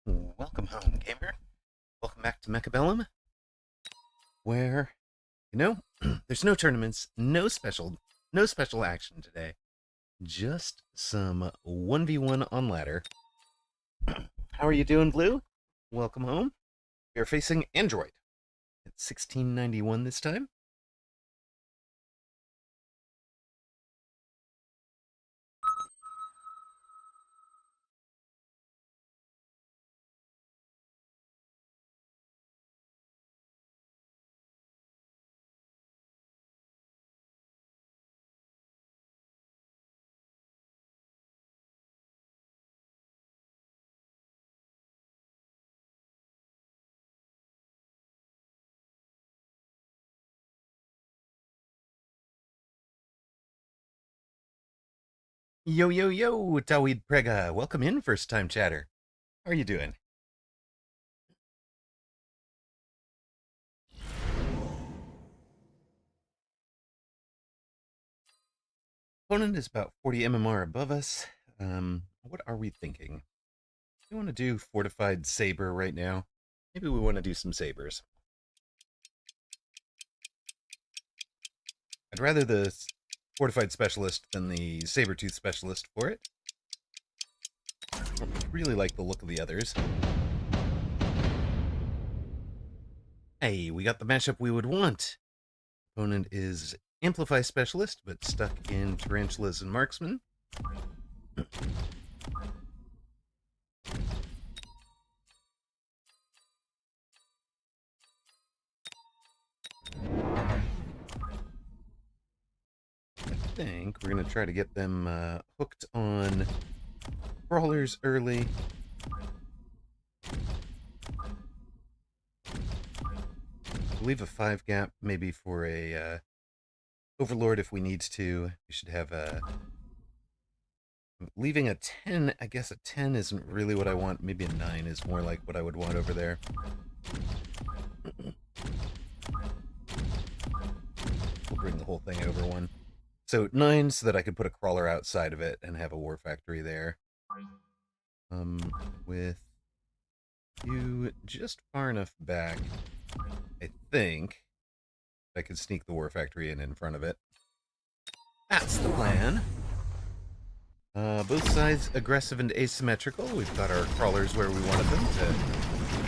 Welcome home, gamer. Welcome back to Mecha, where, there's no tournaments, no special action today. Just some 1v1 on ladder. How are you doing, Blue? Welcome home. We are facing Android at 1691 this time. Yo, yo, yo, Tawid Prega. Welcome in, first time chatter. How are you doing? Opponent is about 40 MMR above us. What are we thinking? We want to do Fortified Saber right now. Maybe we want to do some Sabers. I'd rather the Fortified Specialist than the Sabertooth Specialist for it. I really like the look of the others. Hey, we got the mashup we would want. Opponent is Amplify Specialist, but stuck in Tarantulas and Marksman. I think we're going to try to get them hooked on crawlers early. Leave a 5 gap maybe for a Overlord if we need to. We should have a... Leaving a 10, I guess a 10 isn't really what I want. Maybe a 9 is more like what I would want over there. We'll bring the whole thing over one. So 9 so that I could put a crawler outside of it and have a war factory there. With you just far enough back, I think I could sneak the war factory in front of it. That's the plan. Both sides aggressive and asymmetrical. We've got our crawlers where we wanted them to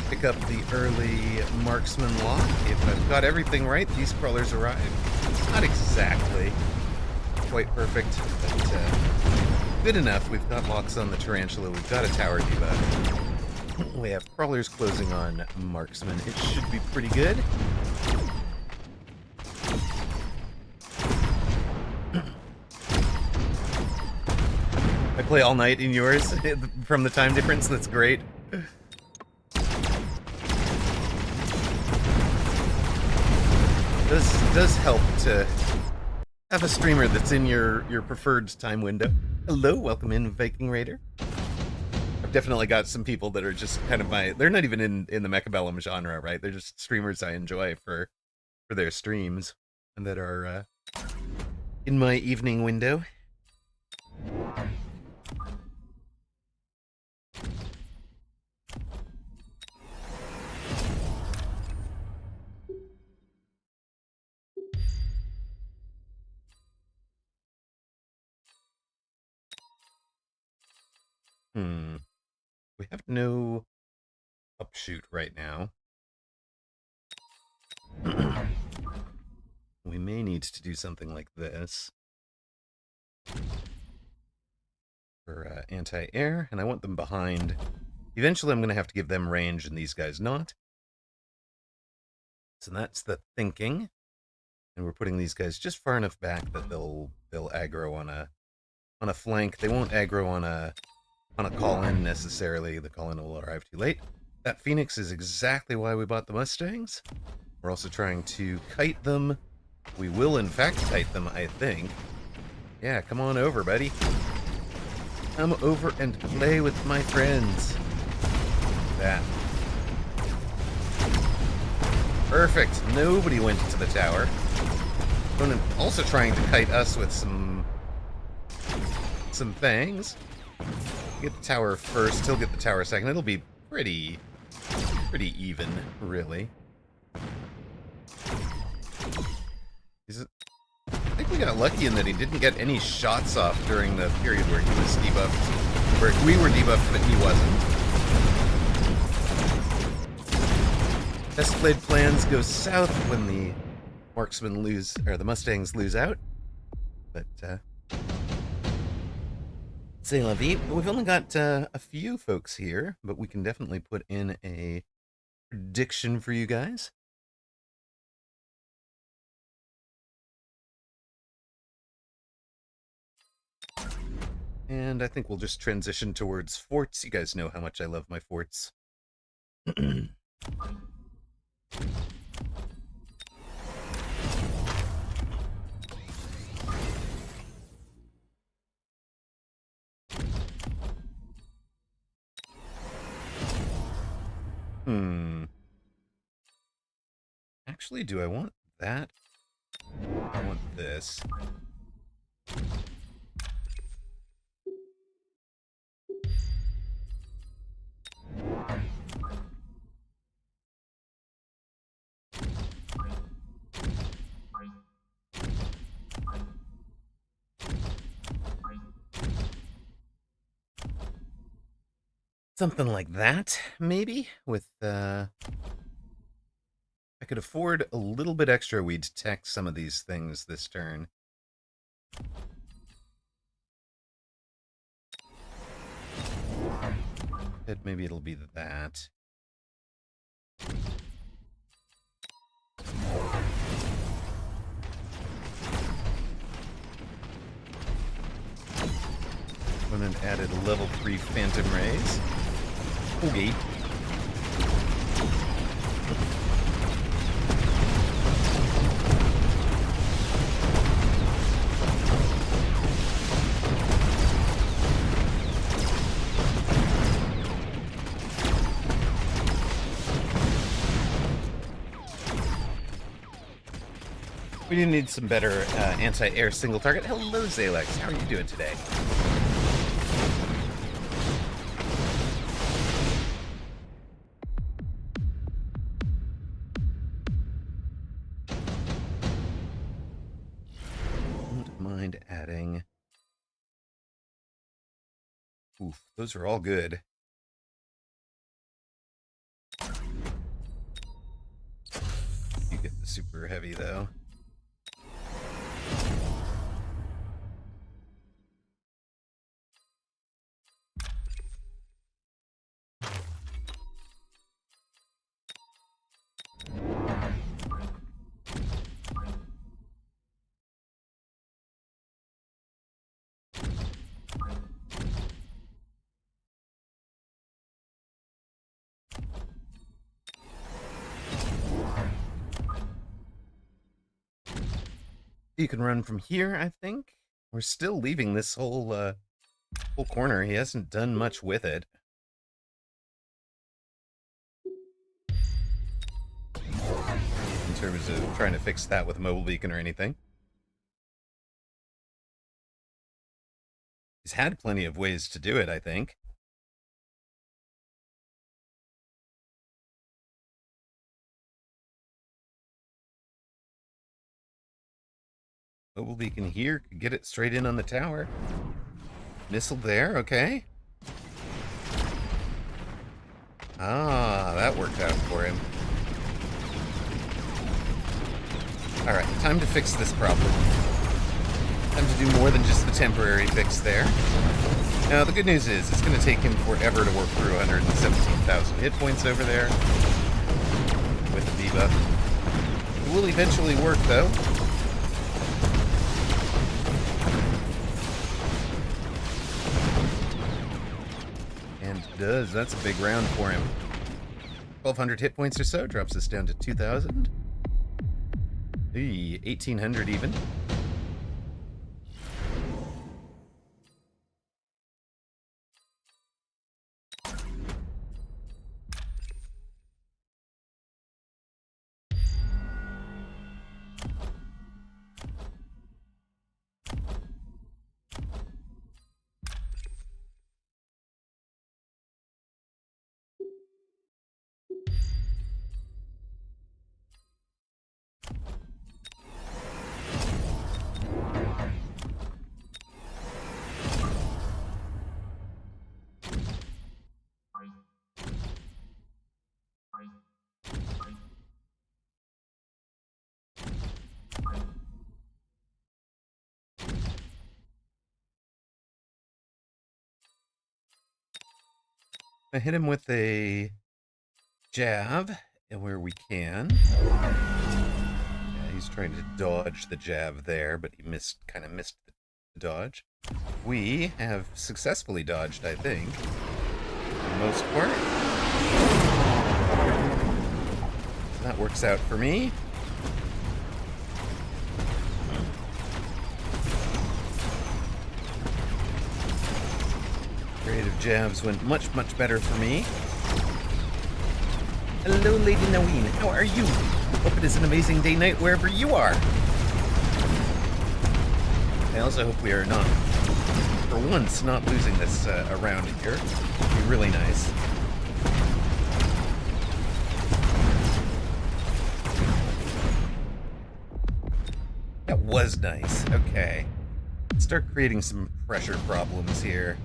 pick up the early marksman lock. If I've got everything right, these crawlers arrive. It's not exactly quite perfect, but good enough. We've got locks on the tarantula. We've got a tower debuff. We have crawlers closing on marksman. It should be pretty good. I play all night in yours from the time difference. That's great. Does help to have a streamer that's in your preferred time window. Hello, welcome in, Viking Raider. I've definitely got some people that are just kind of they're not even in the Mecha genre, right? They're just streamers I enjoy for their streams and that are in my evening window. We have no upshoot right now. We may need to do something like this for anti-air, and I want them behind. Eventually I'm going to have to give them range and these guys not. So that's the thinking. And we're putting these guys just far enough back that they'll aggro on a flank. They won't aggro on a call-in necessarily. The call-in will arrive too late. That Phoenix is exactly why we bought the Mustangs. We're also trying to kite them. We will, in fact, kite them, I think. Yeah, come on over, buddy. Come over and play with my friends. That. Perfect. Nobody went to the tower. Opponent also trying to kite us with some things. Get the tower first. He'll get the tower second. It'll be pretty even, really. I think we got lucky in that he didn't get any shots off during the period where he was debuffed. Where we were debuffed, but he wasn't. Best laid plans go south when the marksmen lose, or the Mustangs lose out. But, c'est la vie. We've only got a few folks here, but we can definitely put in a prediction for you guys. And I think we'll just transition towards forts. You guys know how much I love my forts. Actually, do I want that? I want this. Something like that, maybe, with, I could afford a little bit extra, we'd tech some of these things this turn. Maybe it'll be that. Went and added a level 3 Phantom Rays. Okay. We do need some better anti-air single target. Hello, Zalex. How are you doing today? Don't mind adding. Oof, those are all good. You get the super heavy, though. You can run from here, I think. We're still leaving this whole corner. He hasn't done much with it. In terms of trying to fix that with a mobile beacon or anything. He's had plenty of ways to do it, I think. Mobile beacon here, could get it straight in on the tower. Missile there, okay. Ah, that worked out for him. Alright, time to fix this problem. Time to do more than just the temporary fix there. Now, the good news is, it's going to take him forever to work through 117,000 hit points over there with the debuff. It will eventually work, though. And it does. That's a big round for him. 1,200 hit points or so, drops us down to 2,000. 1,800 even. I hit him with a jab where we can. Yeah, he's trying to dodge the jab there, but he kind of missed the dodge. We have successfully dodged, I think, for the most part. So that works out for me. Creative jabs went much, much better for me. Hello, Lady Naween. How are you? Hope it is an amazing day night wherever you are. I also hope we are not, for once, not losing this around here. It'd be really nice. That was nice. Okay. Let's start creating some pressure problems here.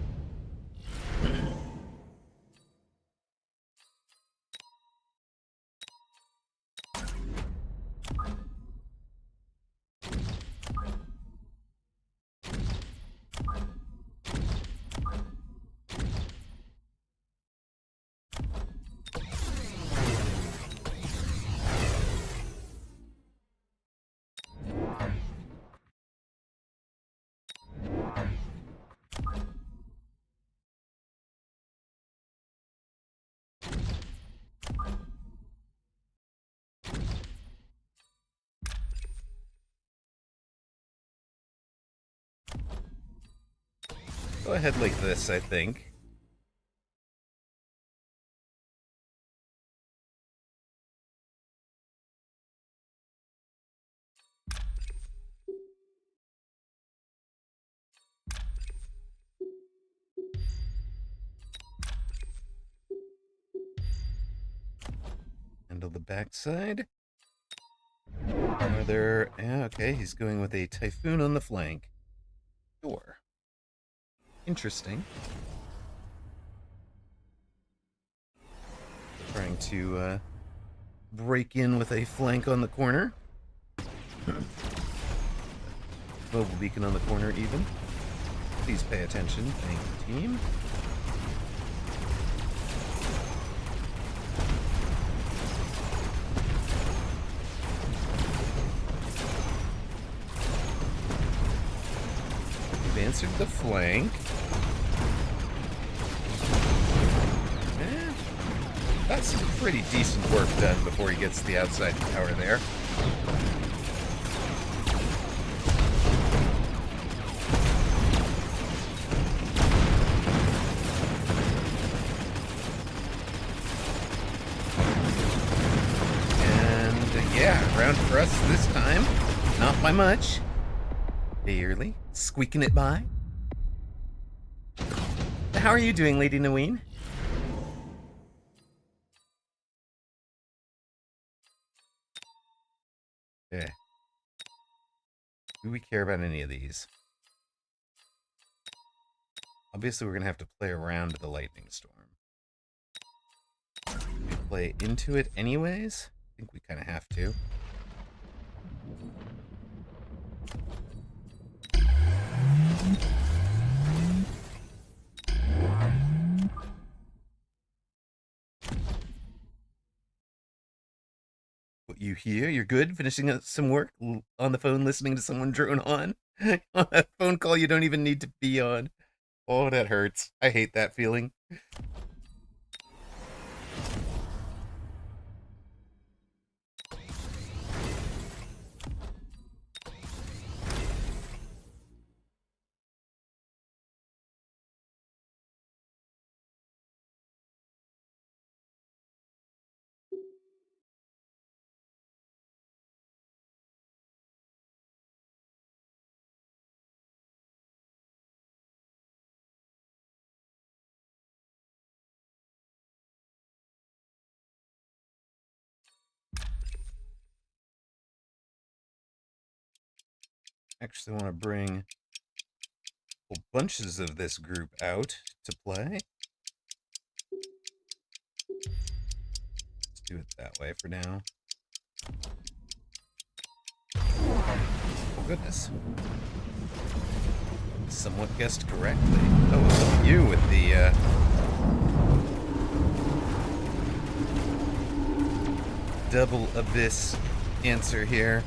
Go ahead like this, I think. Handle the backside. Are there... Yeah, okay, he's going with a Typhoon on the flank. Sure. Interesting. Trying to break in with a flank on the corner. Mobile beacon on the corner even. Please pay attention. Thank you, team. We've answered the flank. That's some pretty decent work done before he gets the outside tower there. And yeah, round for us this time. Not by much. Barely. Squeaking it by. How are you doing, Lady Naween? Yeah. Do we care about any of these? Obviously, we're going to have to play around the lightning storm. We play into it anyways? I think we kind of have to. What you hear? You're good? Finishing up some work on the phone, listening to someone drone on? On a phone call you don't even need to be on. Oh, that hurts. I hate that feeling. Actually want to bring whole bunches of this group out to play. Let's do it that way for now. Oh, goodness. Somewhat guessed correctly. Oh, you with the double abyss answer here.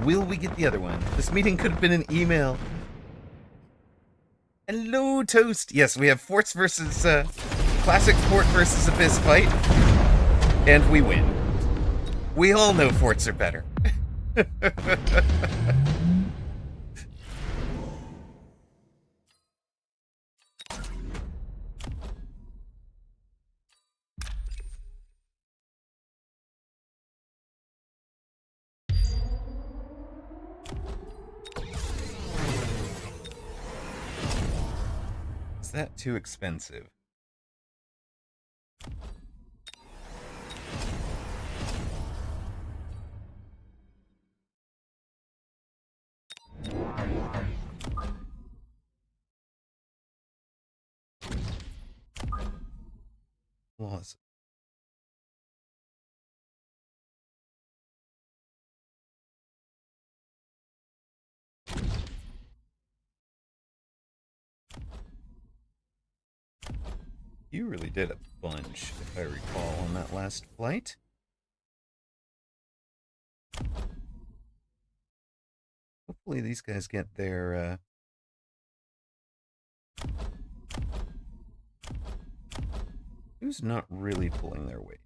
Will we get the other one? This meeting could have been an email. Hello, Toast. Yes, we have Forts versus classic Fort versus Abyss fight, and we win. We all know Forts are better. Is that too expensive? Laws. You really did a bunch, if I recall, on that last flight. Hopefully these guys get their, who's not really pulling their weight?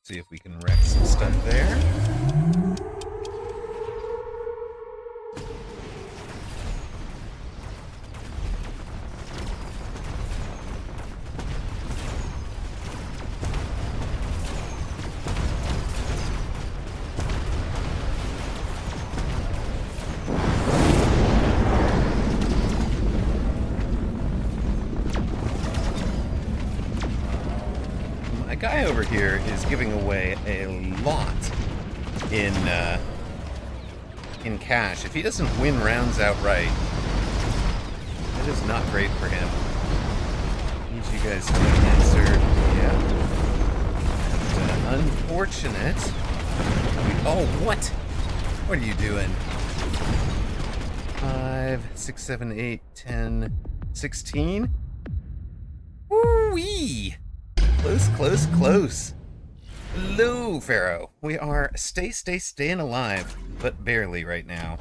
See if we can wreck some stuff there. Guy over here is giving away a lot in cash. If he doesn't win rounds outright, that is not great for him. Need you guys to answer. Yeah. And, unfortunate. Oh, what? What are you doing? 5, 6, 7, 8, 10, 16. Woo-wee! Close, close, close. Hello, Pharaoh. We are staying alive, but barely right now.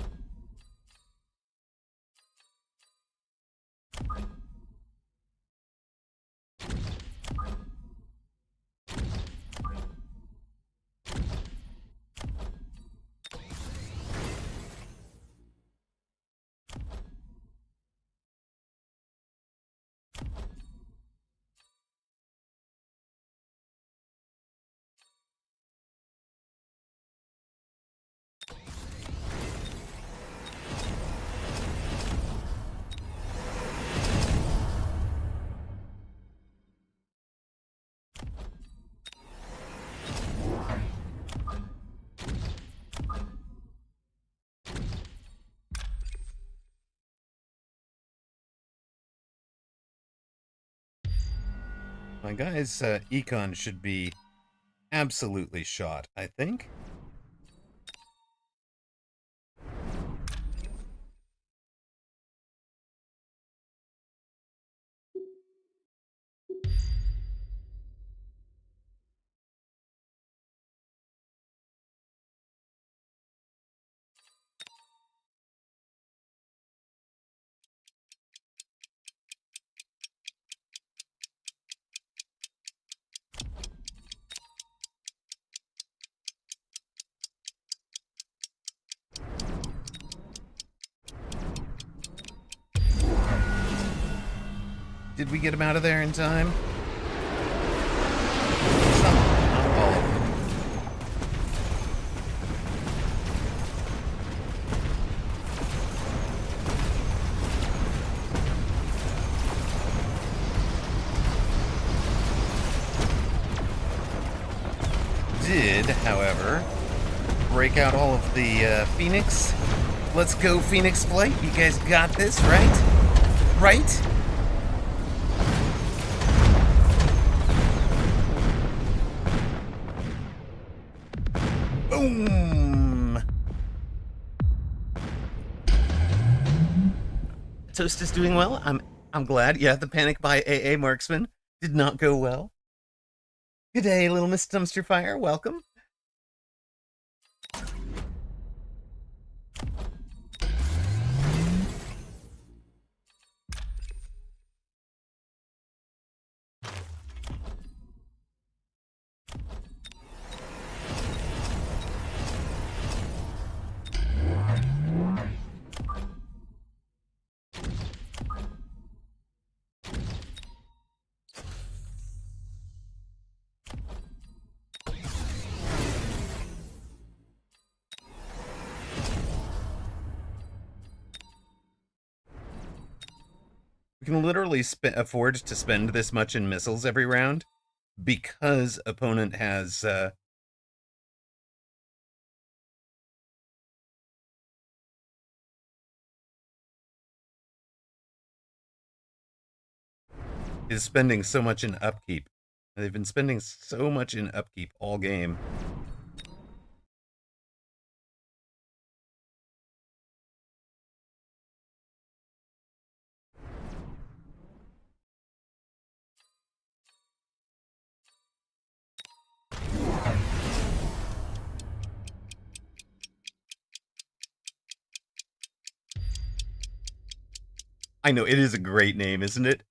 My guy's econ should be absolutely shot, I think. Did we get him out of there in time? Some, not all of them. Did, however, break out all of the Phoenix. Let's go, Phoenix Flight. You guys got this, right? Right? Boom! Toast is doing well. I'm glad. Yeah, the panic by AA Marksman did not go well. Good day, little Miss Dumpster Fire. Welcome. We can literally afford to spend this much in missiles every round because opponent has is spending so much in upkeep. They've been spending so much in upkeep all game. I know, it is a great name, isn't it?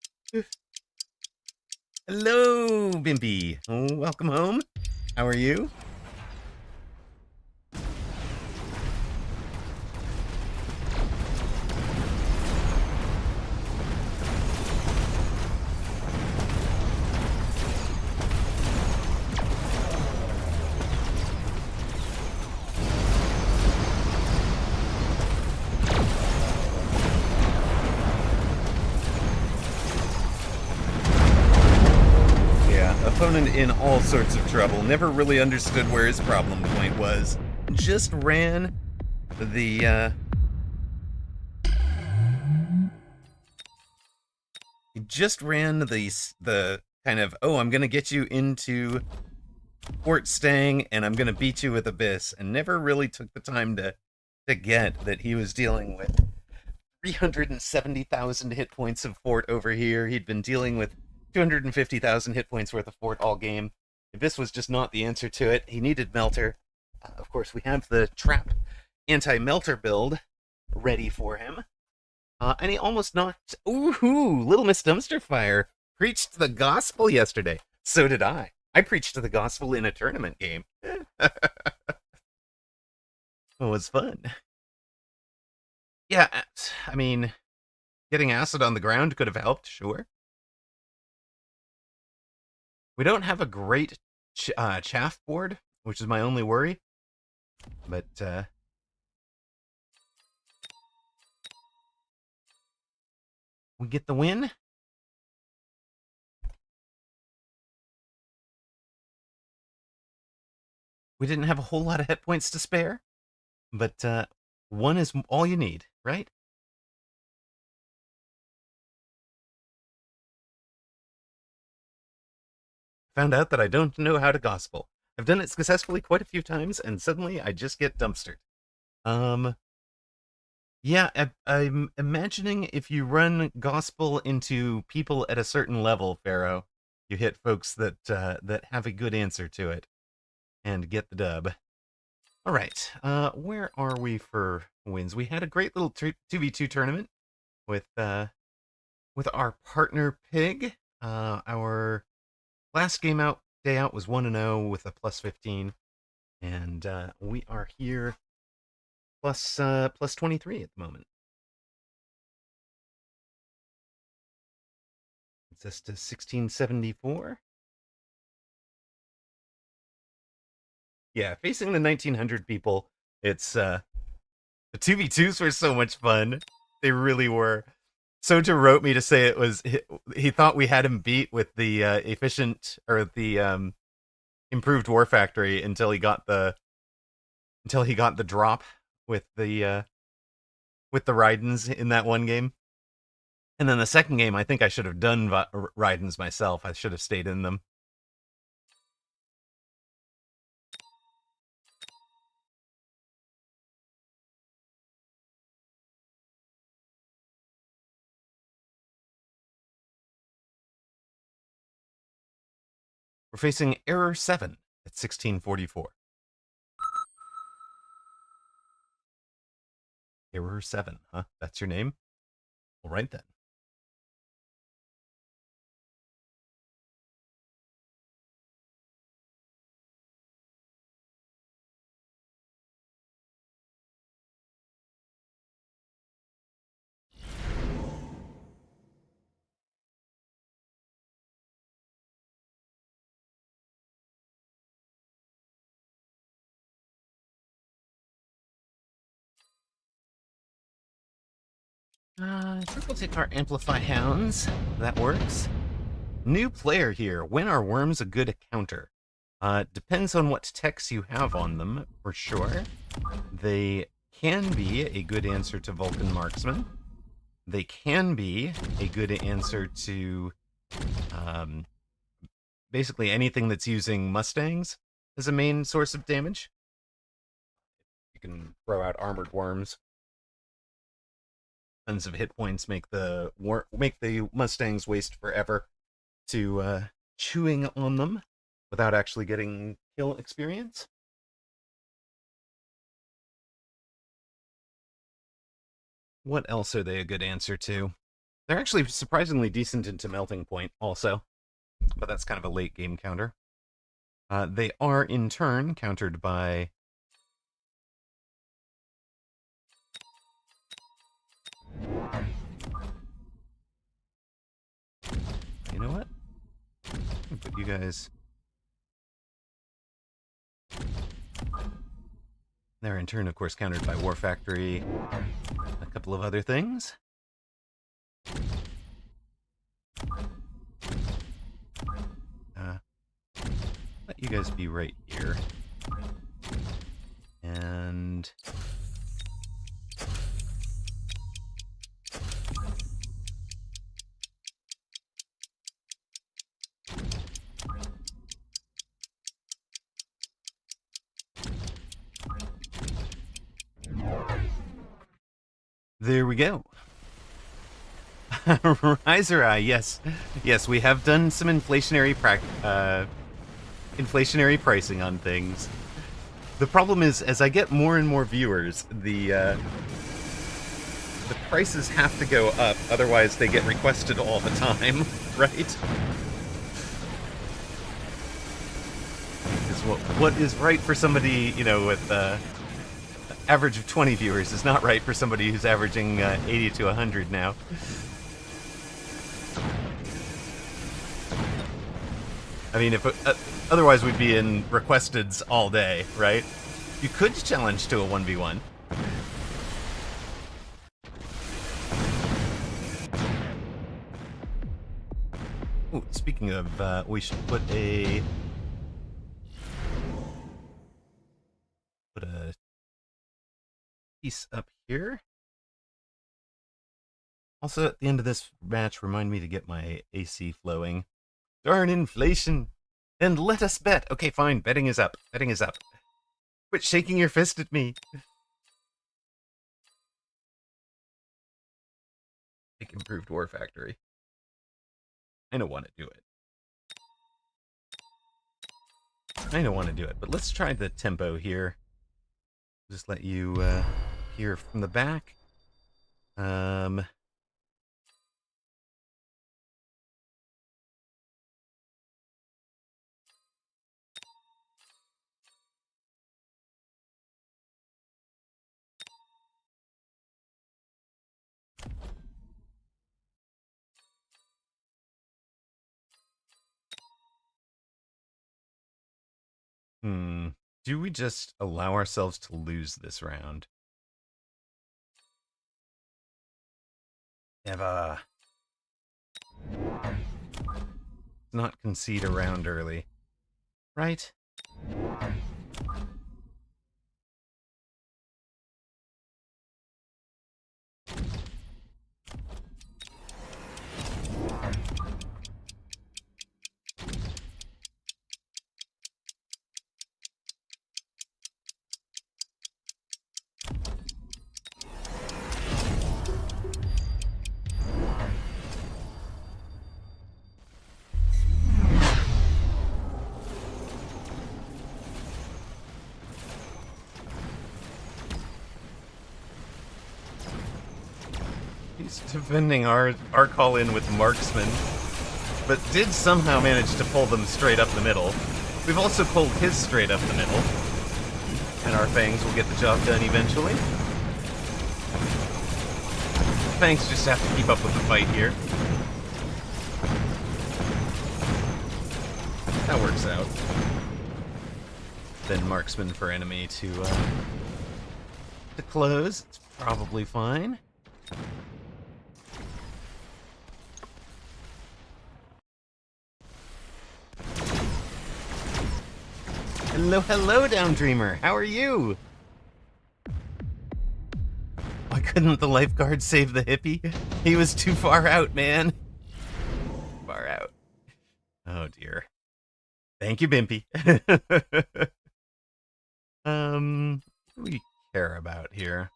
Hello, Bimpy. Oh, welcome home. How are you? Opponent in all sorts of trouble. Never really understood where his problem point was. Just ran the he just ran the kind of, oh, I'm gonna get you into Fort Stang and I'm gonna beat you with Abyss, and never really took the time to get that he was dealing with 370,000 hit points of Fort over here. He'd been dealing with 250,000 hit points worth of Fort all game. Abyss was just not the answer to it. He needed Melter. Of course, we have the Trap anti-Melter build ready for him. And he almost knocked... Ooh, Little Miss Dumpster Fire preached the gospel yesterday. So did I. I preached the gospel in a tournament game. It was fun. Yeah, I mean, getting acid on the ground could have helped, sure. We don't have a great chaff board, which is my only worry. But, we get the win. We didn't have a whole lot of hit points to spare, but one is all you need, right? Found out that I don't know how to gospel. I've done it successfully quite a few times, and suddenly I just get dumpstered. Yeah, I'm imagining if you run gospel into people at a certain level, Pharaoh, you hit folks that have a good answer to it and get the dub. All right, where are we for wins? We had a great little 2v2 tournament with our partner Pig. Our last game out day out was 1-0 with a plus 15, and we are here plus 23 at the moment. It's us to 1674. Yeah, facing the 1900 people, it's the 2v2s were so much fun. They really were. Soja wrote me to say it was he thought we had him beat with the efficient or the improved war factory until he got the drop with the Raidens in that one game. And then the second game, I think I should have done Raidens myself. I should have stayed in them. We're facing Error 7 at 1644. Error 7, huh? That's your name? All right then. I think we'll take our Amplify Hounds. That works. New player here. When are worms a good counter? Depends on what techs you have on them, for sure. They can be a good answer to Vulcan Marksman. They can be a good answer to basically anything that's using Mustangs as a main source of damage. You can throw out armored worms. Tons of hit points make the Mustangs waste forever to chewing on them without actually getting kill experience. What else are they a good answer to? They're actually surprisingly decent into melting point also, but that's kind of a late game counter. They are in turn countered by you know what? I'll put you guys. They're in turn, of course, countered by War Factory, a couple of other things. Let you guys be right here. And there we go. Riser Eye, yes. Yes, we have done some inflationary pricing on things. The problem is, as I get more and more viewers, the prices have to go up, otherwise they get requested all the time, right? Because what is right for somebody, with average of 20 viewers is not right for somebody who's averaging 80 to 100 now. I mean, if otherwise we'd be in requesteds all day, right? You could challenge to a 1v1. Ooh, speaking of, we should put a piece up here. Also, at the end of this match, remind me to get my AC flowing. Darn inflation! And let us bet. Okay, fine. Betting is up. Betting is up. Quit shaking your fist at me. Take improved War Factory. I don't want to do it. I don't want to do it, but let's try the tempo here. Just let you hear from the back. Hmm. Do we just allow ourselves to lose this round? Eva. Not concede a round early. Right? He's defending our call in with marksman, but did somehow manage to pull them straight up the middle. We've also pulled his straight up the middle, and our fangs will get the job done eventually. Fangs just have to keep up with the fight here. That works out. Then marksman for enemy to close. It's probably fine. Hello, hello, Down Dreamer. How are you? Why couldn't the lifeguard save the hippie? He was too far out, man. Far out. Oh dear. Thank you, Bimpy. What do we care about here?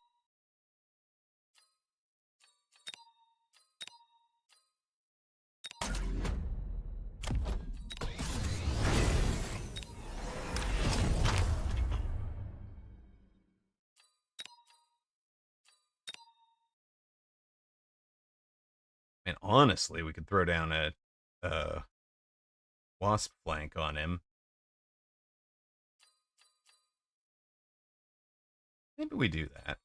And honestly, we could throw down a wasp flank on him. Maybe we do that.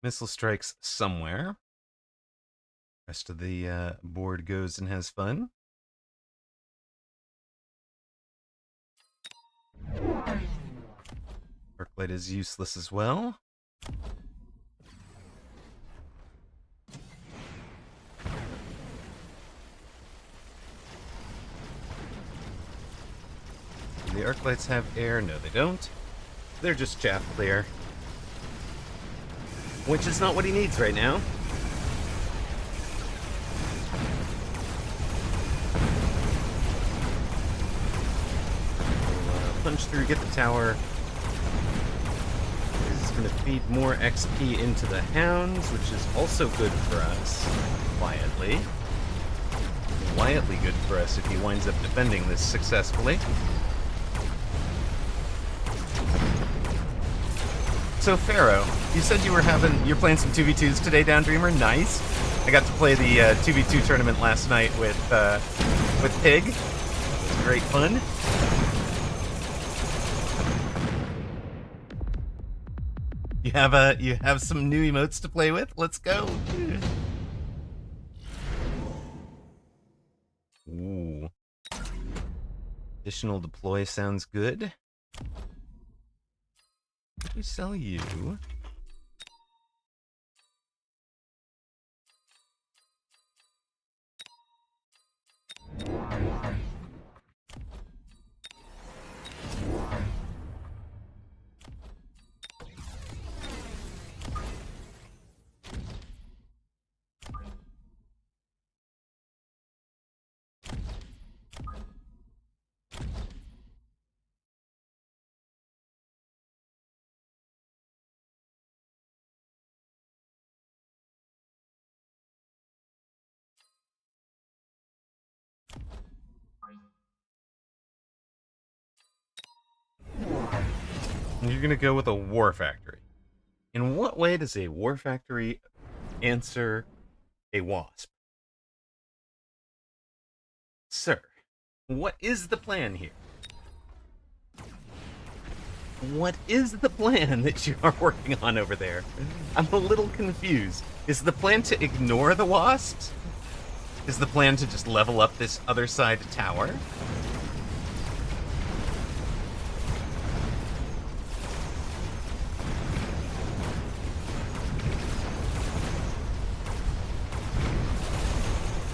Missile strikes somewhere. Rest of the board goes and has fun. Arclight is useless as well. The Arclights have air? No, they don't. They're just chaff clear. Which is not what he needs right now. Punch through, get the tower. This is going to feed more XP into the hounds, which is also good for us. Quietly. Quietly good for us if he winds up defending this successfully. So Pharaoh, you said you're playing some 2v2s today, Down Dreamer. Nice. I got to play the 2v2 tournament last night with Pig. It was great fun. You have some new emotes to play with? Let's go. Ooh. Additional deploy sounds good. We sell you. You're gonna go with a war factory. In what way does a war factory answer a wasp? Sir, what is the plan here? What is the plan that you are working on over there? I'm a little confused. Is the plan to ignore the wasps? Is the plan to just level up this other side tower?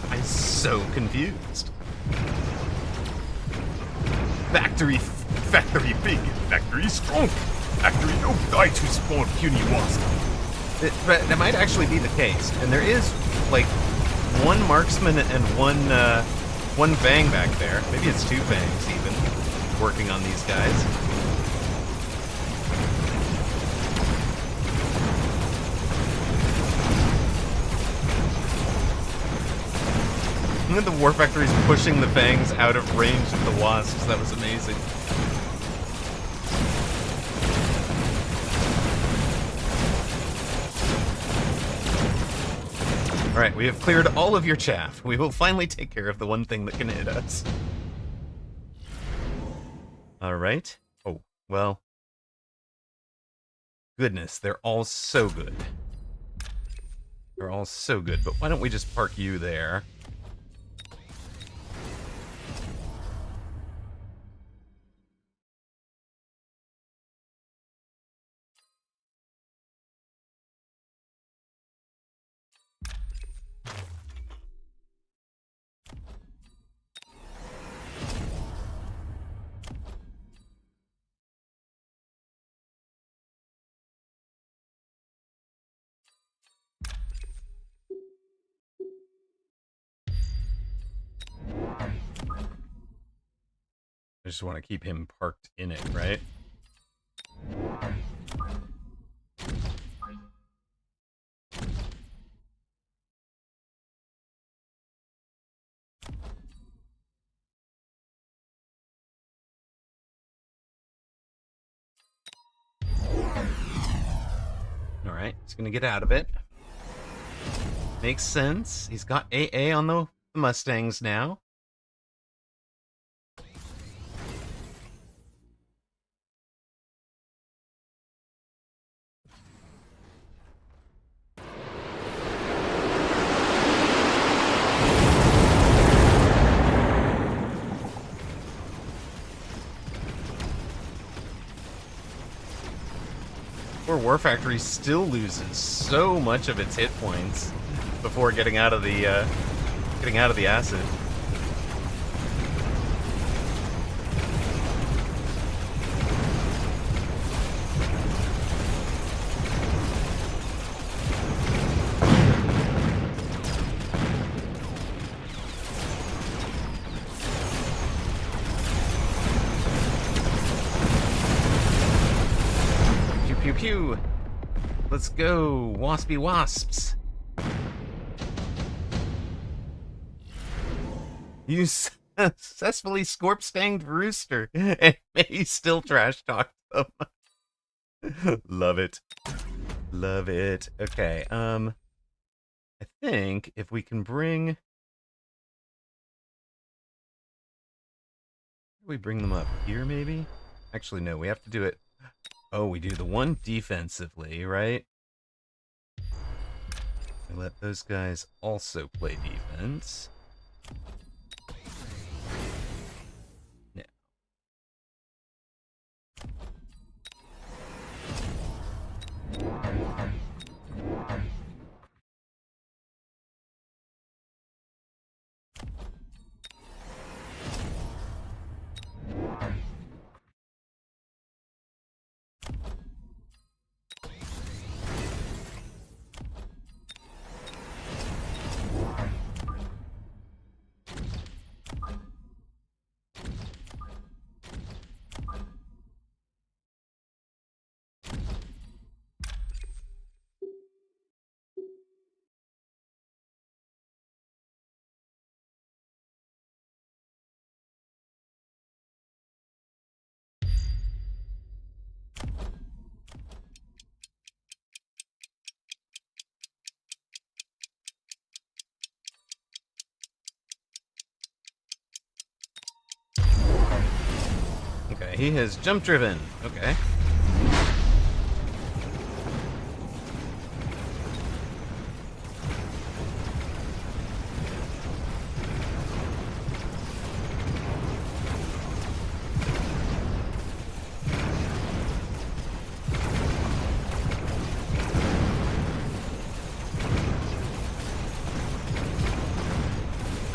I'm so confused. Factory big, factory strong, factory no die to spawn puny wasp. That might actually be the case, and there is like one marksman and one fang back there. Maybe it's two fangs even working on these guys. And then the War Factory's pushing the fangs out of range of the wasps. That was amazing. Alright, we have cleared all of your chaff. We will finally take care of the one thing that can hit us. Alright. Oh, well. Goodness, they're all so good. They're all so good, but why don't we just park you there? I just want to keep him parked in it, right? Alright, he's gonna get out of it. Makes sense. He's got AA on the Mustangs now. War Factory still loses so much of its hit points before getting out of the acid. Pew pew. Let's go, waspy wasps. You successfully scorp-stanged rooster, and may still trash talk them. Love it. Love it. Okay, I think if we can bring... we bring them up here, maybe? Actually, no, we have to do it... oh, we do the one defensively, right? We let those guys also play defense. Yeah. Okay, he has jump driven. Okay.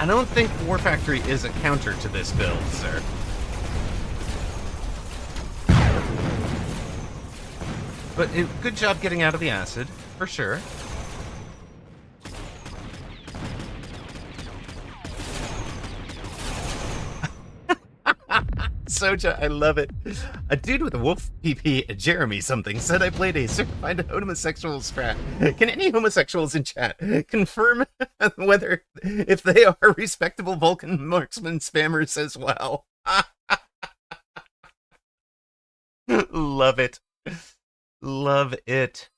I don't think War Factory is a counter to this build, sir. But good job getting out of the acid, for sure. Soja, I love it. A dude with a wolf PP, Jeremy something, said I played a certified homosexual strat. Can any homosexuals in chat confirm whether if they are respectable Vulcan marksman spammers as well? Love it. Love it.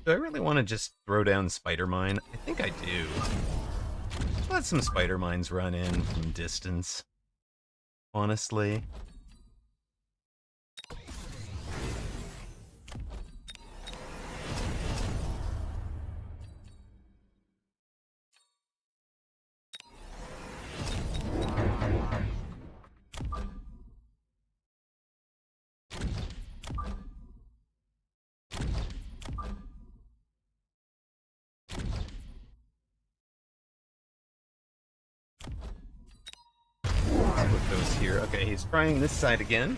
Do I really want to just throw down Spider Mine? I think I do. Let some Spider Mines run in from distance. Honestly. Put those here. Okay, he's trying this side again.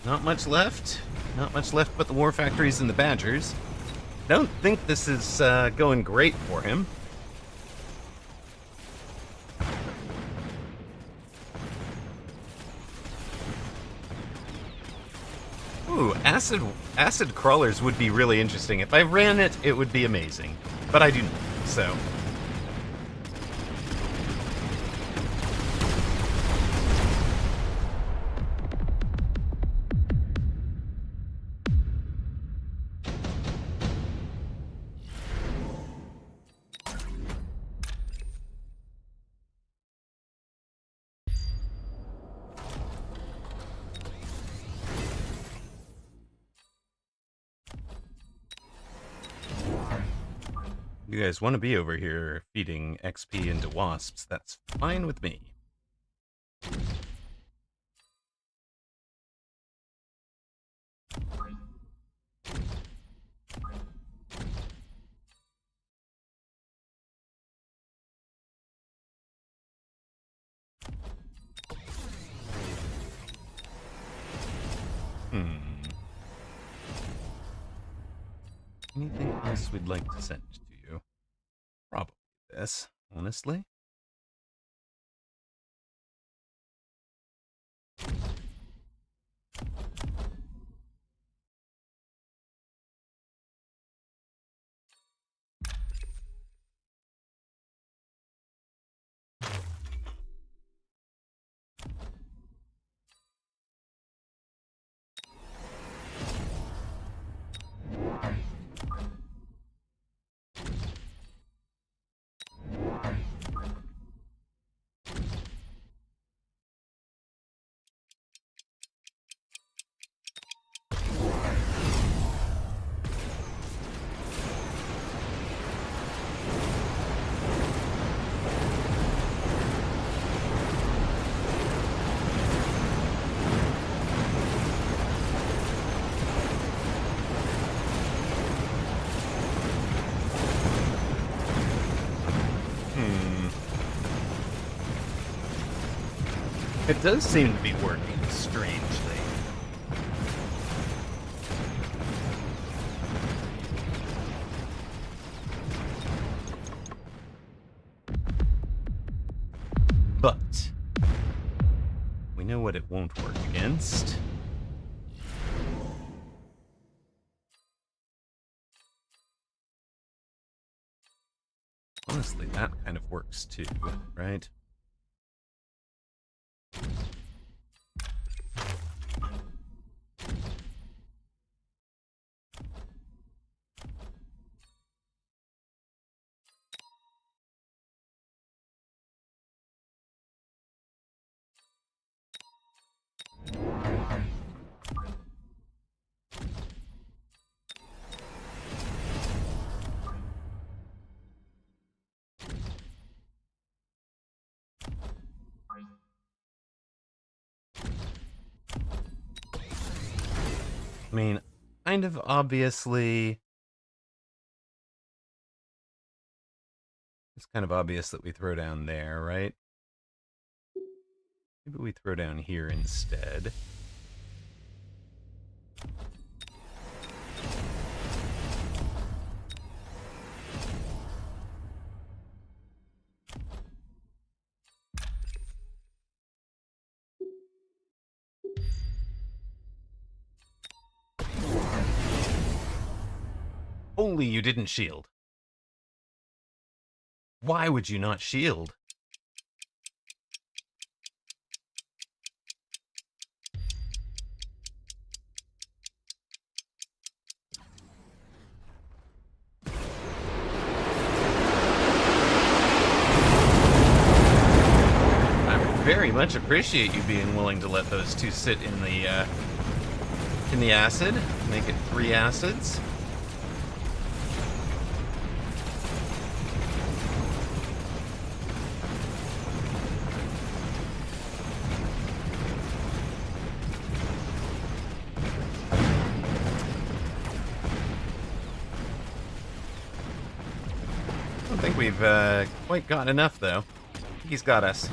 Not much left. Not much left but the War Factories and the Badgers. Don't think this is going great for him. Ooh, acid crawlers would be really interesting. If I ran it, it would be amazing. But I do not, so. You guys want to be over here feeding XP into wasps, that's fine with me. Anything else we'd like to send to you? Probably this, honestly. It does seem to be working strangely. But we know what it won't work against. Honestly, that kind of works too, right? I mean, kind of obviously, it's kind of obvious that we throw down there, right? Maybe we throw down here instead. Only you didn't shield. Why would you not shield? I very much appreciate you being willing to let those two sit in the acid. Make it 3 acids. I don't think we've quite got enough, though. I think he's got us.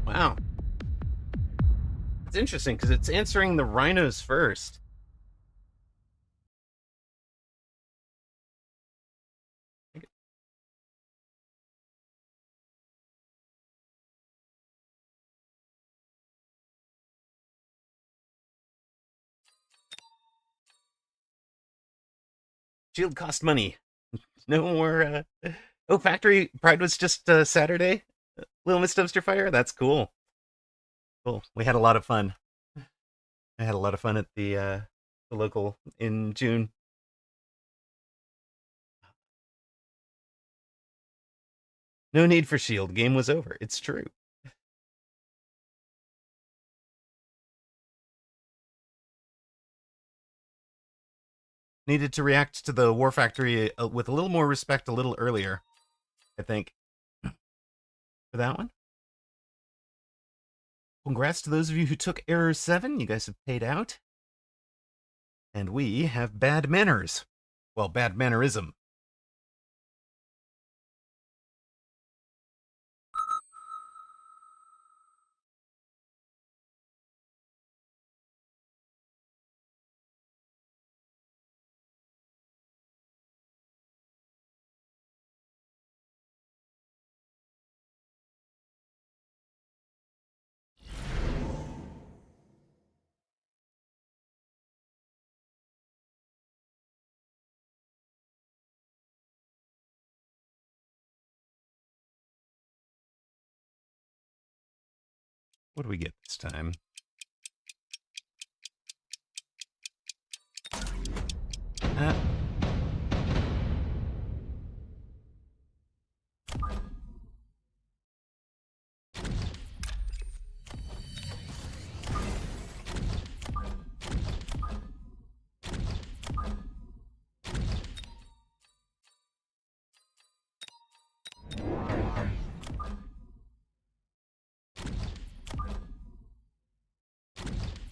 Wow. It's interesting, because it's answering the rhinos first. Shield cost money. No more. Oh, Factory Pride was just Saturday. Little Miss Dumpster Fire. That's cool. Cool. We had a lot of fun. I had a lot of fun at the local in June. No need for shield. Game was over. It's true. Needed to react to the War Factory with a little more respect a little earlier, I think. For that one. Congrats to those of you who took Error 7. You guys have paid out. And we have bad manners. Well, bad mannerism. What do we get this time?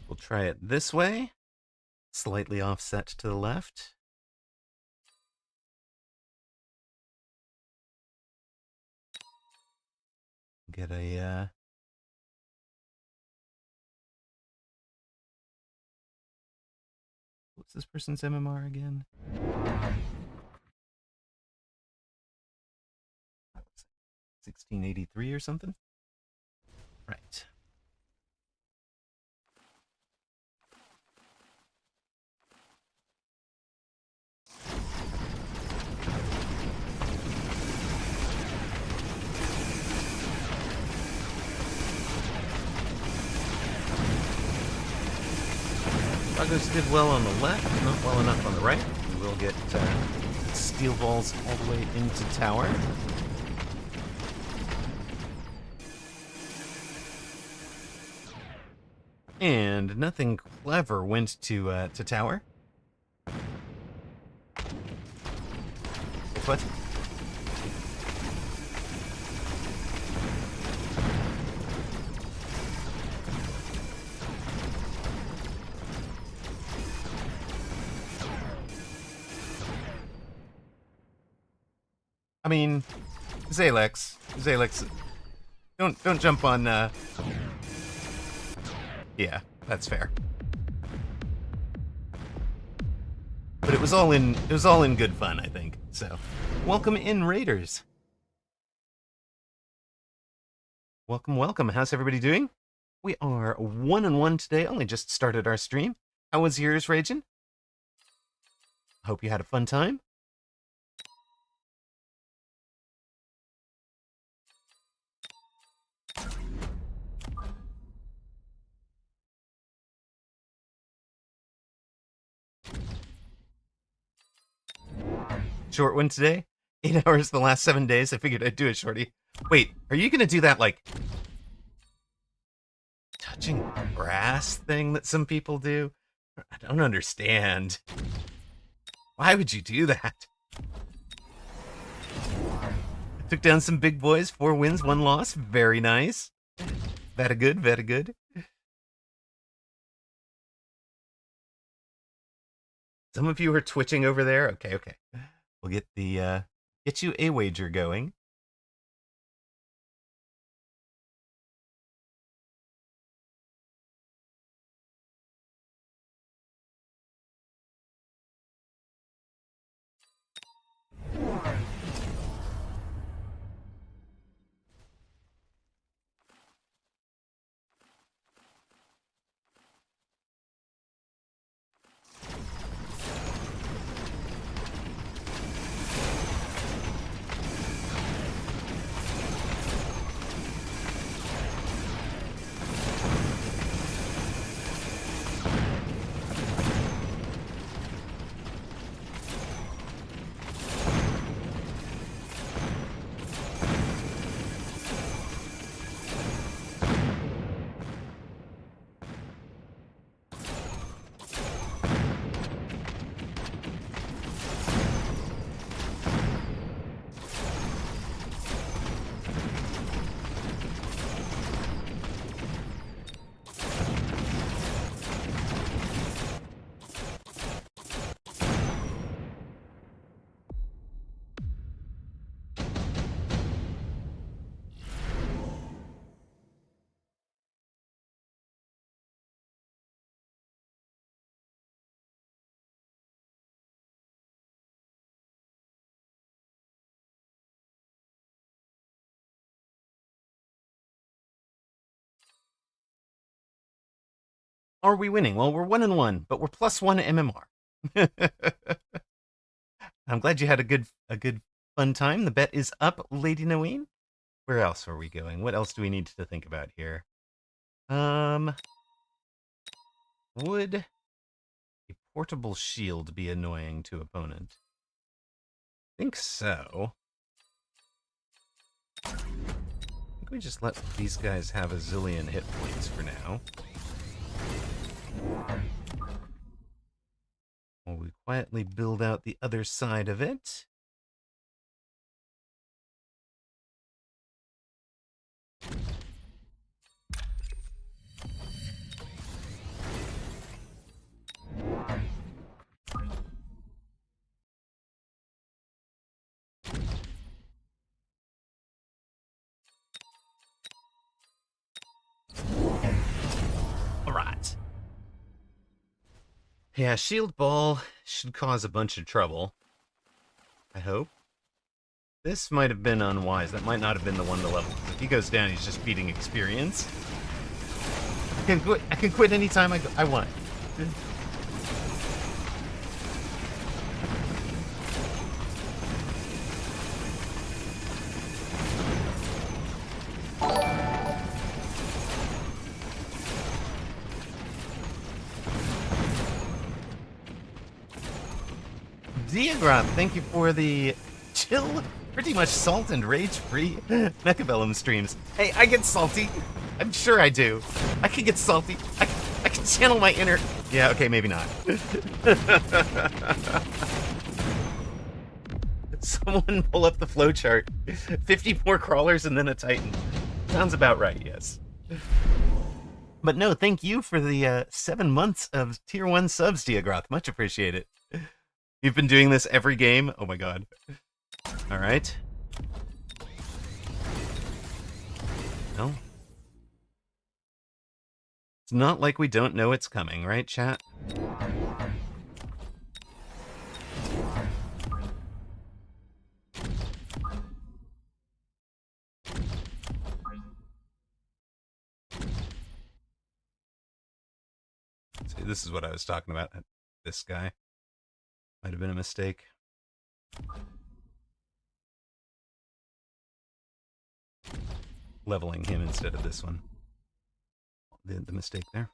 We'll try it this way. Slightly offset to the left. Get a what's this person's MMR again? 1683 or something? Right. Dragos did well on the left, not well enough on the right. We will get steel balls all the way into tower. And nothing clever went to tower. What? I mean, Zalex, don't jump on. Yeah, that's fair. But it was all in good fun, I think. So, welcome in, Raiders. Welcome. How's everybody doing? We are 1-1 today. Only just started our stream. How was yours, Ragin? Hope you had a fun time. Short one today. 8 hours the last 7 days. I figured I'd do a shorty. Wait, are you gonna do that, like, touching grass thing that some people do? I don't understand. Why would you do that? I took down some big boys. 4 wins, 1 loss. Very nice. Very good, very good. Some of you are twitching over there. Okay. We'll get the get you a wager going. Are we winning? Well, we're 1-1, but we're +1 MMR. I'm glad you had a good fun time. The bet is up, Lady Noeen. Where else are we going? What else do we need to think about here? Would a portable shield be annoying to opponent? I think so. I think we just let these guys have a zillion hit points for now. While we quietly build out the other side of it. Alright. Yeah, shield ball should cause a bunch of trouble. I hope. This might have been unwise. That might not have been the one to level. If he goes down, he's just feeding experience. I can quit anytime I want. Diagroth, thank you for the chill, pretty much salt and rage-free Mechabellum streams. Hey, I get salty. I'm sure I do. I can get salty. I can channel my inner... Yeah, okay, maybe not. Someone pull up the flowchart. 54 crawlers and then a Titan. Sounds about right, yes. But no, thank you for the 7 months of Tier 1 subs, Diagroth. Much appreciated. You've been doing this every game? Oh my god. Alright. No. It's not like we don't know it's coming, right, chat? See, this is what I was talking about. This guy. Might have been a mistake. Leveling him instead of this one. The mistake there.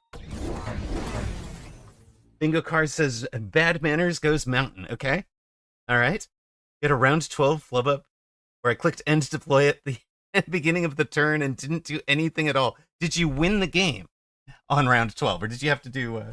Bingo Card says, bad manners goes mountain. Okay. Alright. Get a round 12 flub up where I clicked end deploy at the beginning of the turn and didn't do anything at all. Did you win the game on round 12? Or did you have to do...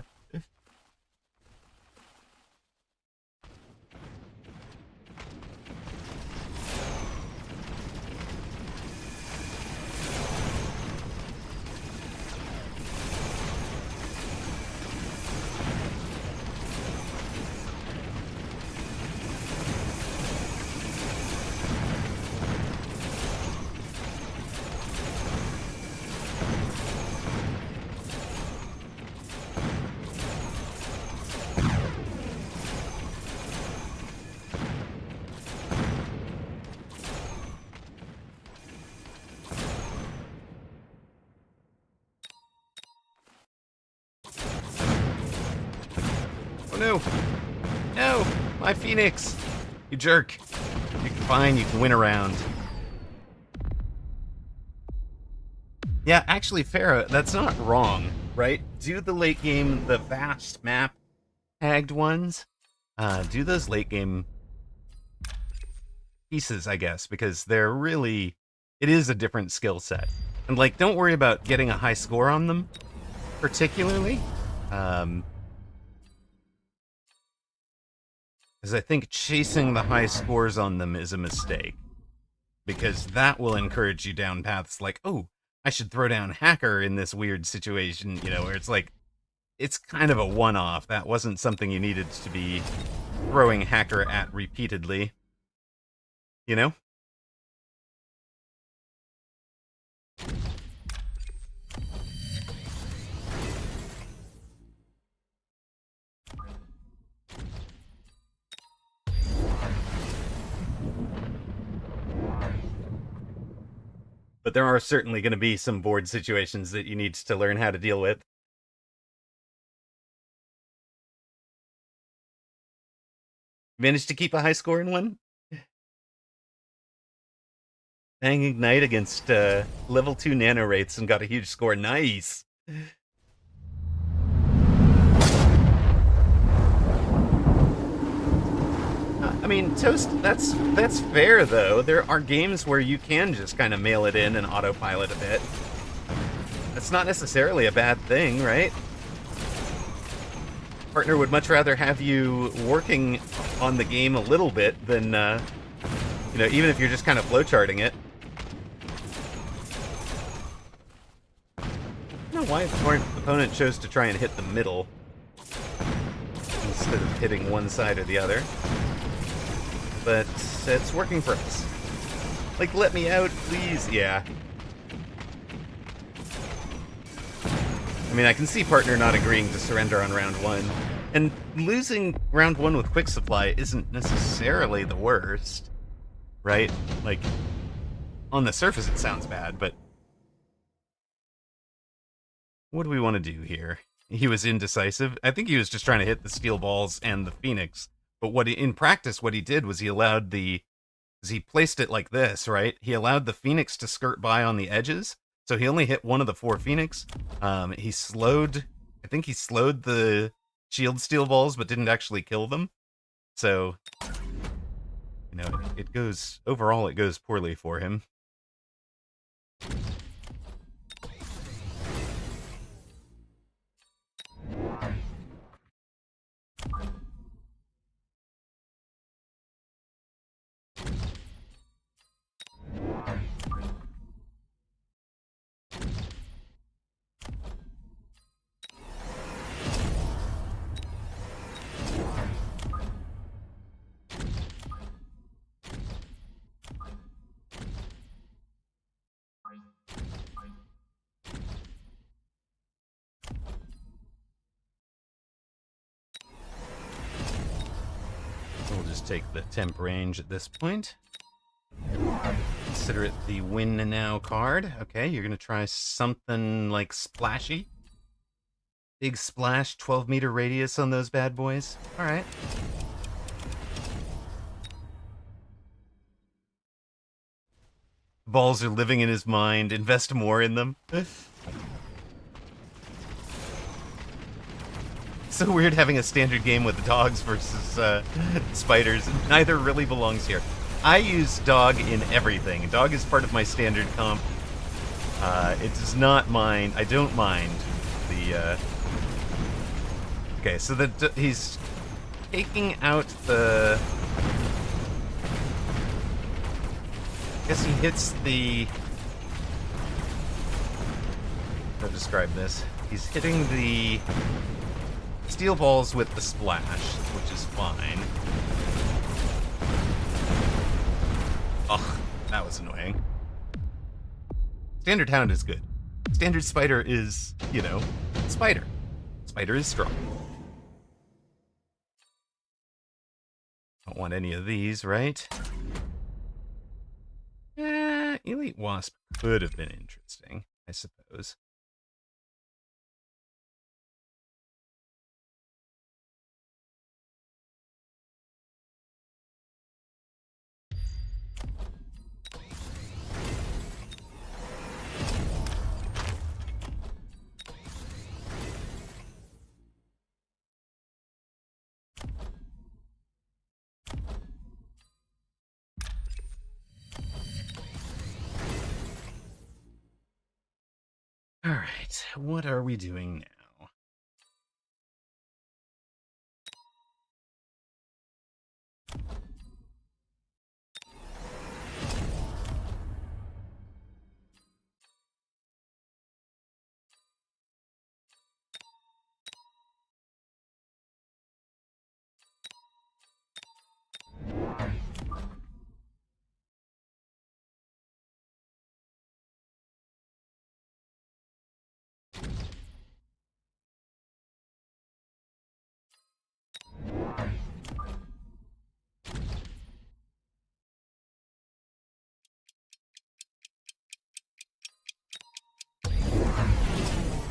Oh no! No! My Phoenix! You jerk. You're fine, you can win a round. Yeah, actually, Farah, that's not wrong, right? Do the late game, the vast map tagged ones. Do those late game pieces, I guess, because they're really... It is a different skill set. And, like, don't worry about getting a high score on them, particularly. Because I think chasing the high scores on them is a mistake. Because that will encourage you down paths like, oh, I should throw down Hacker in this weird situation, you know, where it's like, it's kind of a one-off. That wasn't something you needed to be throwing Hacker at repeatedly. You know? But there are certainly going to be some board situations that you need to learn how to deal with. Managed to keep a high score in one? Bang Ignite against level 2 Nano Wraiths and got a huge score. Nice! I mean, Toast, that's fair, though. There are games where you can just kind of mail it in and autopilot a bit. That's not necessarily a bad thing, right? Partner would much rather have you working on the game a little bit than, you know, even if you're just kind of flowcharting it. I don't know why the opponent chose to try and hit the middle instead of hitting one side or the other. But it's working for us. Like, let me out, please. Yeah. I mean, I can see partner not agreeing to surrender on round 1. And losing round 1 with quick supply isn't necessarily the worst. Right? Like, on the surface it sounds bad, but... What do we want to do here? He was indecisive. I think he was just trying to hit the steel balls and the Phoenix. But in practice, what he did was he allowed he placed it like this, right? He allowed the Phoenix to skirt by on the edges, so he only hit one of the 4 Phoenix. I think he slowed the shield steel balls, but didn't actually kill them. So, it goes, overall, it goes poorly for him. We'll just take the temp range at this point. Consider it the win now card. Okay, you're gonna try something like splashy. Big splash, 12-meter radius on those bad boys. Alright. Balls are living in his mind. Invest more in them. So weird having a standard game with dogs versus spiders. Neither really belongs here. I use dog in everything. Dog is part of my standard comp. It does not mind. I don't mind the. Okay, so he's taking out the. I guess he hits the. How to describe this? He's hitting the steel balls with the splash, which is fine. Ugh, that was annoying. Standard Hound is good. Standard Spider is, Spider. Spider is strong. Don't want any of these, right? Elite Wasp could have been interesting, I suppose. All right, what are we doing now?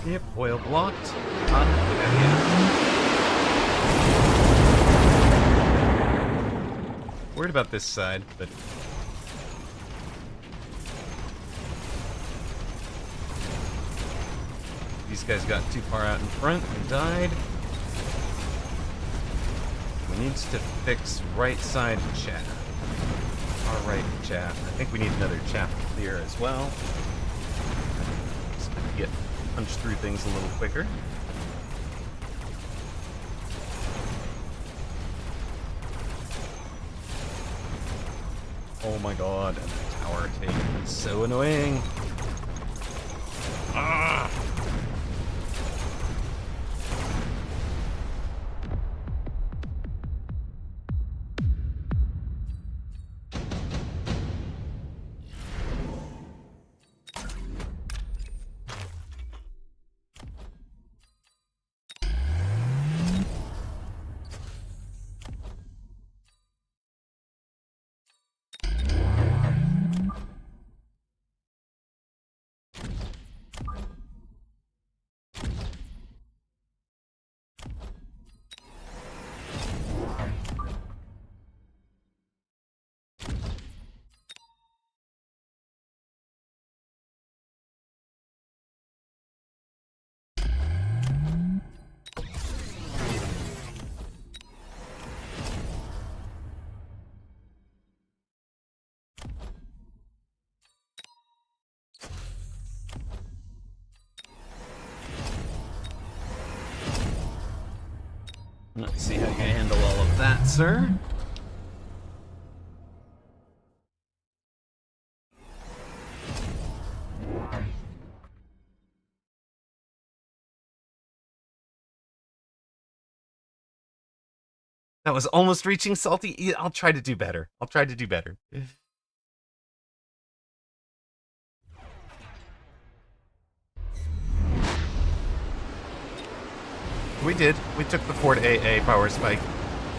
Yep, oil blocked. Good idea. Worried about this side, but these guys got too far out in front and died. We need to fix right side chaff. Our right chaff. I think we need another chaff clear as well. Just to get punch through things a little quicker. Oh my god, and the tower take is so annoying. Ah! Let's see how you handle all of that, sir. That was almost reaching salty. I'll try to do better. I'll try to do better. We did. We took the Fort AA power spike.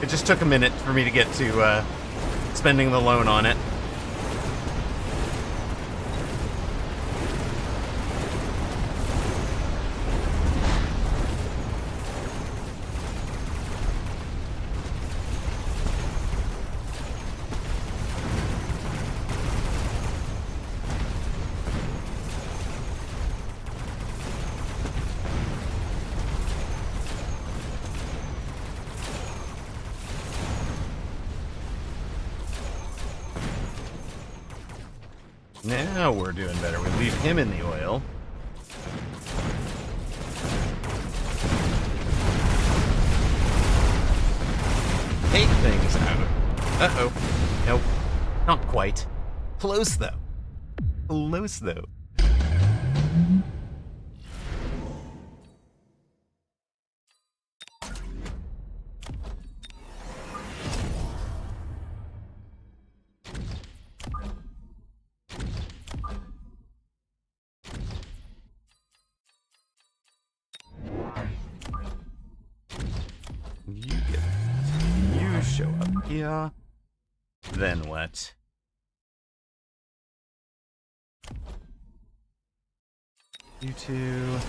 It just took a minute for me to get to spending the loan on it. Now we're doing better. We leave him in the oil. Take things out. Uh-oh. Nope. Not quite. Close, though. Close, though. You show up here. Then what? You two.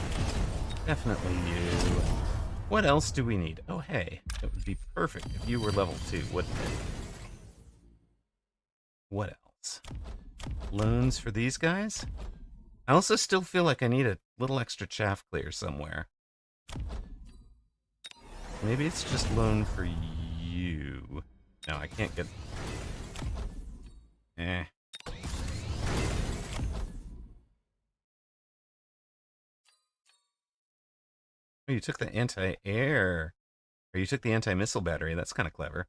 Definitely you. What else do we need? Oh, hey. It would be perfect if you were level 2, wouldn't it? What else? Loans for these guys? I also still feel like I need a little extra chaff clear somewhere. Maybe it's just loan for you. No, I can't get... Eh. Oh, you took the anti-air. Or you took the anti-missile battery. That's kind of clever.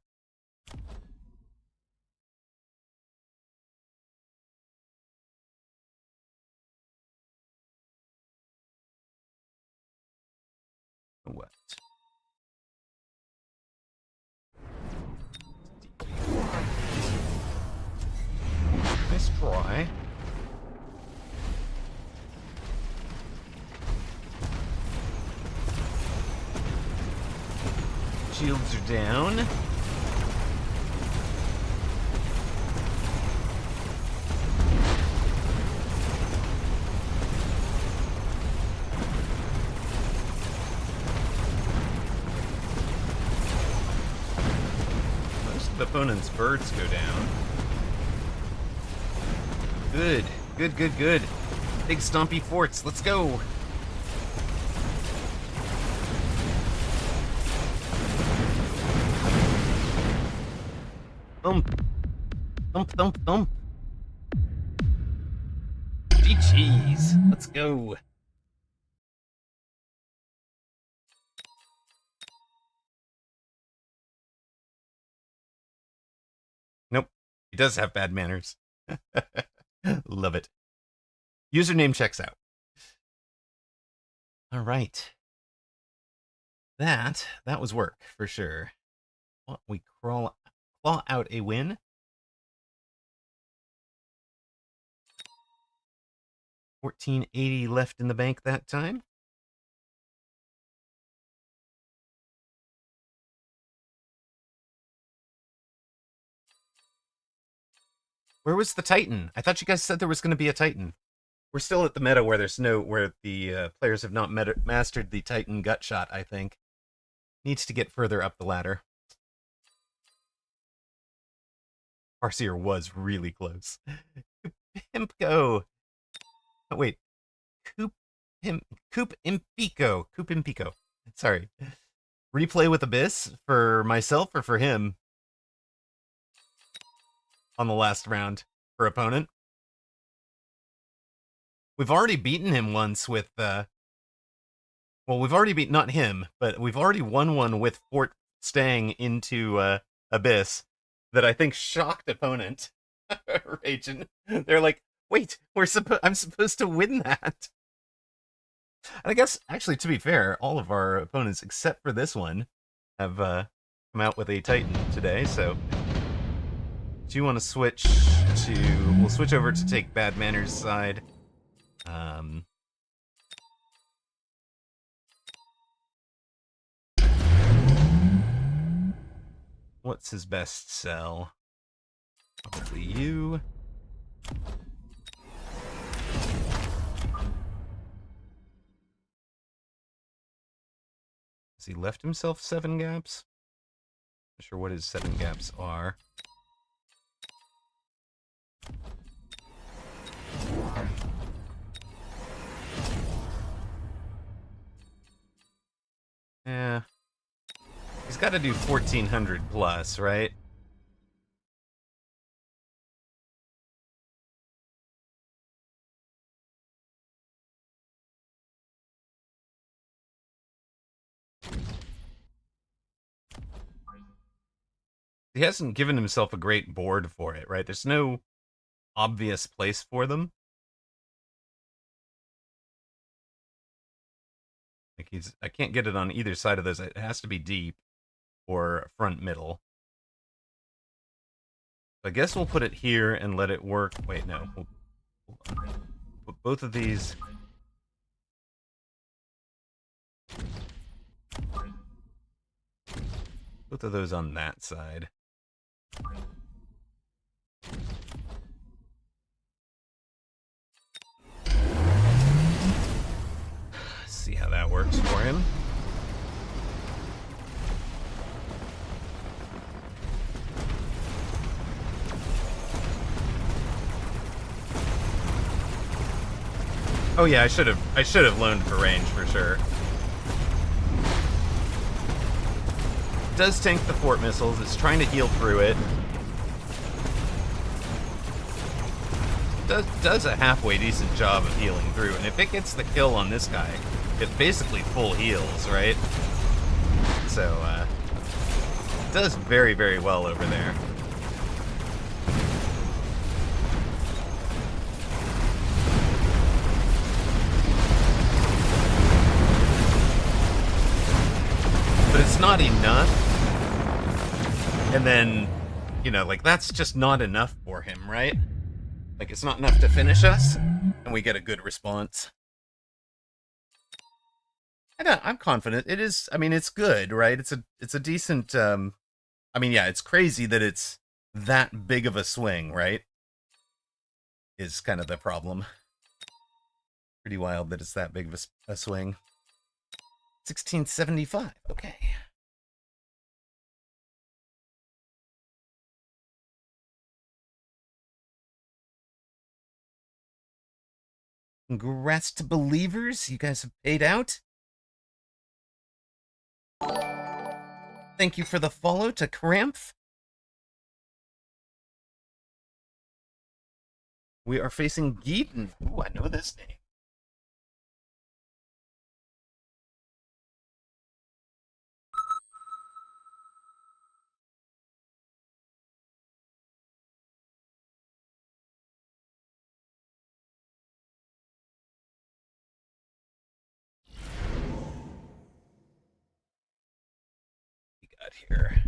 What? Nice try. Shields are down. Most of the opponent's birds go down. Good. Good, good, good. Big stompy forts. Let's go. Thump. Thump, thump, thump. Gee cheese. Let's go. Nope. He does have bad manners. Love it. Username checks out. All right. That was work for sure. We claw out a win. 1480 left in the bank that time. Where was the Titan? I thought you guys said there was going to be a Titan. We're still at the meta where the players have not mastered the Titan gut shot, I think. Needs to get further up the ladder. Farseer was really close. Pimpco. Oh, wait. Coop Impico. Sorry. Replay with Abyss for myself or for him? On the last round for opponent. We've already beaten him once with, well, we've already beaten, not him, but we've already won one with Fort staying into Abyss that I think shocked opponent Raging. They're like, wait, I'm supposed to win that. And I guess actually, to be fair, all of our opponents except for this one have come out with a Titan today. So, do you want to switch to? We'll switch over to take Bad Manners' side. What's his best sell? Probably you. Has he left himself 7 gaps? Not sure what his 7 gaps are. Yeah. He's got to do 1400 plus, right? He hasn't given himself a great board for it, right? There's no obvious place for them. Like I can't get it on either side of those. It has to be deep or front middle. I guess we'll put it here and let it work. Wait, no. We'll put both of these. Both of those on that side. See how that works for him. Oh yeah, I should have loaned for range for sure. It does tank the fort missiles. It's trying to heal through it. Does a halfway decent job of healing through, and if it gets the kill on this guy, it basically full heals, right? So it does very, very well over there. But it's not enough. And then, you know, like, that's just not enough for him, right? Like, it's not enough to finish us, and we get a good response. I'm confident. It is, I mean, it's good, right? It's a decent, I mean, yeah, it's crazy that it's that big of a swing, right? Is kind of the problem. Pretty wild that it's that big of a swing. 1675, okay. Congrats to believers, you guys have paid out. Thank you for the follow to Krampf. We are facing Geaton. Ooh, I know this name. We got here.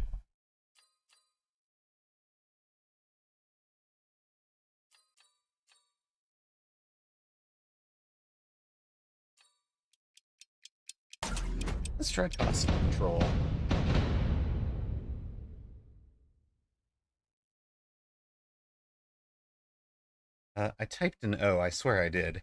Let's try cost control. I typed an O, I swear I did.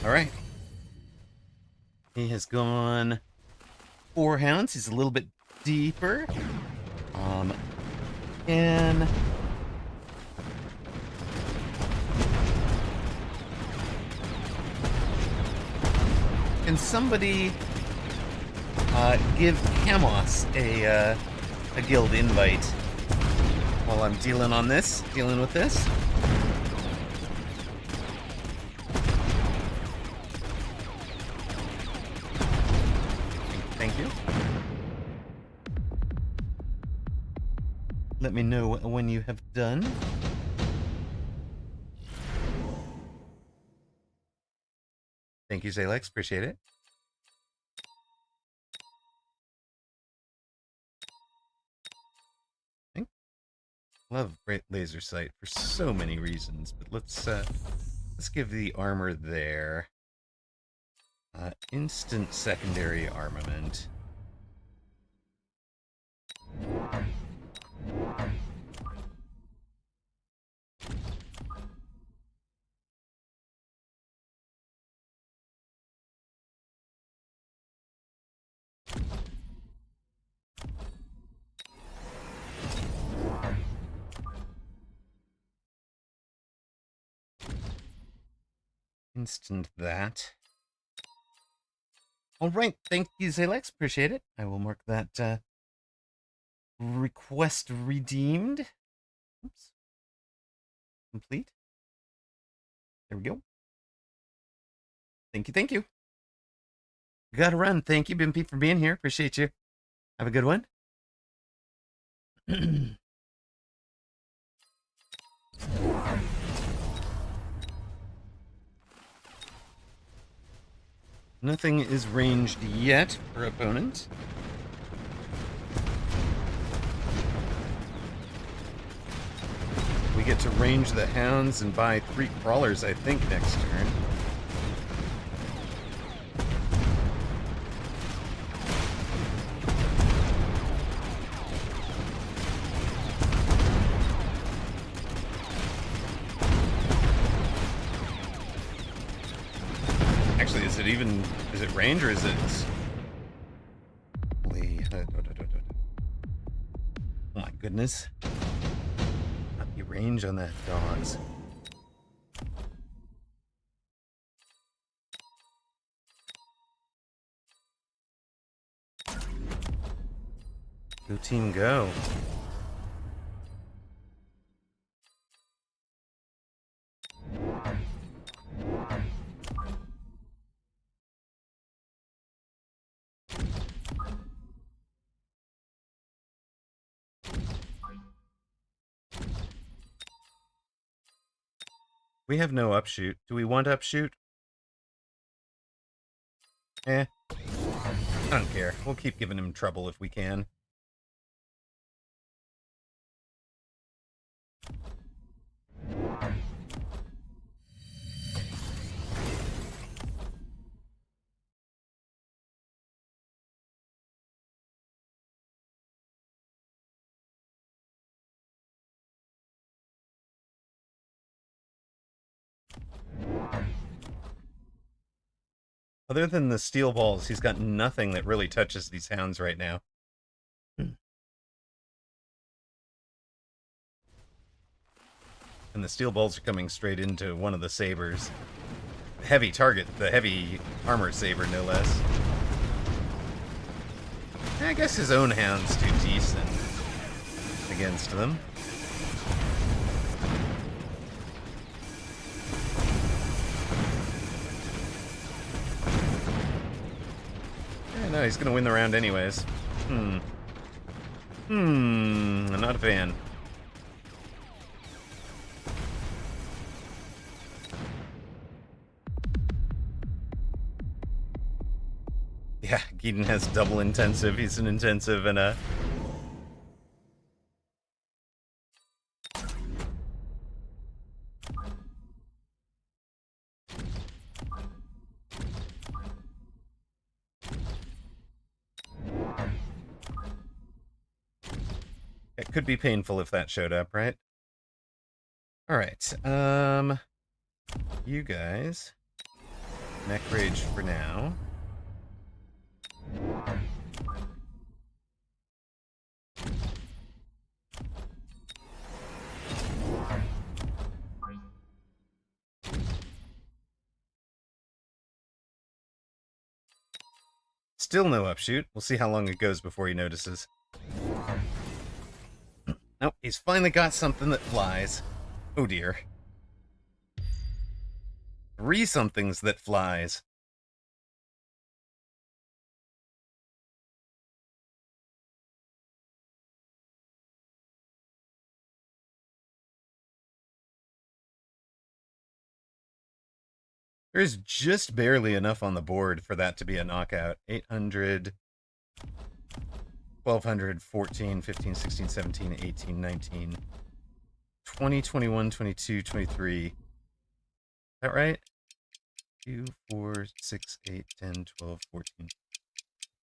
Alright. He has gone 4 hounds. He's a little bit deeper. And can somebody give Camos a guild invite while I'm dealing with this? Thank you. Let me know when you have done. Thank you, Zalex. Appreciate it. Love great laser sight for so many reasons, but let's give the armor there. Instant secondary armament. Instant that. All right, thank you, Zalex. Appreciate it. I will mark that request redeemed. Oops. Complete. There we go. Thank you, thank you. Gotta run. Thank you, Bimpy, for being here. Appreciate you. Have a good one. Nothing is ranged yet for opponent. We get to range the hounds and buy 3 crawlers, I think, next turn. Actually, is it range or is it... Holy... Oh my goodness. Not be range on that dogs. Go team, go. We have no upshoot. Do we want upshoot? I don't care. We'll keep giving him trouble if we can. Other than the steel balls, he's got nothing that really touches these hounds right now. And the steel balls are coming straight into one of the sabers. Heavy target, the heavy armor saber, no less. I guess his own hound's too decent against them. No, he's gonna win the round anyways. I'm not a fan. Yeah, Keaton has double intensive. He's an intensive and a... It could be painful if that showed up, right? Alright, you guys Mech Rage for now. Still no upshoot. We'll see how long it goes before he notices. Nope, he's finally got something that flies. Oh dear. 3 somethings that flies. There's just barely enough on the board for that to be a knockout. 800, 1200, 14, 15, 16, 17, 18, 19, 20, 21, 22, 23. Is that right? 2, 4, 6, 8, 10, 12, 14,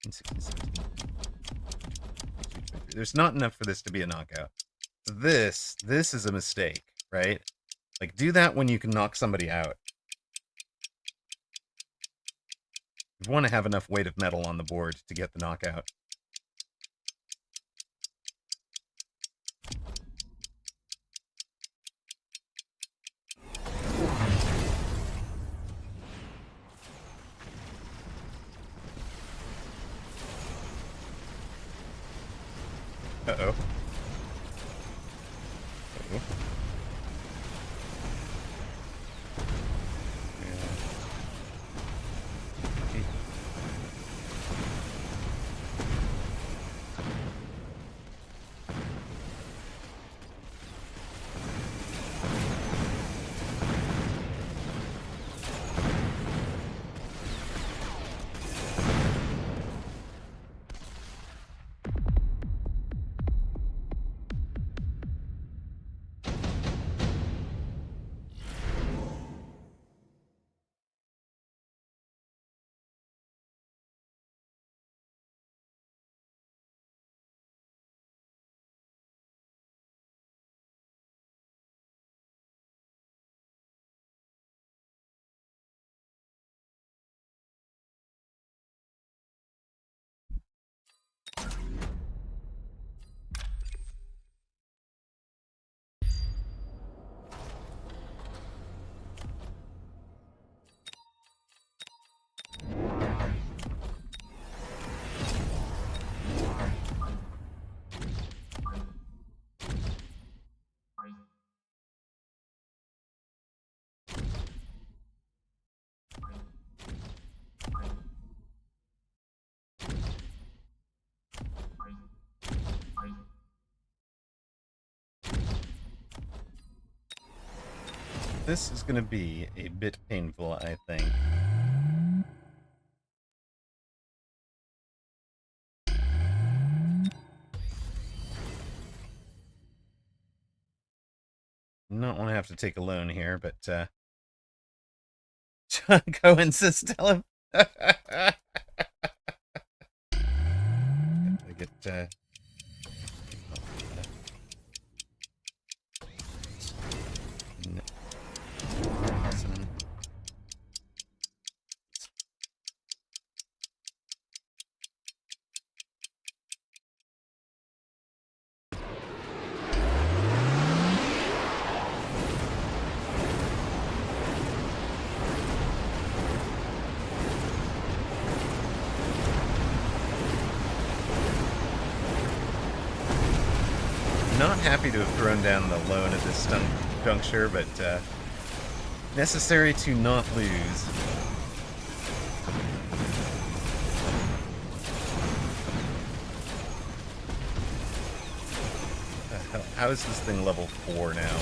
15, 16, 17, 22, 23. There's not enough for this to be a knockout. This is a mistake, right? Like, do that when you can knock somebody out. You want to have enough weight of metal on the board to get the knockout. Uh-oh. Uh-oh. This is going to be a bit painful, I think. Not want to have to take a loan here, but John Cohen says tell him. I get not happy to have thrown down the loan at this juncture, but necessary to not lose. How is this thing level 4 now?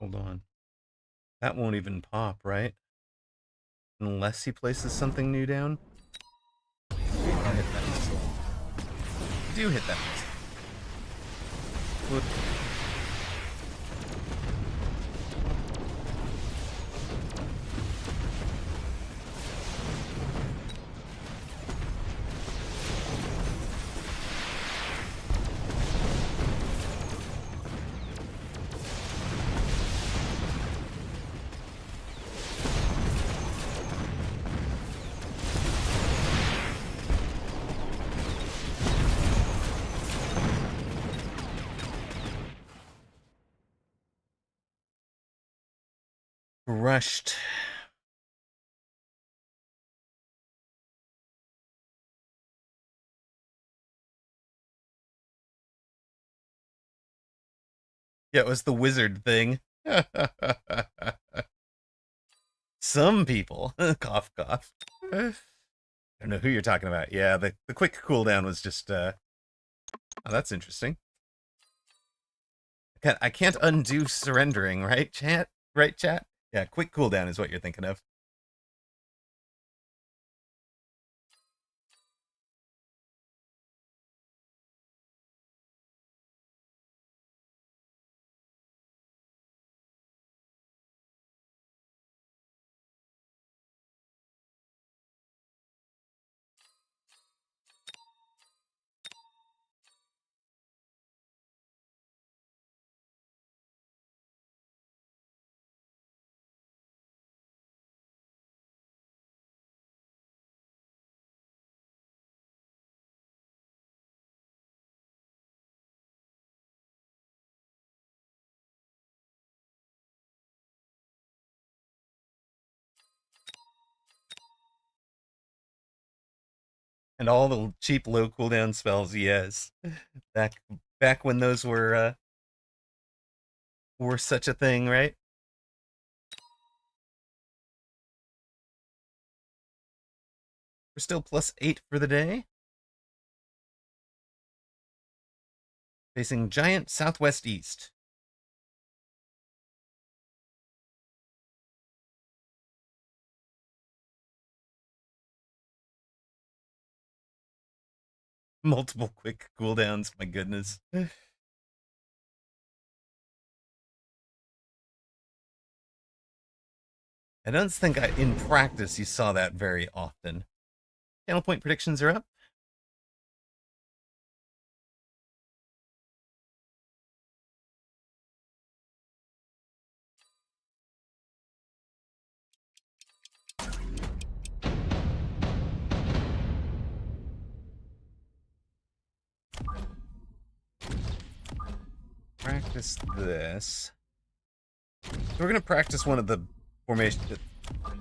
Hold on. That won't even pop, right? Unless he places something new down. I hit that missile. Do hit that missile. Whoop. Rushed. Yeah, it was the wizard thing. Some people. Cough, cough. I don't know who you're talking about. Yeah, the quick cooldown was just, oh, that's interesting. I can't undo surrendering, right, chat? Right, chat? Yeah, quick cooldown is what you're thinking of. And all the cheap low cooldown spells, yes. Back when those were such a thing, right? We're still +8 for the day. Facing giant southwest east. Multiple quick cooldowns, my goodness. I don't think in practice you saw that very often. Channel point predictions are up. Practice this. So we're going to practice one of the formation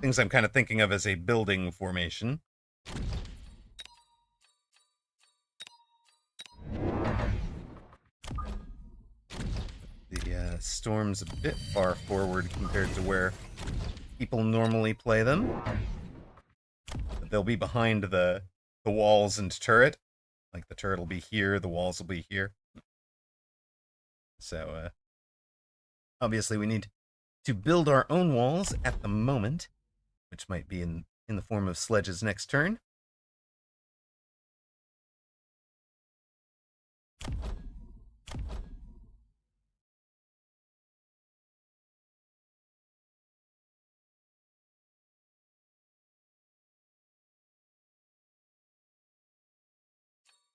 things I'm kind of thinking of as a building formation. The storm's a bit far forward compared to where people normally play them. But they'll be behind the walls and turret. Like the turret will be here, the walls will be here. So obviously we need to build our own walls at the moment, which might be in the form of Sledge's next turn.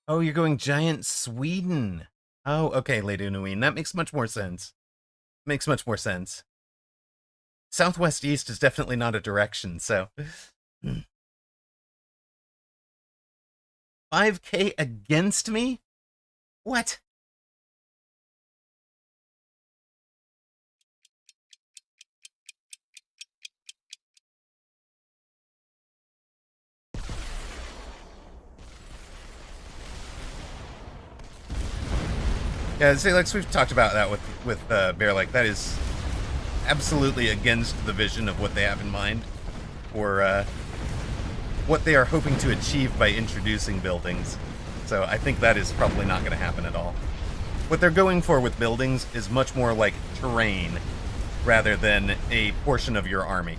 Oh, you're going giant Sweden. Oh, okay, Lady Nueen. That makes much more sense. Makes much more sense. Southwest East is definitely not a direction, so... 5K against me? What? Yeah, see, like we've talked about that with Bear. Like that is absolutely against the vision of what they have in mind, or what they are hoping to achieve by introducing buildings. So I think that is probably not going to happen at all. What they're going for with buildings is much more like terrain, rather than a portion of your army.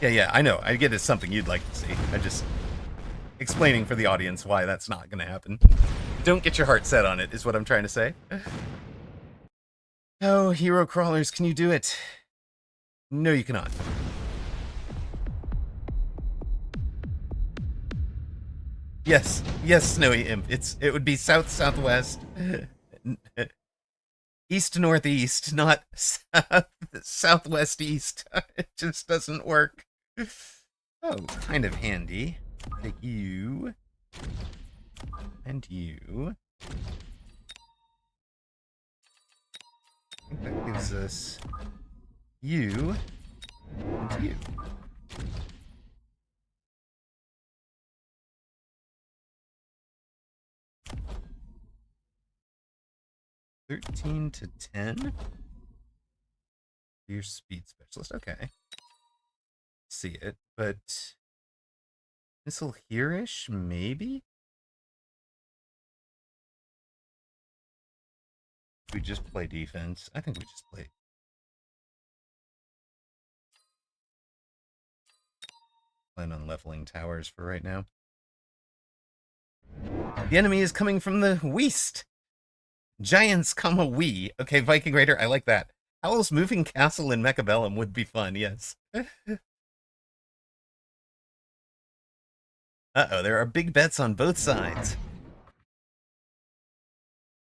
Yeah, I know. I get it's something you'd like to see. I just explaining for the audience why that's not going to happen. Don't get your heart set on it, is what I'm trying to say. Oh, hero crawlers, can you do it? No, you cannot. Yes, Snowy Imp. It would be south-southwest. East-northeast, not southwest-east. It just doesn't work. Oh, kind of handy. Take you. And you. I think that gives us you and you. $13 to $10. Your speed specialist. Okay. See it, but missile here-ish, maybe? We just play defense. I think we just play. Plan on leveling towers for right now. The enemy is coming from the west. Giants, we. Okay, Viking Raider, I like that. Howl's moving castle in Mechabellum would be fun, yes. Uh-oh, there are big bets on both sides.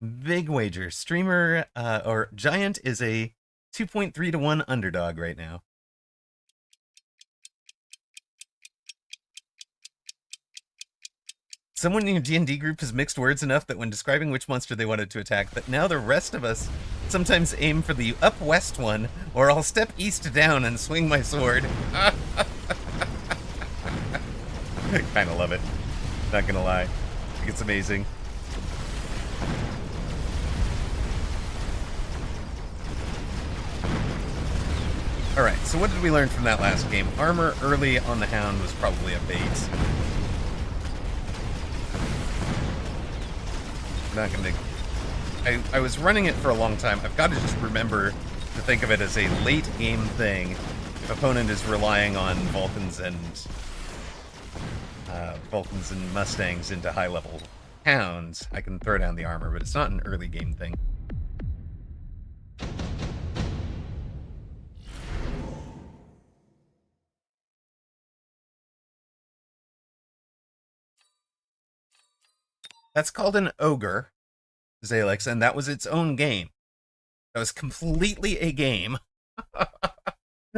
Big wager. Streamer, or Giant is a 2.3 to 1 underdog right now. Someone in your D&D group has mixed words enough that when describing which monster they wanted to attack, that now the rest of us sometimes aim for the up west one, or I'll step east down and swing my sword. I kind of love it. Not gonna lie. I think it's amazing. Alright, so what did we learn from that last game? Armor early on the Hound was probably a bait. Not gonna. I was running it for a long time. I've got to just remember to think of it as a late game thing. If opponent is relying on Vulcans and Mustangs into high level hounds, I can throw down the armor, but it's not an early game thing. That's called an ogre, Zalex, and that was its own game. That was completely a game.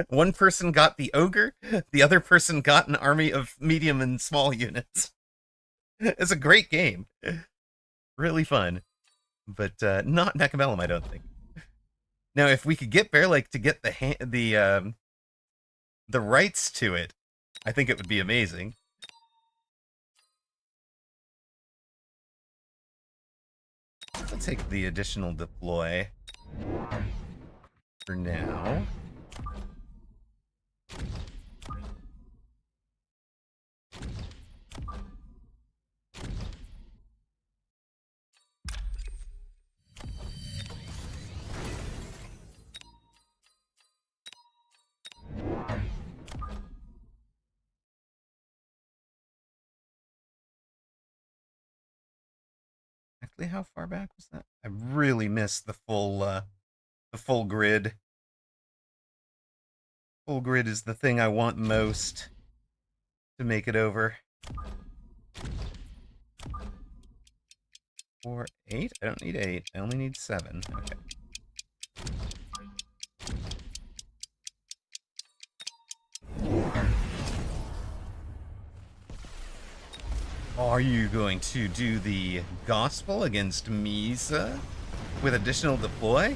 One person got the ogre, the other person got an army of medium and small units. It's a great game. Really fun. But not Mechabellum, I don't think. Now, if we could get Bearlake to get the rights to it, I think it would be amazing. I'll take the additional deploy for now. Actually, how far back was that? I really missed the full grid. Full grid is the thing I want most to make it over. 4, 8? I don't need 8. I only need 7. Okay. Are you going to do the gospel against Misa with additional deploy?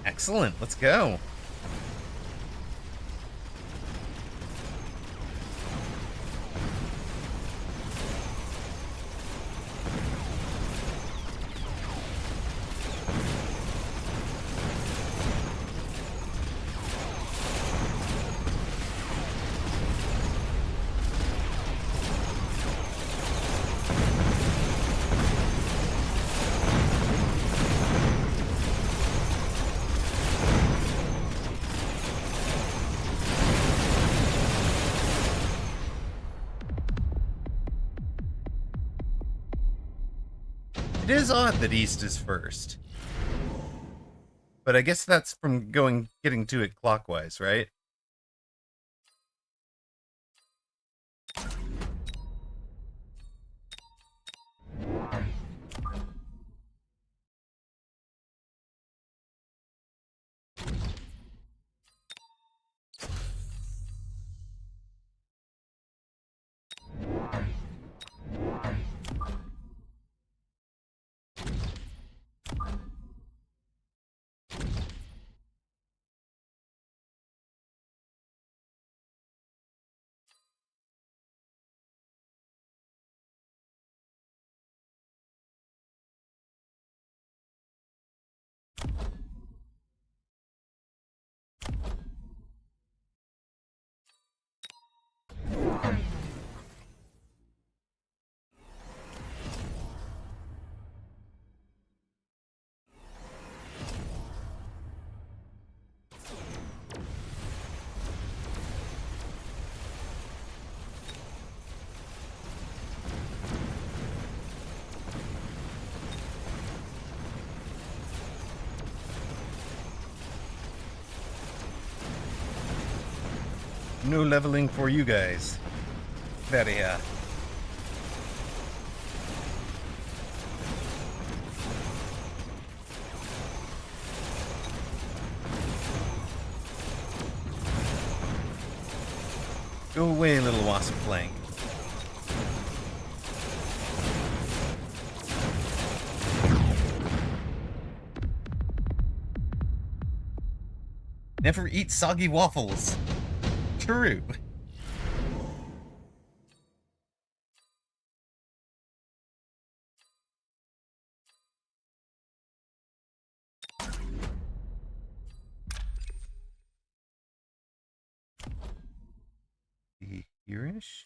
Excellent, let's go. is odd that east is first. But I guess that's from getting to it clockwise, right? No leveling for you guys. Get out of here. Go away, little wasp flank. Never eat soggy waffles. True. Here-ish?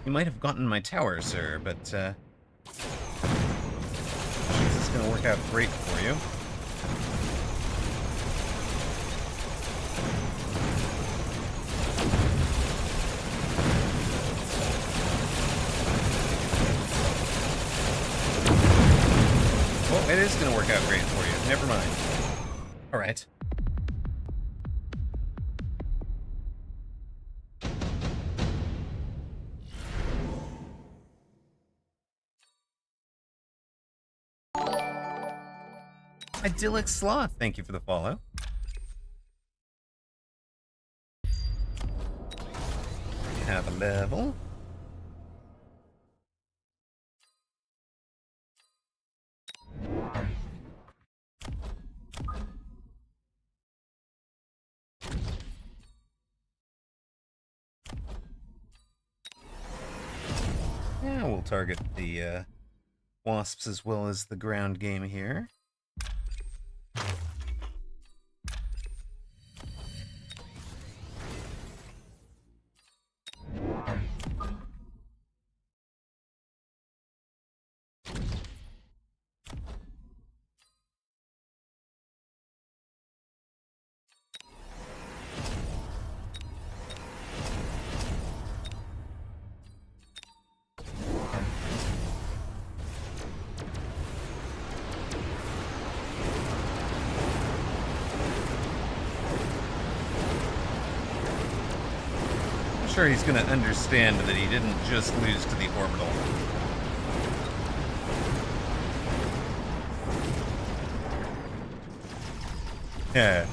You might have gotten my tower, sir, but this is going to work out great for you. Well, it is going to work out great for you. Never mind. All right. Idyllic Sloth, thank you for the follow. Have a level. Yeah, we'll target the wasps as well as the ground game here. sure he's going to understand that he didn't just lose to the orbital. Yeah.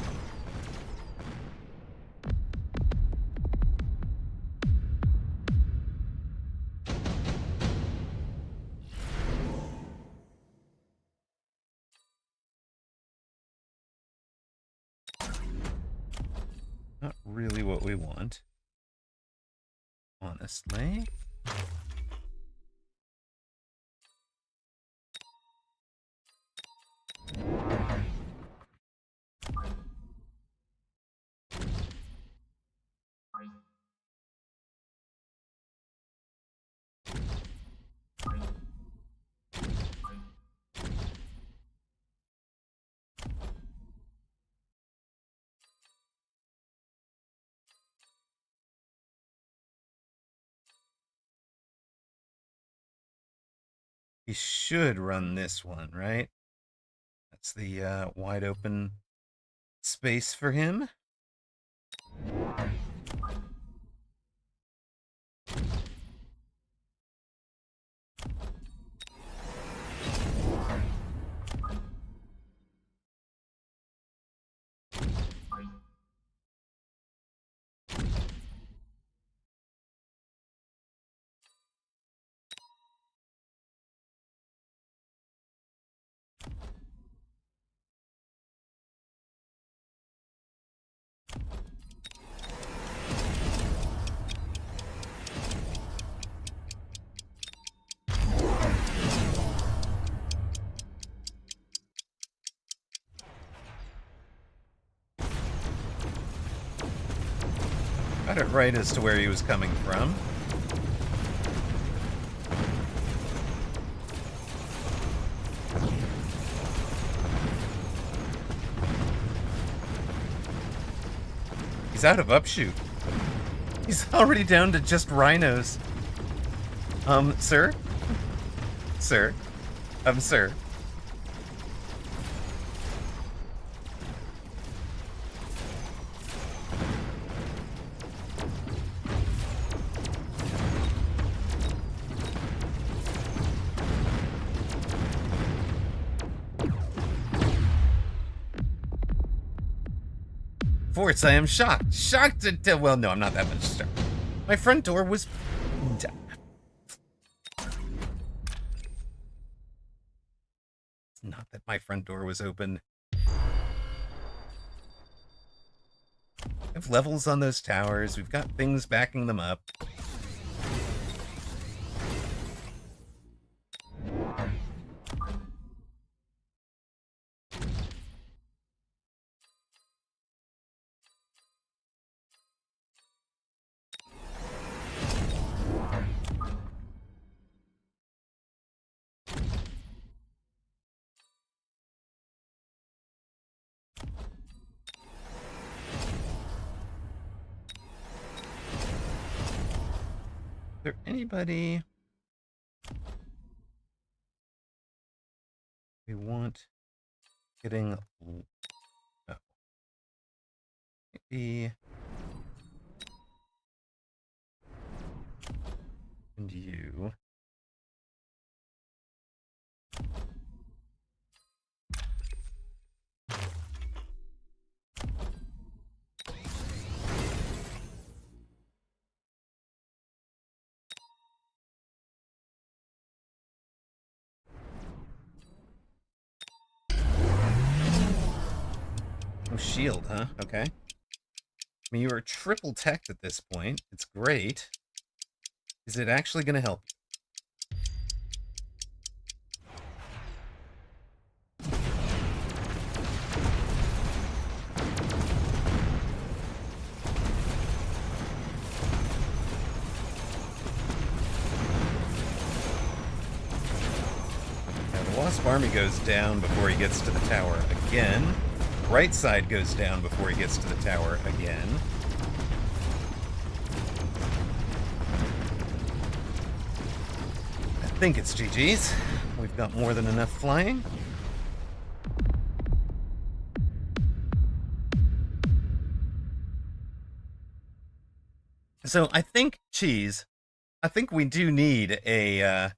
Not really what we want, honestly. He should run this one, right? That's the wide open space for him. Got it right as to where he was coming from. He's out of upshoot. He's already down to just rhinos. Sir? Sir? Sir? Forts, I am shocked. Shocked at... well, no, I'm not that much shocked. My front door was... It's not that my front door was open. I have levels on those towers. We've got things backing them up. Is there anybody we want getting... oh. Maybe... and you... oh, shield, huh? Okay. I mean, you are triple teched at this point. It's great. Is it actually going to help you? Now, the Wasp army goes down before he gets to the tower again. Right side goes down before he gets to the tower again. I think it's GG's. We've got more than enough flying. So I think, Cheese, I think we do need a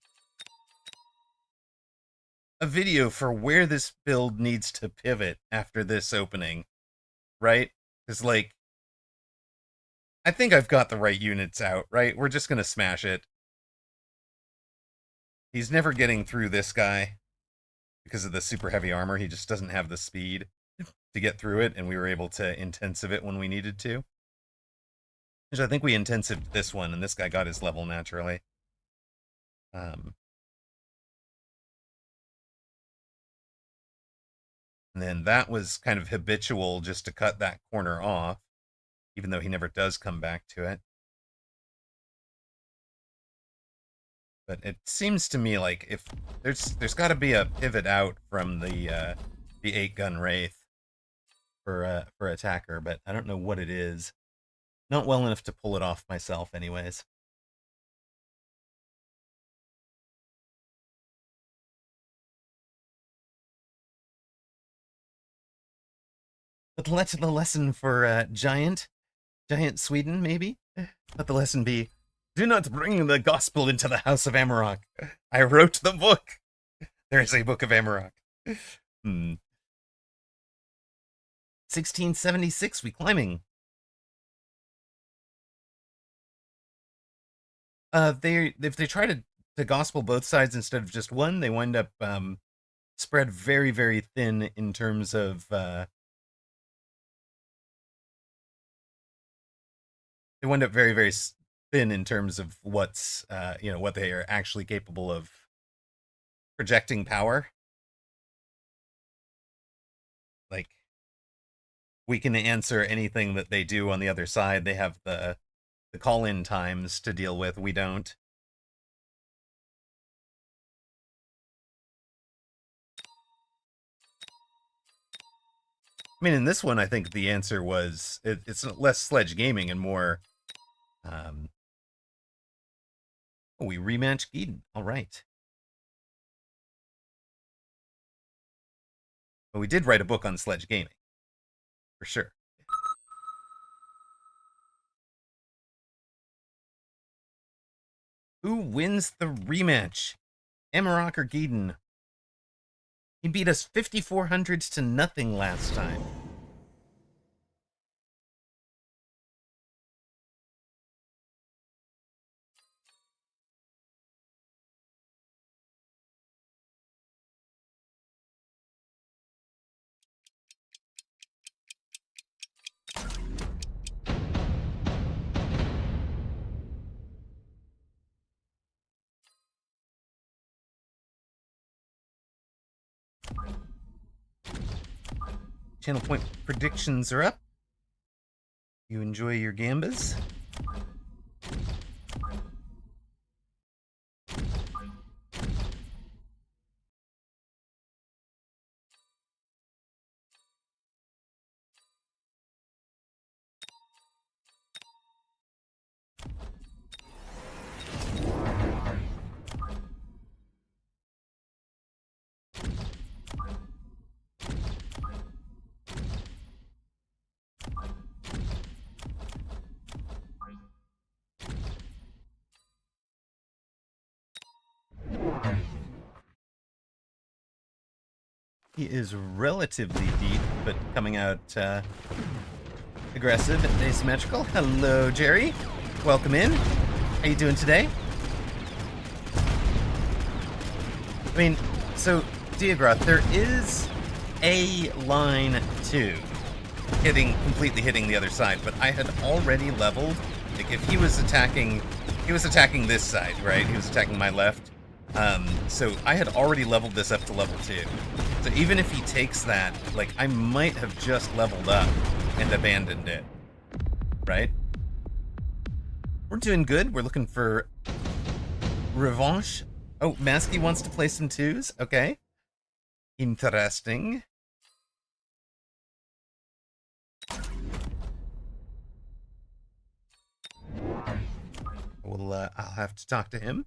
video for where this build needs to pivot after this opening, right? Because, like, I think I've got the right units out, right? We're just gonna smash it. He's never getting through this guy because of the super heavy armor. He just doesn't have the speed to get through it, and we were able to intensive it when we needed to. Which I think we intensived this one, and this guy got his level naturally. And then that was kind of habitual just to cut that corner off, even though he never does come back to it. But it seems to me like if there's got to be a pivot out from the 8-gun Wraith for attacker, but I don't know what it is. Not well enough to pull it off myself, anyways. But let the lesson for Giant Sweden, maybe? Let the lesson be, do not bring the gospel into the house of Amarok. I wrote the book. There is a book of Amarok. 1676, we climbing. If they try to gospel both sides instead of just one, they wind up spread very, very thin in terms of they wind up very, very thin in terms of what's what they are actually capable of projecting power. Like, we can answer anything that they do on the other side. They have the call-in times to deal with. We don't. I mean, in this one, I think the answer was it's less sledge gaming and more. We rematch Geeden. All right. But we did write a book on sledge gaming, for sure. Who wins the rematch? Amarok or Geeden? He beat us 5,400 to nothing last time. Channel point predictions are up. You enjoy your gambas? He is relatively deep, but coming out aggressive and asymmetrical. Hello, Jerry. Welcome in. How you doing today? I mean, so, Diagroth, there is a line to completely hitting the other side, but I had already leveled. Like, if he was attacking this side, right? He was attacking my left. So I had already leveled this up to level 2. So even if he takes that, like, I might have just leveled up and abandoned it. Right? We're doing good. We're looking for revanche. Oh, Masky wants to play some 2s. Okay. Interesting. Well, I'll have to talk to him.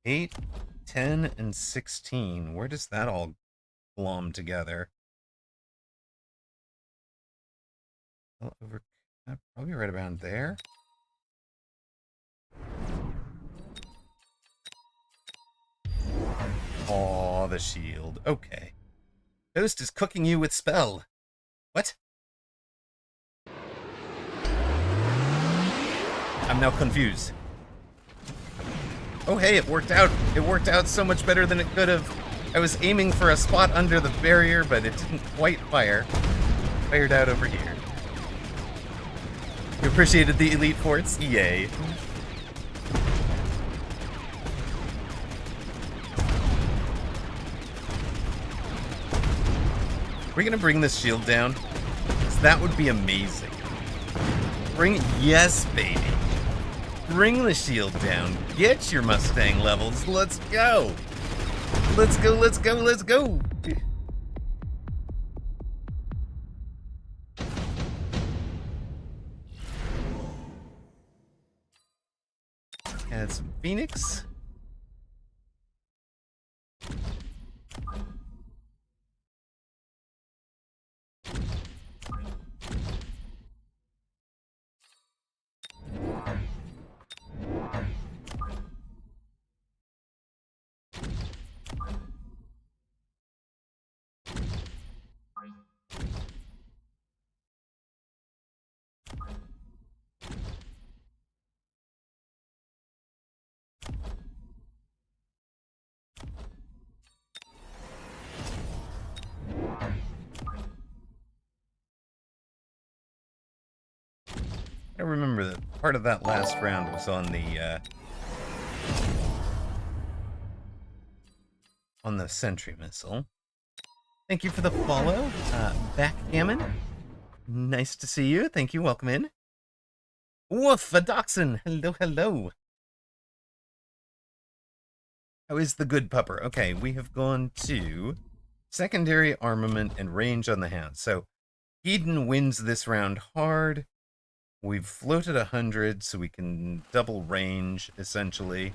8, 10, and 16. Where does that all glom together? Well, over, probably right around there. Oh, the shield. Okay. Ghost is cooking you with spell. What? I'm now confused. Oh, hey, it worked out. It worked out so much better than it could have. I was aiming for a spot under the barrier, but it didn't quite fire. Fired out over here. You appreciated the elite forts? Yay. We're gonna bring this shield down? 'Cause that would be amazing. Yes, baby. Bring the shield down. Get your Mustang levels. Let's go. Let's go, let's go, let's go. Add some Phoenix. I remember that part of that last round was on the sentry missile. Thank you for the follow, Backgammon. Nice to see you. Thank you. Welcome in. Woof, a dachshund. Hello, hello. How is the good pupper? Okay, we have gone to secondary armament and range on the hound. So Eden wins this round hard. We've floated 100, so we can double range, essentially.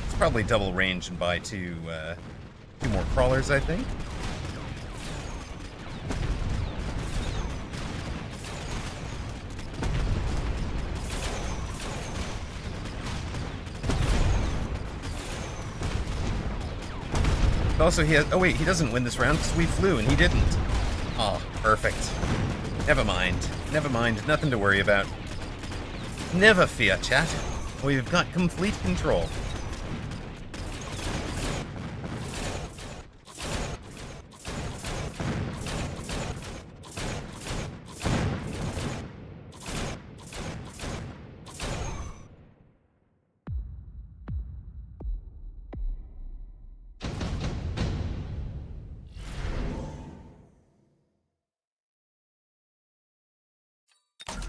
It's probably double range and buy two more crawlers, I think. But also he has... Oh wait, he doesn't win this round because we flew and he didn't. Oh, perfect. Never mind. Never mind. Nothing to worry about. Never fear, chat. We've got complete control.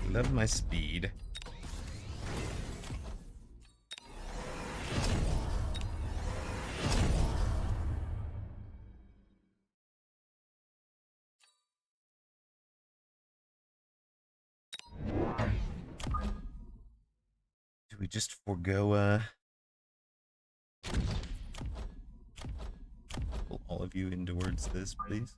Love my speed. Do we just forego, pull all of you in towards this, please?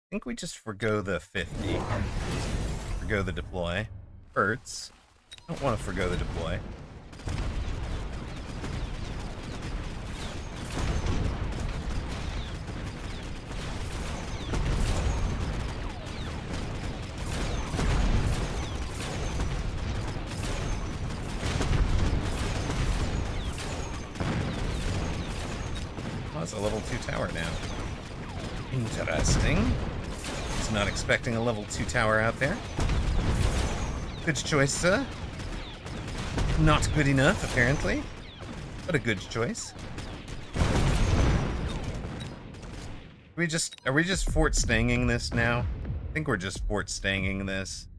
I think we just forgo the 50. Forgo the deploy. Hurts. Don't want to forgo the deploy. Oh, it's a level 2 tower now. Interesting. Was not expecting a level 2 tower out there. Good choice, sir. Not good enough, apparently, but a good choice. Are we just Fort Stanging this now? I think we're just Fort Stanging this.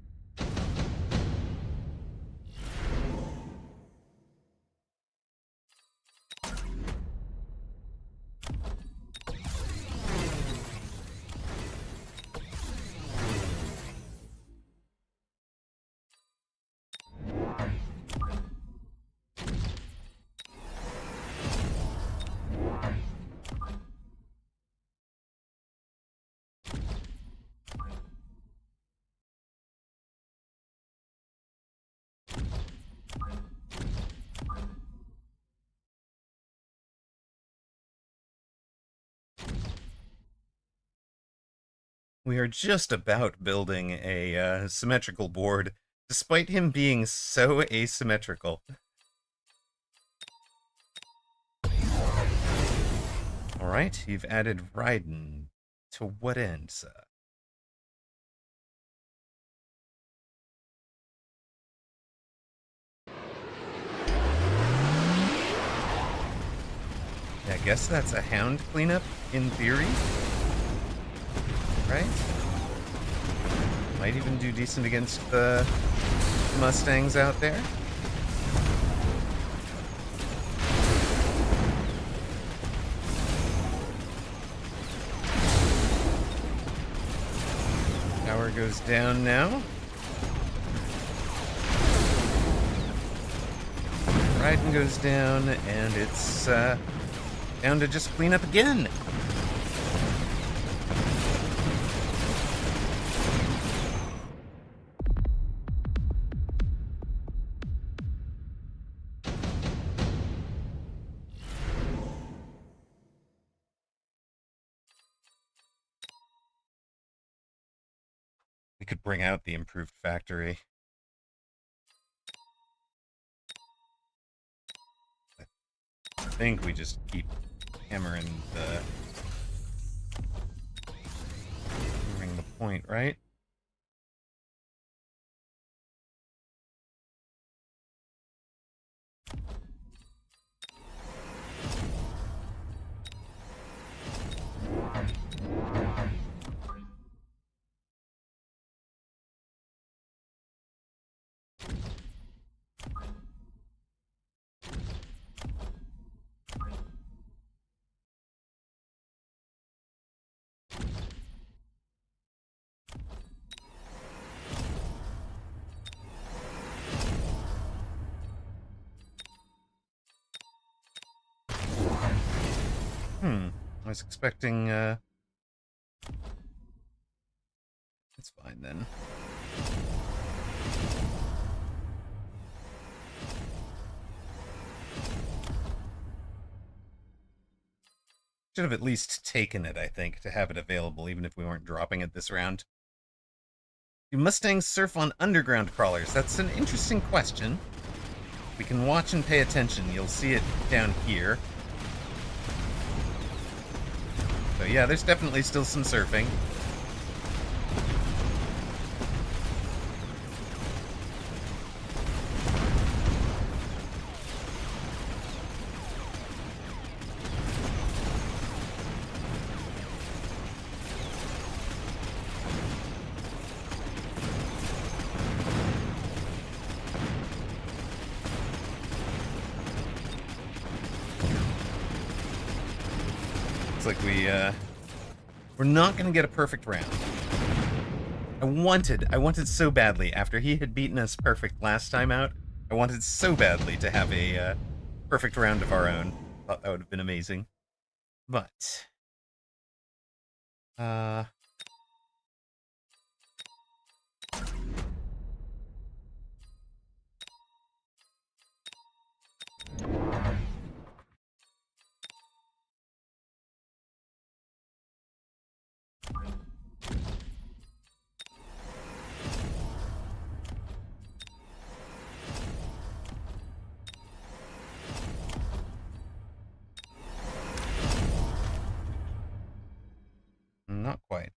We are just about building a symmetrical board, despite him being so asymmetrical. Alright, you've added Raiden. To what end, sir? I guess that's a hound cleanup, in theory. Right? Might even do decent against the Mustangs out there. Tower goes down now. Raiden goes down, and it's down to just clean up again. We could bring out the improved factory. I think we just keep hammering the point, right? I was expecting, it's fine then. Should have at least taken it, I think, to have it available, even if we weren't dropping it this round. Do Mustangs surf on underground crawlers? That's an interesting question. We can watch and pay attention. You'll see it down here. So yeah, there's definitely still some surfing. Like we're not gonna get a perfect round. I wanted so badly, after he had beaten us perfect last time out, I wanted so badly to have a perfect round of our own. Thought that would have been amazing. But not quite.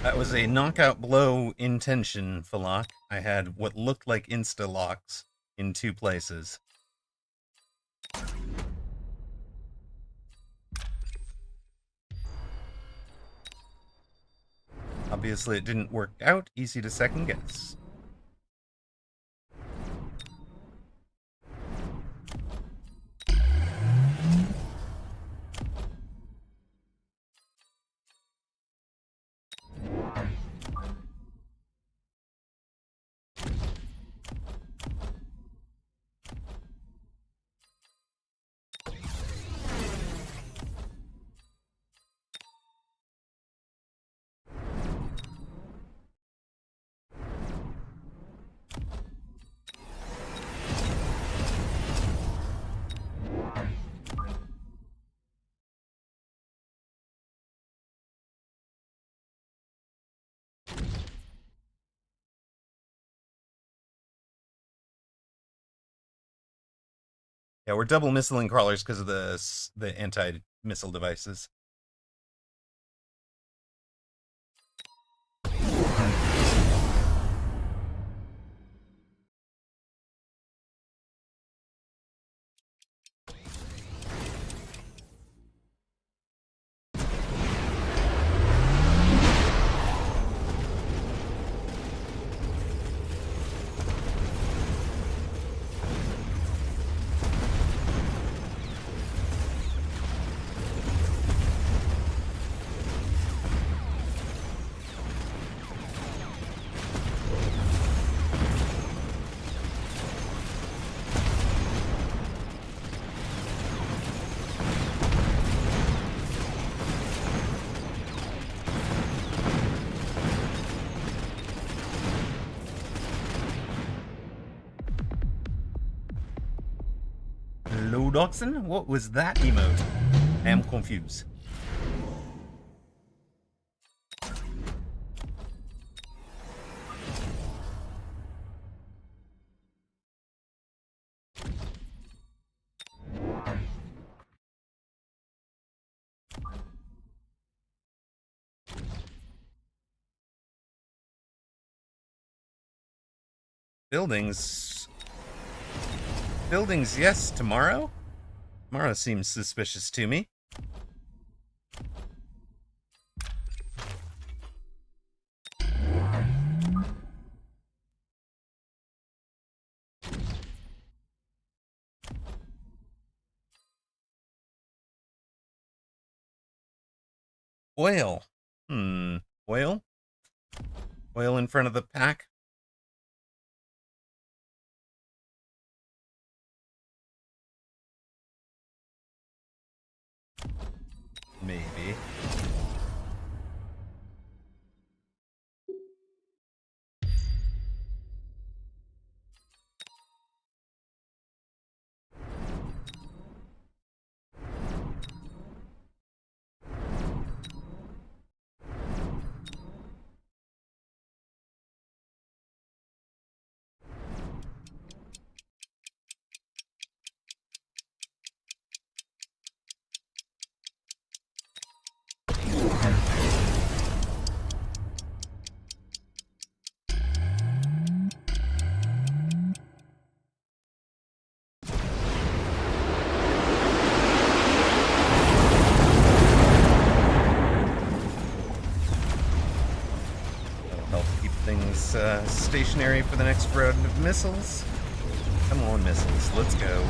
That was a knockout blow intention, Falak. I had what looked like insta-locks in 2 places. Obviously it didn't work out, easy to second guess. Yeah, we're double missiling crawlers because of the anti-missile devices. Hello, Dotson? What was that emote? I am confused. Buildings. Buildings, yes, tomorrow? Tomorrow seems suspicious to me. Oil. Oil? Oil in front of the pack? Maybe. Stationary for the next round of missiles. Come on, missiles, let's go.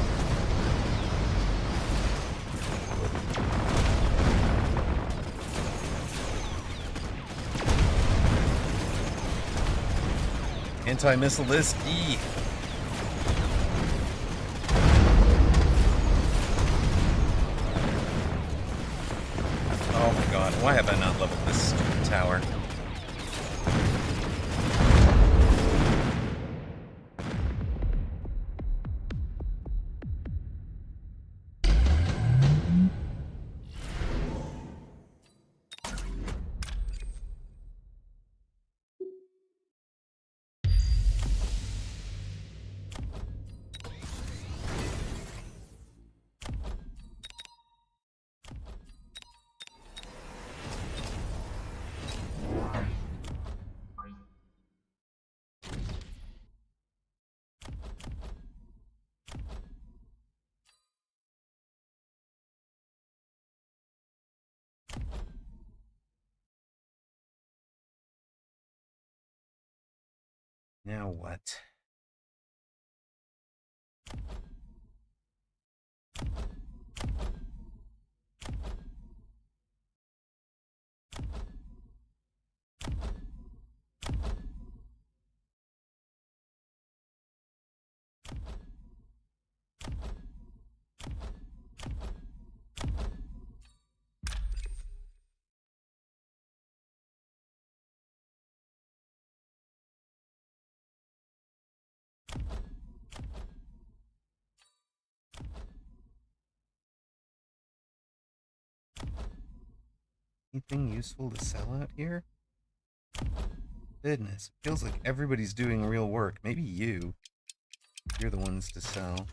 Anti-missile list E. Oh my god, why have I not leveled this stupid tower? Now what? Anything useful to sell out here? Goodness, it feels like everybody's doing real work. Maybe you. You're the ones to sell.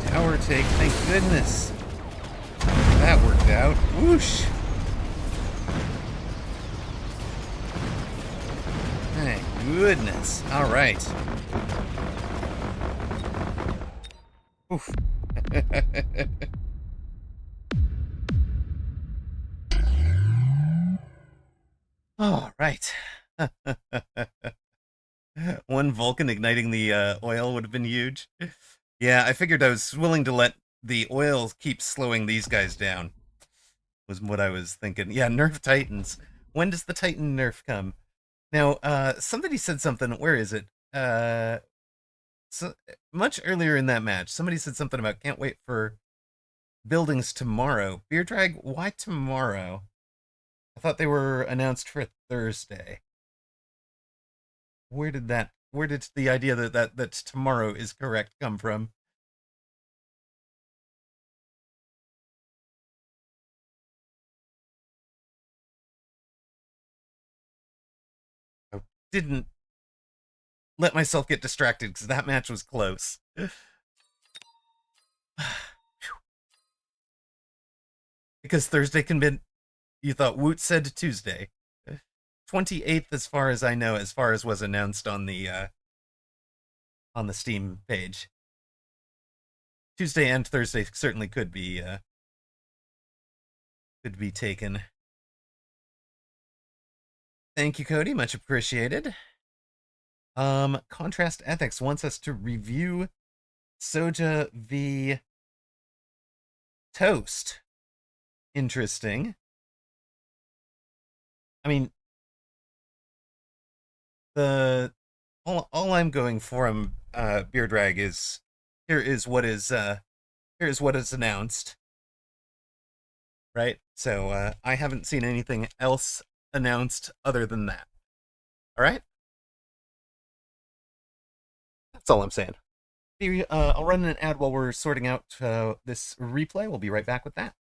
Tower take, thank goodness. That worked out. Whoosh! Thank goodness. Alright. Oof. Alright. One Vulcan igniting the oil would have been huge. Yeah, I figured I was willing to let the oil keep slowing these guys down, was what I was thinking. Yeah, nerf Titans. When does the Titan nerf come? Now, somebody said something. Where is it? So much earlier in that match, somebody said something about can't wait for buildings tomorrow. Beer Drag, why tomorrow? I thought they were announced for Thursday. Where did the idea that tomorrow is correct come from? I didn't let myself get distracted because that match was close. Because Thursday can be. You thought Woot said Tuesday. 28th, as far as I know, as far as was announced on the Steam page. Tuesday and Thursday certainly could be taken. Thank you, Cody. Much appreciated. Contrast Ethics wants us to review Soja v. Toast. Interesting. I mean, the all I'm going for Beer Drag is here is what is announced, right? So I haven't seen anything else announced other than that. All right, that's all I'm saying. I'll run an ad while we're sorting out this replay. We'll be right back with that.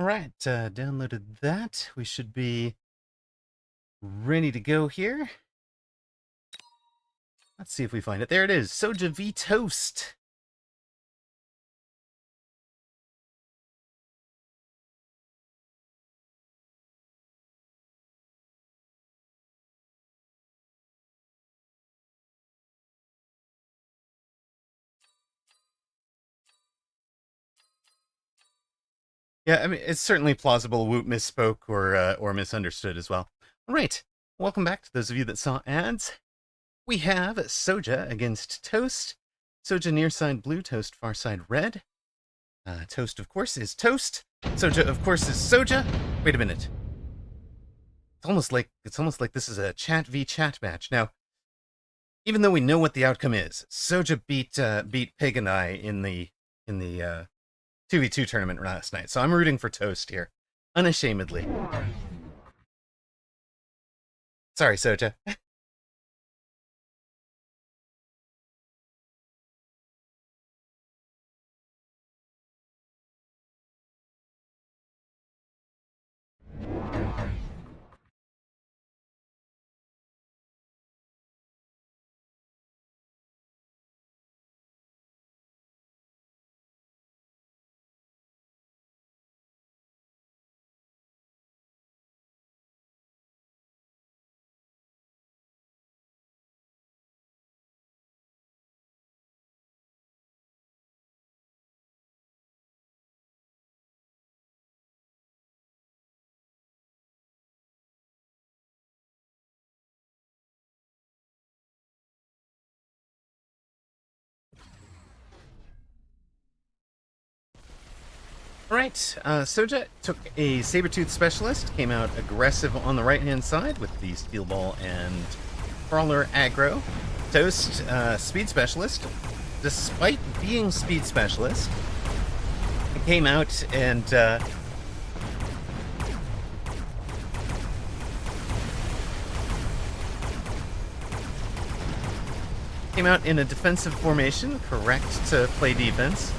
Alright, downloaded that. We should be ready to go here. Let's see if we find it. There it is. Soja v Toast. Yeah, I mean, it's certainly plausible Woot misspoke or misunderstood as well. All right, welcome back to those of you that saw ads. We have Soja against Toast. Soja near side blue, Toast far side red. Toast, of course, is Toast. Soja, of course, is Soja. Wait a minute. It's almost like this is a chat v chat match. Now, even though we know what the outcome is, Soja beat Pig and I in the 2v2 tournament last night, so I'm rooting for Toast here, unashamedly. Sorry, Soja. Alright, Soja took a Sabertooth Specialist, came out aggressive on the right-hand side with the Steel Ball and Crawler aggro. Toast, Speed Specialist. Despite being Speed Specialist, it came out and came out in a defensive formation, correct to play defense.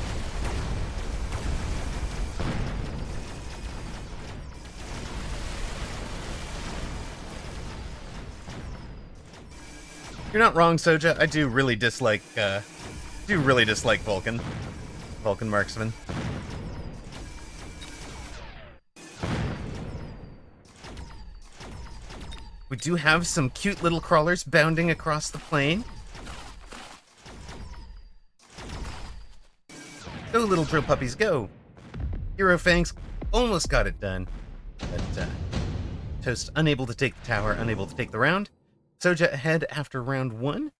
You're not wrong, Soja. I do really dislike Vulcan Marksman. We do have some cute little crawlers bounding across the plane. Go, little drill puppies, go! Hero Fangs almost got it done, but Toast unable to take the tower, unable to take the round. Soja ahead after round 1.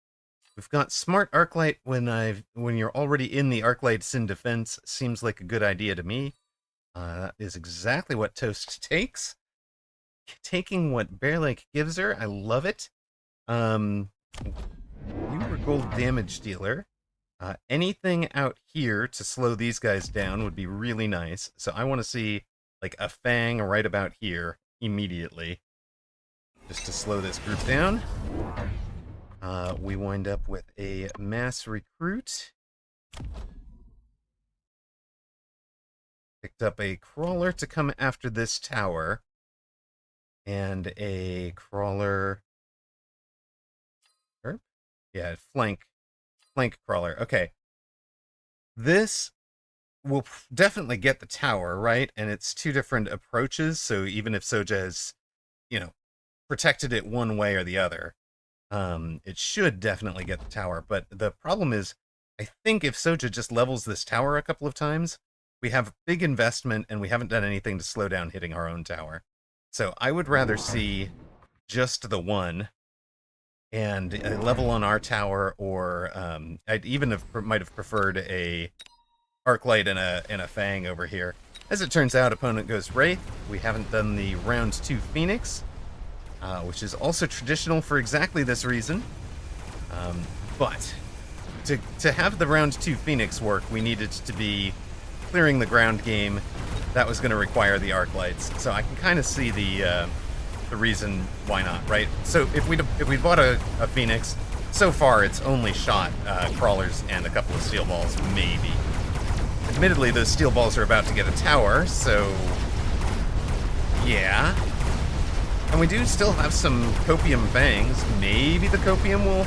We've got Smart Arclight when you're already in the Arclight Sin defense. Seems like a good idea to me. That is exactly what Toast takes. Taking what Bear Lake gives her. I love it. You were gold damage dealer. Anything out here to slow these guys down would be really nice. So I want to see like a Fang right about here immediately. Just to slow this group down. We wind up with a mass recruit. Picked up a crawler to come after this tower. And a crawler... Yeah, flank crawler. Okay. This will definitely get the tower, right? And it's two different approaches, so even if Soja has, protected it one way or the other, it should definitely get the tower. But the problem is, I think if Soja just levels this tower a couple of times, we have big investment and we haven't done anything to slow down hitting our own tower. So I would rather see just the one and a level on our tower, or I'd even might have preferred a Arclight and a Fang over here. As it turns out, opponent goes Wraith. We haven't done the round 2 Phoenix, which is also traditional for exactly this reason. But to have the round 2 Phoenix work, we needed to be clearing the ground game. That was going to require the Arclights. So I can kind of see the reason why not, right? So if we bought a Phoenix, so far it's only shot crawlers and a couple of steel balls, maybe. Admittedly, those steel balls are about to get a tower, so Yeah. And we do still have some copium fangs. Maybe the copium will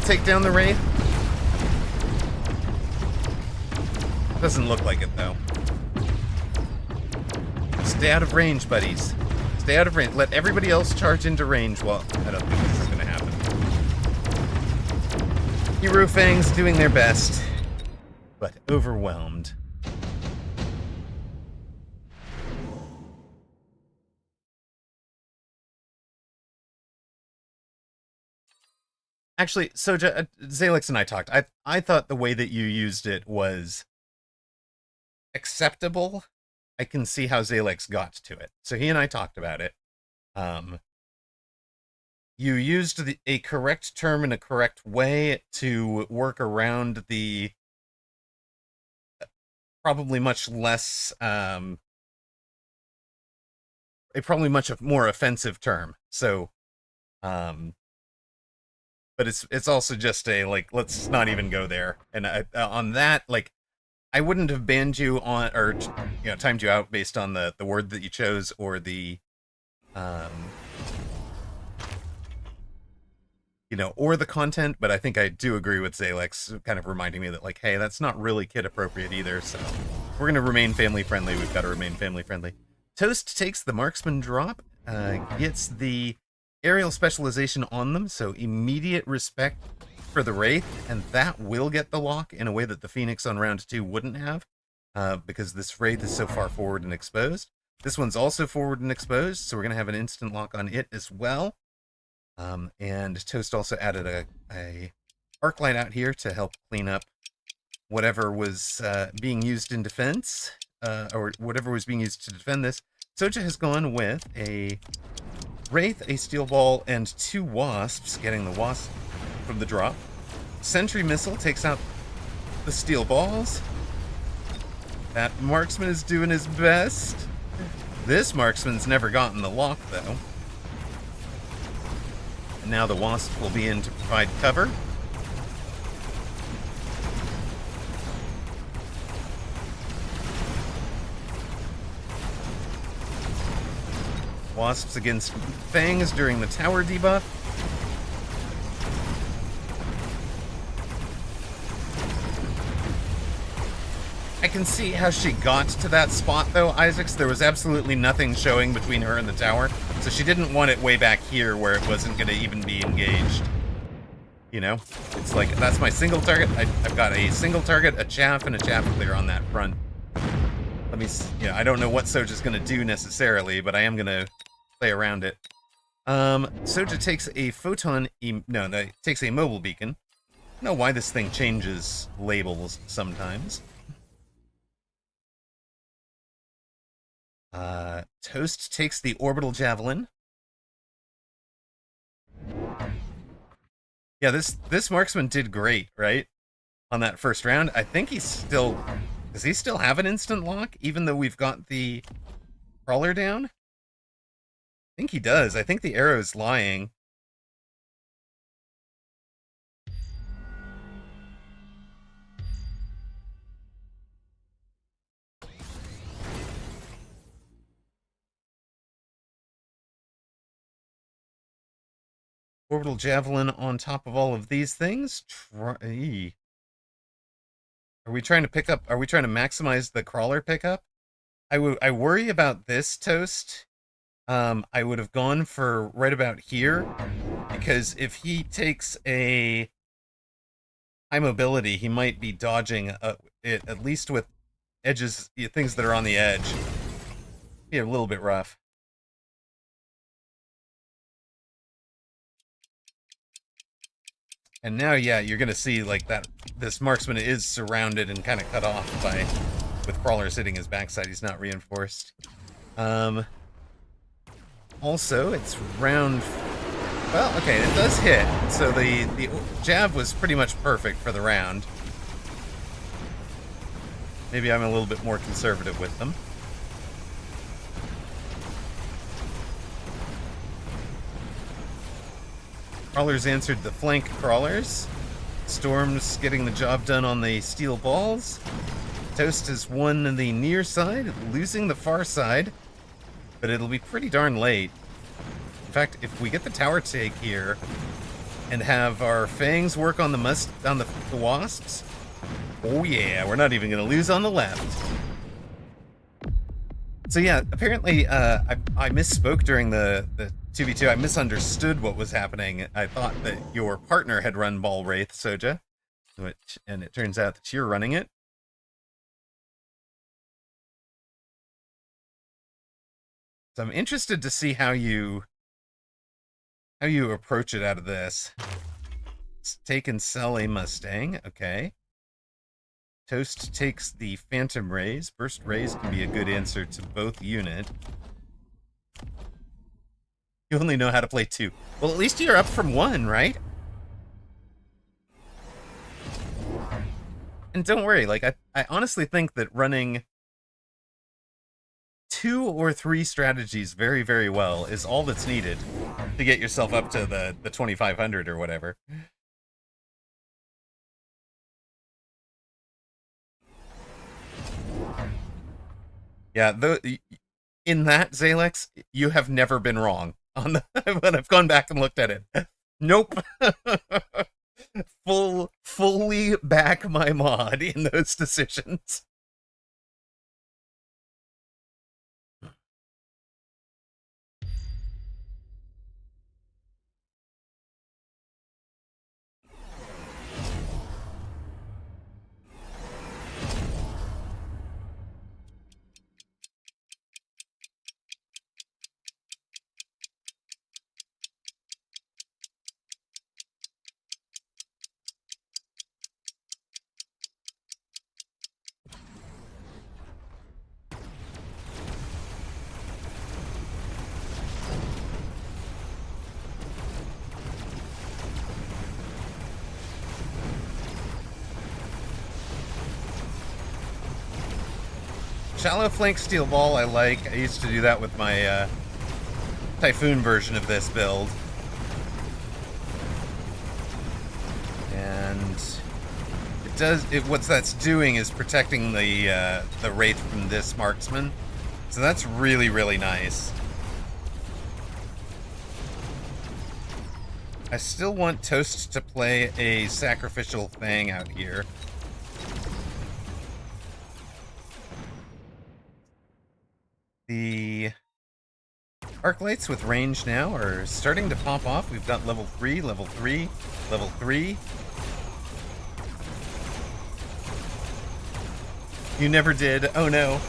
take down the wraith. Doesn't look like it, though. Stay out of range, buddies. Stay out of range. Let everybody else charge into range. Well, I don't think this is going to happen. Hero Fangs doing their best, but overwhelmed. Actually, Soja, Zalix and I talked. I thought the way that you used it was acceptable. I can see how Zalix got to it. So he and I talked about it. You used a correct term in a correct way to work around the probably much less, a probably much more offensive term. So, but it's also just a, like, let's not even go there. And on that, like, I wouldn't have banned you on, or, you know, timed you out based on the word that you chose or the, you know, or the content, but I think I do agree with Zalex kind of reminding me that, like, hey, that's not really kid appropriate either, so we're going to remain family friendly. We've got to remain family friendly. Toast takes the marksman drop, gets the aerial specialization on them, so immediate respect for the Wraith, and that will get the lock in a way that the Phoenix on round 2 wouldn't have, because this Wraith is so far forward and exposed. This one's also forward and exposed, so we're going to have an instant lock on it as well. And Toast also added a arc light out here to help clean up whatever was being used in defense, or whatever was being used to defend this. Soja has gone with a Wraith, a Steel Ball, and 2 Wasps, getting the Wasp from the drop. Sentry Missile takes out the Steel Balls. That Marksman is doing his best. This Marksman's never gotten the lock, though. And now the Wasp will be in to provide cover. Wasps against Fangs during the tower debuff. I can see how she got to that spot, though, Isaacs. There was absolutely nothing showing between her and the tower, so she didn't want it way back here where it wasn't going to even be engaged. You know? It's like, that's my single target. I've got a single target, a chaff, and a chaff clear on that front. Let me, I don't know what Soja's going to do necessarily, but I am going to play around it. Soja takes a photon, takes a mobile beacon. I don't know why this thing changes labels sometimes. Toast takes the orbital javelin. Yeah, this marksman did great, right? On that first round. I think he's still... Does he still have an instant lock, even though we've got the crawler down? I think he does. I think the arrow's lying. Orbital javelin on top of all of these things. Are we trying to pick up? Are we trying to maximize the crawler pickup? I worry about this, Toast. I would have gone for right about here, because if he takes a high mobility, he might be dodging it, at least with edges, things that are on the edge. Be a little bit rough. And now, yeah, you're gonna see, like, that this marksman is surrounded and kind of cut off by, with crawlers hitting his backside. He's not reinforced. Also, it's round... Well, okay, it does hit. So the jab was pretty much perfect for the round. Maybe I'm a little bit more conservative with them. Crawlers answered the flank crawlers. Storm's getting the job done on the steel balls. Toast has won the near side, losing the far side. but it'll be pretty darn late. In fact, if we get the tower take here and have our fangs work on the wasps, oh yeah, we're not even going to lose on the left. So yeah, apparently I misspoke during the 2v2. I misunderstood what was happening. I thought that your partner had run Ball Wraith, Soja, and it turns out that you're running it. So I'm interested to see how you approach it out of this. Take and sell a Mustang, okay. Toast takes the Phantom Rays. Burst Rays can be a good answer to both unit. You only know how to play 2. Well, at least you're up from 1, right? And don't worry, like, I honestly think that running 2 or 3 strategies very, very well is all that's needed to get yourself up to the 2500 or whatever. Yeah, in that, Zalex, you have never been wrong on when I've gone back and looked at it. Nope. Fully back my mod in those decisions. Shallow flank steel ball I like. I used to do that with my Typhoon version of this build. And what that's doing is protecting the Wraith from this marksman. So that's really, really nice. I still want Toast to play a sacrificial Fang out here. The arc lights with range now are starting to pop off. We've got level 3, level 3, level 3. You never did. Oh no.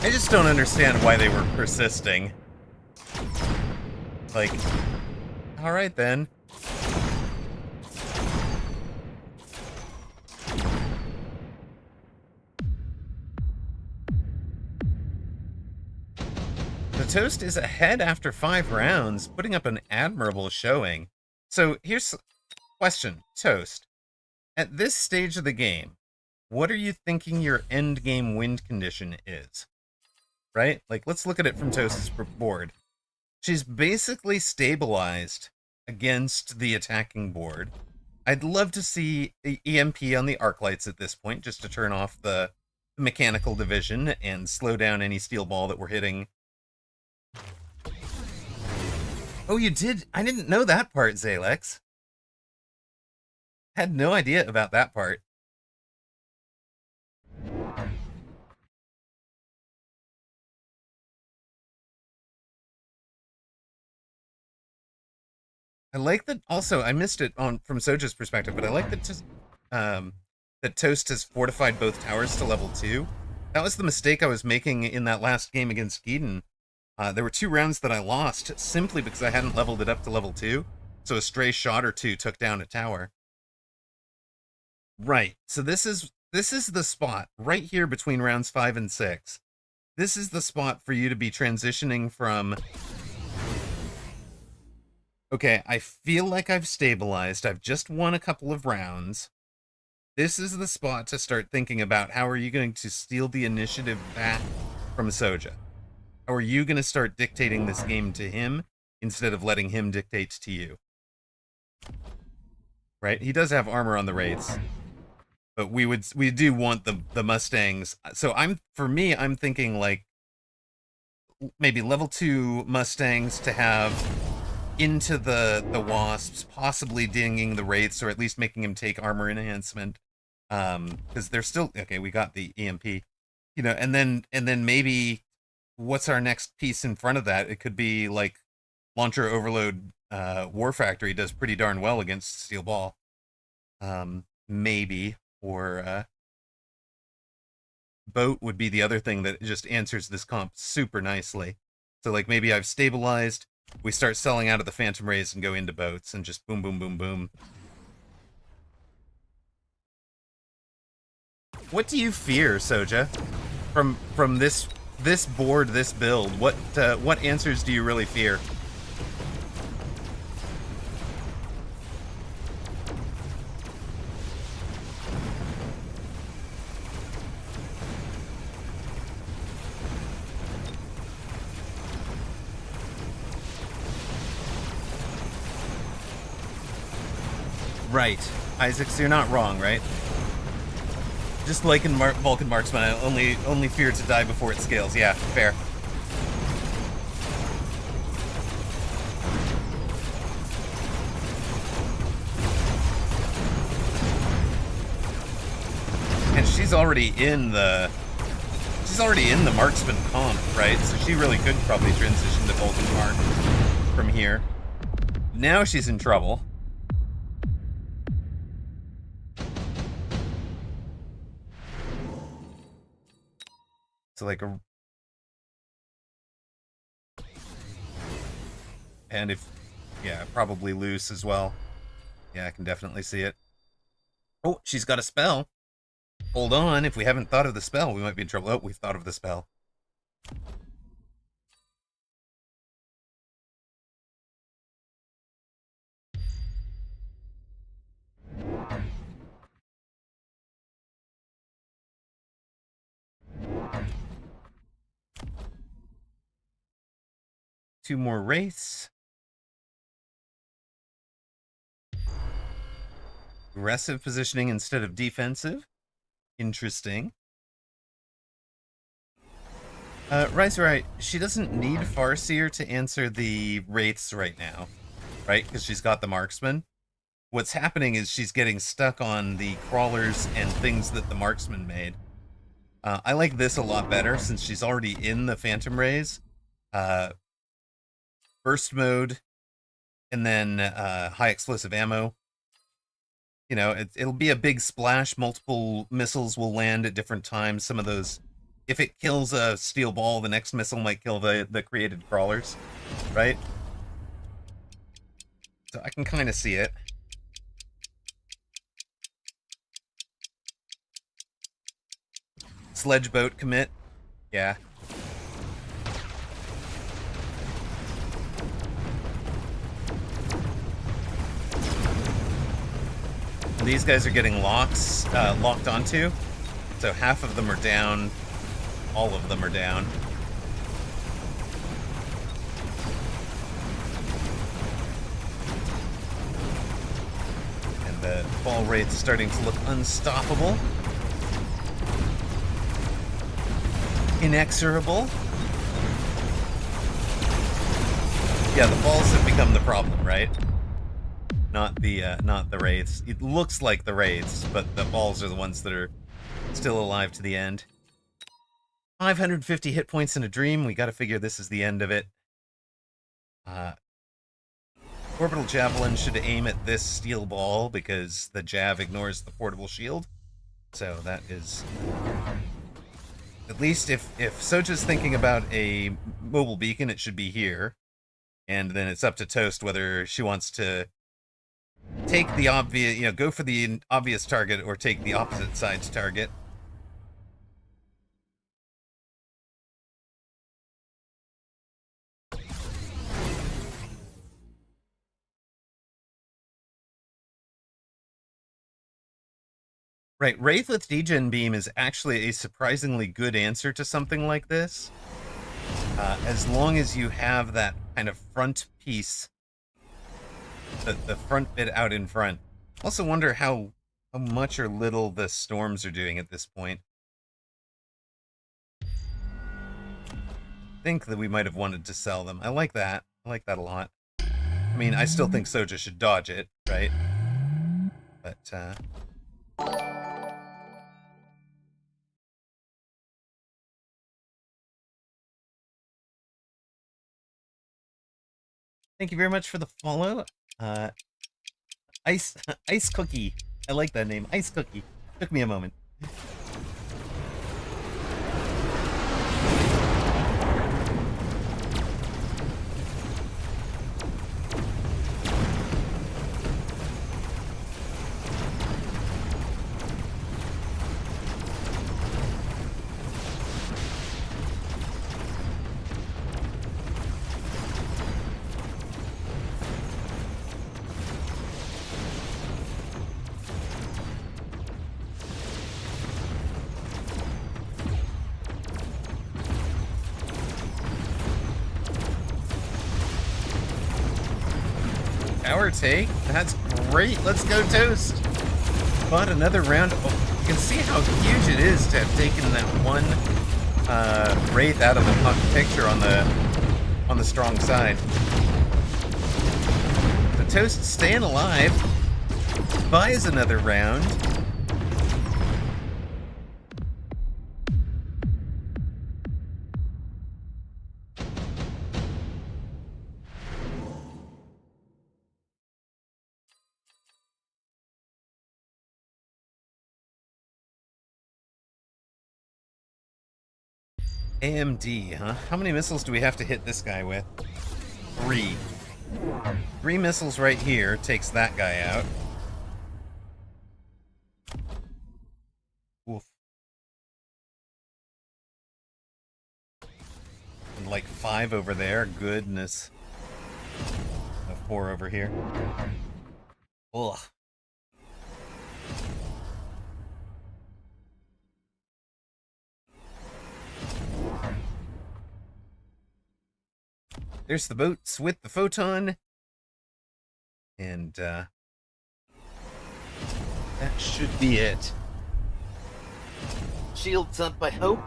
I just don't understand why they were persisting. Like, alright then. The Toast is ahead after 5 rounds, putting up an admirable showing. So here's a question, Toast. At this stage of the game, what are you thinking your end game win condition is? Right? Like, let's look at it from Toast's board. She's basically stabilized against the attacking board. I'd love to see EMP on the arc lights at this point, just to turn off the mechanical division and slow down any steel ball that we're hitting. Oh, you did? I didn't know that part, Zalex. Had no idea about that part. I like that. Also, I missed it from Soja's perspective, but I like that that Toast has fortified both towers to level 2. That was the mistake I was making in that last game against Keaton. There were 2 rounds that I lost simply because I hadn't leveled it up to level 2. So a stray shot or 2 took down a tower. Right. So this is the spot right here between rounds 5 and 6. This is the spot for you to be transitioning from, okay, I feel like I've stabilized. I've just won a couple of rounds. This is the spot to start thinking about how are you going to steal the initiative back from Soja? How are you going to start dictating this game to him instead of letting him dictate to you? Right? He does have armor on the Wraiths, but we do want the Mustangs. So I'm thinking like maybe level 2 Mustangs to have into the Wasps, possibly dinging the Wraiths or at least making him take armor enhancement. Because they're still okay. We got the EMP, and then maybe what's our next piece in front of that? It could be like Launcher Overload. War Factory does pretty darn well against Steel Ball. Maybe or Boat would be the other thing that just answers this comp super nicely. So like maybe I've stabilized. We start selling out of the Phantom Rays and go into boats and just boom, boom, boom, boom. What do you fear, Soja? From this board, this build, what answers do you really fear? Right, Isaacs, you're not wrong, right? Just like in Vulcan Marksman, I only fear to die before it scales. Yeah, fair. And she's already in the Marksman comp, right? So she really could probably transition to Vulcan Mark from here. Now she's in trouble. So like a, and if, yeah, probably loose as well. Yeah, I can definitely see it. Oh, she's got a spell. Hold on, if we haven't thought of the spell, we might be in trouble. Oh, we've thought of the spell. Two more wraiths. Aggressive positioning instead of defensive. Interesting. Right. She doesn't need Farseer to answer the wraiths right now, right? Because she's got the marksman. What's happening is she's getting stuck on the crawlers and things that the marksman made. I like this a lot better since she's already in the Phantom Rays. Burst mode, and then high explosive ammo. You know, it'll be a big splash. Multiple missiles will land at different times. Some of those, if it kills a steel ball, the next missile might kill the created crawlers, right? So I can kind of see it. Sledge boat commit. Yeah. These guys are getting locked onto. So half of them are down. All of them are down. And the ball rate's starting to look unstoppable. Inexorable. Yeah, the balls have become the problem, right? Not the wraiths. It looks like the wraiths, but the balls are the ones that are still alive to the end. 550 hit points in a dream. We got to figure this is the end of it. Orbital Javelin should aim at this steel ball because the Jav ignores the portable shield. So that is... At least if Soja's thinking about a mobile beacon, it should be here. And then it's up to Toast whether she wants to take the obvious, go for the obvious target or take the opposite side's target. Right, Wraith with Degen Beam is actually a surprisingly good answer to something like this. As long as you have that kind of front piece, the front bit out in front. Also wonder how much or little the storms are doing at this point. Think that we might have wanted to sell them. I like that. I like that a lot. I mean, I still think Soja should dodge it, right? But, thank you very much for the follow. Uh, Ice Ice Cookie. I like that name. Ice Cookie. Took me a moment. Power take? That's great. Let's go, Toast. But another round. Oh, you can see how huge it is to have taken that one Wraith out of the picture on the strong side. The Toast staying alive. Buys another round. AMD, huh? How many missiles do we have to hit this guy with? 3. 3 missiles right here takes that guy out. Oof. And like 5 over there. Goodness. 4 over here. Ugh. There's the boats with the photon. And that should be it. Shields up, I hope.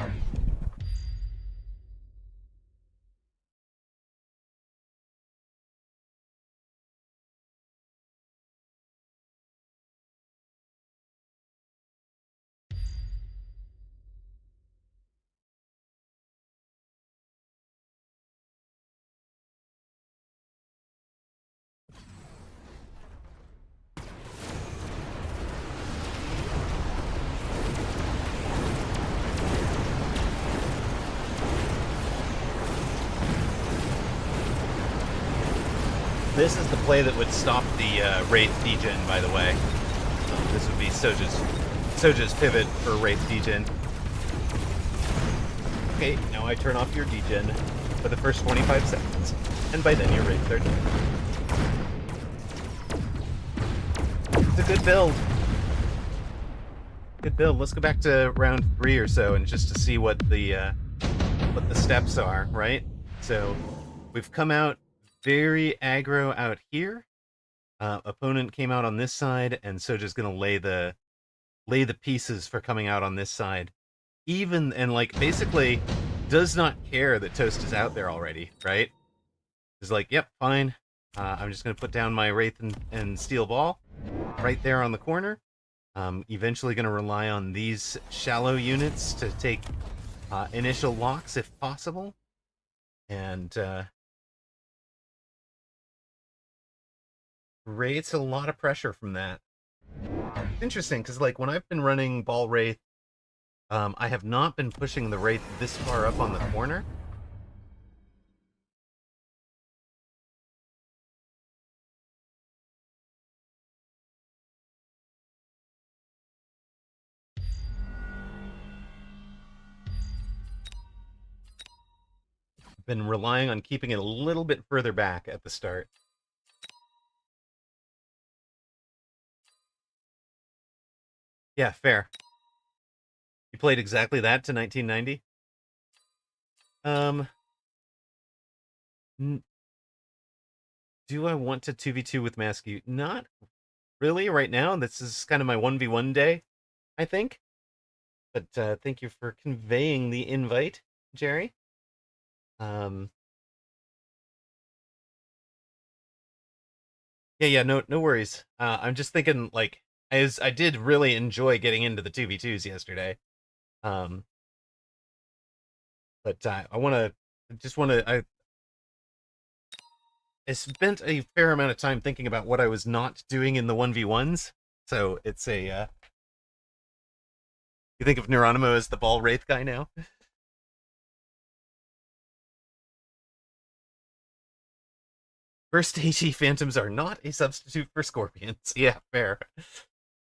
This is the play that would stop the Wraith degen, by the way. This would be Soja's pivot for Wraith degen. Okay, now I turn off your degen for the first 25 seconds, and by then your Wraiths are dead. It's a good build. Good build. Let's go back to round 3 or so, and just to see what the steps are, right? So we've come out very aggro out here. Opponent came out on this side, and Soja's gonna lay the pieces for coming out on this side. Even and like basically does not care that Toast is out there already, right? He's like, yep, fine. I'm just gonna put down my Wraith and Steel Ball right there on the corner. Eventually gonna rely on these shallow units to take initial locks if possible. And creates a lot of pressure from that. It's interesting, because like when I've been running Ball Wraith, I have not been pushing the Wraith this far up on the corner. Been relying on keeping it a little bit further back at the start. Yeah, fair. You played exactly that to 1990? Um, do I want to 2v2 with Masky? Not really right now. This is kind of my 1v1 day, I think. But thank you for conveying the invite, Jerry. Um, yeah, no worries. I'm just thinking, like, as I did really enjoy getting into the 2v2s yesterday. Um, but I spent a fair amount of time thinking about what I was not doing in the 1v1s. So it's you think of Neuronimo as the ball wraith guy now? First HE Phantoms are not a substitute for Scorpions. Yeah, fair.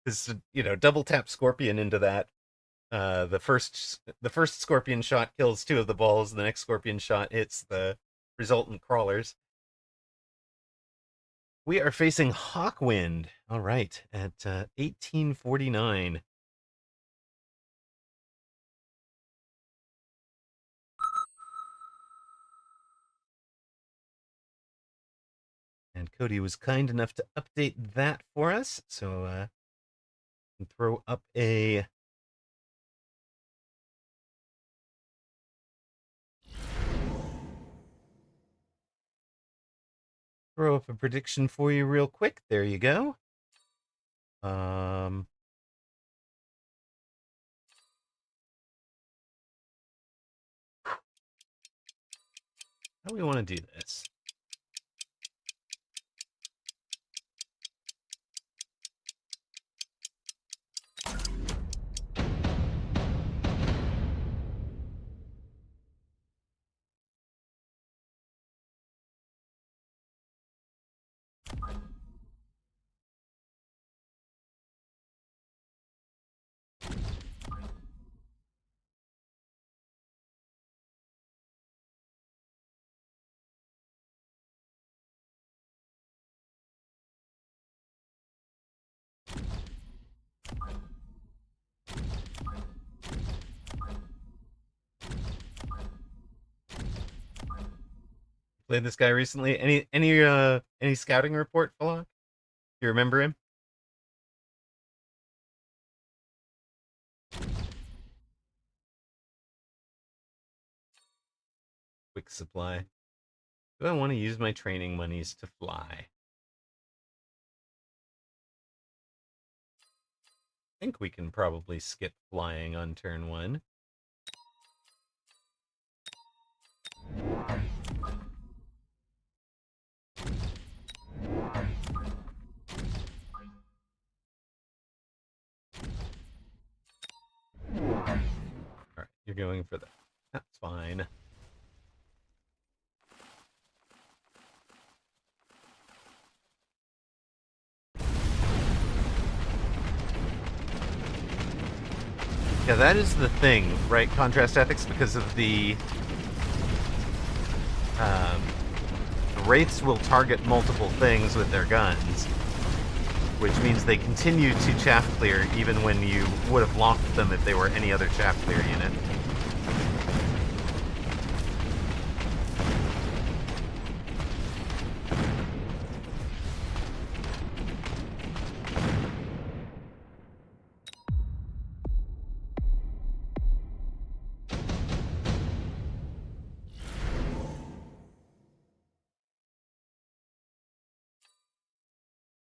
Because, double tap Scorpion into that. The first Scorpion shot kills two of the balls. The next Scorpion shot hits the resultant crawlers. We are facing Hawkwind. All right, at 1849. And Cody was kind enough to update that for us. So throw up a prediction for you real quick. There you go. How do we want to do this? Played this guy recently. Any scouting report, Fallock? You remember him? Quick supply. Do I want to use my training monies to fly? I think we can probably skip flying on turn one. Alright, you're going for that. That's fine. Yeah, that is the thing, right? Contrast ethics, because of the wraiths will target multiple things with their guns, which means they continue to chaff clear even when you would have locked them if they were any other chaff clear unit.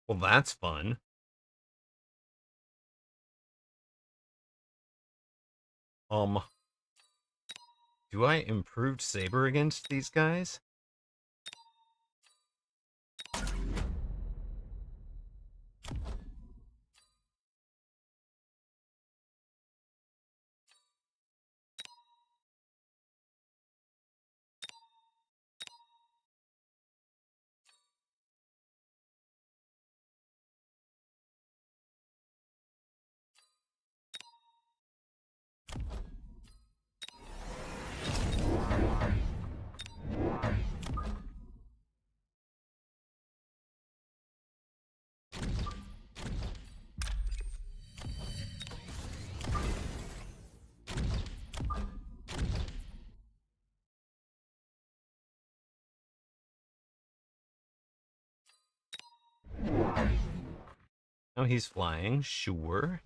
Well, that's fun. Do I improved Saber against these guys? Now he's flying, sure.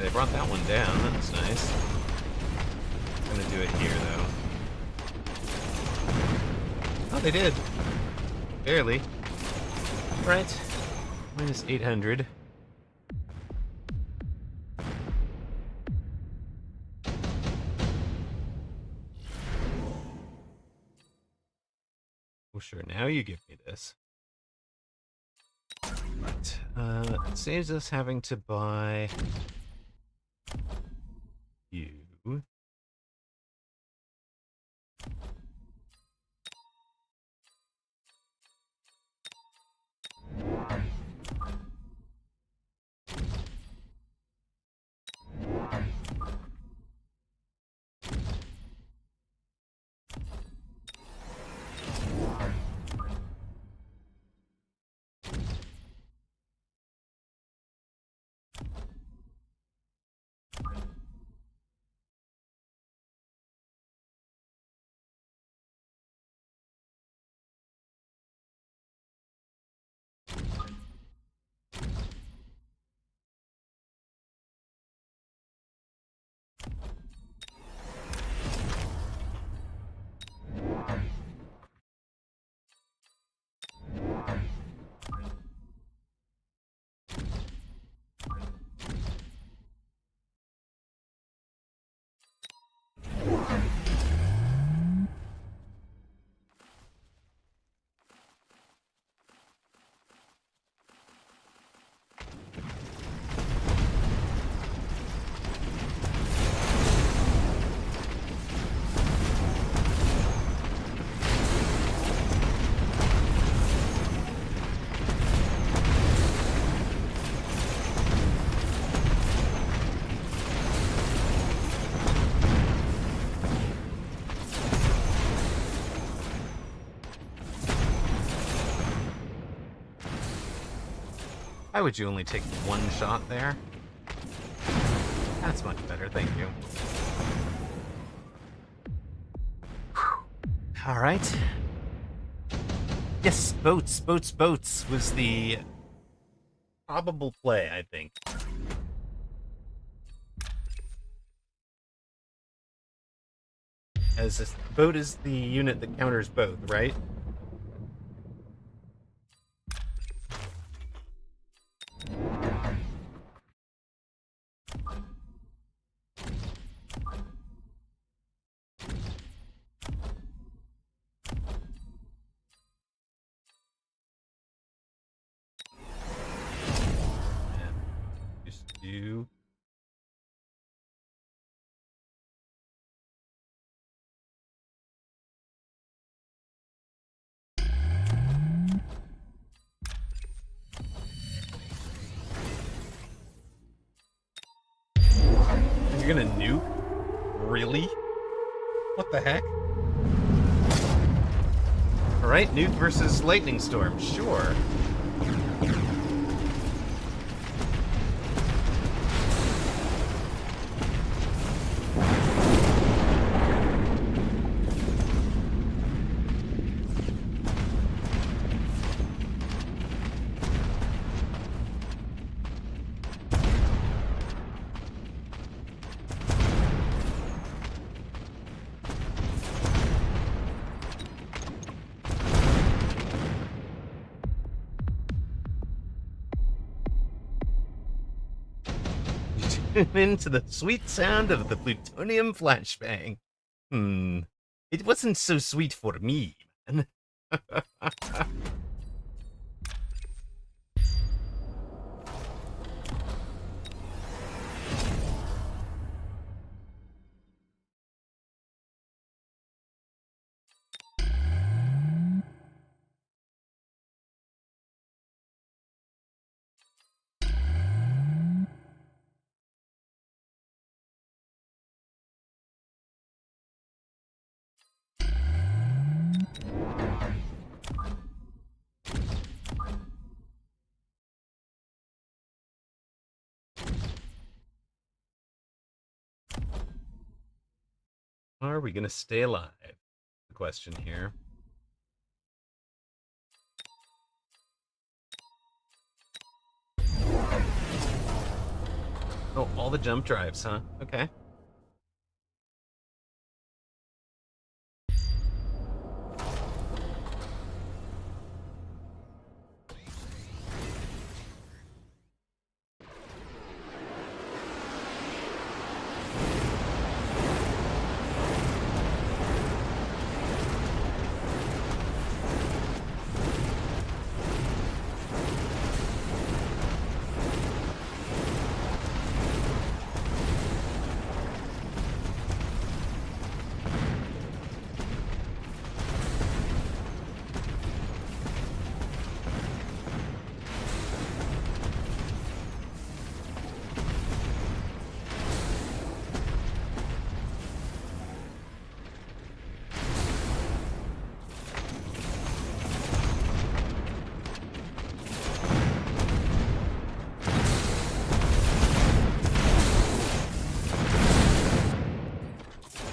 They brought that one down. That's nice. I'm gonna do it here, though. Oh, they did. Barely. Right. Minus 800. Oh, sure. Now you give me this. But, it saves us having to buy you. Why would you only take one shot there? That's much better, thank you. Alright. Yes, boats was the probable play, I think. As this boat is the unit that counters both, right? Just do. You're gonna nuke? Really? What the heck? Alright, nuke versus lightning storm, sure. Tune into the sweet sound of the plutonium flashbang. It wasn't so sweet for me, man. Are we going to stay alive? The question here. Oh, all the jump drives, huh? Okay.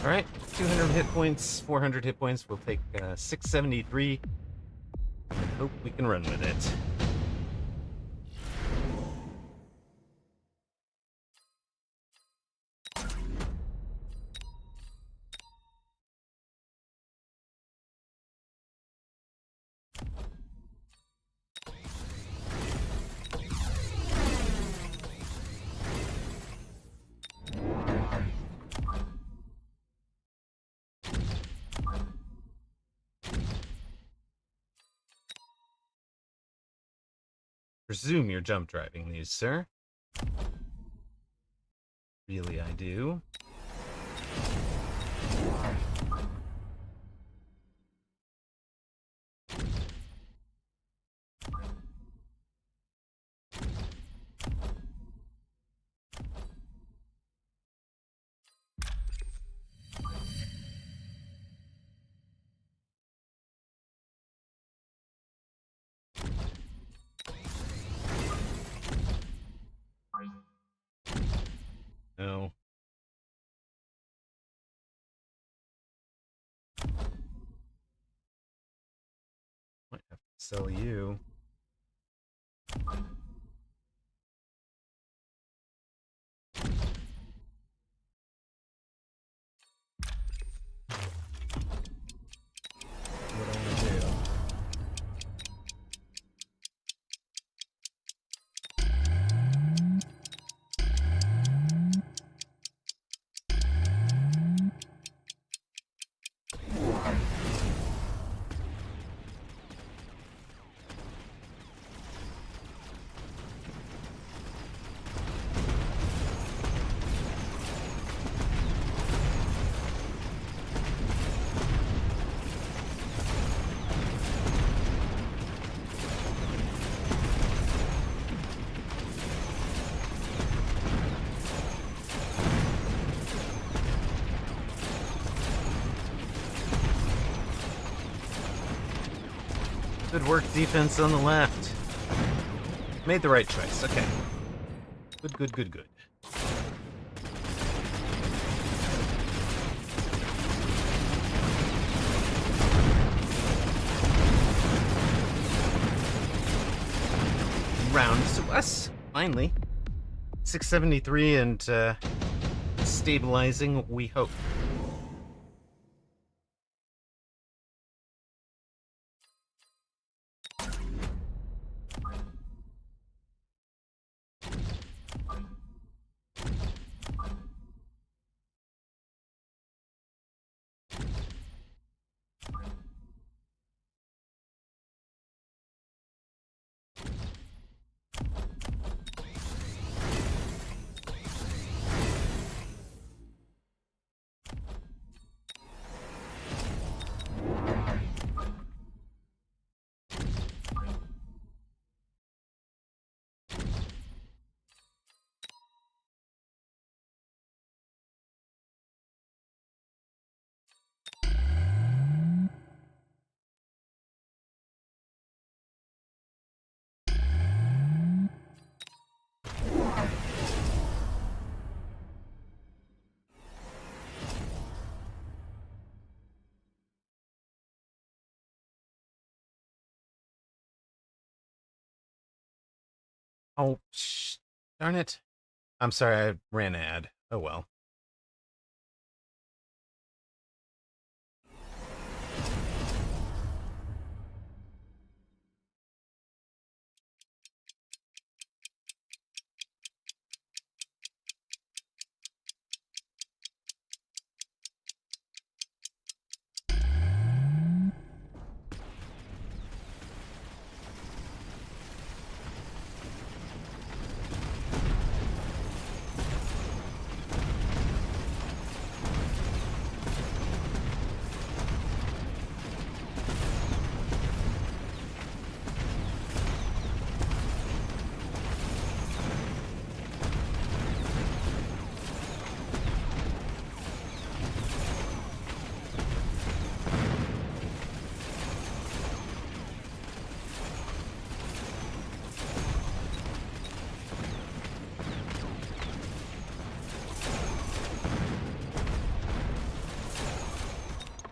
All right, 200 hit points, 400 hit points. We'll take 673 and hope we can run with it. Presume you're jump driving these, sir. Really, I do. No. Might have to sell you. What I want to do. Good work, defense on the left. Made the right choice. Okay. Good, good, good, good. Round to us, finally. 673 and stabilizing, we hope. Oh, darn it. I'm sorry, I ran an ad. Oh well.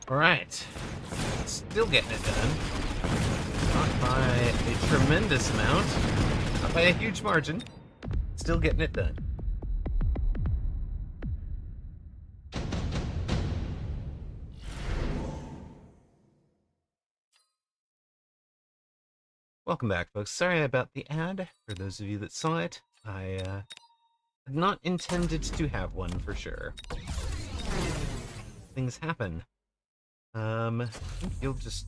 All right. Still getting it done. Not by a tremendous amount. Not by a huge margin. Still getting it done. Welcome back, folks. Sorry about the ad. For those of you that saw it, I had not intended to have one for sure. Things happen. I think you'll just...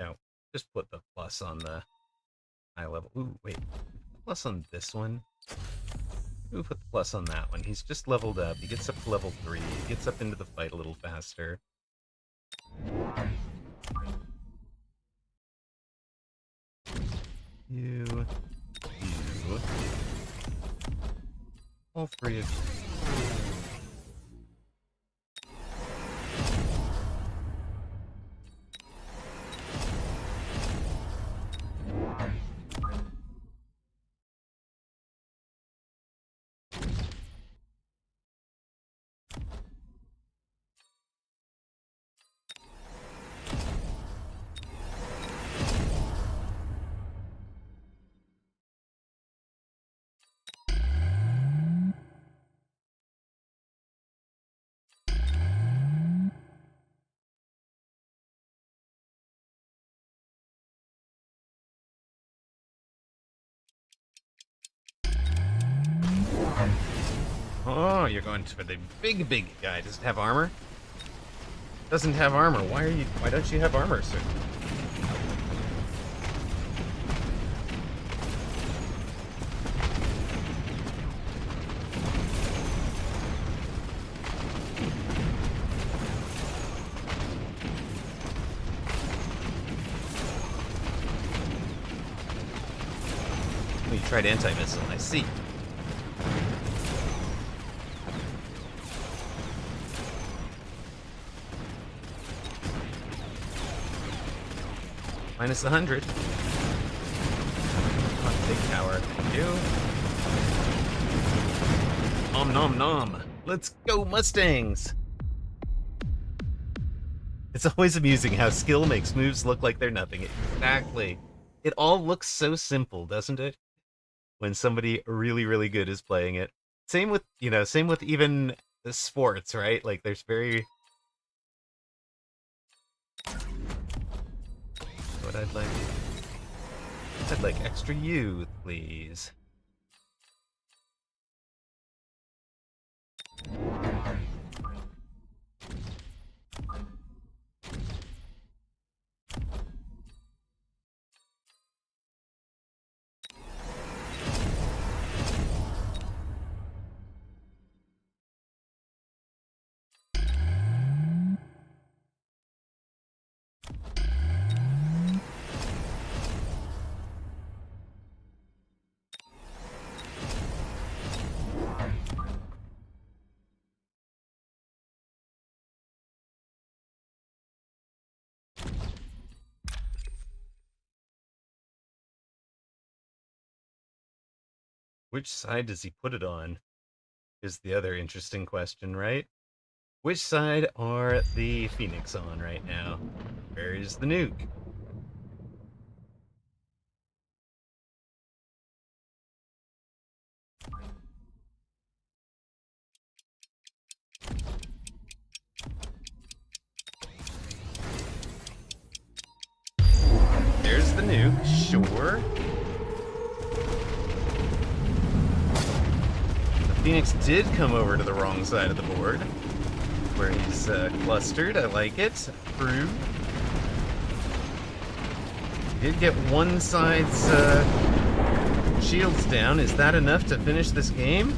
No, just put the plus on the high level. Ooh, wait. Plus on this one. We'll put the plus on that one. He's just leveled up. He gets up to level 3. He gets up into the fight a little faster. You. All 3 of you. Oh, you're going for the big guy. Does it have armor? Doesn't have armor. Why don't you have armor, sir? Oh, you tried anti-missile, I see. Minus 100. Oh, big tower. Thank you. Nom nom nom. Let's go, Mustangs! It's always amusing how skill makes moves look like they're nothing. Exactly. It all looks so simple, doesn't it? When somebody really good is playing it. Same with, same with even the sports, right? Like, there's very... What I'd like extra youth, please. Which side does he put it on? Is the other interesting question, right? Which side are the Phoenix on right now? Where is the nuke? the nuke, sure. The Phoenix did come over to the wrong side of the board, where he's clustered. I like it. Approved. Did get one side's shields down. Is that enough to finish this game?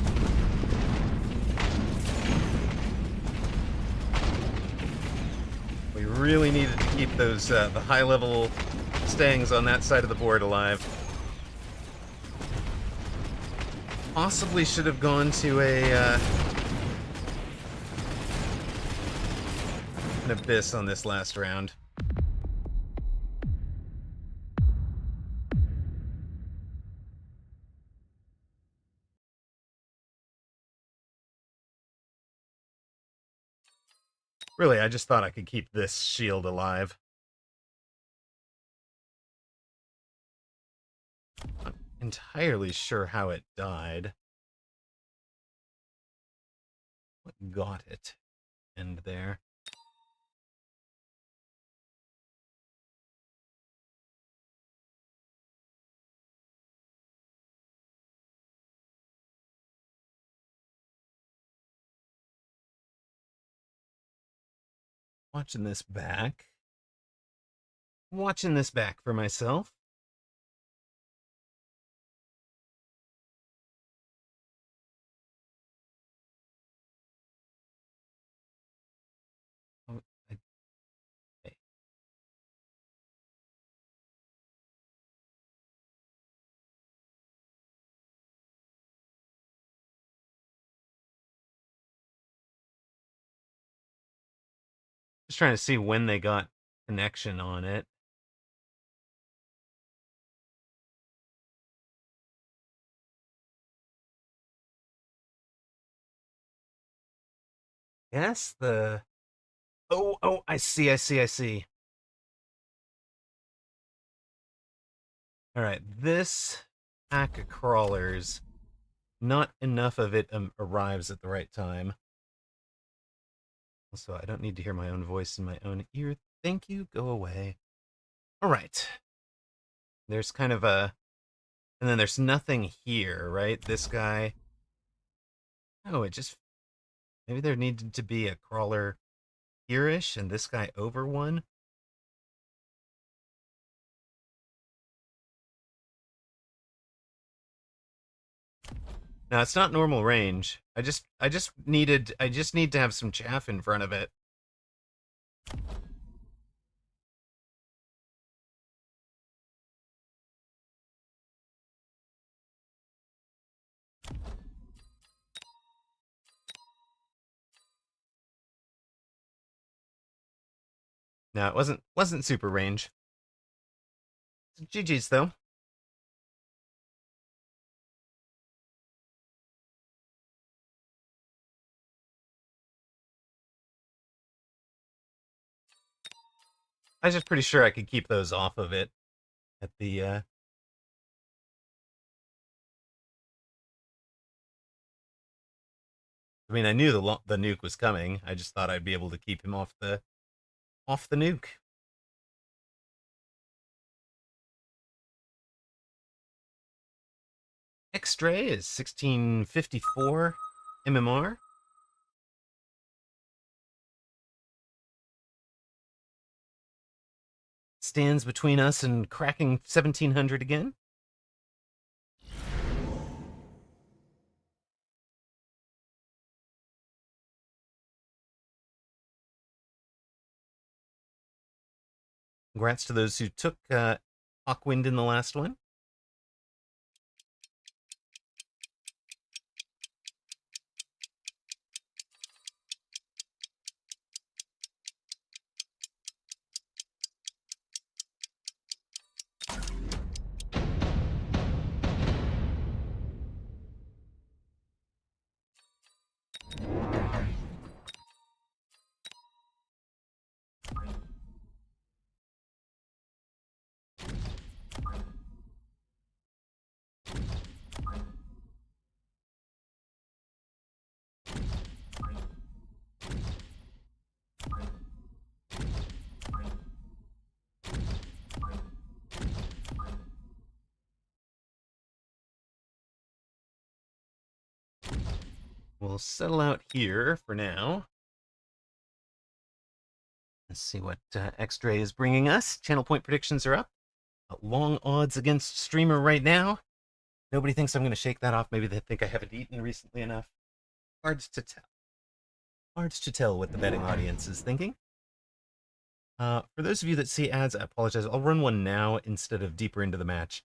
We really needed to keep those the high-level stangs on that side of the board alive. Possibly should have gone to an abyss on this last round. Really, I just thought I could keep this shield alive. Not entirely sure how it died. What got it? End there. Watching this back. Watching this back for myself. Oh, okay. Just trying to see when they got connection on it. Yes, the... Oh, I see. Alright, this pack of crawlers, not enough of it arrives at the right time. Also, I don't need to hear my own voice in my own ear. Thank you, go away. Alright. There's kind of a... And then there's nothing here, right? This guy... Oh, it just... Maybe there needed to be a crawler here-ish, and this guy over one? No, it's not normal range. I just need to have some chaff in front of it. No, it wasn't super range. GG's though. I was just pretty sure I could keep those off of it at the I mean, I knew the nuke was coming. I just thought I'd be able to keep him off the nuke. X-ray is 1654 MMR. Stands between us and cracking 1700 again. Congrats to those who took Hawkwind in the last one. We'll settle out here for now. Let's see what X-Ray is bringing us. Channel point predictions are up. Long odds against Streamer right now. Nobody thinks I'm going to shake that off. Maybe they think I haven't eaten recently enough. Hard to tell. Hard to tell what the betting audience is thinking. For those of you that see ads, I apologize. I'll run one now instead of deeper into the match.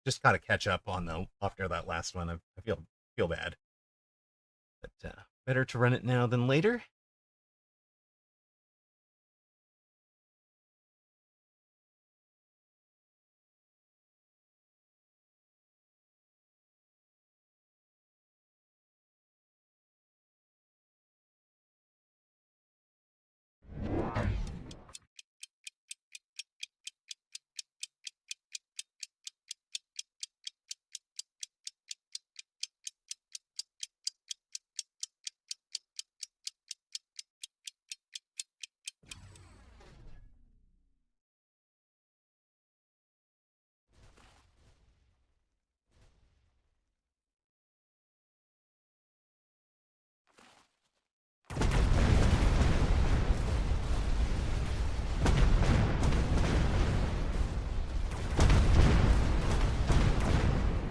Just got to catch up on though after that last one. I feel bad, but better to run it now than later.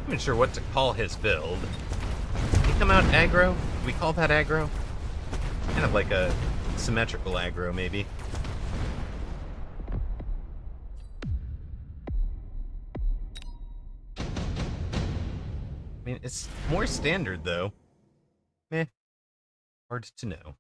I'm not sure what to call his build. Did he come out aggro? Do we call that aggro? Kind of like a symmetrical aggro, maybe. I mean, it's more standard, though. Meh. Hard to know.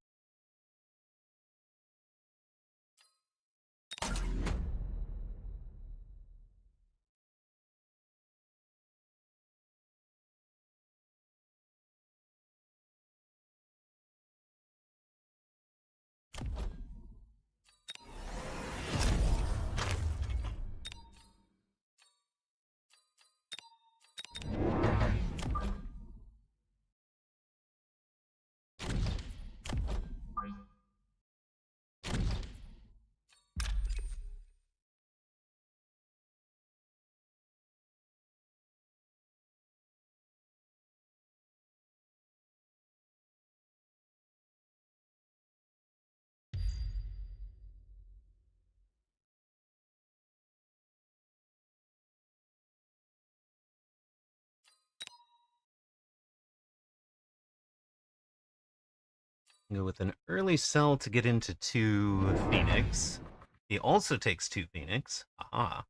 Go with an early sell to get into 2 Phoenix. He also takes 2 Phoenix. Aha.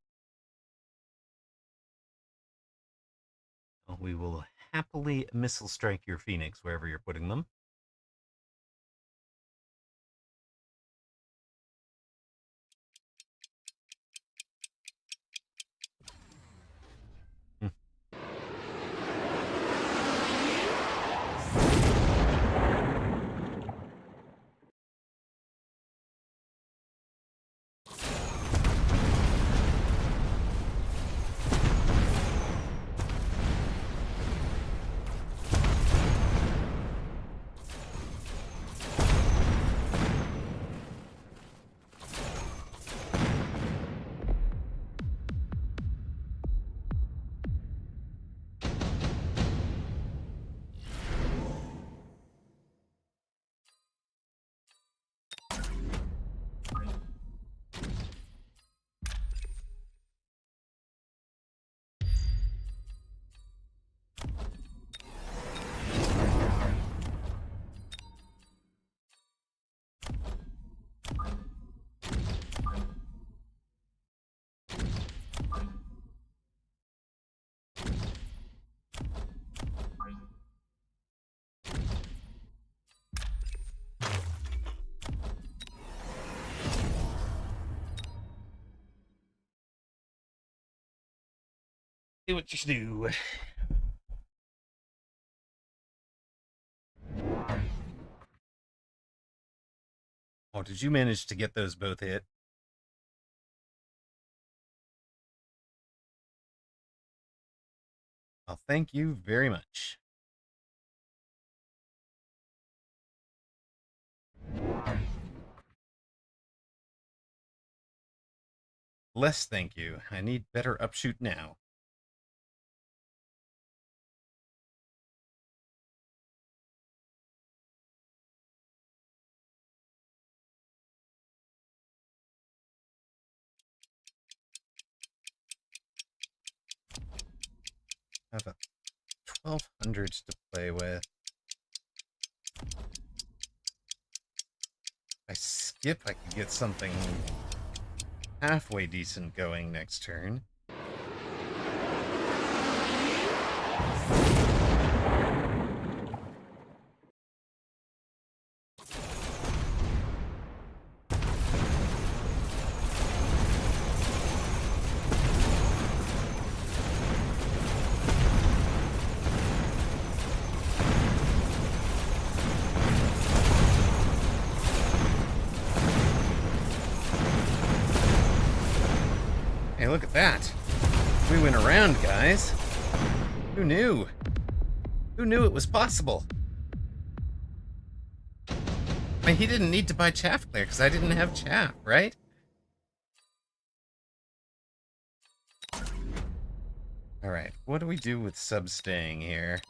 Well, we will happily missile strike your Phoenix wherever you're putting them. Do what you do. Oh, did you manage to get those both hit? Well, thank you very much. Less thank you. I need better upshoot now. Have a 1200 to play with. If I skip, I could get something halfway decent going next turn. Hey, look at that. We went around, guys. Who knew? Who knew it was possible? I mean, he didn't need to buy chaff clear because I didn't have chaff, right? Alright, what do we do with sub staying here?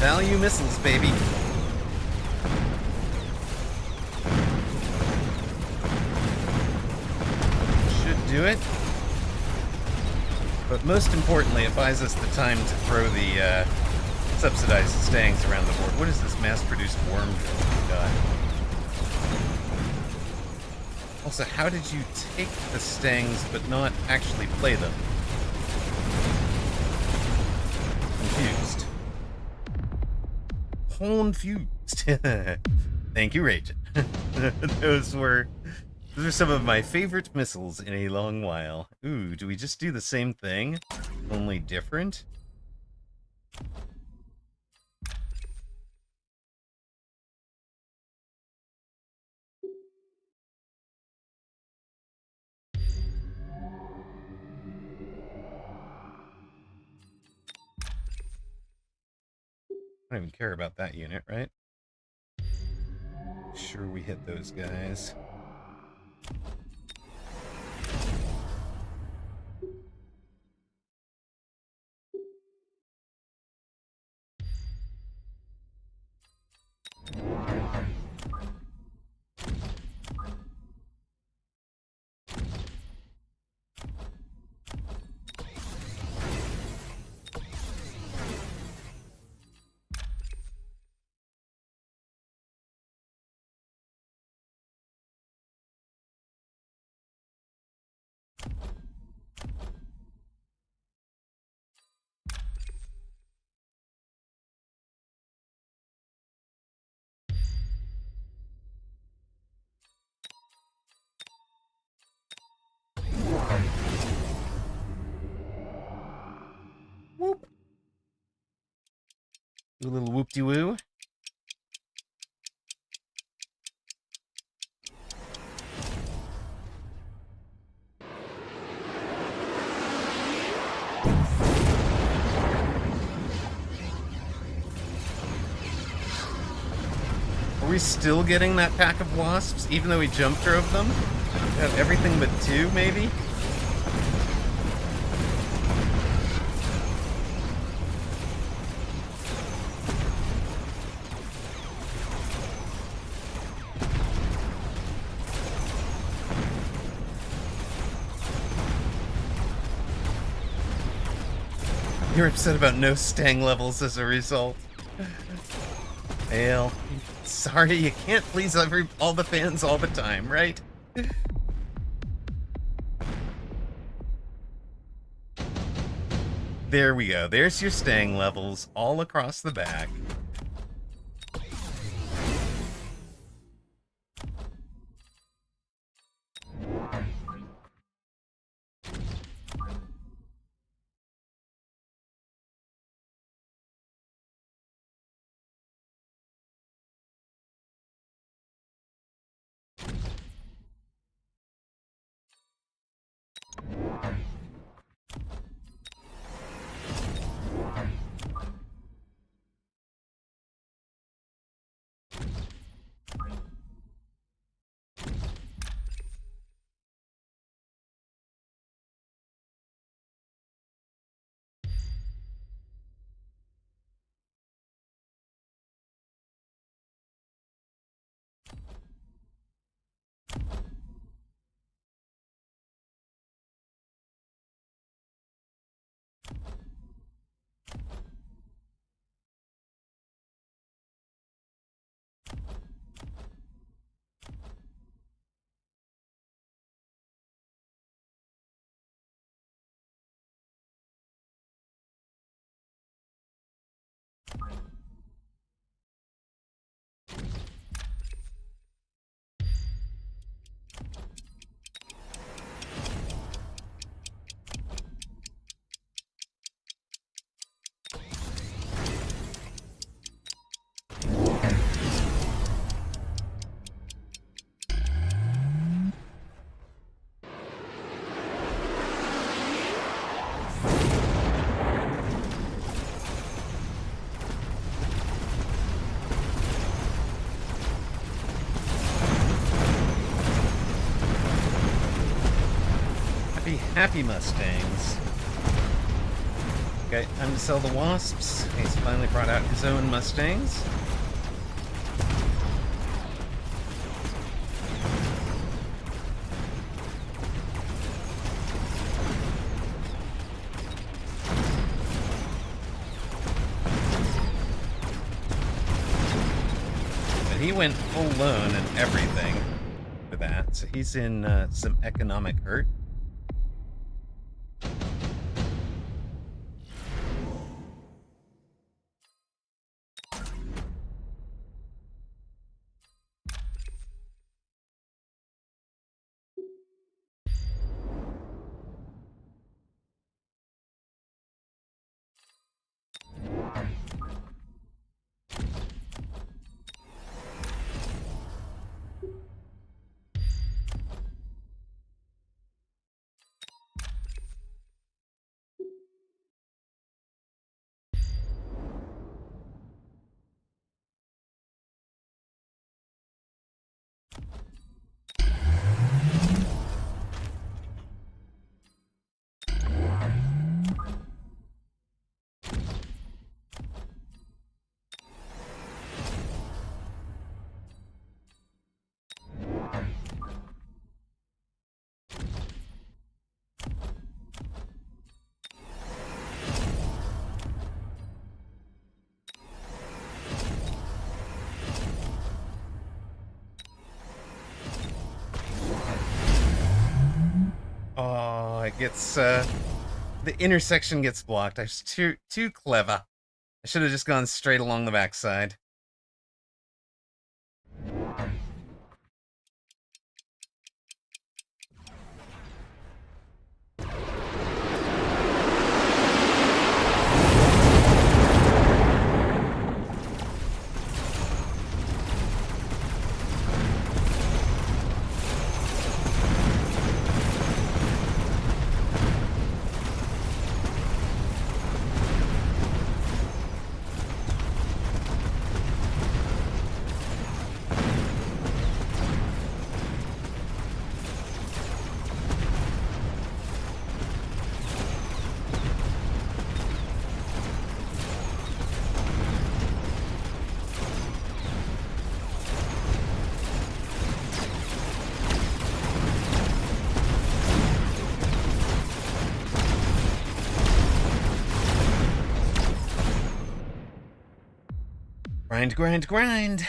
Value missiles, baby. Should do it. But most importantly, it buys us the time to throw the subsidized stangs around the board. What is this mass-produced worm drill we got? Also, how did you take the stangs but not actually play them? Confused. Confused. Thank you, Ragin. Those are some of my favorite missiles in a long while. Ooh, do we just do the same thing, only different? I don't even care about that unit, right? Sure, we hit those guys. Whoop. Do a little whoop-de-woo. Are we still getting that pack of wasps, even though we jump drove them? Got everything but 2, maybe? You're upset about no stang levels as a result. Ale, sorry, you can't please all the fans all the time, right? There we go. There's your stang levels all across the back. Happy Mustangs. Okay, time to sell the Wasps. He's finally brought out his own Mustangs. But he went full loan and everything for that, so he's in some economic hurt. Oh, it gets, the intersection gets blocked. I was too clever. I should have just gone straight along the backside. Grind, grind, grind.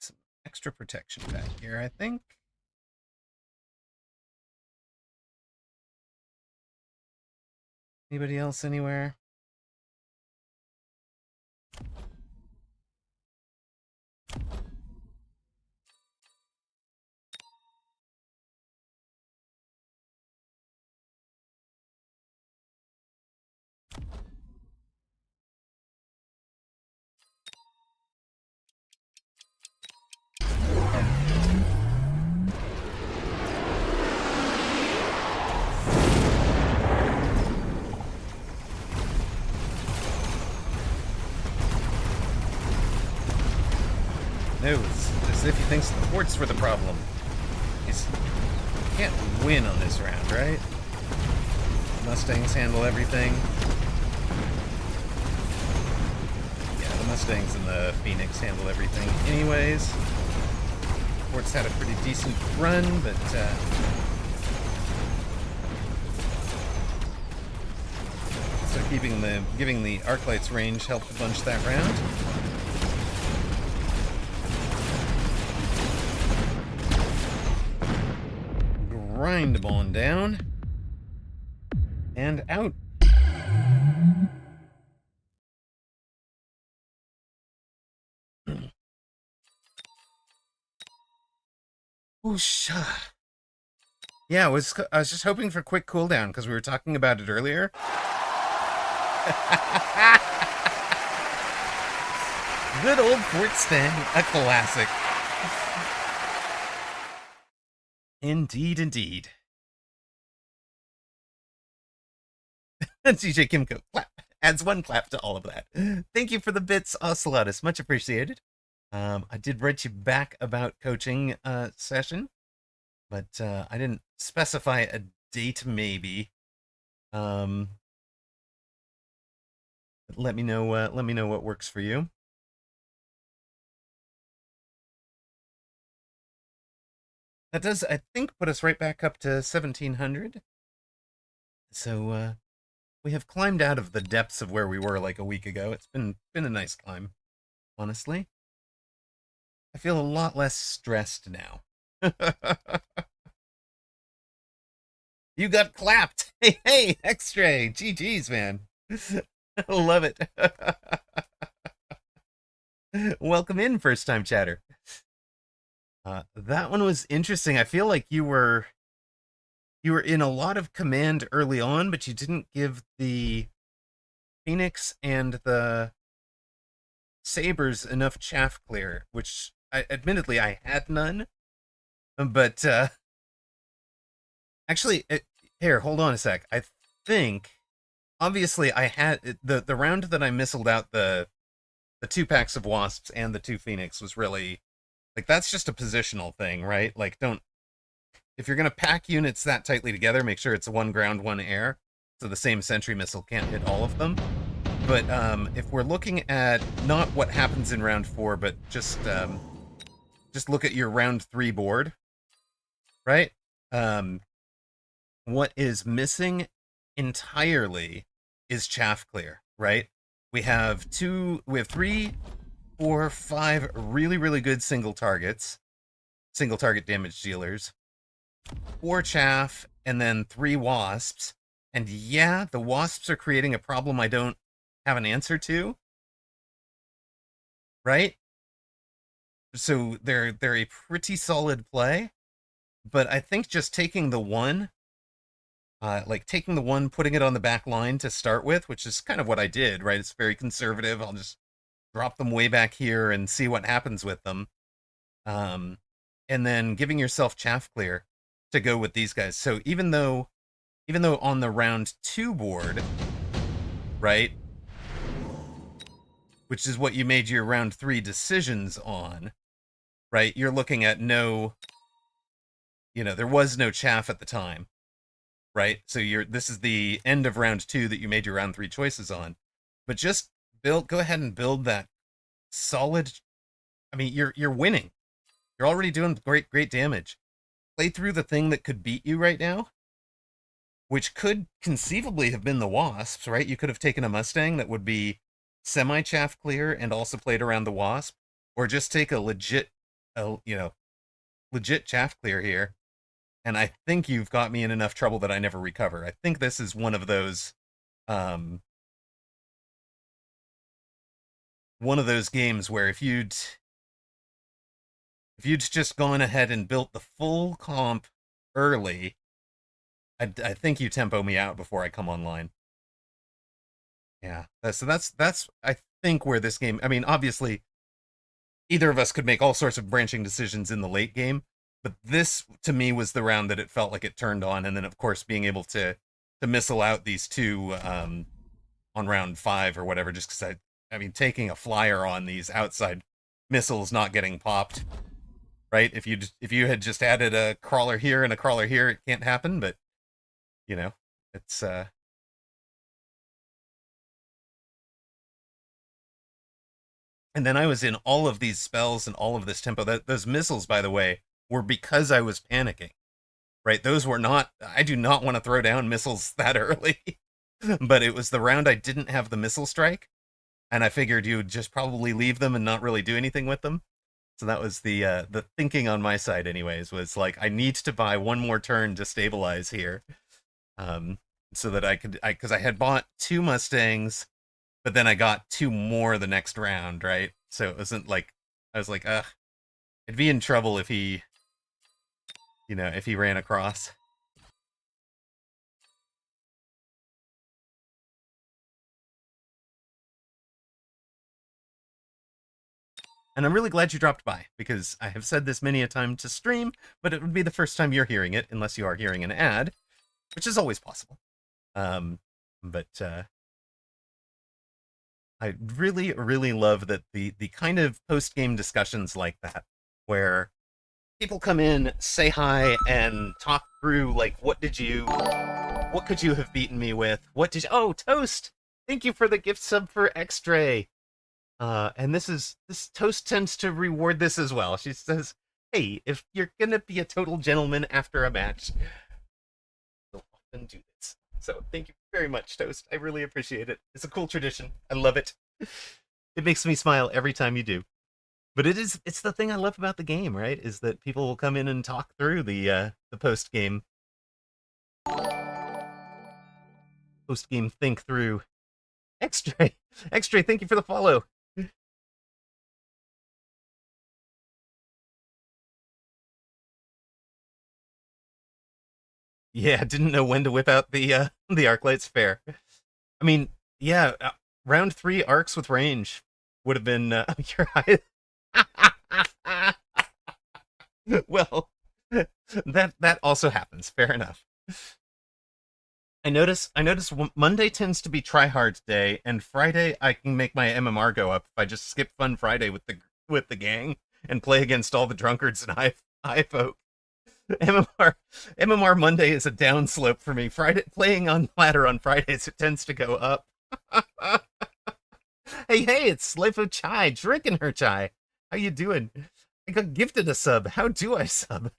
Some extra protection back here, I think. Anybody else anywhere? No, it's as if he thinks the forts were the problem. He can't win on this round, right? Mustangs handle everything. Yeah, the Mustangs and the Phoenix handle everything anyways. Forts had a pretty decent run, but so giving the Arclight's range helped a bunch that round. Grind them on down. And out. Whoosh. Yeah, I was just hoping for quick cooldown because we were talking about it earlier. Good old Fort Stang, a classic. Indeed, indeed. TJ Kimco, clap. Adds one clap to all of that. Thank you for the bits, Ocelotus. Much appreciated. I did write you back about coaching session, but I didn't specify a date maybe. Let me know what works for you. That does, I think, put us right back up to 1700. So we have climbed out of the depths of where we were like a week ago. It's been a nice climb, honestly. I feel a lot less stressed now. You got clapped. Hey, X-Ray. GG's, man. Love it. Welcome in, first-time chatter. That one was interesting. I feel like you were in a lot of command early on, but you didn't give the Phoenix and the Sabers enough chaff clear, which admittedly I had none. But actually, here, hold on a sec. I think obviously I had the round that I missiled out the 2 packs of wasps and the 2 Phoenix was really like, that's just a positional thing, right? Like, if you're gonna pack units that tightly together, make sure it's 1 ground, 1 air, so the same sentry missile can't hit all of them. But if we're looking at not what happens in round 4, but just look at your round 3 board, right? What is missing entirely is chaff clear, right? We have 3, 4, 5 really, really good single target damage dealers, 4 chaff, and then 3 wasps. And yeah, the wasps are creating a problem I don't have an answer to, right? So they're a pretty solid play, but I think just taking the one, like taking the one, putting it on the back line to start with, which is kind of what I did, right? It's very conservative. I'll just drop them way back here and see what happens with them. Um, and then giving yourself chaff clear to go with these guys. So even though on the round two board, right, which is what you made your round three decisions on, right, you're looking at no, there was no chaff at the time, right? So this is the end of round two that you made your round three choices on. But just go ahead and build that solid. I mean, you're winning. You're already doing great damage. Play through the thing that could beat you right now, which could conceivably have been the Wasps, right? You could have taken a Mustang that would be semi-chaff clear and also played around the Wasp, or just take a legit chaff clear here. And I think you've got me in enough trouble that I never recover. I think this is one of those games where if you'd just gone ahead and built the full comp early, I think you tempo me out before I come online. Yeah. So that's I think where this game. I mean, obviously, either of us could make all sorts of branching decisions in the late game, but this to me was the round that it felt like it turned on, and then of course being able to missile out these two on round 5 or whatever, just because I mean taking a flyer on these outside missiles not getting popped, right? If you had just added a crawler here and a crawler here, it can't happen, but it's and then I was in all of these spells and all of this tempo. Those missiles, by the way, were because I was panicking, right? Those were not. I do not want to throw down missiles that early, but it was the round I didn't have the missile strike, and I figured you would just probably leave them and not really do anything with them. So that was the thinking on my side, anyways. Was like I need to buy one more turn to stabilize here, um, so that I could, because I had bought 2 Mustangs, but then I got 2 more the next round, right? So it wasn't like I was like, ugh, I'd be in trouble if he ran across. And I'm really glad you dropped by, because I have said this many a time to stream, but it would be the first time you're hearing it, unless you are hearing an ad, which is always possible. But I really, really love that the kind of post-game discussions like that, where people come in, say hi, and talk through, like, what could you have beaten me with? Oh, Toast! Thank you for the gift sub for X-Ray. And this Toast tends to reward this as well. She says, hey, if you're gonna be a total gentleman after a match, you'll often do this. So thank you very much, Toast. I really appreciate it. It's a cool tradition. I love it. It makes me smile every time you do. But it's the thing I love about the game, right? Is that people will come in and talk through the post game think through. X-Ray. X-Ray, thank you for the follow. Yeah, didn't know when to whip out the arc lights. Fair. I mean, yeah, round 3 arcs with range would have been your highest. Well, that also happens. Fair enough. I notice Monday tends to be try hard day, and Friday I can make my MMR go up if I just skip Fun Friday with the gang and play against all the drunkards and high folk. MMR Monday is a downslope for me. Friday playing on ladder on Fridays, it tends to go up. Hey, it's Slifo Chai, drinking her chai. How you doing? I got gifted a sub. How do I sub?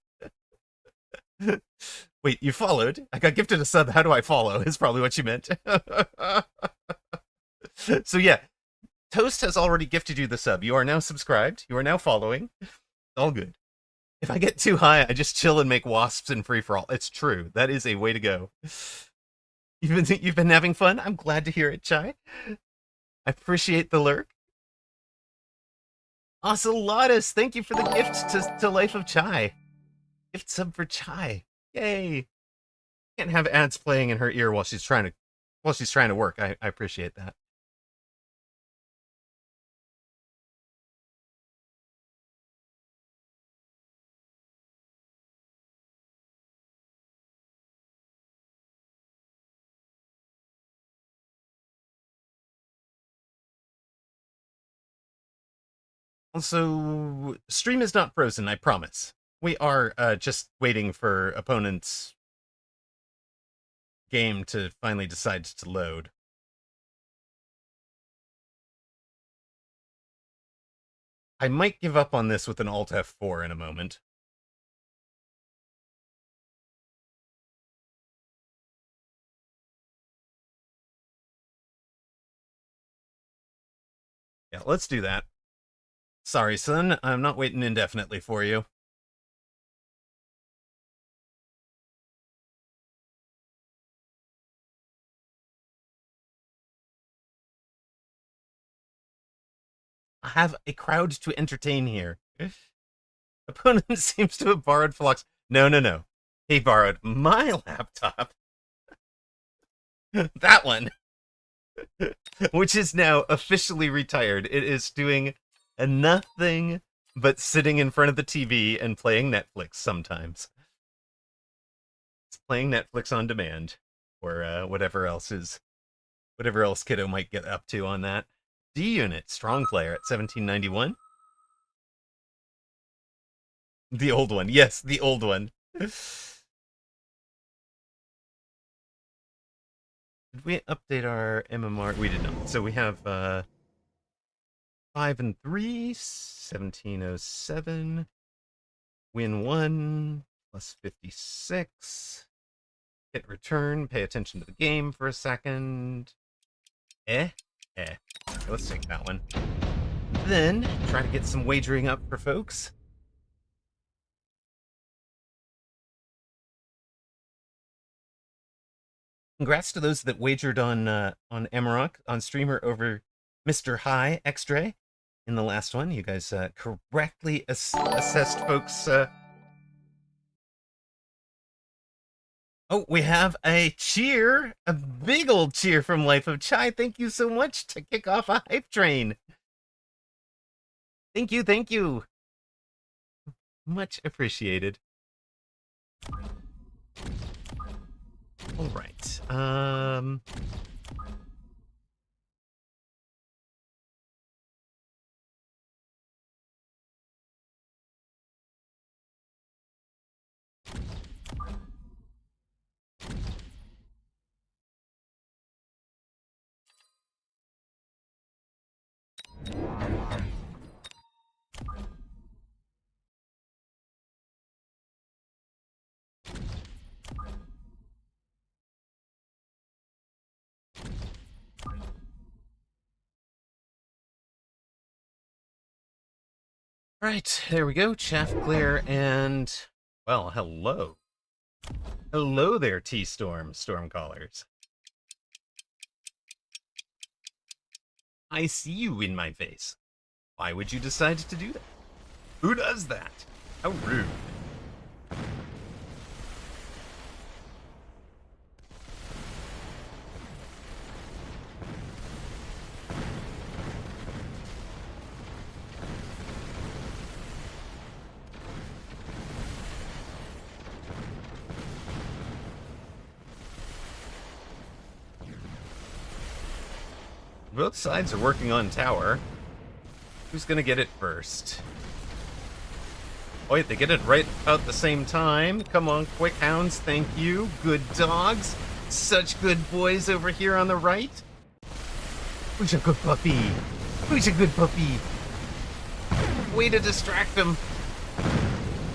Wait, you followed? I got gifted a sub. How do I follow? Is probably what you meant. So yeah, Toast has already gifted you the sub. You are now subscribed. You are now following. All good. If I get too high, I just chill and make wasps in free for all. It's true. That is a way to go. You've been having fun. I'm glad to hear it, Chai. I appreciate the lurk. Ocelotus, thank you for the gift to Life of Chai. Gift sub for Chai. Yay. Can't have ads playing in her ear while she's trying to work. I appreciate that. Also, stream is not frozen, I promise. We are just waiting for opponent's game to finally decide to load. I might give up on this with an Alt F4 in a moment. Yeah, let's do that. Sorry, son, I'm not waiting indefinitely for you. I have a crowd to entertain here. Opponent seems to have borrowed Phlox. No. He borrowed my laptop. That one. Which is now officially retired. It is doing nothing but sitting in front of the TV and playing Netflix sometimes. It's playing Netflix on demand, or whatever else kiddo might get up to on that. D Unit, strong player at 1791. The old one, yes, the old one. Did we update our MMR? We did not. So we have 5 and 3, 1707. Win 1, plus 56. Hit return, pay attention to the game for a second. Let's take that one. Then, try to get some wagering up for folks. Congrats to those that wagered on Amarok, on streamer over Mr. High X-Ray in the last one. You guys correctly assessed folks. Oh, we have a cheer, a big old cheer from Life of Chai. Thank you so much to kick off a hype train. Thank you. Much appreciated. All right. Right, there we go. Chaff clear and, well, hello. Hello there, T-Storm, Stormcallers. I see you in my face. Why would you decide to do that? Who does that? How rude. Both sides are working on tower. Who's gonna get it first? Oh, wait, they get it right about the same time. Come on, quick hounds, thank you. Good dogs. Such good boys over here on the right. Who's a good puppy? Who's a good puppy? Way to distract them.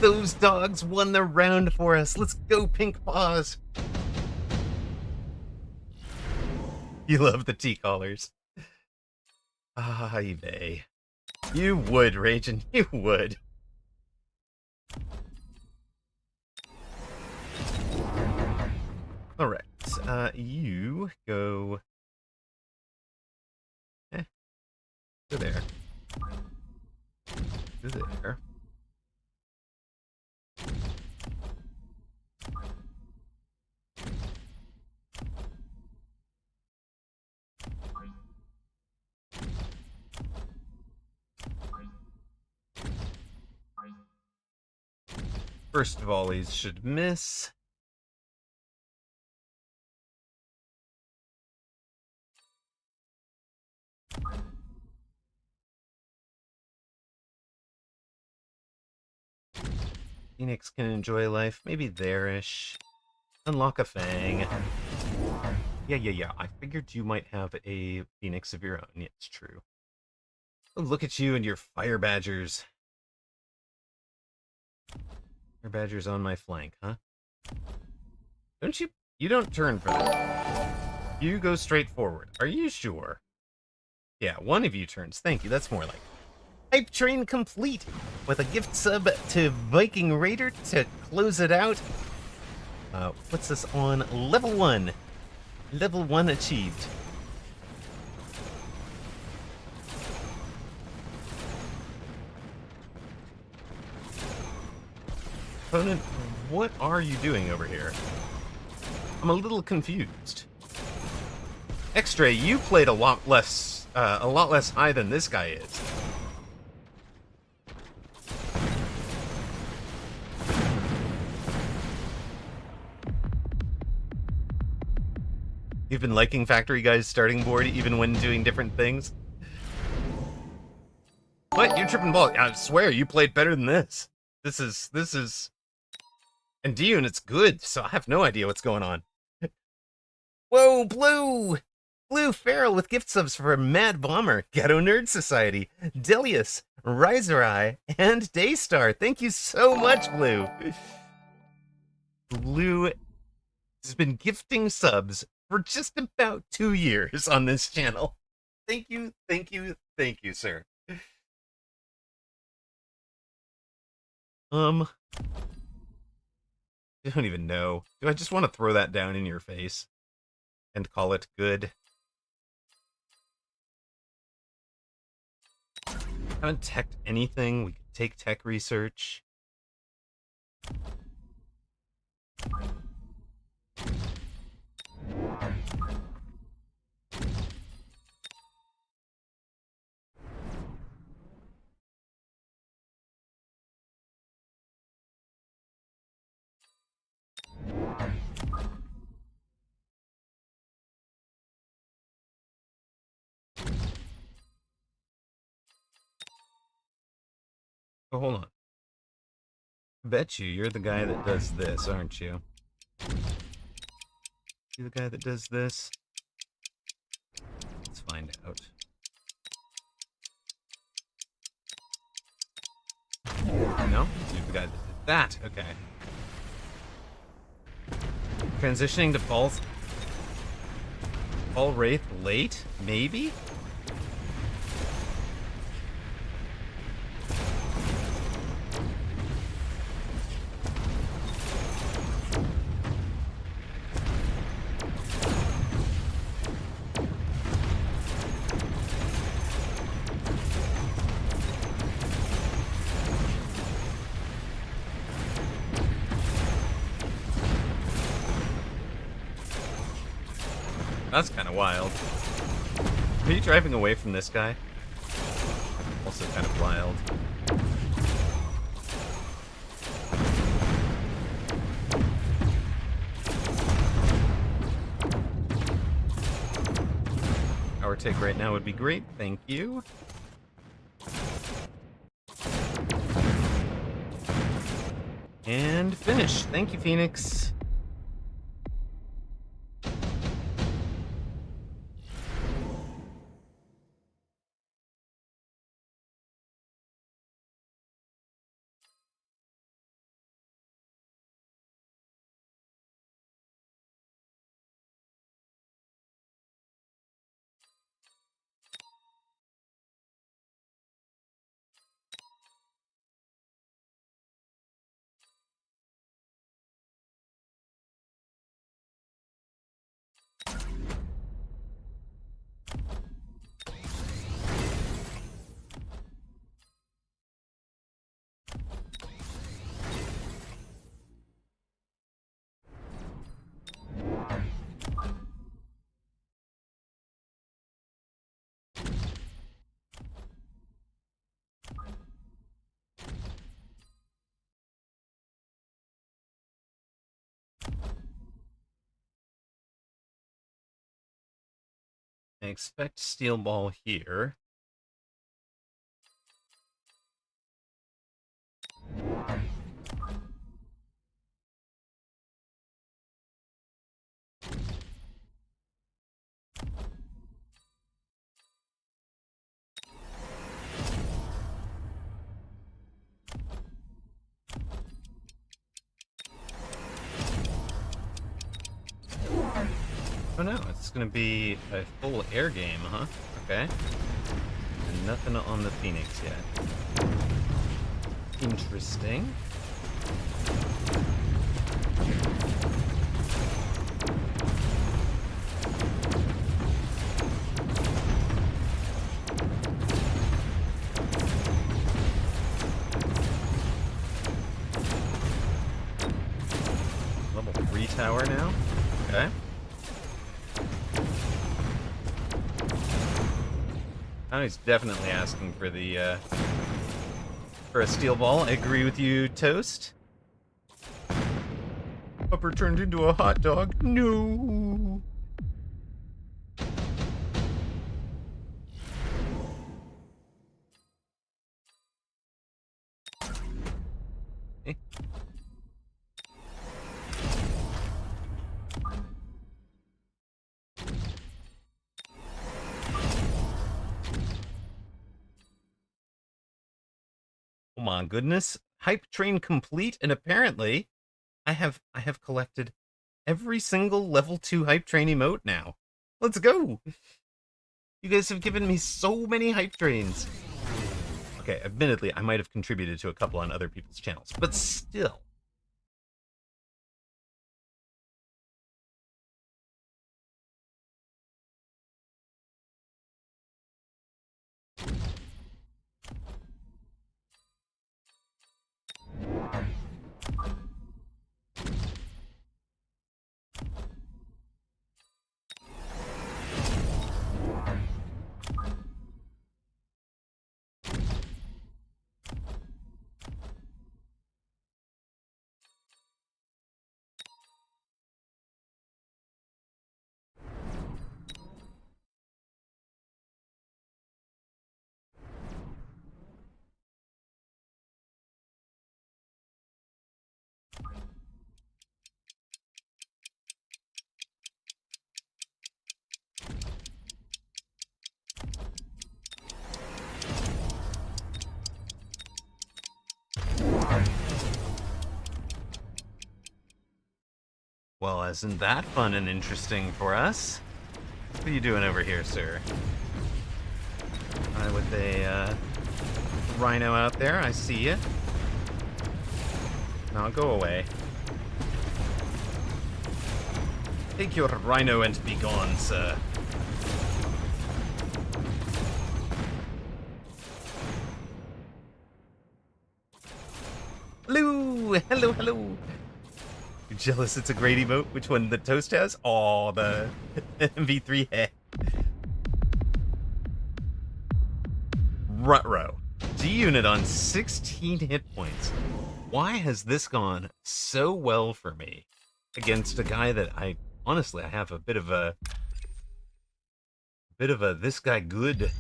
Those dogs won the round for us. Let's go, Pink Paws. You love the T-Callers. Ah, eBay. You would, Ragin. You would. Alright, you go... Go there. there. First volleys should miss. Phoenix can enjoy life, maybe there-ish. Unlock a Fang. Yeah. I figured you might have a Phoenix of your own. Yeah, it's true. Oh, look at you and your Fire Badgers. Fire Badgers on my flank, huh? Don't you... You don't turn for that. You go straight forward. Are you sure? Yeah, one of you turns. Thank you, that's more like Hype Train complete with a gift sub to Viking Raider to close it out. Puts us on level 1. Level 1 achieved. Opponent, what are you doing over here? I'm a little confused. Extra, you played a lot less high than this guy is. You've been liking Factory Guy's starting board even when doing different things? What? You're tripping balls. I swear, you played better than this. This is... And Dune, it's good, so I have no idea what's going on. Whoa, Blue! Blue Feral with gift subs for Mad Bomber, Ghetto Nerd Society, Delius, Riserai, and Daystar. Thank you so much, Blue. Blue has been gifting subs for just about 2 years on this channel. Thank you, sir. I don't even know. Do I just want to throw that down in your face and call it good? Haven't teched anything. We could take tech research. Oh, hold on. I bet you're the guy that does this, aren't you? You the guy that does this? Let's find out. No? You're the guy that did that. Okay. Transitioning to Fall Wraith late? Maybe? That's kind of wild. Are you driving away from this guy? Also kind of wild. Our take right now would be great. Thank you. And finish. Thank you, Phoenix. I expect steel ball here. Oh no, it's gonna be a full air game, huh? Okay. And nothing on the Phoenix yet. Interesting. Level 3 tower now? Okay. Now he's definitely asking for the, for a steel ball. I agree with you, Toast. Upper turned into a hot dog. No. Okay. Oh my goodness. Hype train complete, and apparently I have collected every single level 2 hype train emote now. Let's go. You guys have given me so many hype trains. Okay, admittedly, I might have contributed to a couple on other people's channels, but still. Well, isn't that fun and interesting for us? What are you doing over here, sir? With a rhino out there, I see you. Now go away. Take your rhino and be gone, sir. Hello! Hello, hello! You're jealous it's a great emote? Which one, the Toast has? Oh, the MV3 head. Rutrow. G-Unit on 16 hit points. Why has this gone so well for me against a guy that honestly, I have a bit of a this guy good,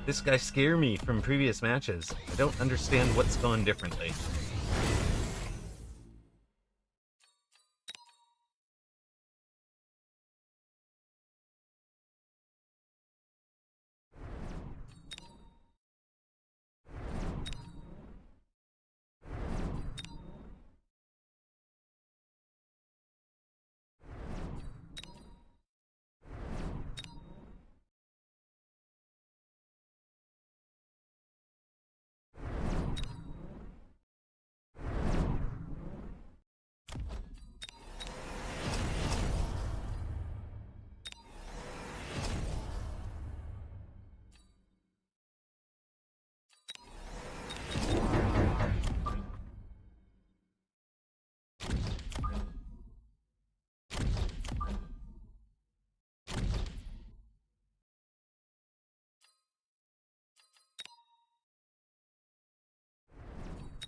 this guy scare me from previous matches. I don't understand what's gone differently.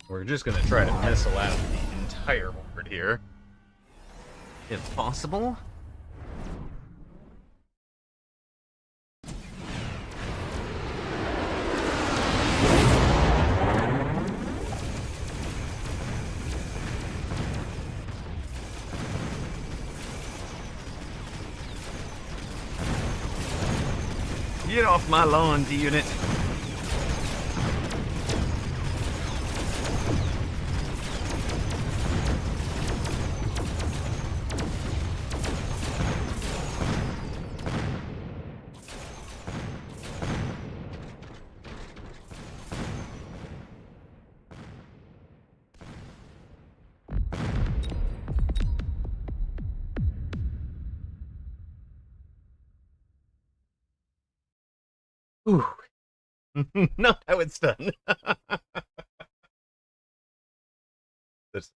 We're just gonna try to missile out the entire board here, if possible. Get off my lawn, D-Unit. Ooh. Not how it's done. That's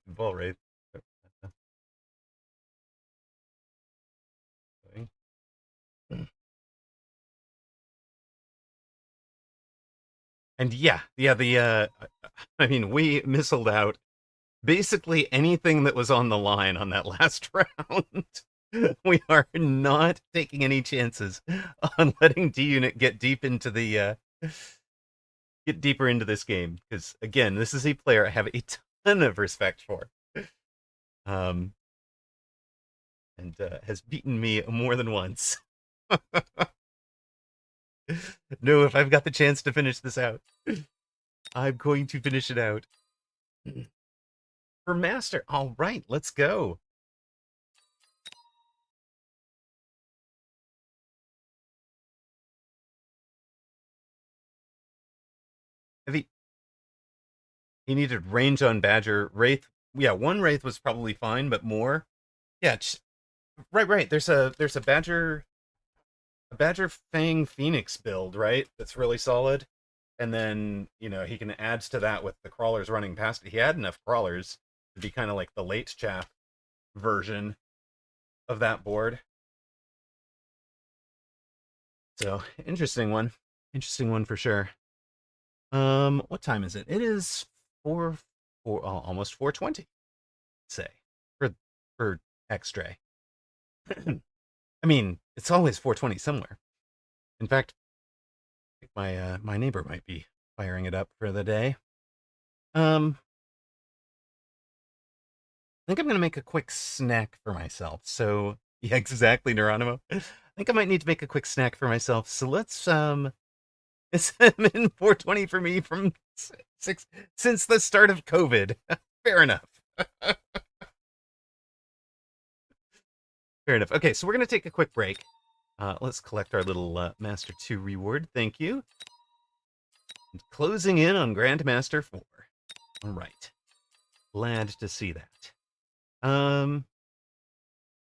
ball right. And yeah, I mean, we missiled out basically anything that was on the line on that last round. We are not taking any chances on letting D-Unit get get deeper into this game, because again, this is a player I have a ton of respect for, and has beaten me more than once. No, if I've got the chance to finish this out, I'm going to finish it out. For Master, all right, let's go. He needed range on Badger. Wraith, yeah, one Wraith was probably fine, but more. Yeah, right. There's a Badger Fang Phoenix build, right? That's really solid. And then, he can add to that with the crawlers running past it. He had enough crawlers to be kind of like the late chaff version of that board. So, interesting one. Interesting one for sure. What time is it? It is almost 4:20. Say for X-Ray. I mean, it's always 4:20 somewhere. In fact, my neighbor might be firing it up for the day. I think I'm gonna make a quick snack for myself. So yeah, exactly, Neuronimo. I think I might need to make a quick snack for myself. So let's it's been 4:20 for me from since the start of COVID. Fair enough. Fair enough. Okay, so we're gonna take a quick break. Let's collect our little Master 2 reward. Thank you. And closing in on Grandmaster 4. All right. Glad to see that.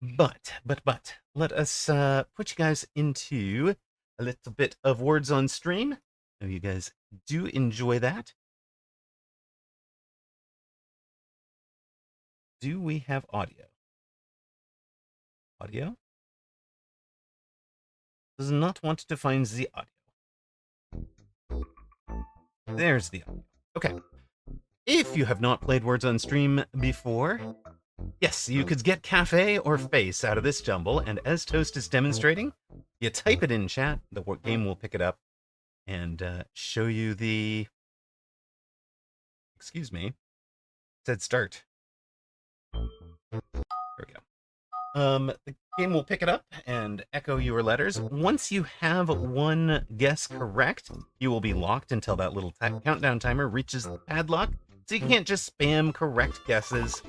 But let us put you guys into a little bit of words on stream. I know you guys do enjoy that. Do we have audio? Audio? Does not want to find the audio. There's the audio. Okay. If you have not played Words on Stream before, yes, you could get cafe or face out of this jumble, and as Toast is demonstrating, you type it in chat, the game will pick it up and show you the... Excuse me. It said start. There we go. The game will pick it up and echo your letters. Once you have one guess correct, you will be locked until that little countdown timer reaches the padlock. So you can't just spam correct guesses.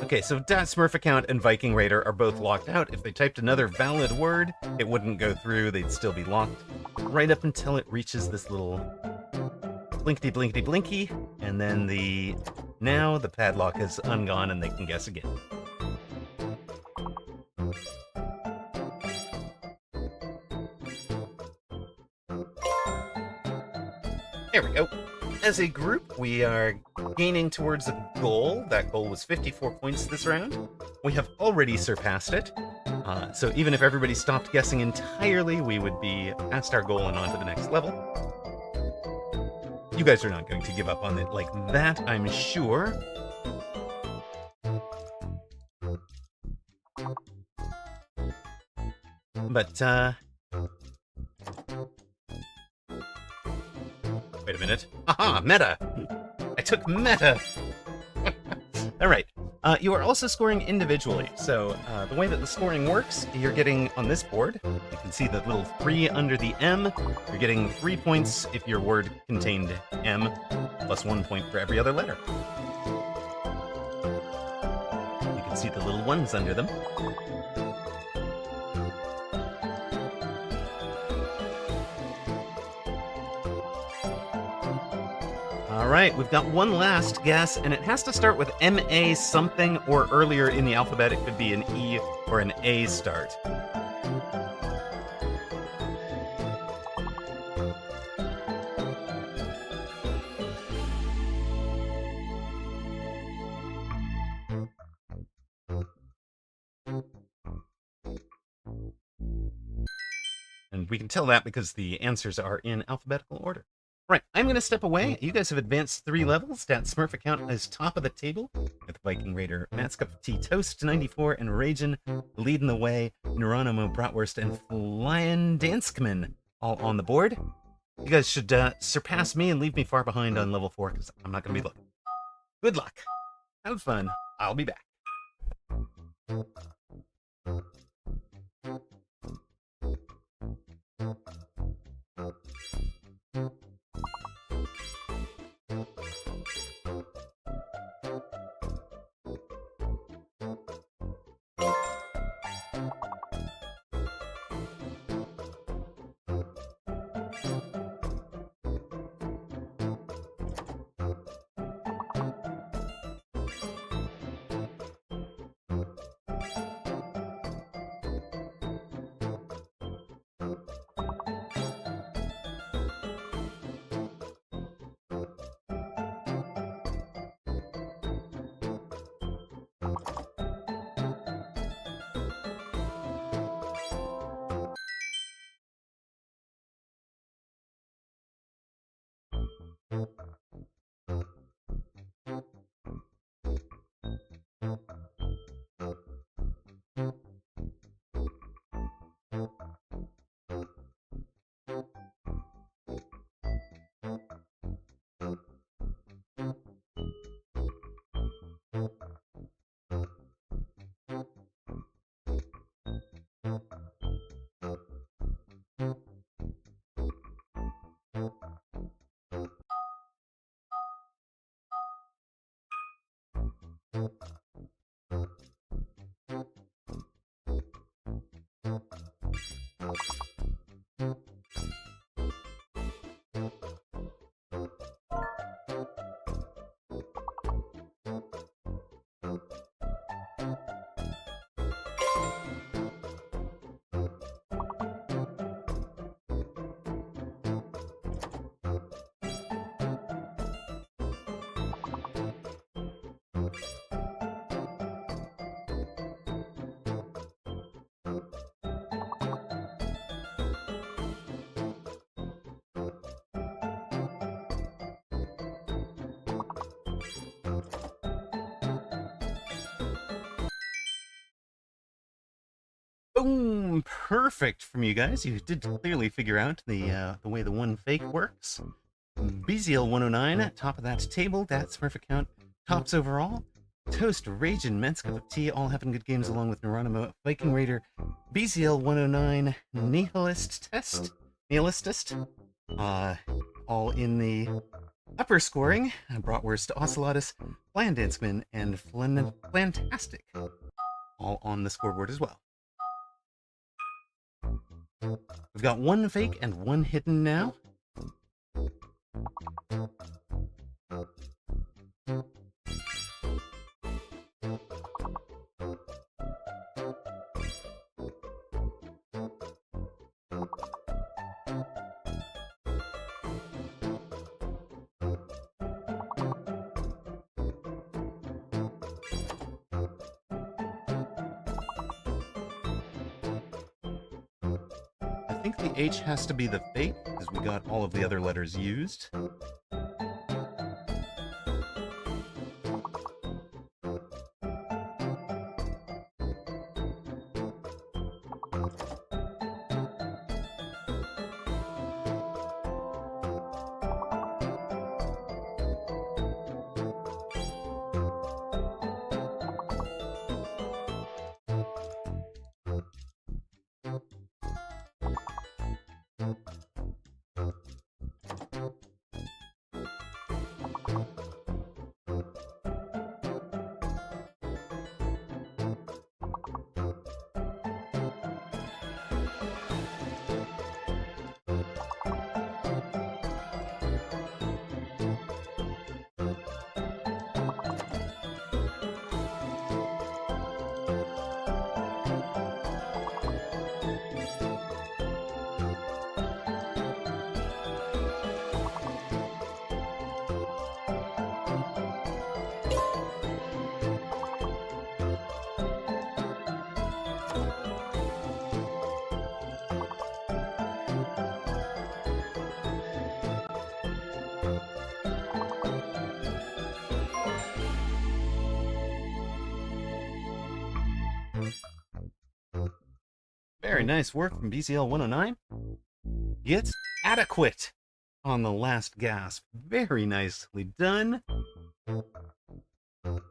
Okay, so Dat Smurf account and Viking Raider are both locked out. If they typed another valid word, it wouldn't go through. They'd still be locked right up until it reaches this little blinky, and then now the padlock is ungone and they can guess again. There we go. As a group, we are gaining towards a goal. That goal was 54 points this round. We have already surpassed it. So even if everybody stopped guessing entirely, we would be past our goal and on to the next level. You guys are not going to give up on it like that, I'm sure. But, wait a minute. Aha! Meta! I took meta! Alright. You are also scoring individually. So the way that the scoring works, you're getting on this board, you can see the little 3 under the M. You're getting 3 points if your word contained M, plus 1 point for every other letter. You can see the little ones under them. All right, we've got one last guess, and it has to start with M-A something or earlier in the alphabet. It could be an E or an A start. And we can tell that because the answers are in alphabetical order. Right, I'm going to step away. You guys have advanced 3 levels. Dat Smurf account is top of the table with Viking Raider, Matt's Cup of Tea, Toast 94, and Ragin leading the way. Neuronimo, Bratwurst, and Flyin Danskman all on the board. You guys should surpass me and leave me far behind on level 4 because I'm not going to be looking. Good luck. Have fun. I'll be back. Boom! Perfect from you guys. You did clearly figure out the way the one fake works. BZL 109, top of that table. Dat Smurf account, tops overall. Toast, Ragin, Men's Cup of Tea, all having good games along with Neuronimo, Viking Raider, BZL 109, Nihilistist, all in the upper scoring. Bratwurst, Ocelotus, Flyin Danceman, and Flantastic, all on the scoreboard as well. We've got one fake and one hidden now. I think the H has to be the fake, because we got all of the other letters used. Very nice work from BCL 109. Gets adequate on the last gasp. Very nicely done.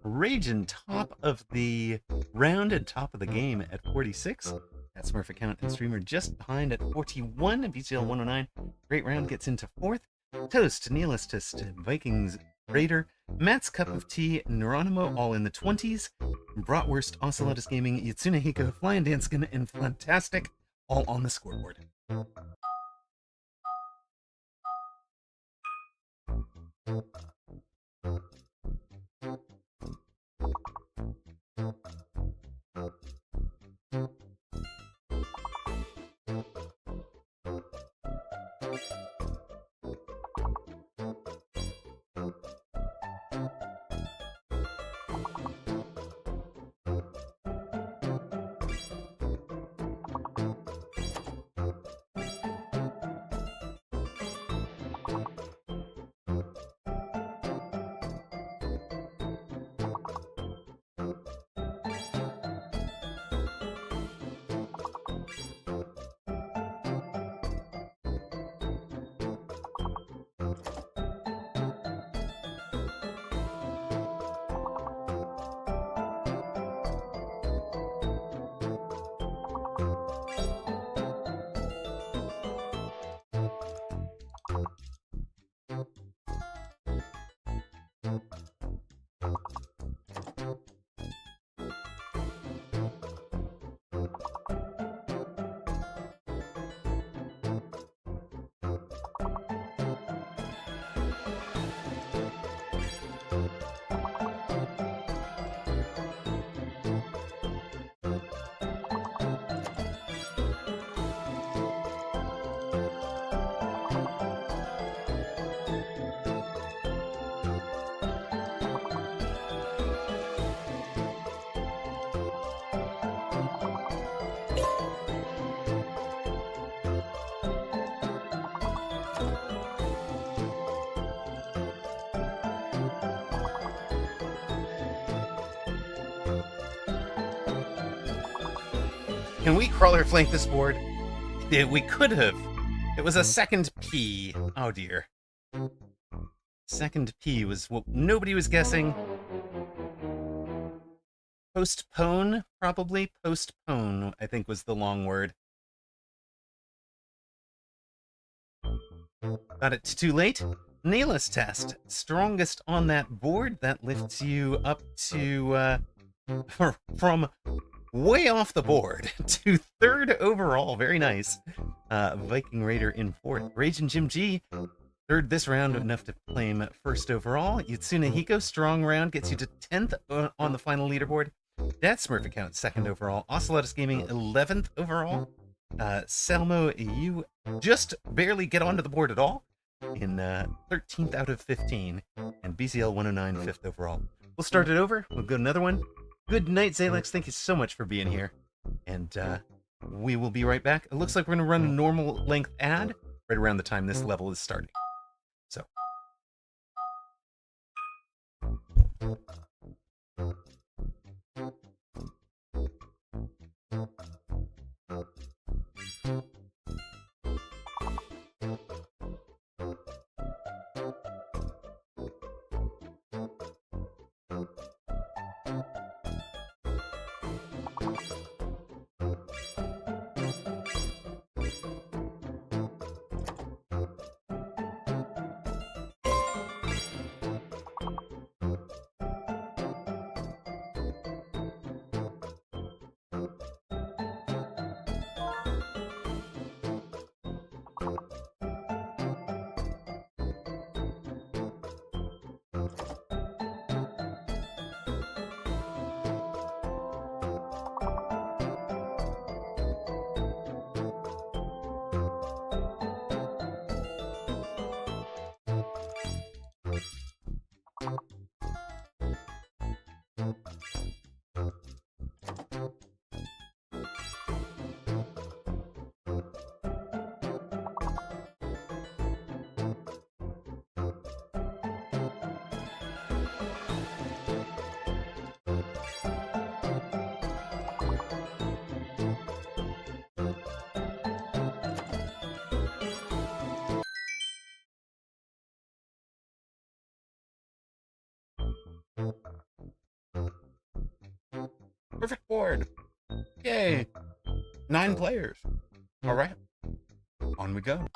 Raging top of the round and top of the game at 46. That Smurf account and streamer just behind at 41. BCL 109. Great round gets into fourth. Toast, Nihilist, Vikings, Raider, Matt's Cup of Tea, Neuronimo all in the 20s. Bratwurst, Ocelotus Gaming, Yatsune Hiko, Flying Danskin, and Fantastic all on the scoreboard. Can we crawler flank this board? Yeah, we could have. It was a second P. Oh dear. Second P was what nobody was guessing. Postpone, probably. Postpone, I think was the long word. Got it too late? Nihilist test. Strongest on that board. That lifts you up to, from way off the board to third overall. Very nice. Viking Raider in fourth. Raging Jim G, third this round, enough to claim first overall. Yatsune Hiko, strong round, gets you to 10th on the final leaderboard. That Smurf account, second overall. Ocelotus Gaming, 11th overall. Selmo, you just barely get onto the board at all in 13th out of 15. And BCL 109, 5th overall. We'll start it over. We'll go another one. Good night, Zalex. Thank you so much for being here. And we will be right back. It looks like we're going to run a normal length ad right around the time this level is starting. So. Perfect board. Yay. 9 players. All right. On we go.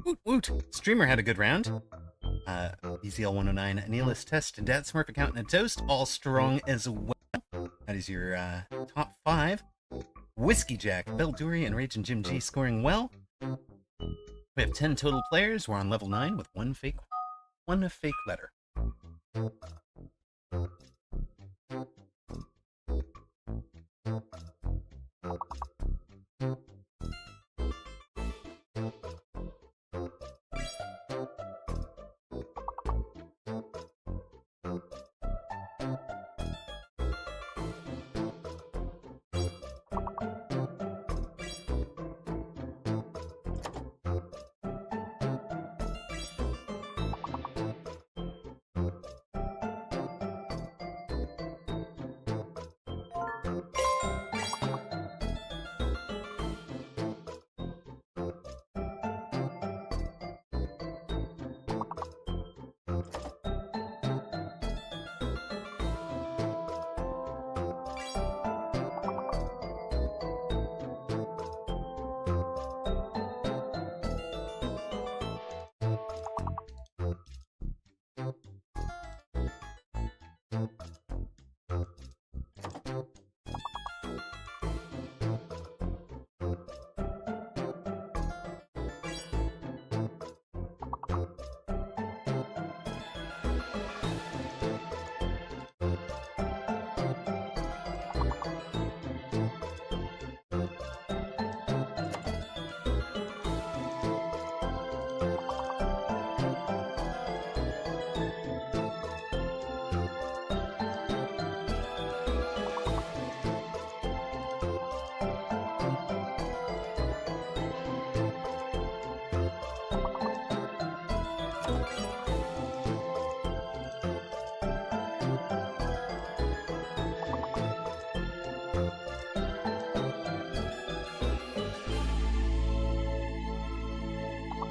Woot woot! Streamer had a good round. BZL109, Nihilist Test, and Dad Smurf Accountant and Toast, all strong as well. That is your top 5. Whiskey Jack, Belduri, and Rage and Jim G scoring well. We have 10 total players. We're on level 9 with one fake letter.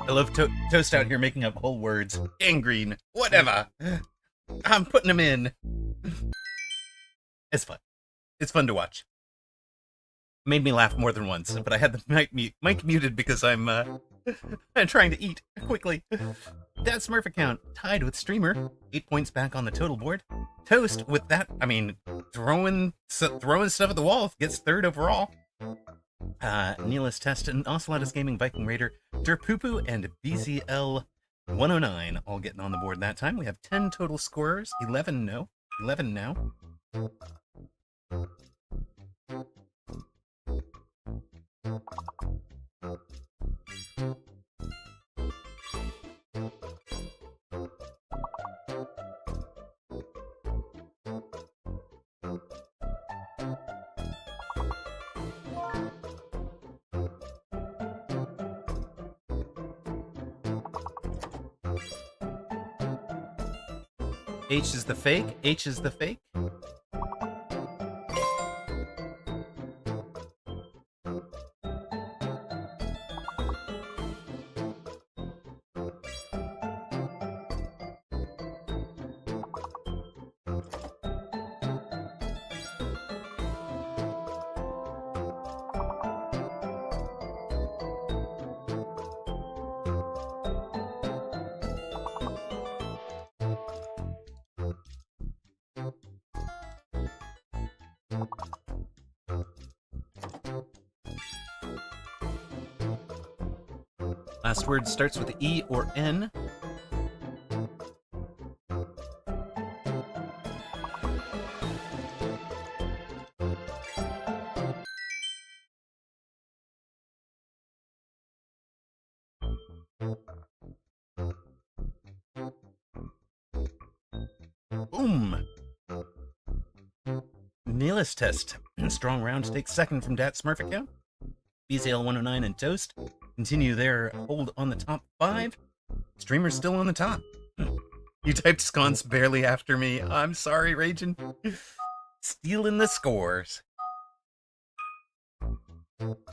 I love Toast out here making up whole words. Gangrene. Whatever. I'm putting them in. It's fun. It's fun to watch. Made me laugh more than once, but I had the mic muted because I'm trying to eat quickly. That Smurf account tied with Streamer, 8 points back on the total board. Toast with that, I mean, throwing stuff at the wall, gets third overall. Neelis Test and Ocelotus Gaming, Viking Raider, Derpoopoo, and BZL 109 all getting on the board that time. We have 10 total scorers, 11 now. H is the fake. H is the fake. Last word starts with E or N. Boom! Neelis Test. Strong round takes second from Dat Smurf account. BZL 109 and Toast continue their hold on the top 5. Streamer's still on the top. You typed sconce barely after me. I'm sorry, Ragin. Stealing the scores.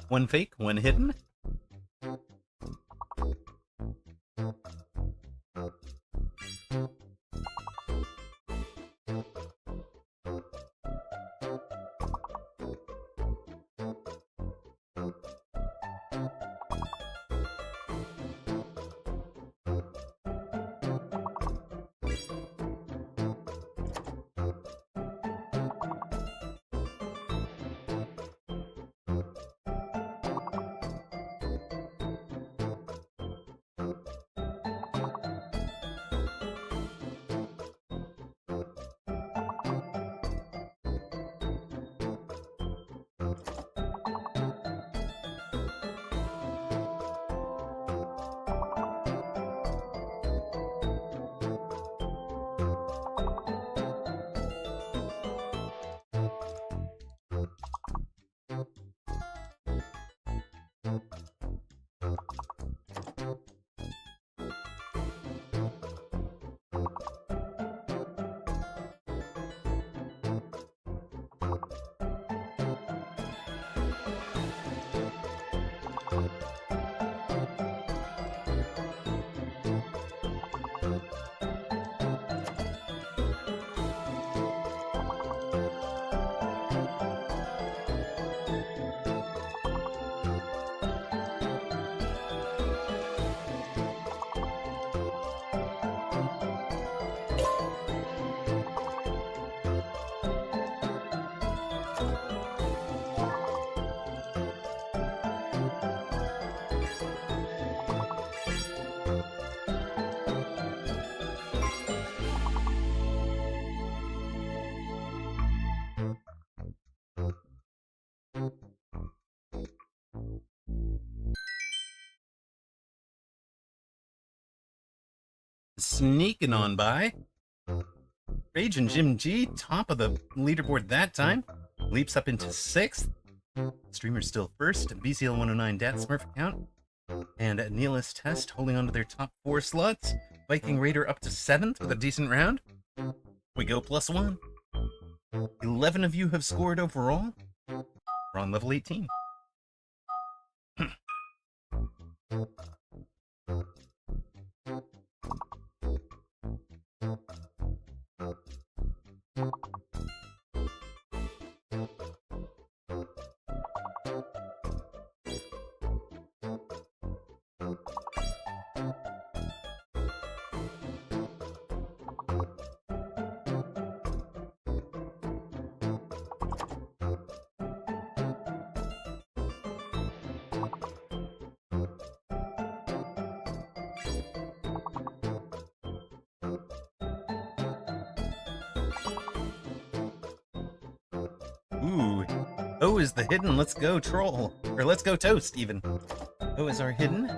One fake, one hidden. Sneaking on by. Rage and Jim G, top of the leaderboard that time. Leaps up into 6th. Streamer still first. BCL 109 Dat Smurf account. And Neelis Test holding on to their top 4 slots. Viking Raider up to 7th with a decent round. We go +1. 11 of you have scored overall. We're on level 18. O is the hidden. Let's go troll. Or let's go toast, even. O is our hidden.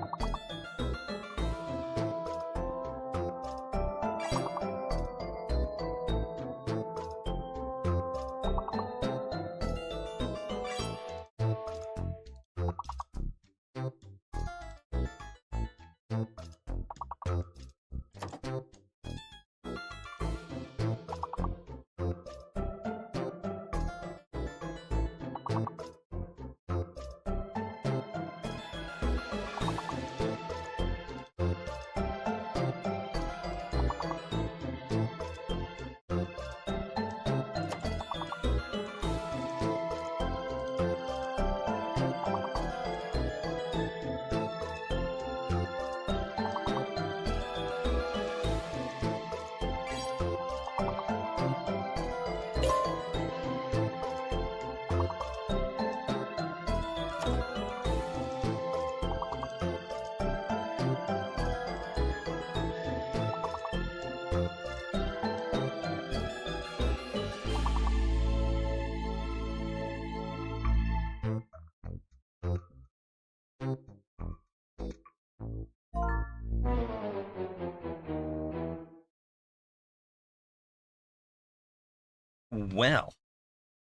Well,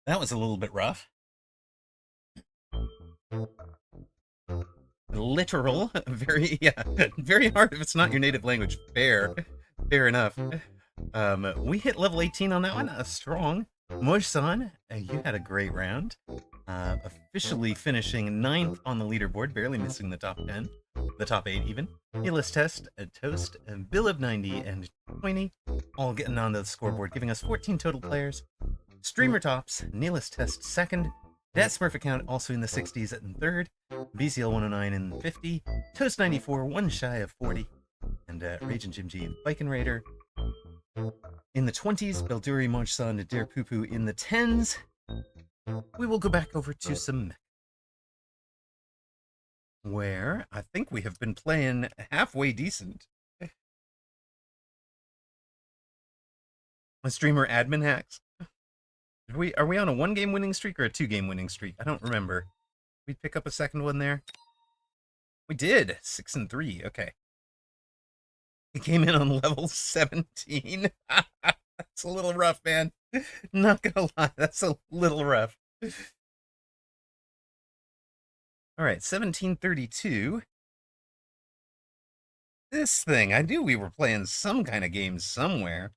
that was a little bit rough. Literal, very hard if it's not your native language. Fair enough. We hit level 18 on that one. Strong. Moj-san, you had a great round. Officially finishing 9th on the leaderboard, barely missing the top 10, the top 8 even. Healess Test, Toast, Bill of 90, and Twiny all getting onto the scoreboard, giving us 14 total players. Streamer tops, Neelis Test 2nd, Dat Smurf account also in the 60s in 3rd, BCL 109 in 50, Toast 94 one shy of 40, and Raging Jim G Viking Raider in the 20s, Belduri Moj-san and Dare Poo Poo in the 10s. We will go back over to some Mecha, where I think we have been playing halfway decent. A streamer admin hacks. Are we on a 1-game winning streak or a 2-game winning streak? I don't remember. We pick up a second one there? We did. 6-3. Okay. It came in on level 17. That's a little rough, man. Not gonna lie, that's a little rough. Alright, 1732. This thing, I knew we were playing some kind of game somewhere.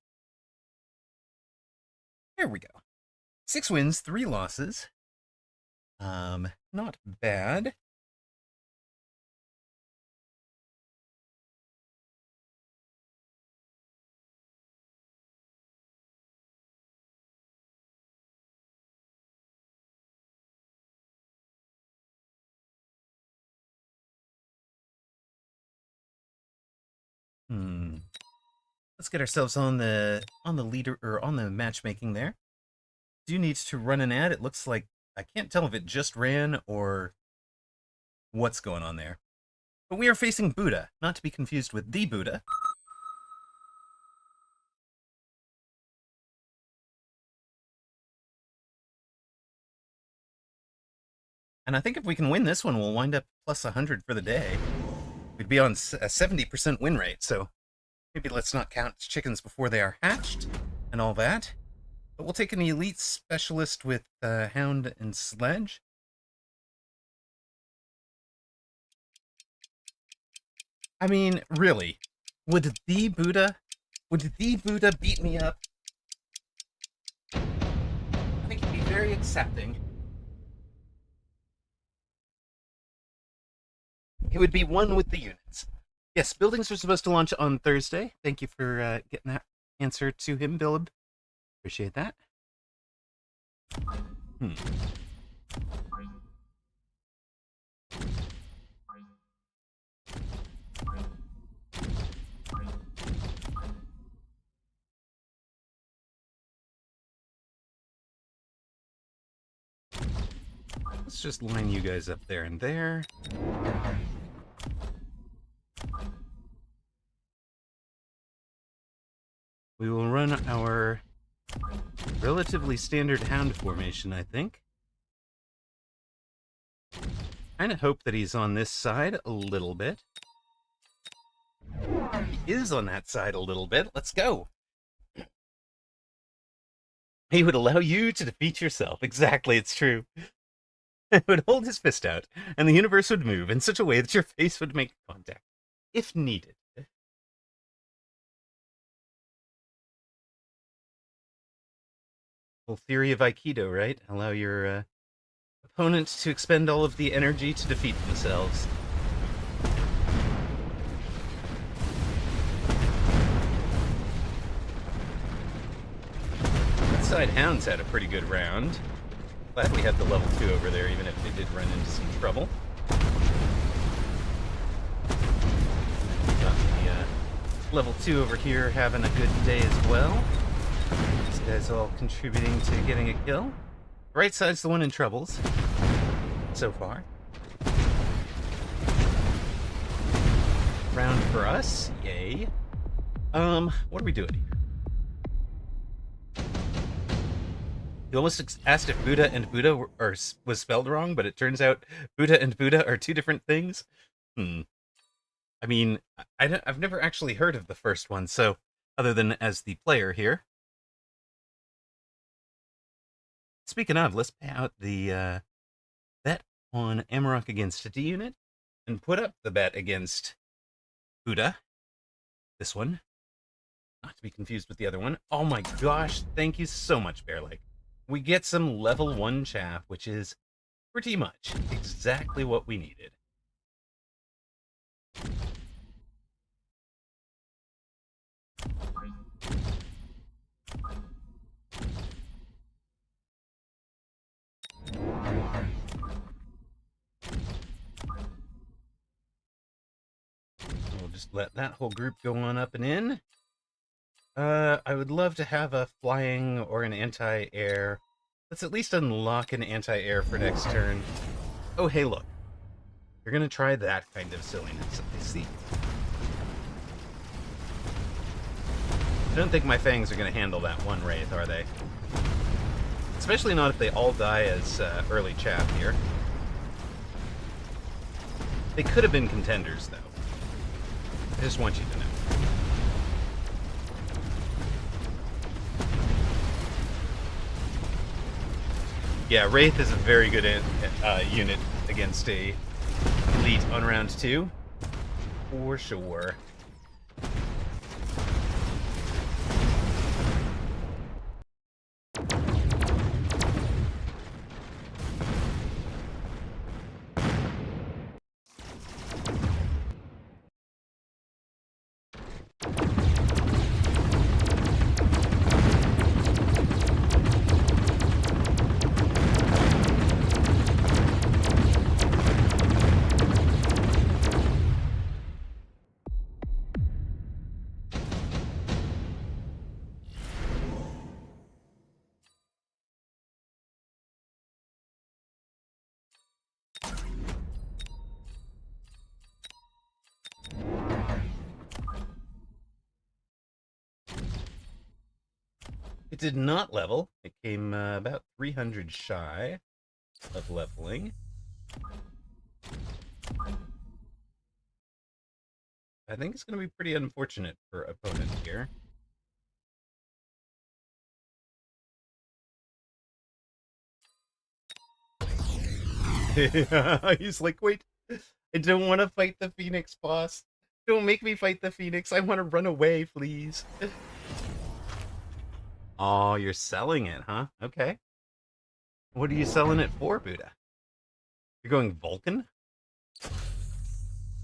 There we go. 6 wins, 3 losses. Not bad. Let's get ourselves on the leader or on the matchmaking there. Do need to run an ad. It looks like I can't tell if it just ran or what's going on there. But we are facing Buddha, not to be confused with the Buddha. And I think if we can win this one, we'll wind up plus 100 for the day. We'd be on a 70% win rate, so maybe let's not count chickens before they are hatched and all that. But we'll take an elite specialist with Hound and Sledge. I mean, really, would the Buddha beat me up? I think he'd be very accepting. It would be one with the units. Yes, buildings are supposed to launch on Thursday. Thank you for getting that answer to him, Billab. Appreciate that. Let's just line you guys up there and there. We will run our relatively standard hound formation, I think. kind of hope that he's on this side a little bit. He is on that side a little bit. Let's go. He would allow you to defeat yourself. Exactly, it's true. He would hold his fist out, and the universe would move in such a way that your face would make contact, if needed. Whole theory of Aikido, right? Allow your opponent to expend all of the energy to defeat themselves. That side Hounds had a pretty good round. Glad we had the level 2 over there, even if they did run into some trouble. Got the level 2 over here having a good day as well. These guys all contributing to getting a kill. Right side's the one in troubles so far. Round for us, yay. What are we doing here? You almost asked if Buddha and Buddha was spelled wrong, but it turns out Buddha and Buddha are two different things. I mean, I've never actually heard of the first one, so other than as the player here. Speaking of, let's pay out the bet on Amarok against a D unit and put up the bet against Buddha. This one. Not to be confused with the other one. Oh my gosh, thank you so much, Bearlike. We get some level 1 chaff, which is pretty much exactly what we needed. We'll just let that whole group go on up and in. I would love to have a flying or an anti-air. Let's at least unlock an anti-air for next turn. Oh, hey, look. You're going to try that kind of silliness, I see. I don't think my fangs are going to handle that one Wraith, are they? Especially not if they all die as early chaff here. They could have been contenders, though. I just want you to know. Yeah, Wraith is a very good unit against a elite on round 2. For sure. It did not level. It came about 300 shy of leveling. I think it's going to be pretty unfortunate for opponent here. He's like, wait, I don't want to fight the Phoenix, boss. Don't make me fight the Phoenix. I want to run away, please. Oh, you're selling it, huh? Okay. What are you selling it for, Buddha? You're going Vulcan?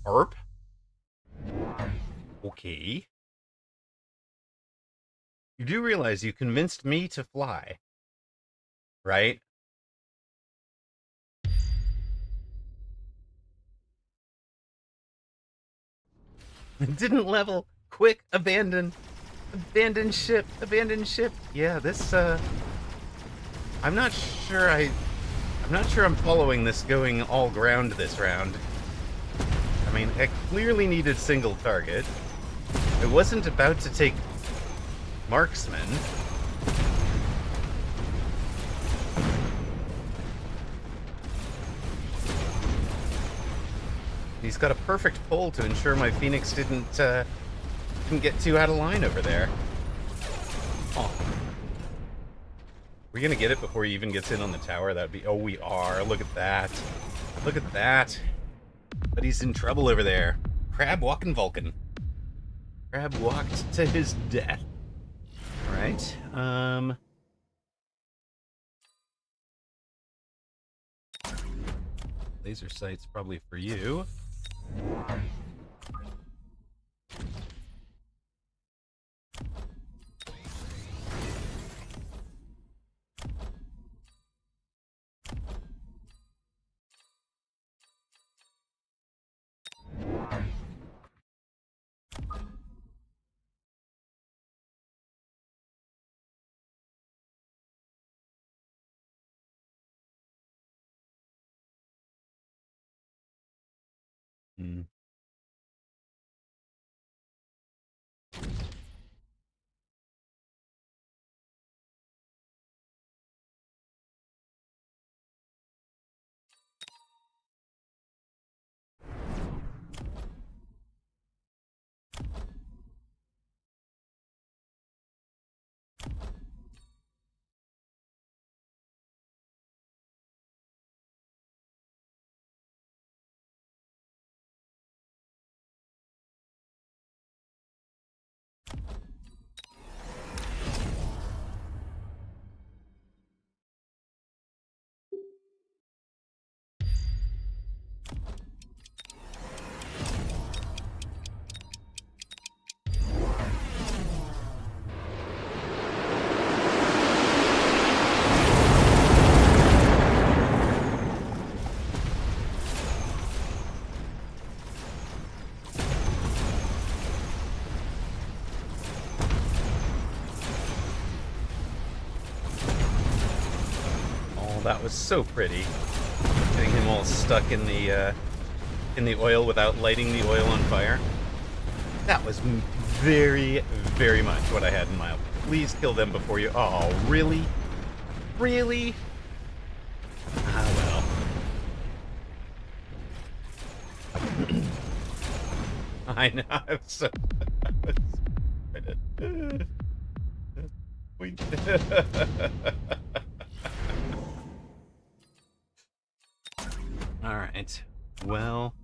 Herp? Okay. You do realize you convinced me to fly, right? It didn't level. Quick, abandon. Abandon ship. Abandon ship. Yeah, this, I'm not sure I'm following this going all ground this round. I mean, I clearly needed single target. I wasn't about to take marksman. He's got a perfect pull to ensure my Phoenix didn't get too out of line over there. Oh. We're gonna get it before he even gets in on the tower. That'd be... Oh, we are. Look at that. Look at that. But he's in trouble over there. Crab walking Vulcan. Crab walked to his death. Alright. Laser sight's probably for you. Hmm. That was so pretty. Getting him all stuck in the oil without lighting the oil on fire. That was very, very much what I had in mind. Please kill them before you... Oh, really? Really? Ah, well. I know, I'm so... We... Alright, well...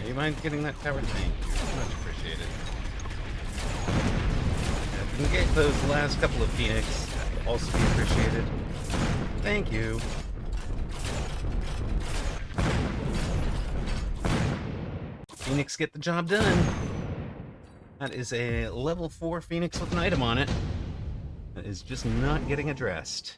You mind getting that tower tank? Much appreciated. If you can get those last couple of Phoenix, that would also be appreciated. Thank you. Phoenix get the job done. That is a level 4 Phoenix with an item on it. That is just not getting addressed.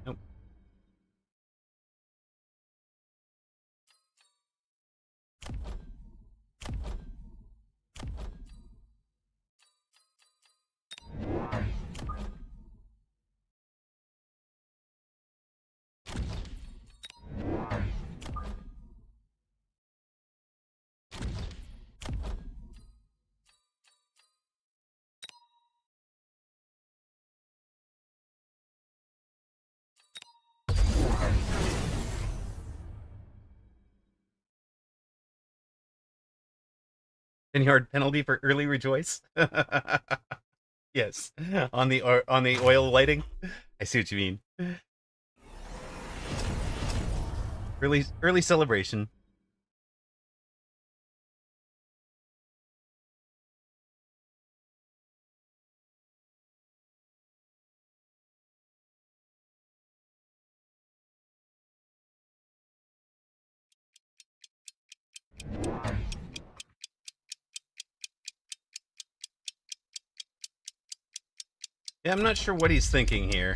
Nope. Yard penalty for early rejoice. Yes, on the oil lighting. I see what you mean. Early celebration. Yeah, I'm not sure what he's thinking here.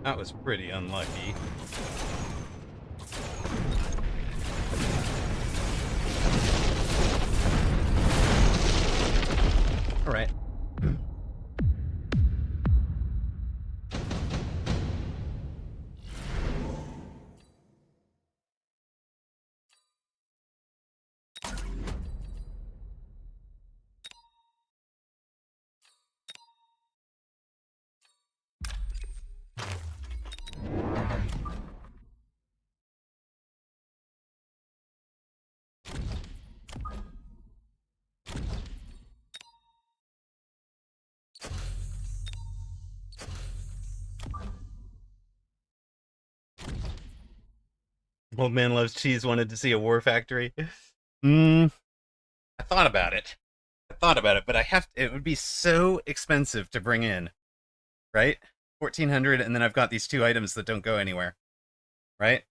That was pretty unlucky. All right. Old Man Loves Cheese wanted to see a war factory. I thought about it. But it would be so expensive to bring in, right? 1,400, and then I've got these 2 items that don't go anywhere, right?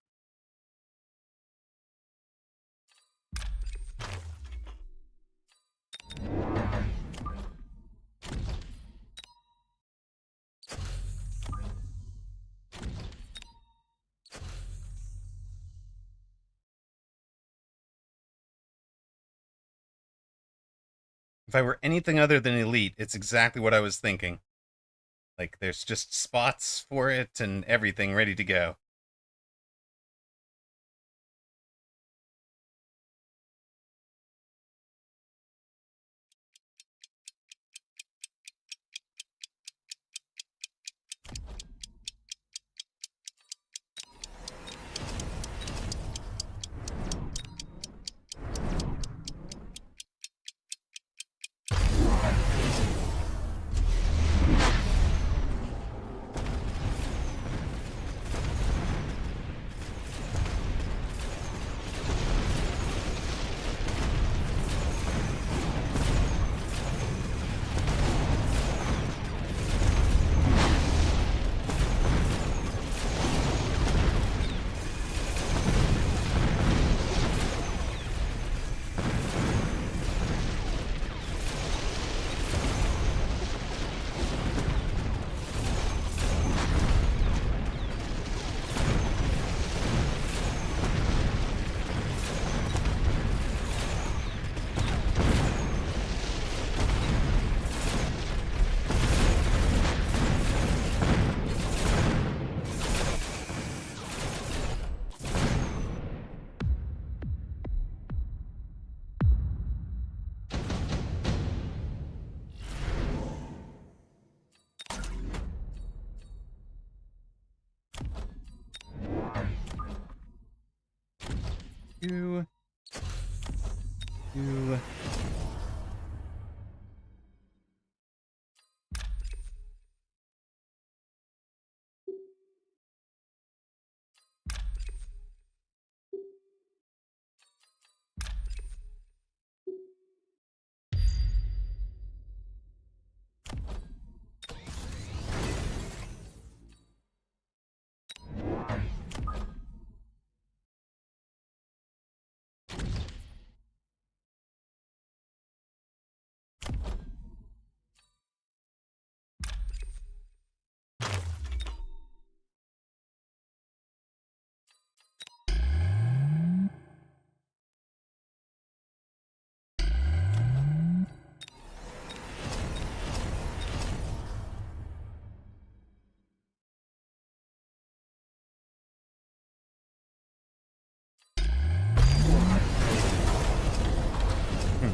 If I were anything other than elite, it's exactly what I was thinking. Like, there's just spots for it and everything ready to go. Two. Two. Hmm.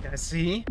Yeah, see?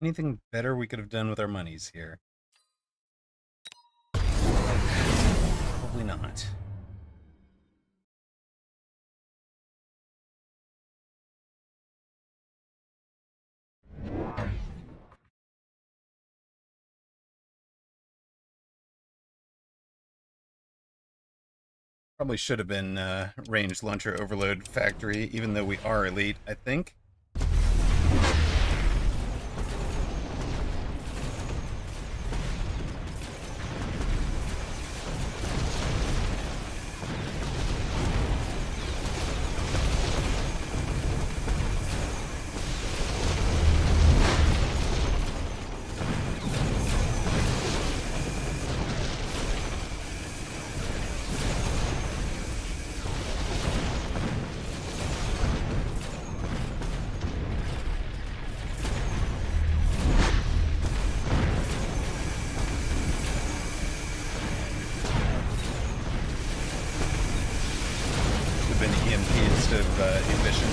Anything better we could have done with our monies here? Probably not. Probably should have been ranged launcher overload factory, even though we are elite, I think. Should have been EMP instead of efficient.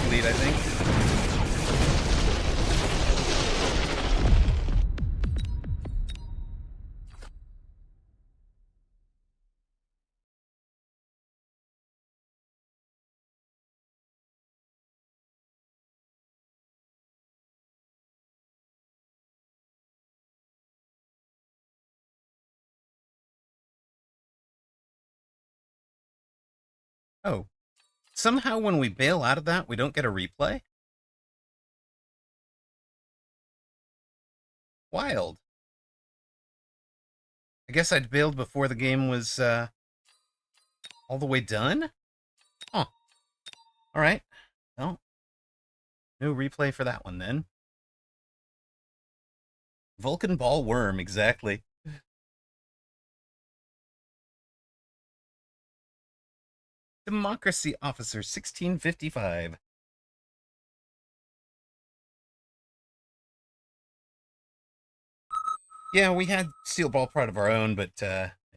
Elite, I think. Oh, somehow when we bail out of that, we don't get a replay? Wild. I guess I'd bailed before the game was all the way done? Oh, alright. Well, no replay for that one then. Vulcan Ball Worm, exactly. Democracy Officer 1655. Yeah, we had steel ball prod of our own, but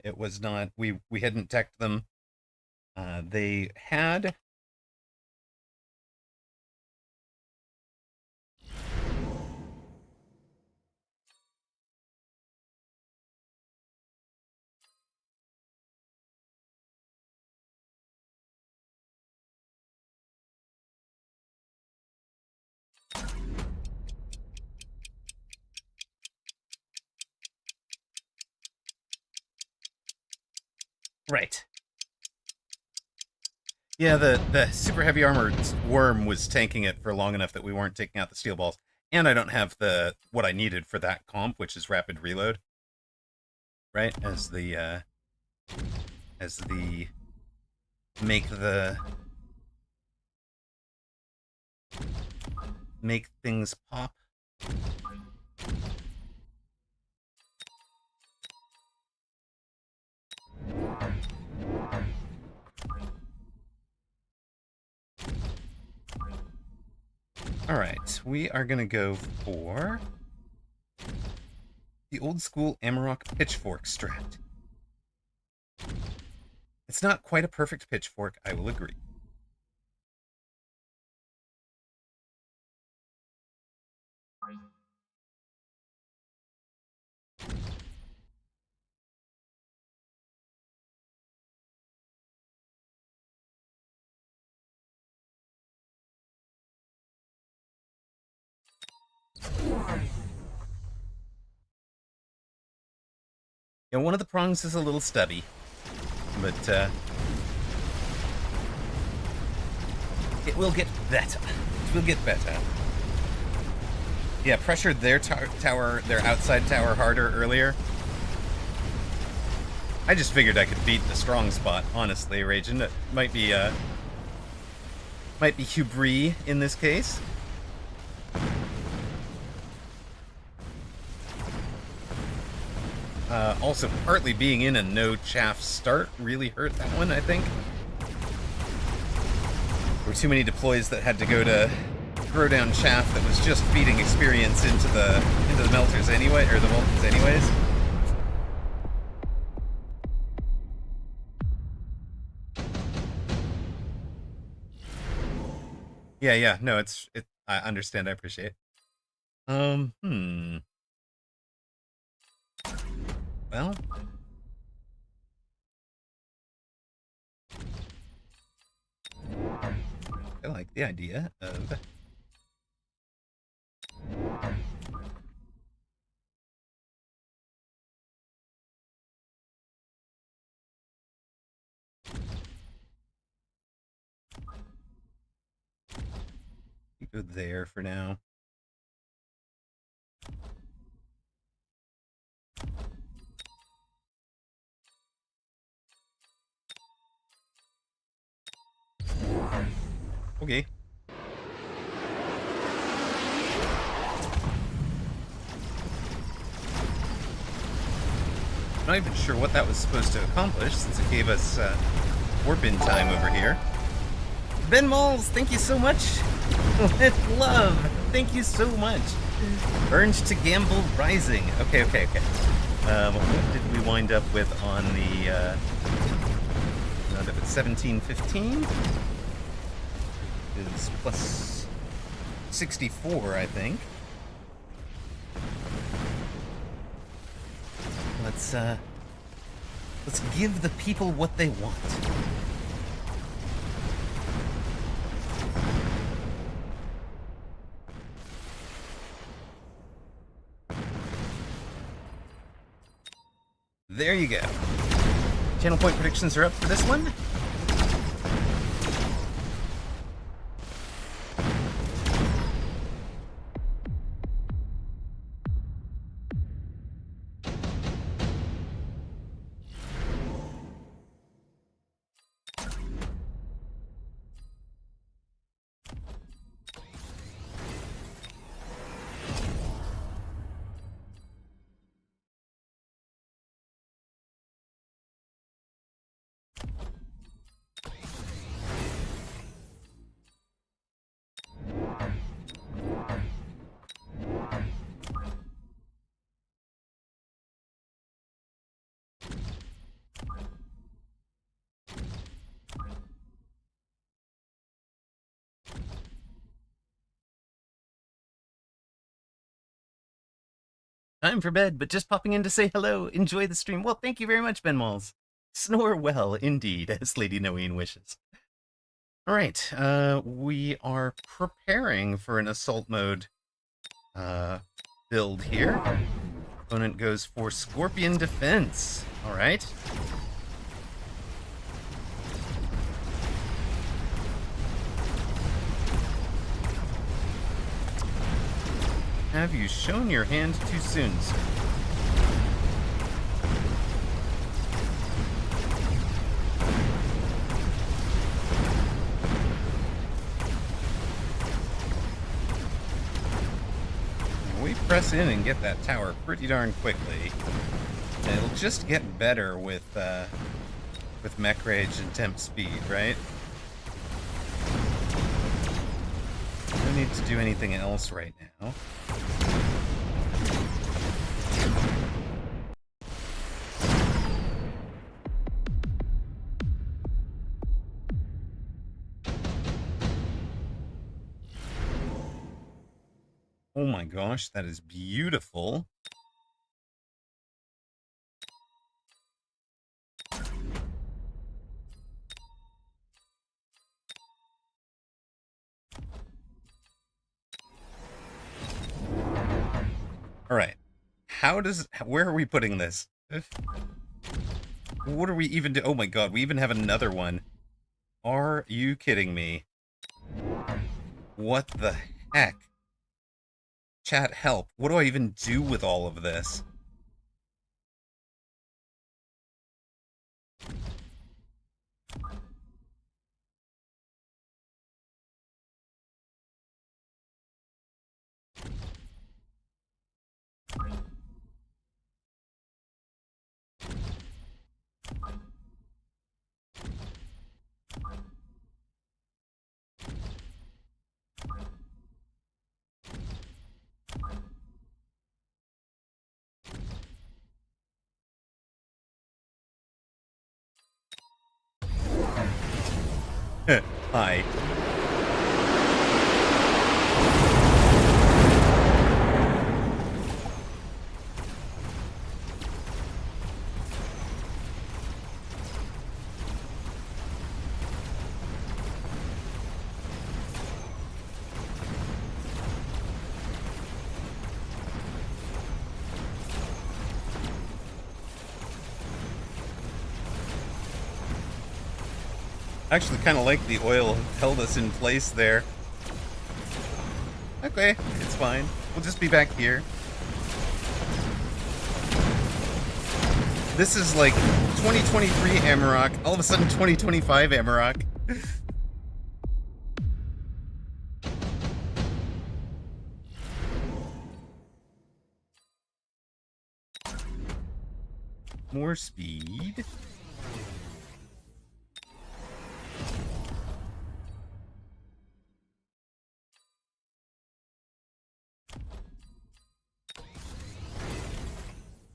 it was not. We hadn't teched them. They had. Right. Yeah, the super heavy armored worm was tanking it for long enough that we weren't taking out the steel balls. And I don't have the what I needed for that comp, which is rapid reload. Right? As the make things pop. Alright, we are going to go for the old school Amarok pitchfork strat. It's not quite a perfect pitchfork, I will agree. Yeah, one of the prongs is a little stubby, but it will get better. It will get better. Yeah, pressured their tower, their outside tower harder earlier. I just figured I could beat the strong spot, honestly, Ragin. It might be Hubris in this case. Also, partly being in a no chaff start really hurt that one, I think. There were too many deploys that had to go to throw down chaff that was just feeding experience into the melters anyway, or the Vulcans anyways. Yeah, no, I understand, I appreciate. Well, I like the idea of go there for now. Okay. Not even sure what that was supposed to accomplish, since it gave us warp in time over here. Ben Malls, thank you so much. With love, thank you so much. Earned to Gamble Rising. Okay. What did we wind up with on the? Round up at 1715. Is plus 64, I think. Let's give the people what they want. There you go. Channel point predictions are up for this one. Time for bed, but just popping in to say hello. Enjoy the stream. Well, thank you very much, Ben Malls. Snore well, indeed, as Lady Noeen wishes. All right, we are preparing for an assault mode build here. Opponent goes for Scorpion Defense. All right. Have you shown your hand too soon, sir? We press in and get that tower pretty darn quickly. And it'll just get better with Mech Rage and Temp Speed, right? Don't need to do anything else right now. Oh my gosh, that is beautiful. All right. Where are we putting this? What are we even do? Oh my god, we even have another one. Are you kidding me? What the heck? Chat, help. What do I even do with all of this? Hi. I actually kind of like the oil held us in place there. Okay, it's fine. We'll just be back here. This is like 2023 Amarok, all of a sudden 2025 Amarok. More speed.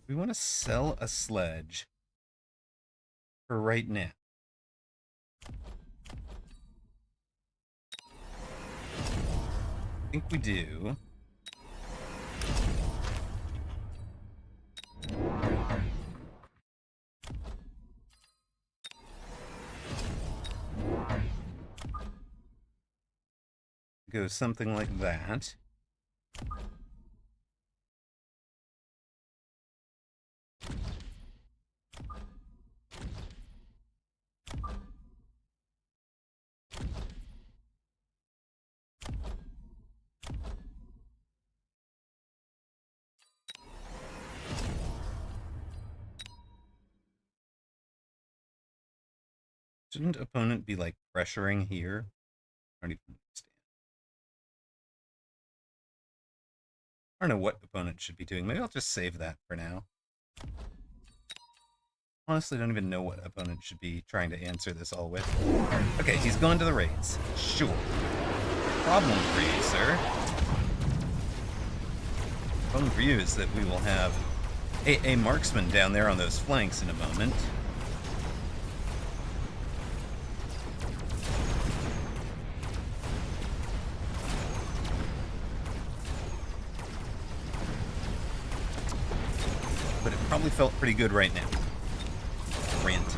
We want to sell a sledge for right now. I think we do. Go something like that. Shouldn't opponent be like pressuring here? I don't even understand. I don't know what opponent should be doing. Maybe I'll just save that for now. Honestly, I don't even know what opponent should be trying to answer this all with. Okay, he's gone to the raids. Sure. Problem for you, sir. Problem for you is that we will have a marksman down there on those flanks in a moment. Probably felt pretty good right now. Rant.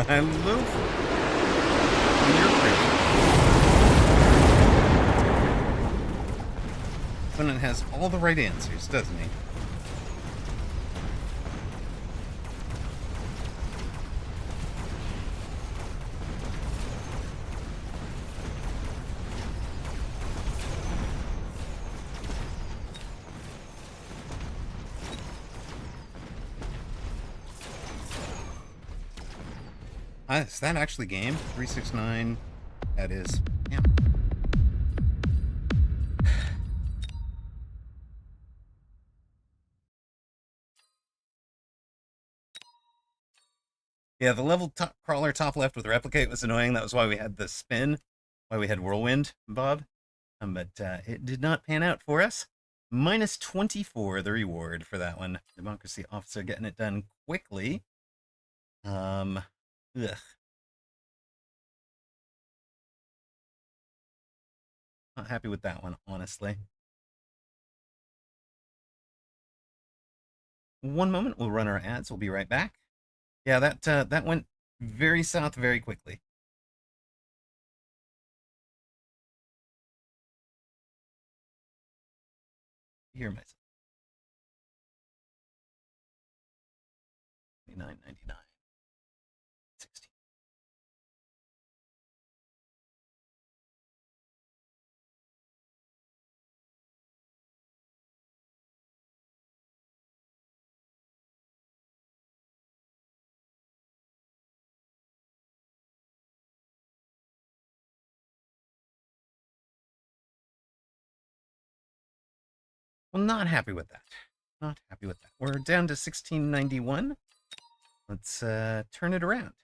Hello. You're pretty. Opponent has all the right answers, doesn't he? Is that actually game? 369. That is. Yeah. Yeah, the level top crawler top left with replicate was annoying. That was why we had the spin, why we had whirlwind, Bob. But it did not pan out for us. Minus 24, the reward for that one. Democracy officer getting it done quickly. Ugh. Not happy with that one, honestly. One moment, we'll run our ads. We'll be right back. Yeah, that went very south very quickly. Hear myself. $29.99. 16. Well, not happy with that. Not happy with that. We're down to 1691. Let's turn it around.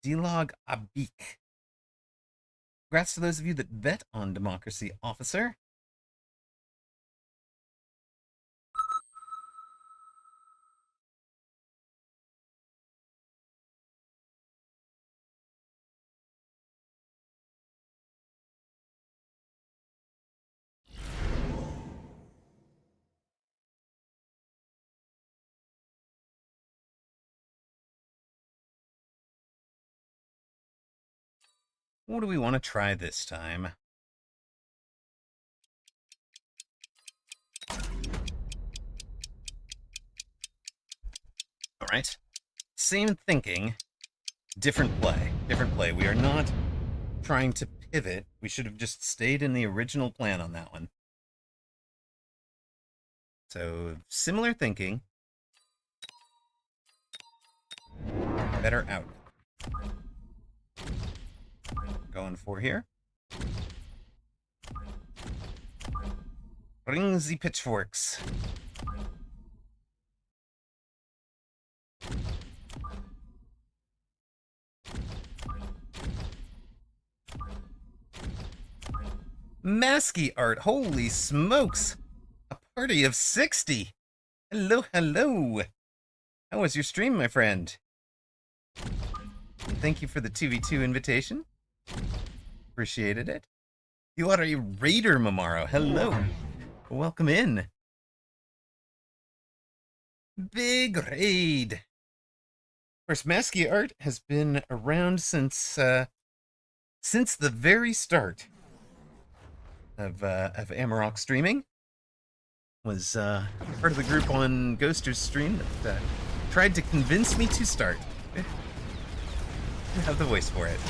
D-Log Abik. Congrats to those of you that bet on Democracy Officer. What do we want to try this time? All right. Same thinking, different play. Different play. We are not trying to pivot. We should have just stayed in the original plan on that one. So, similar thinking. Better outcome. going for here. Bring the pitchforks. Masky art, holy smokes! A party of 60! Hello, hello! How was your stream, my friend? And thank you for the 2v2 invitation. Appreciated it. You are a raider, Mamaro. Hello. Welcome in. Big raid. Of course, Masky art has been around since the very start of Amarok streaming. Was part of the group on Ghoster's stream that tried to convince me to start. I have the voice for it.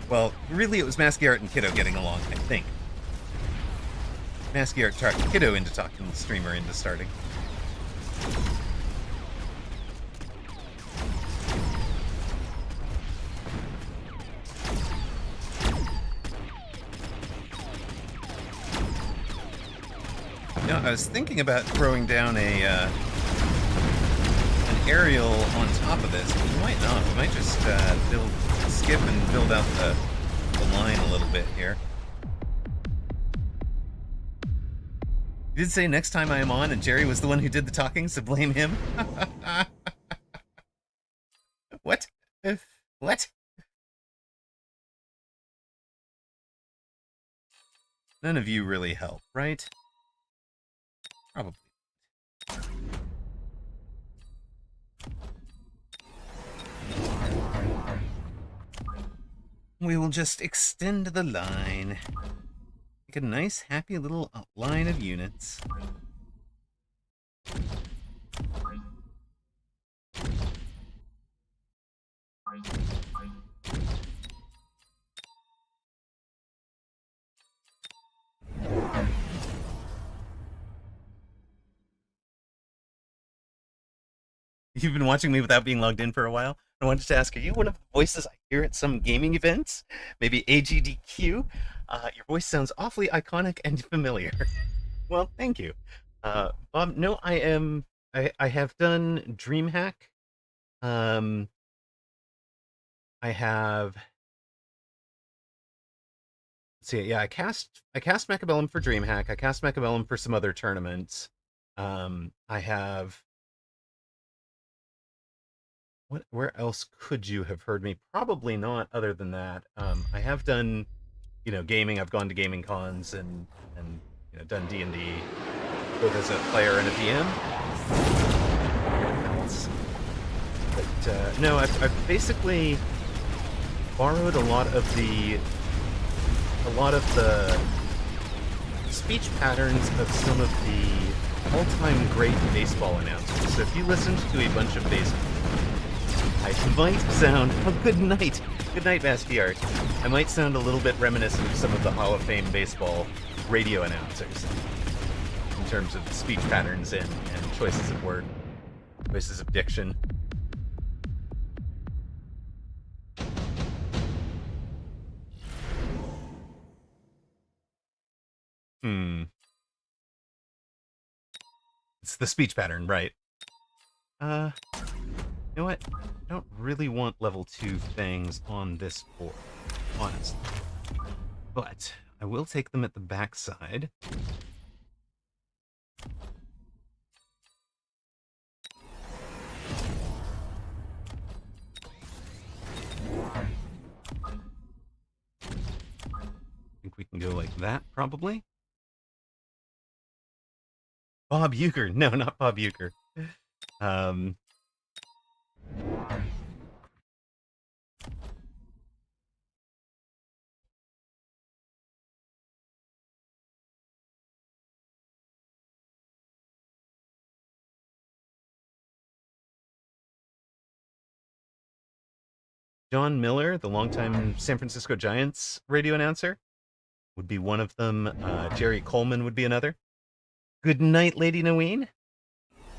Well, really, it was Masky art and Kiddo getting along, I think. Masky art talked Kiddo into talking the streamer into starting. No, I was thinking about throwing down an aerial on top of this, but we might not. We might just skip and build out the line a little bit here. You did say next time I am on, and Jerry was the one who did the talking, so blame him. What? What? None of you really help, right? Probably. We will just extend the line. Make a nice, happy little line of units. You've been watching me without being logged in for a while. I wanted to ask, are you one of the voices I hear at some gaming events? Maybe AGDQ? Your voice sounds awfully iconic and familiar. Well, thank you. Bob, no, I have done DreamHack. I have... Let's see, yeah, I cast Mechabellum for DreamHack. I cast Mechabellum for some other tournaments. I have... Where else could you have heard me? Probably not, other than that. I have done, gaming. I've gone to gaming cons and done D&D, both as a player and a DM. But no, I've basically borrowed a lot of the speech patterns of some of the all-time great baseball announcers. So if you listened to a bunch of baseball, I might sound... Oh, good night, Masky art. I might sound a little bit reminiscent of some of the Hall of Fame baseball radio announcers in terms of speech patterns and choices of word, choices of diction. It's the speech pattern, right? You know what? I don't really want level 2 things on this board, honestly. But I will take them at the backside. I think we can go like that, probably. Bob Euchre. No, not Bob Euchre. John Miller, the longtime San Francisco Giants radio announcer, would be one of them. Jerry Coleman would be another. Good night, Lady Naween.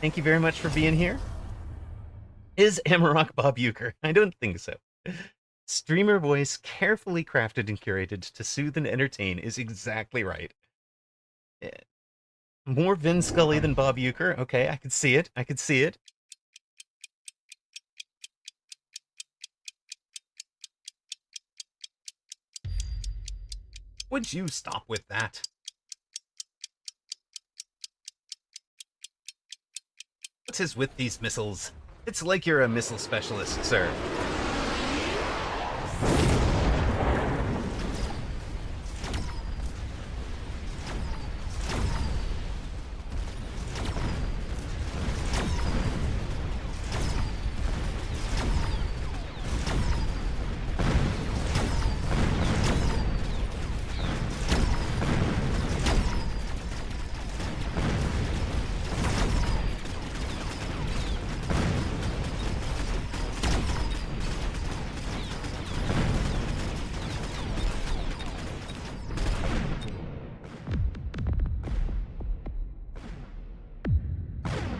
Thank you very much for being here. Is Amarok Bob Euchre? I don't think so. Streamer voice carefully crafted and curated to soothe and entertain is exactly right. Eh, more Vin Scully than Bob Euchre. Okay, I could see it. I could see it. Would you stop with that? What is with these missiles? It's like you're a missile specialist, sir.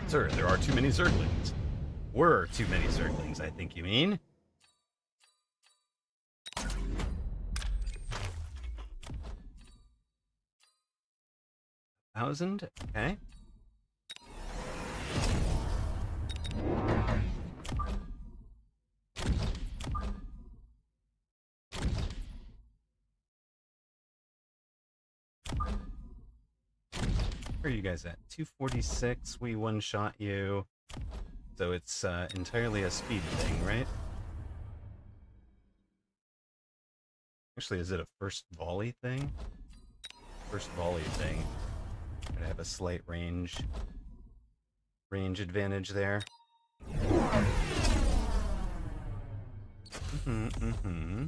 Sir, there are too many Zerglings. Were too many Zerglings, I think you mean. $1,000? Okay. Where are you guys at? 246, we one-shot you. So it's entirely a speed thing, right? Actually, is it a first volley thing? First volley thing. I have a slight range advantage there. Mm-hmm.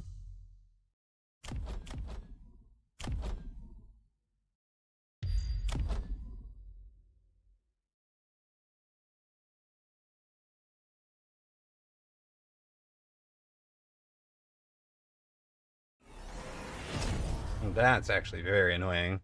That's actually very annoying.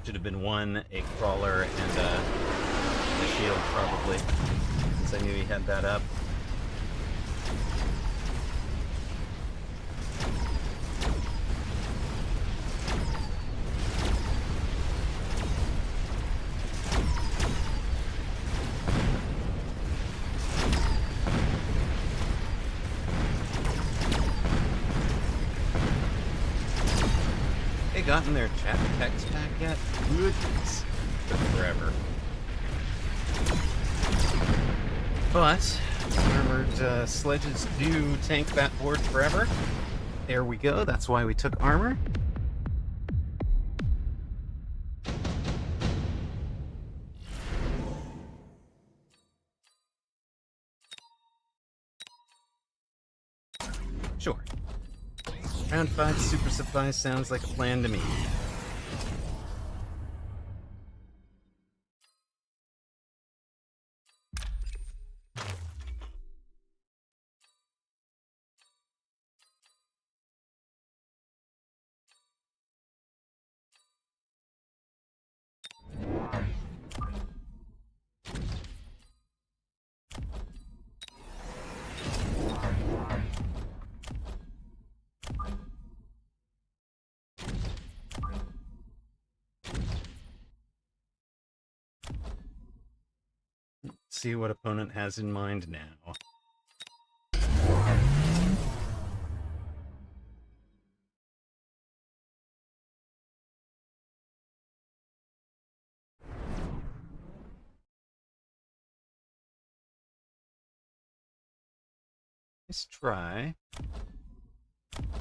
Should have been one, a crawler, and a shield, probably, since I knew he had that up. Gotten their chat text back yet? Goodness. Took forever. But armored sledges do tank that board forever. There we go. That's why we took armor. Sure. Round 5 super supply sounds like a plan to me. See what opponent has in mind now. Nice try.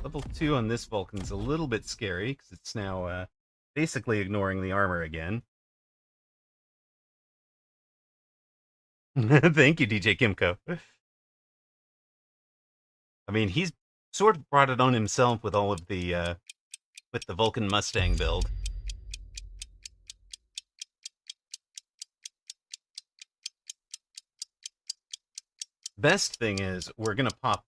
Level 2 on this Vulcan's a little bit scary, because it's now basically ignoring the armor again. Thank you, DJ Kimco. I mean, he's sort of brought it on himself with all of the, with the Vulcan Mustang build. Best thing is, we're gonna pop,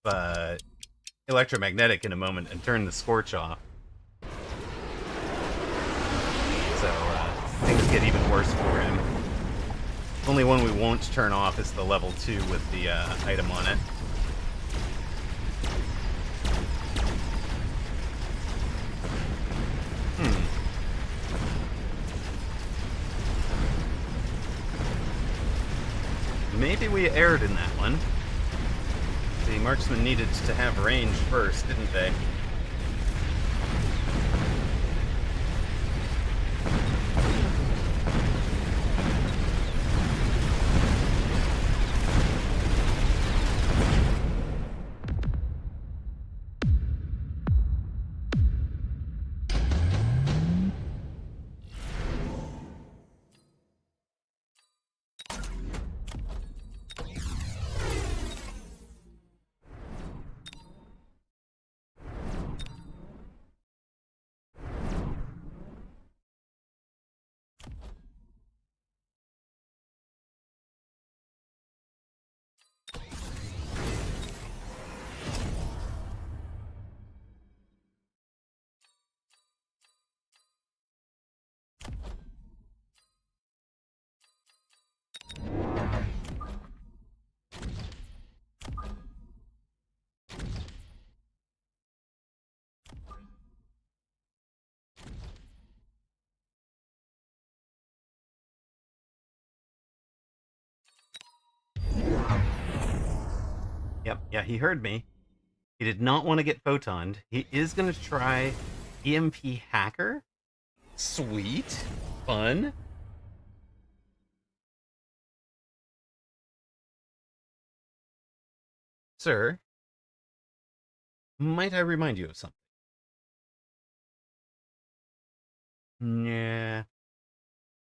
electromagnetic in a moment and turn the scorch off. So things get even worse for him. Only one we won't turn off is the level 2 with the item on it. Maybe we erred in that one. The marksman needed to have range first, didn't they? Yep, yeah, he heard me. He did not want to get photoned. He is going to try EMP hacker. Sweet. Fun. Sir, might I remind you of something? Nah.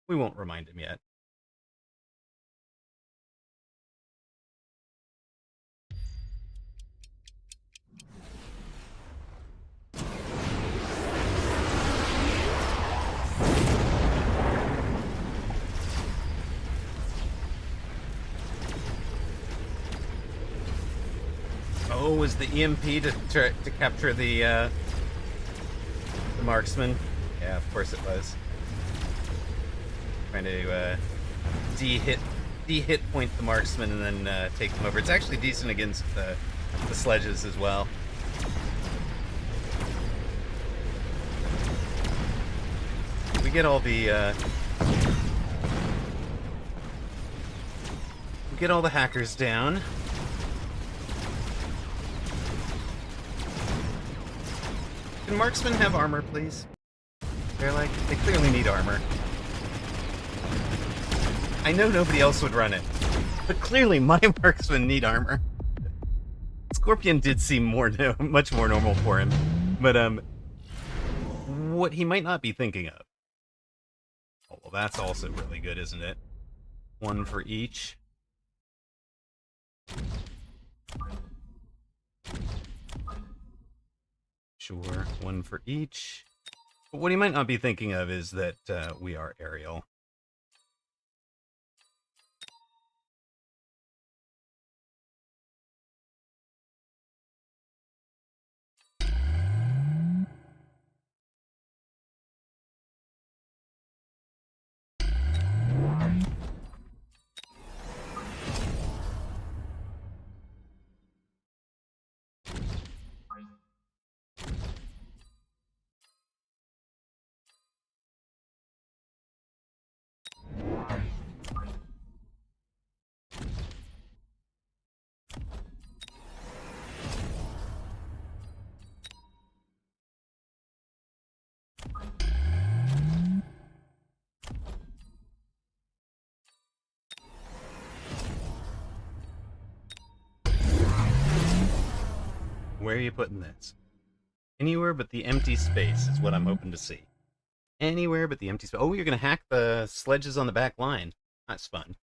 We won't remind him yet. Oh, was the EMP to capture the marksman? Yeah, of course it was. Trying to de-hit point the marksman and then take them over. It's actually decent against the sledges as well. We get all the hackers down. Can marksmen have armor, please? They clearly need armor. I know nobody else would run it, but clearly my marksmen need armor. Scorpion did seem much more normal for him, but what he might not be thinking of. Oh, well, that's also really good, isn't it? One for each. Sure, one for each. But what he might not be thinking of is that we are aerial. Where are you putting this? Anywhere but the empty space is what I'm hoping to see. Anywhere but the empty space. Oh, you're going to hack the sledges on the back line. That's fun.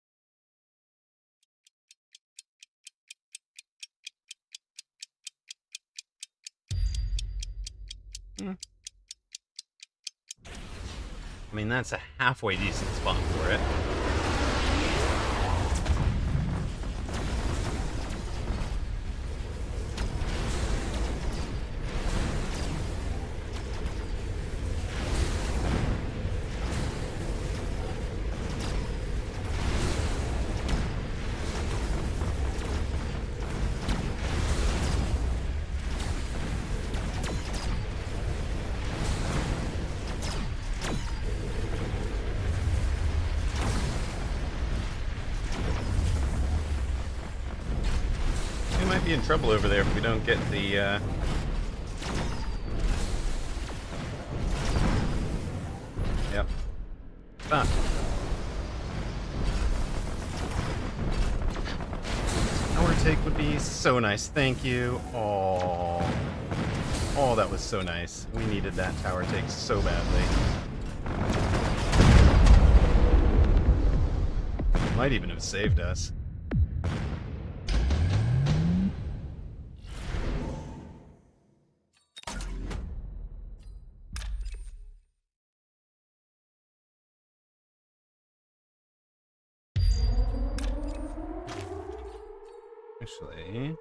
I mean, that's a halfway decent spot for it. be in trouble over there if we don't get the, Yep. Ah. Tower take would be so nice. Thank you. Oh. Oh, that was so nice. We needed that tower take so badly. Might even have saved us. Actually...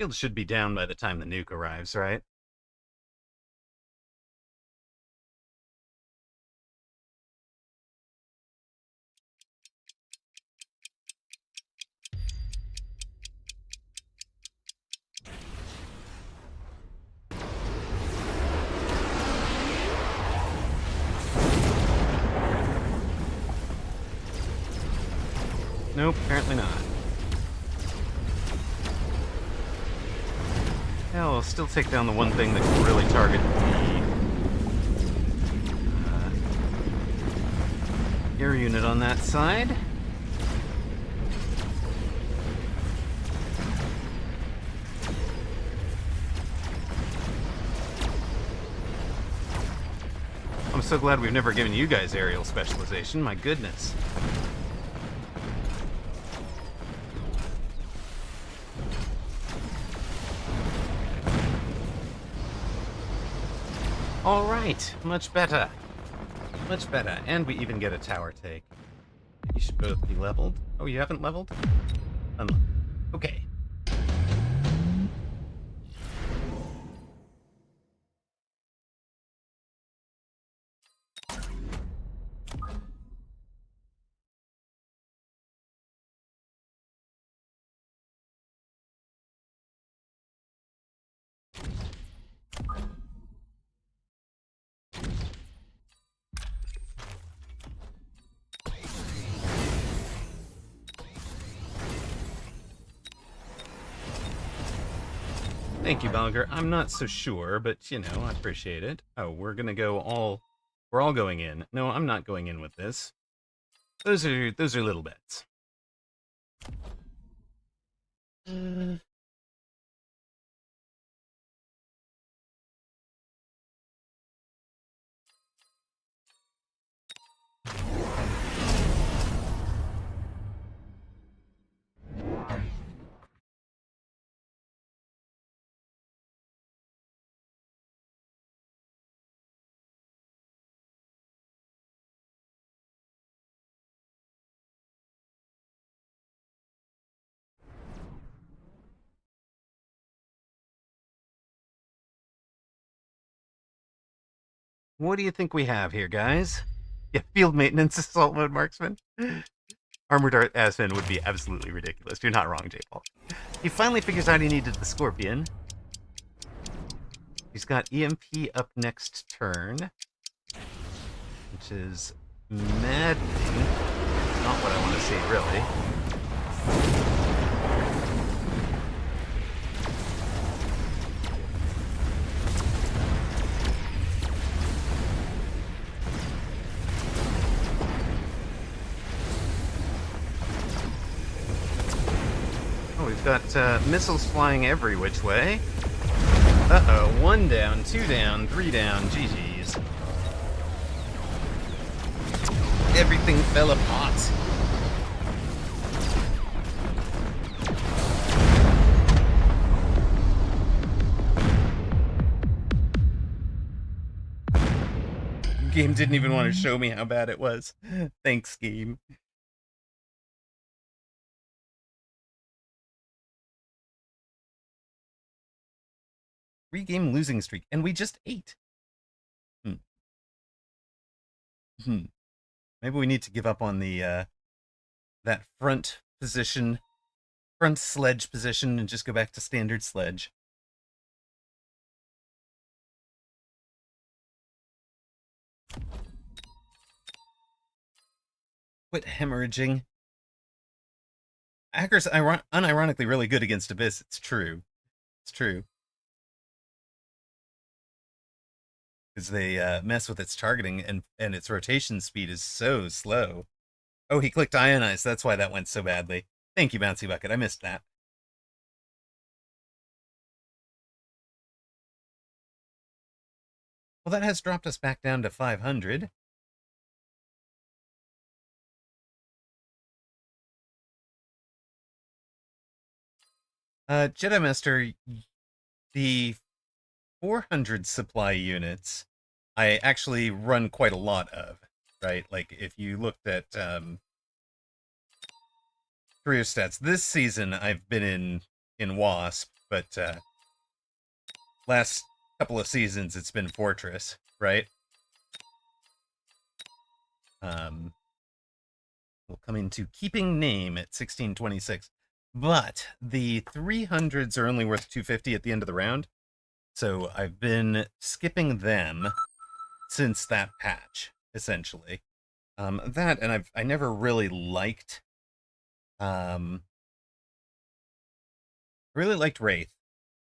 Shield should be down by the time the nuke arrives, right? Nope, apparently not. Yeah, we'll still take down the one thing that can really target the air unit on that side. I'm so glad we've never given you guys aerial specialization, my goodness. Alright, much better. Much better. And we even get a tower take. You should both be leveled. Oh, you haven't leveled? Unleveled. Okay. Thank you, Balger. I'm not so sure, but, you know, I appreciate it. Oh, we're gonna go all... We're all going in. No, I'm not going in with this. Those are little bets. What do you think we have here, guys? Yeah, field maintenance, assault mode marksman. Armored Aspen would be absolutely ridiculous. You're not wrong, J-Paul. He finally figures out he needed the Scorpion. He's got EMP up next turn, which is maddening. Not what I want to see, really. Got missiles flying every which way. Uh-oh, 1 down, 2 down, 3 down, GG's. Everything fell apart. Game didn't even want to show me how bad it was. Thanks, game. Three-game losing streak, and we just ate. Maybe we need to give up on the that front position, front sledge position, and just go back to standard sledge. Quit hemorrhaging. Hacker's unironically really good against Abyss. It's true. It's true. Because they mess with its targeting, and its rotation speed is so slow. Oh, he clicked Ionize. That's why that went so badly. Thank you, Bouncy Bucket. I missed that. Well, that has dropped us back down to 500. Jedi Master, the 400 supply units, I actually run quite a lot of, right? Like, if you looked at career stats, this season I've been in WASP, but last couple of seasons it's been Fortress, right? We'll come into keeping name at 1626. But the 300s are only worth 250 at the end of the round. So I've been skipping them since that patch, essentially. That, and I never really liked Wraith,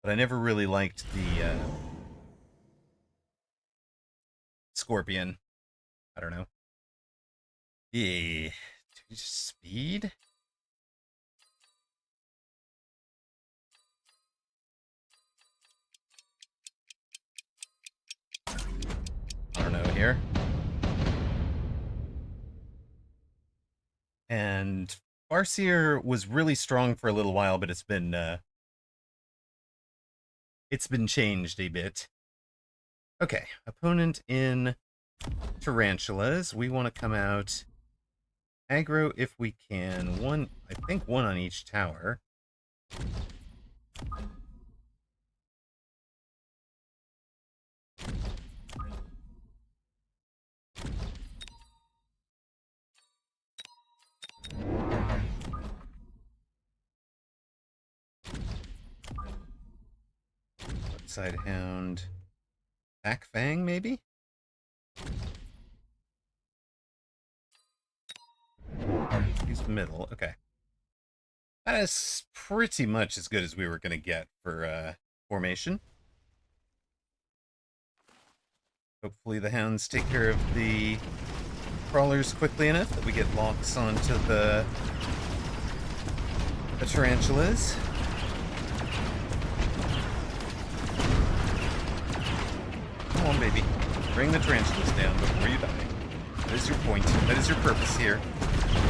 but I never really liked the Scorpion. I don't know. Yeah. Speed? I don't know here. And Farseer was really strong for a little while, but it's been changed a bit. Okay, opponent in Tarantulas. We want to come out aggro if we can. I think one on each tower. Side Hound. Back Fang, maybe? He's middle. Okay. That is pretty much as good as we were going to get for formation. Hopefully the Hounds take care of the crawlers quickly enough that we get locks onto the Tarantulas. Come on, baby. Bring the Tarantulas down before you die. That is your point. That is your purpose here.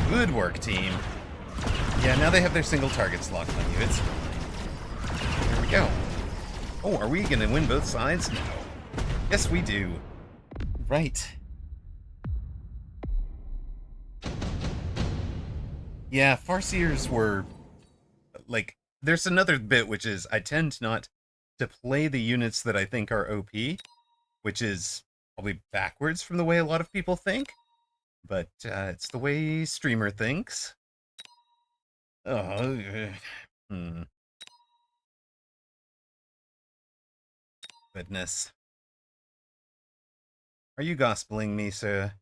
Good work, team. Yeah, now they have their single targets locked on you. It's fine. There we go. Oh, are we going to win both sides? No. Yes, we do. Right. Yeah, Farseers were... Like, there's another bit, which is I tend not to play the units that I think are OP, which is probably backwards from the way a lot of people think, but it's the way streamer thinks. Oh, goodness. Are you gospeling me, sir?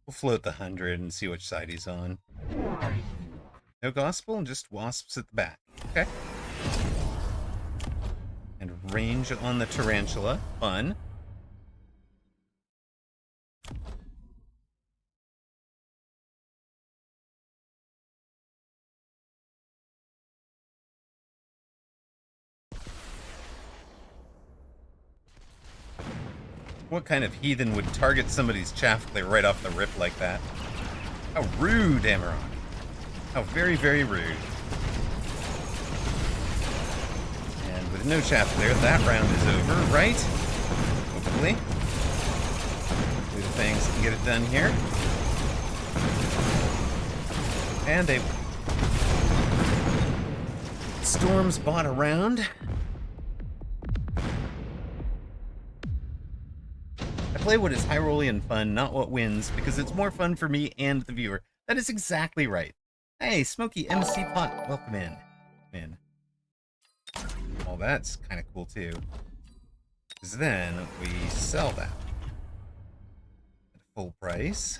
We'll float the 100 and see which side he's on. No gospel, just wasps at the back. Okay. And range on the tarantula. Fun. What kind of heathen would target somebody's chaff clear right off the rip like that? How rude, Amaron. How very, very rude. And with no chaff clear, that round is over, right? Hopefully. Hopefully the Fangs can get it done here. And they... Storms bought a round. I play what is Hyrolean fun, not what wins, because it's more fun for me and the viewer. That is exactly right. Hey, Smokey MC Pot, welcome in. Well, that's kind of cool too. Because then we sell that at full price.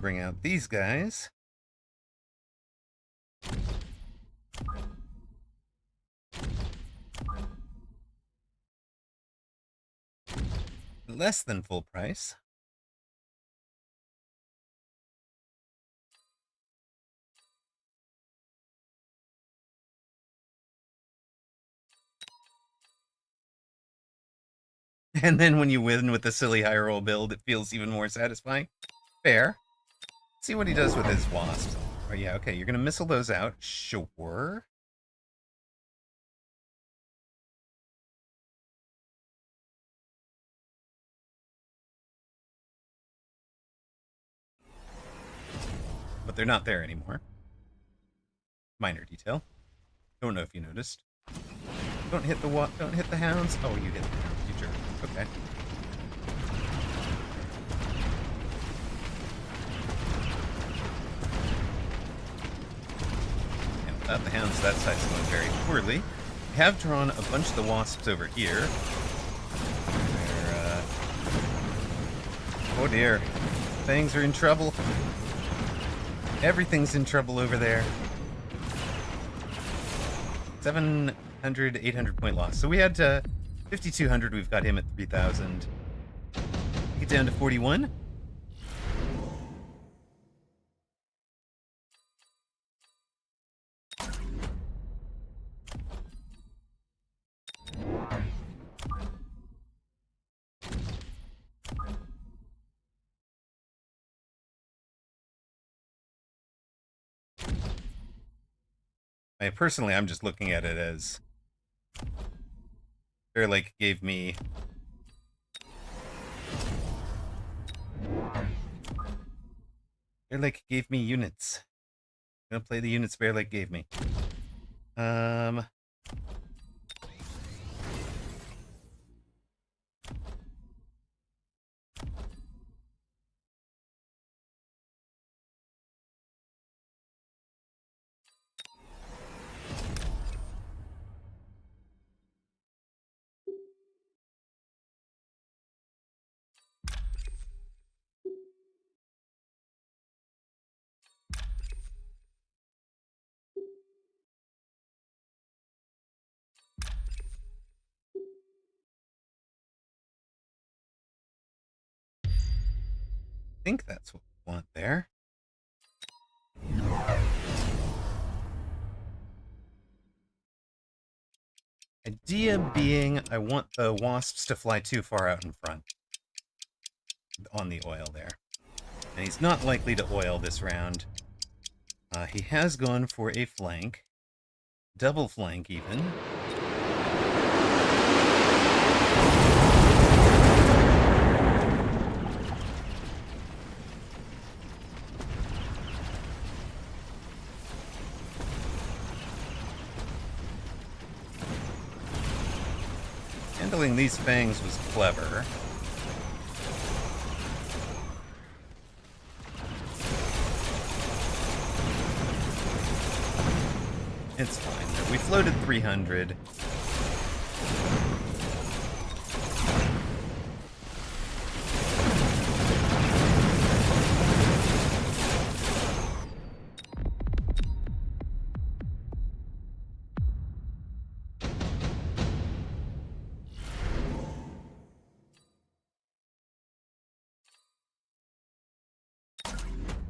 Bring out these guys. Less than full price. And then when you win with the silly high roll build, it feels even more satisfying. Fair. See what he does with his wasps. Oh yeah, okay, you're gonna missile those out. Sure. But they're not there anymore. Minor detail. Don't know if you noticed. Don't hit the don't hit the hounds. Oh, you hit the hounds, you jerk. Okay. Without the hounds, that side's going very poorly. We have drawn a bunch of the wasps over here. They're, oh dear. Things are in trouble. Everything's in trouble over there. 700, 800 point loss. So we had 5,200. We've got him at 3,000. Get down to 41. Personally, I'm just looking at it as Bear Lake gave me units. I'm gonna play the units Bear Lake gave me. I think that's what we want there. Idea being, I want the wasps to fly too far out in front on the oil there. And he's not likely to oil this round. He has gone for a flank. Double flank, even. Handling these fangs was clever. It's fine. We floated 300.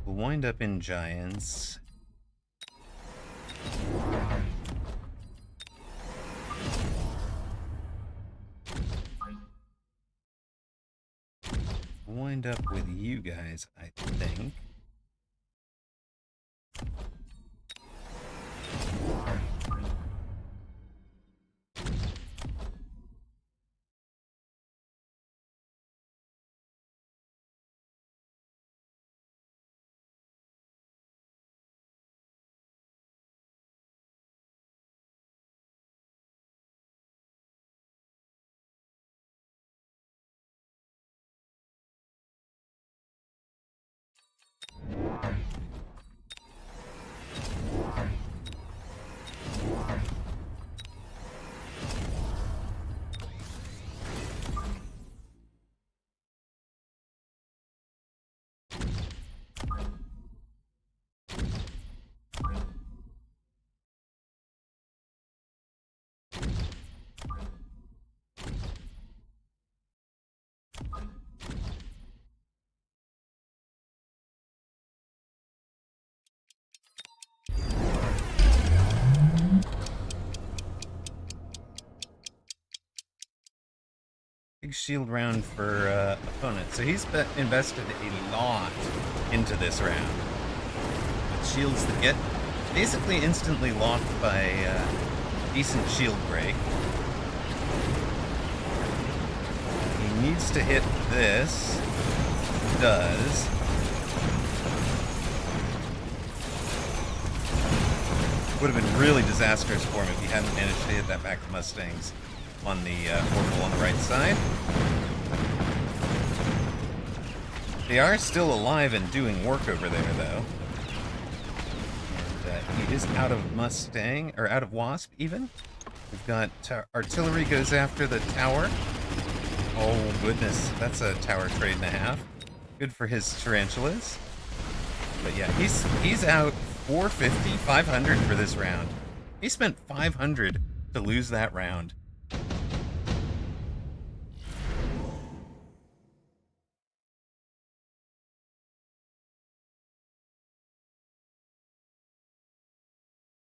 We'll wind up in Giants. We'll wind up with you guys, I think. Big shield round for opponent. So he's invested a lot into this round. With shields that get basically instantly locked by decent shield break. He needs to hit this. He does. Would have been really disastrous for him if he hadn't managed to hit that back to Mustangs on the orbital on the right side. They are still alive and doing work over there, though. And he is out of Mustang, or out of Wasp, even. We've got artillery goes after the tower. Oh, goodness. That's a tower trade and a half. Good for his tarantulas. But yeah, he's out 450, 500 for this round. He spent 500 to lose that round.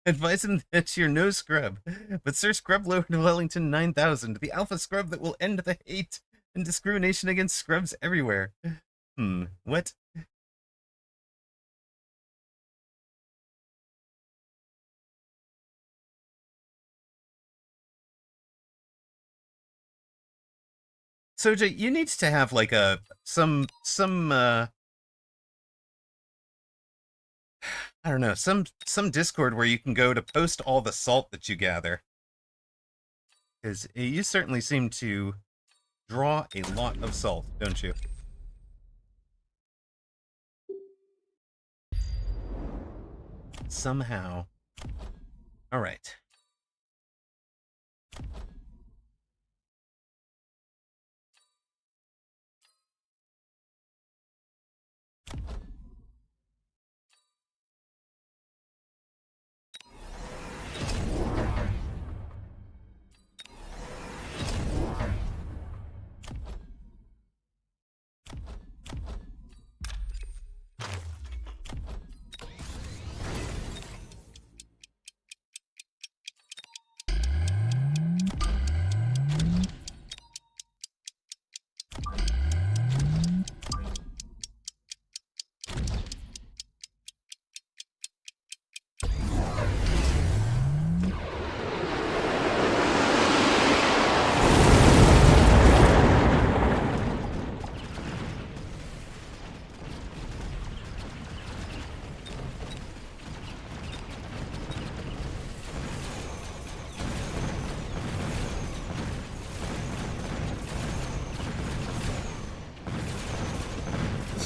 Advise him that you're no scrub. But Sir Scrub Lord Wellington 9000, the alpha scrub that will end the hate and discrimination against scrubs everywhere. What? Soja, you need to have like some I don't know, some Discord where you can go to post all the salt that you gather. Because you certainly seem to draw a lot of salt, don't you? Somehow. All right.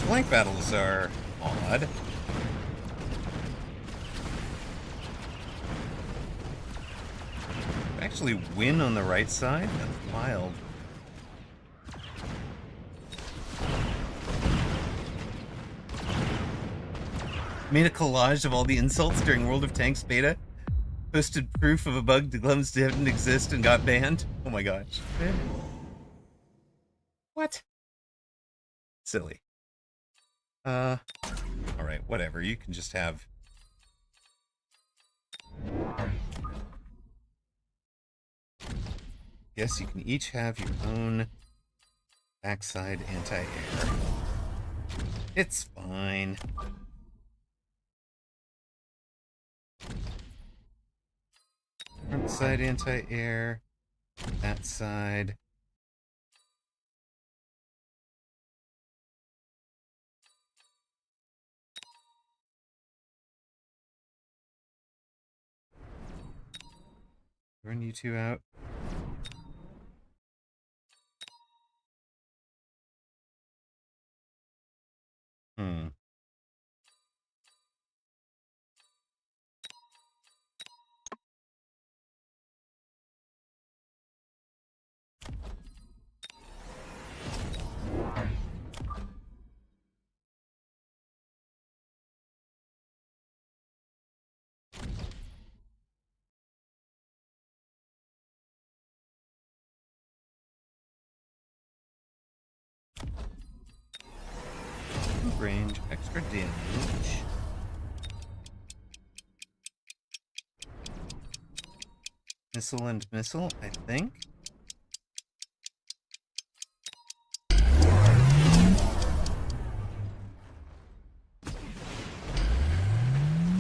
Flank battles are odd. actually win on the right side? That's wild. Made a collage of all the insults during World of Tanks beta. Posted proof of a bug the gloves didn't exist and got banned. Oh my gosh. What? Silly. Alright, whatever. You can just have... Guess you can each have your own backside anti-air. It's fine. Front side anti-air. That side. Run you two out. Range, extra damage. Missile and missile, I think.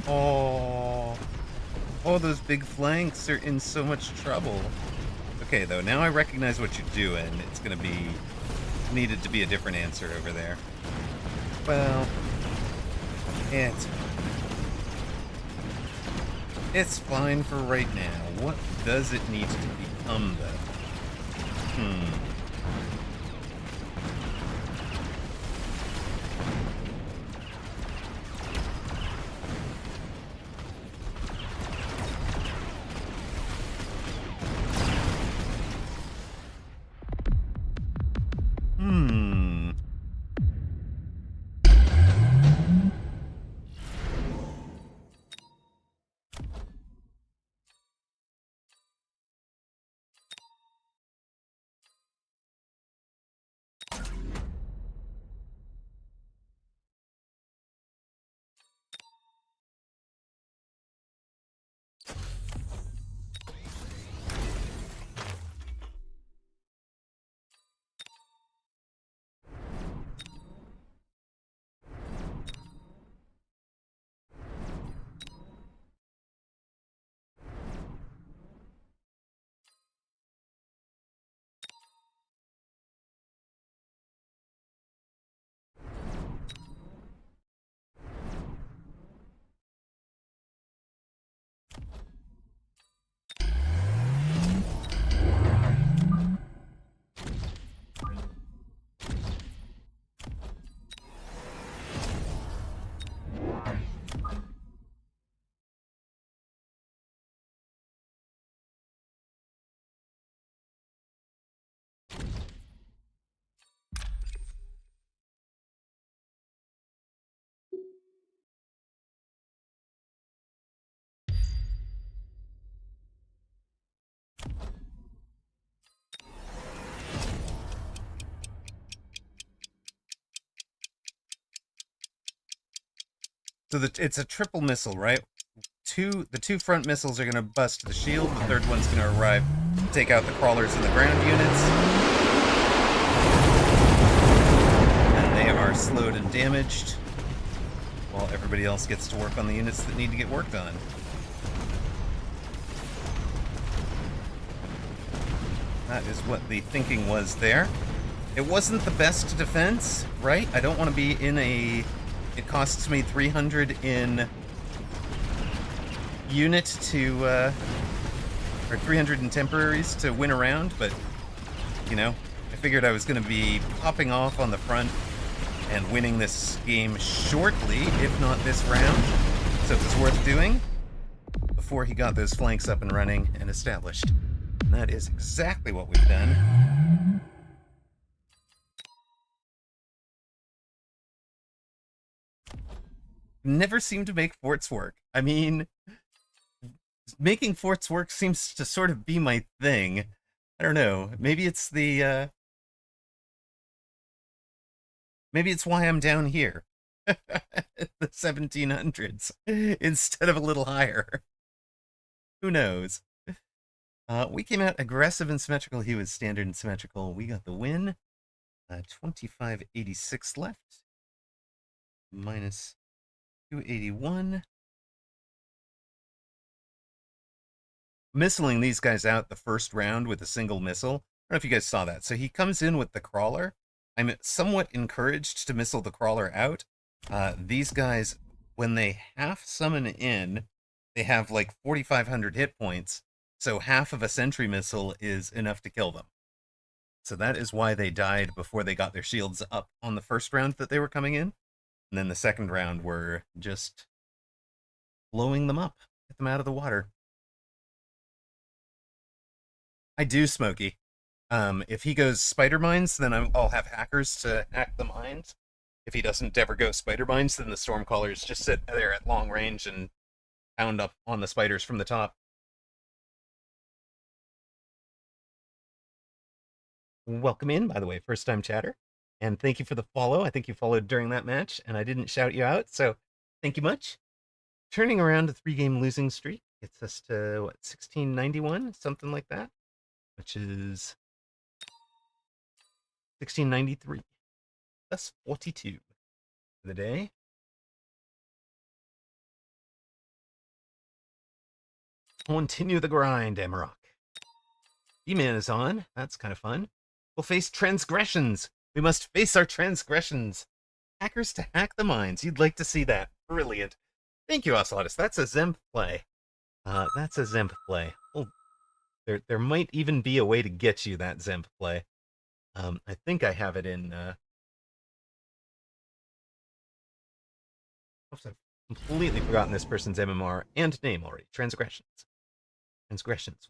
Oh, those big flanks are in so much trouble. Okay, though, now I recognize what you're doing. It's gonna be... needed to be a different answer over there. Well, it's fine for right now. What does it need to become, though? So it's a triple missile, right? The two front missiles are going to bust the shield. The third one's going to arrive, take out the crawlers and the ground units. And they are slowed and damaged, while everybody else gets to work on the units that need to get worked on. That is what the thinking was there. It wasn't the best defense, right? I don't want to be in a... It costs me 300 in unit to, or 300 in temporaries to win a round, but, you know, I figured I was going to be popping off on the front and winning this game shortly, if not this round, so it was worth doing before he got those flanks up and running and established. And that is exactly what we've done. Never seem to make forts work. I mean, making forts work seems to sort of be my thing. I don't know. Maybe it's maybe it's why I'm down here. The 1700s instead of a little higher. Who knows? We came out aggressive and symmetrical. He was standard and symmetrical. We got the win. 2586 left. Minus 281. Missiling these guys out the first round with a single missile. I don't know if you guys saw that. So he comes in with the crawler. I'm somewhat encouraged to missile the crawler out. These guys, when they half summon in, they have like 4,500 hit points. So half of a sentry missile is enough to kill them. So that is why they died before they got their shields up on the first round that they were coming in. And then the second round were just blowing them up, get them out of the water. I do, Smokey. If he goes spider mines, then I'll have hackers to hack the mines. If he doesn't ever go spider mines, then the stormcallers just sit there at long range and pound up on the spiders from the top. Welcome in, by the way, first time chatter. And thank you for the follow. I think you followed during that match, and I didn't shout you out, so thank you much. Turning around a 3-game losing streak gets us to, what, 1691? Something like that? Which is 1693. That's 42 for the day. Continue the grind, Amarok. E-Man is on. That's kind of fun. We'll face transgressions. We must face our transgressions. Hackers to hack the mines. You'd like to see that. Brilliant. Thank you, Ocelotus. That's a Zemp play. That's a Zemp play. Oh, there might even be a way to get you that Zemp play. I think I have it in... I've completely forgotten this person's MMR and name already. Transgressions. Transgressions.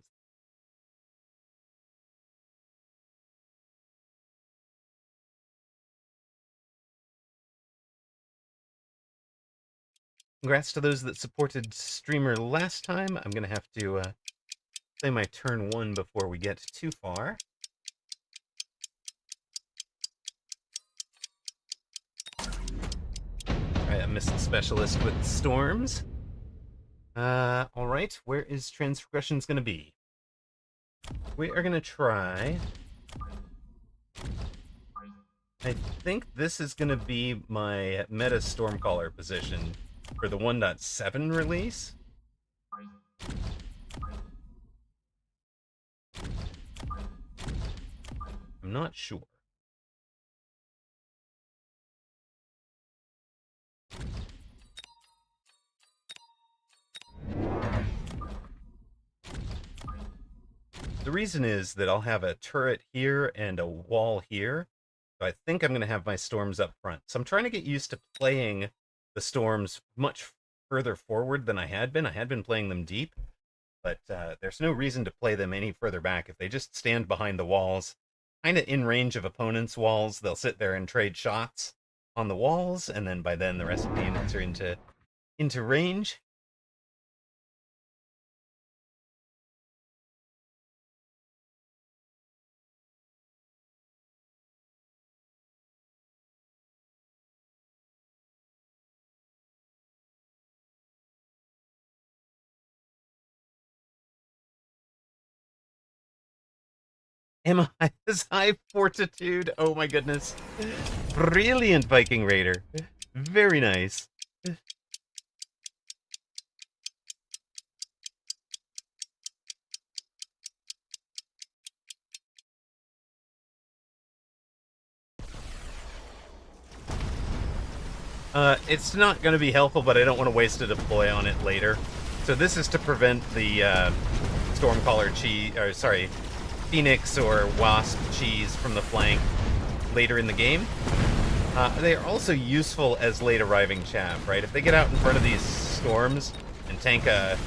Congrats to those that supported Streamer last time. I'm going to have to play my turn 1 before we get too far. Alright, I missed the specialist with storms. Alright, where is transgressions going to be? We are going to try... I think this is going to be my meta Stormcaller position for the 1.7 release. I'm not sure. The reason is that I'll have a turret here and a wall here. So I think I'm going to have my storms up front. So I'm trying to get used to playing the storms much further forward than I had been. I had been playing them deep, but there's no reason to play them any further back. If they just stand behind the walls, kind of in range of opponents' walls, they'll sit there and trade shots on the walls, and then by then the rest of the units are into range. Am I as high fortitude? Oh my goodness. Brilliant, Viking Raider. Very nice. It's not going to be helpful, but I don't want to waste a deploy on it later. So this is to prevent the Stormcaller cheese, or sorry, Phoenix or Wasp cheese from the flank later in the game. They are also useful as late arriving chaff, right? If they get out in front of these storms and tank a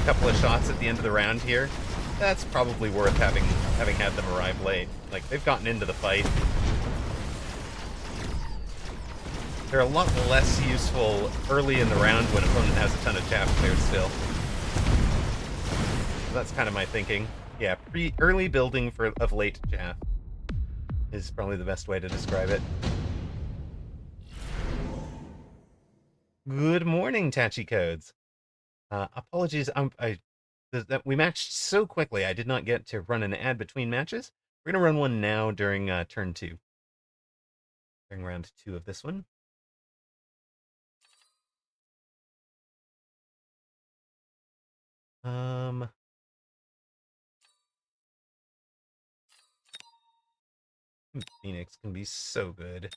couple of shots at the end of the round here, that's probably worth having had them arrive late. Like, they've gotten into the fight. They're a lot less useful early in the round when opponent has a ton of chaff cleared still. So that's kind of my thinking. Yeah, early building of late chaff is probably the best way to describe it. Good morning, Tachi Codes. Apologies, we matched so quickly I did not get to run an ad between matches. We're gonna run one now during turn 2. During round 2 of this one. Phoenix can be so good.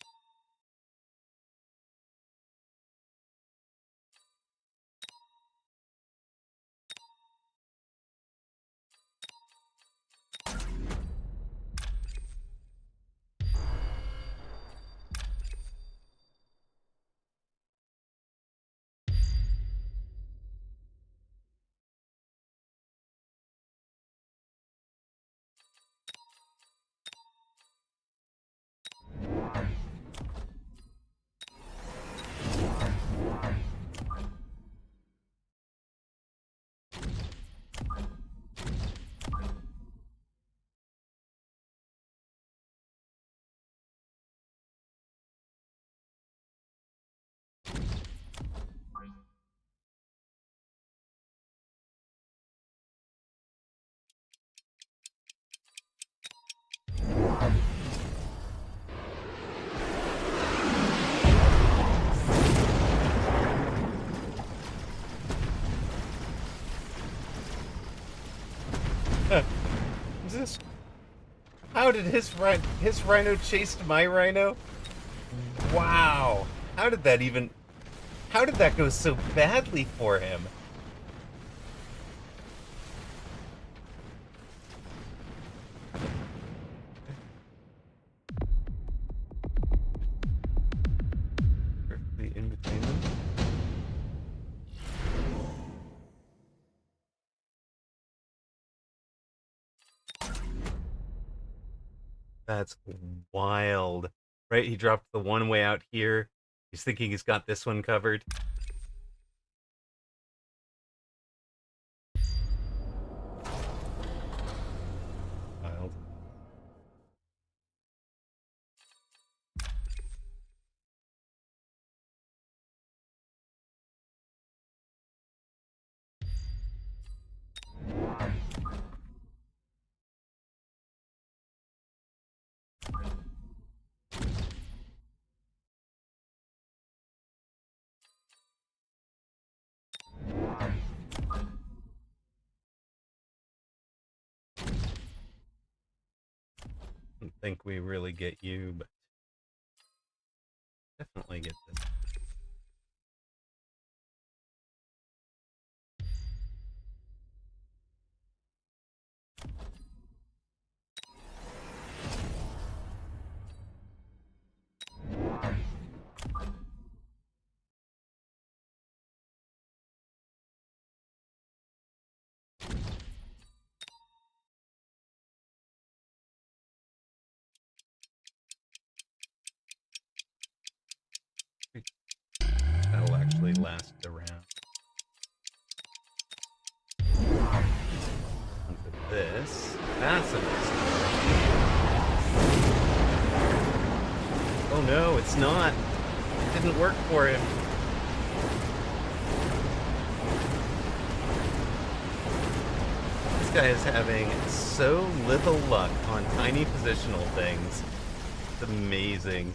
Is this? How did his rhino chase my rhino? Wow! How did that even? How did that go so badly for him? Perfectly in between them. That's wild. Right? He dropped the one way out here. He's thinking he's got this one covered. Wild. I don't think we really get you, but definitely get this. That'll actually last the round. Look at this. That's a nice. Oh no, it's not. It didn't work for him. This guy is having so little luck on tiny positional things. It's amazing.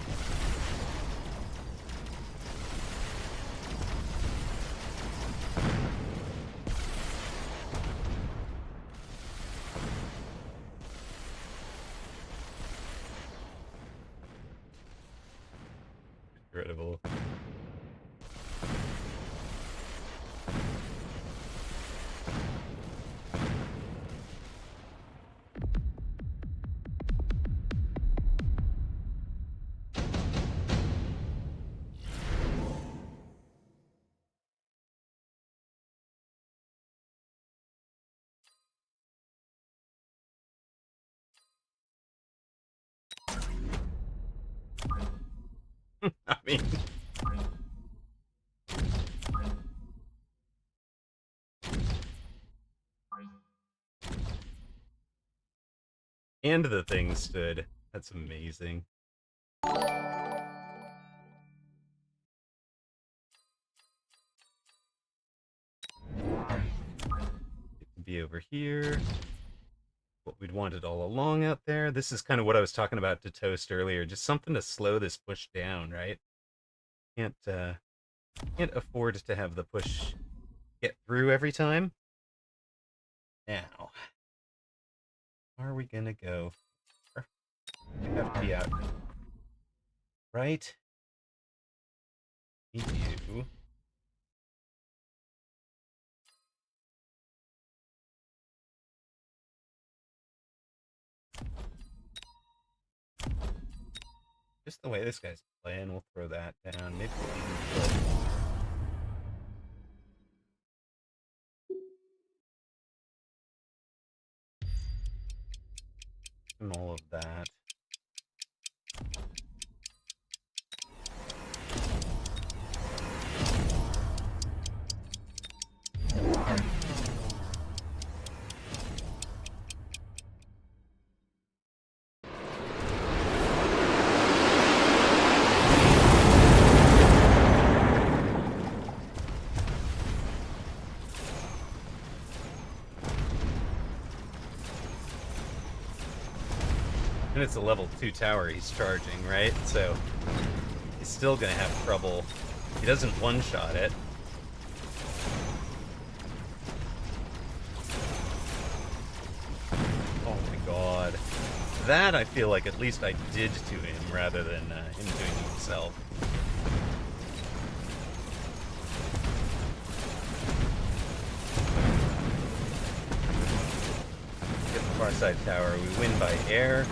Incredible. I mean, and the thing stood. That's amazing. It can be over here. What we'd wanted all along out there. This is kind of what I was talking about to Toast earlier. Just something to slow this push down, right? Can't afford to have the push get through every time. Now, are we gonna go? We have to be out, right? Need you. Just the way this guy's playing, we'll throw that down. Maybe we'll even put all of that. And it's a level 2 tower he's charging, right? So he's still gonna have trouble. He doesn't one-shot it. Oh my god. That I feel like at least I did to him rather than him doing it himself. Get the far side tower. We win by air.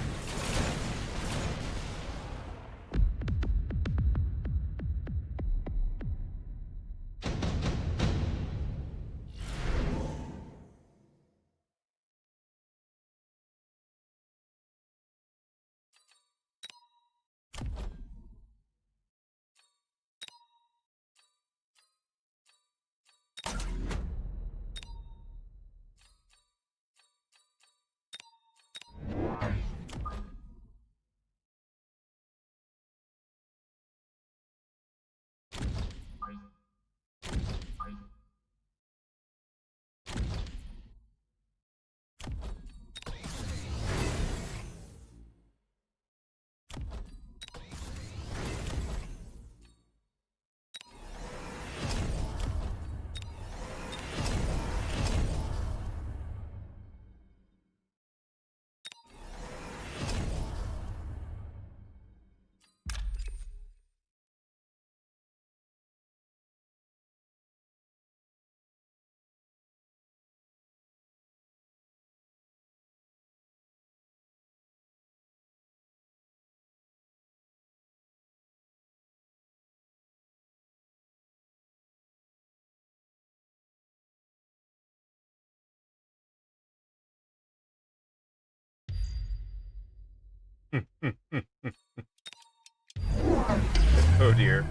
Oh dear.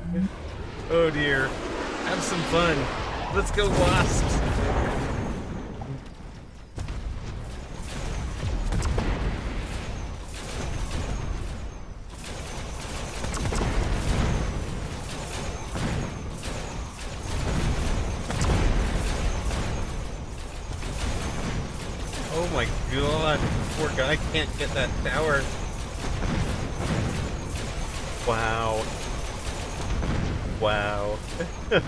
Oh dear. Have some fun. Let's go, Wasps. Oh my god. Poor guy can't get that tower. Wow. Wow. Oh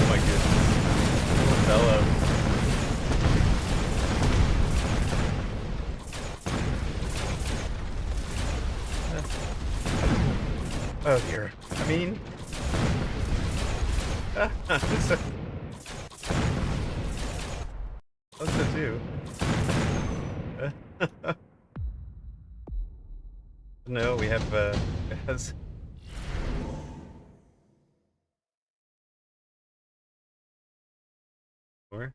my goodness. Poor fellow. Oh dear. I mean... What's to do? No, we have, has... Or?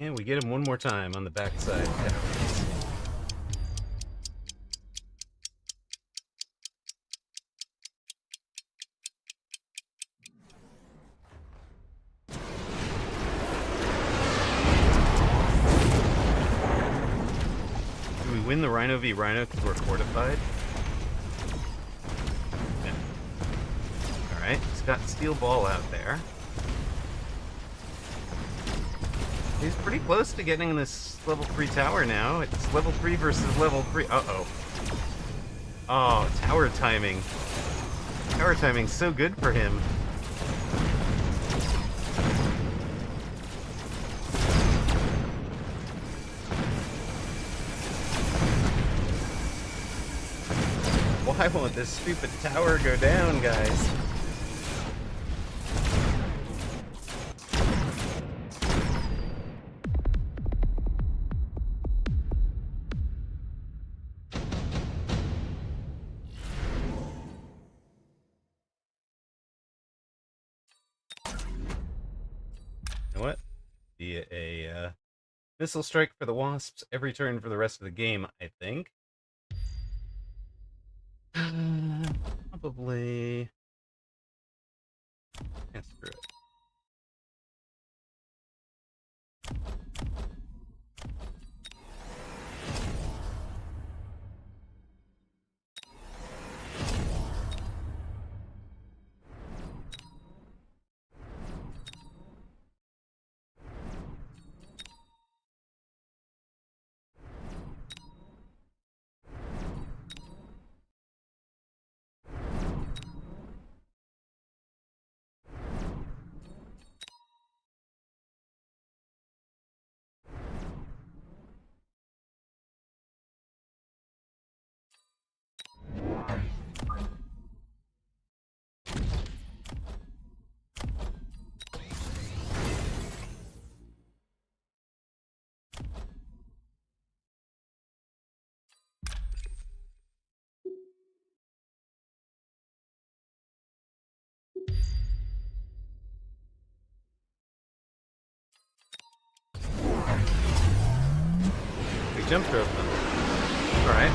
And we get him one more time on the backside towers. Do we win the Rhino v Rhino because we're fortified? Yeah. Alright, he's got Steel Ball out there. He's pretty close to getting this level 3 tower now. It's level 3 versus level 3. Uh-oh. Oh, tower timing. Tower timing's so good for him. Why won't this stupid tower go down, guys? You know what? Be a missile strike for the Wasps every turn for the rest of the game, I think. Probably. Yeah, screw it. We jump drove them. Alright.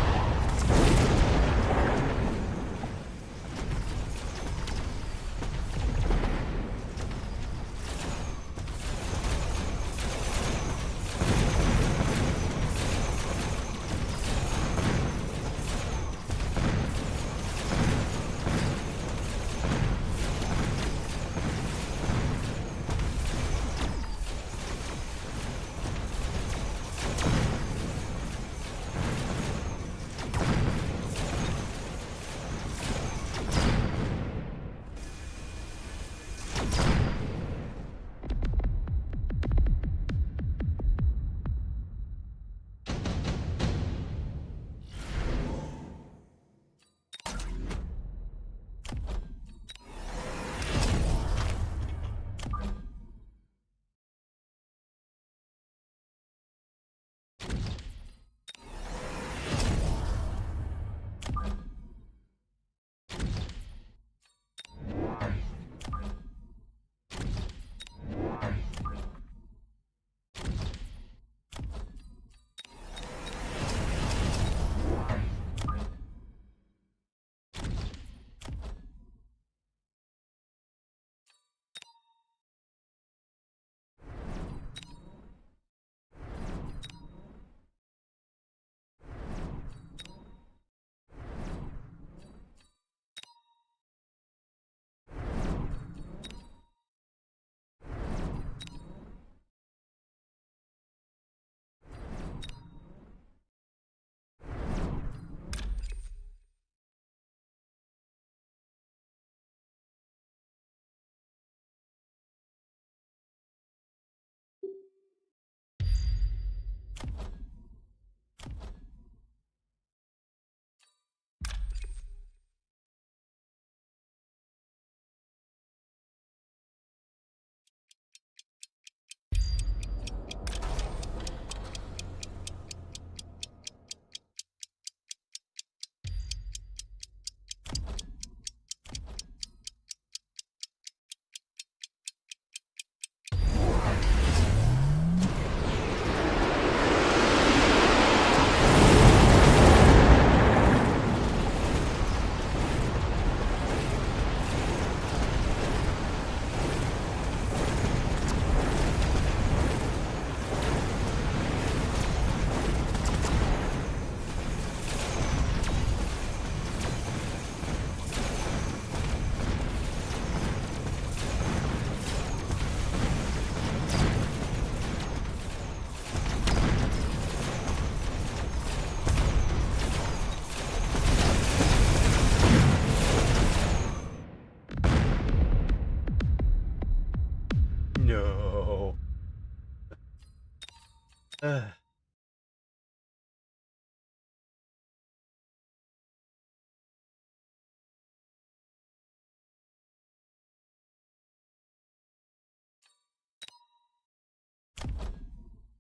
no.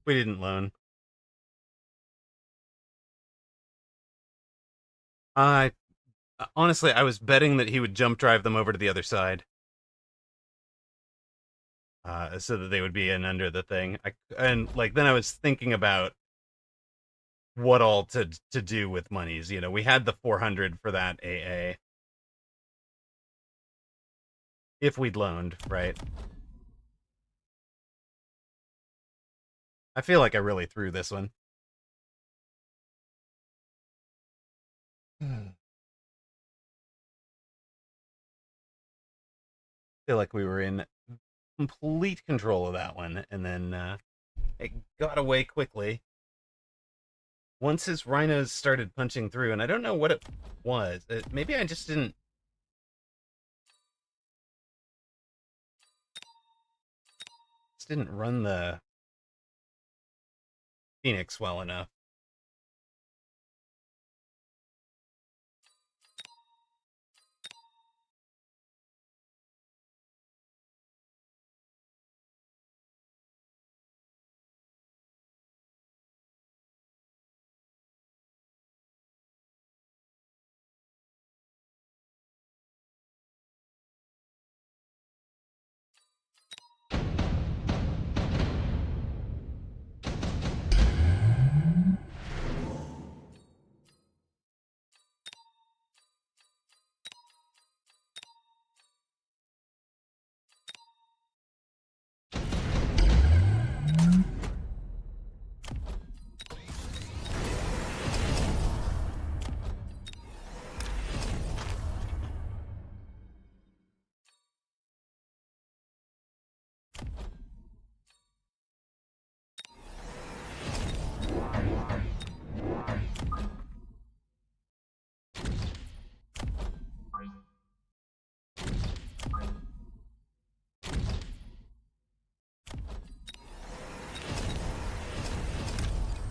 We didn't loan. I honestly, I was betting that he would jump drive them over to the other side, so that they would be in under the thing. And like then I was thinking about what all to do with monies. You know, we had the 400 for that AA if we'd loaned, right? I feel like I really threw this one. Feel like we were in complete control of that one, and then it got away quickly. Once his rhinos started punching through, and I don't know what it was. Maybe I just didn't run the Phoenix well enough.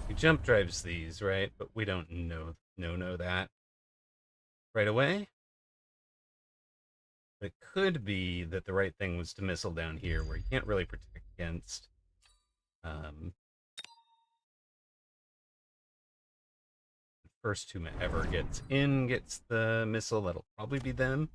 He jump drives these, right? But we don't know that right away. But it could be that the right thing was to missile down here, where you can't really protect against. First whomever gets in gets the missile. That'll probably be them.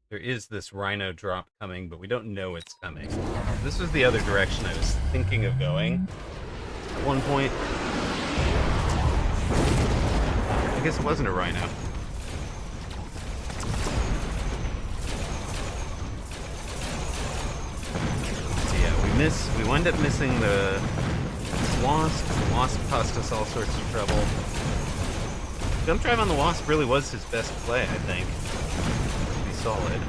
There is this rhino drop coming, but we don't know it's coming. This was the other direction I was thinking of going at one point. I guess it wasn't a rhino. So yeah, we wind up missing the wasp. The wasp cost us all sorts of trouble. Jump drive on the wasp really was his best play, I think. Pretty solid.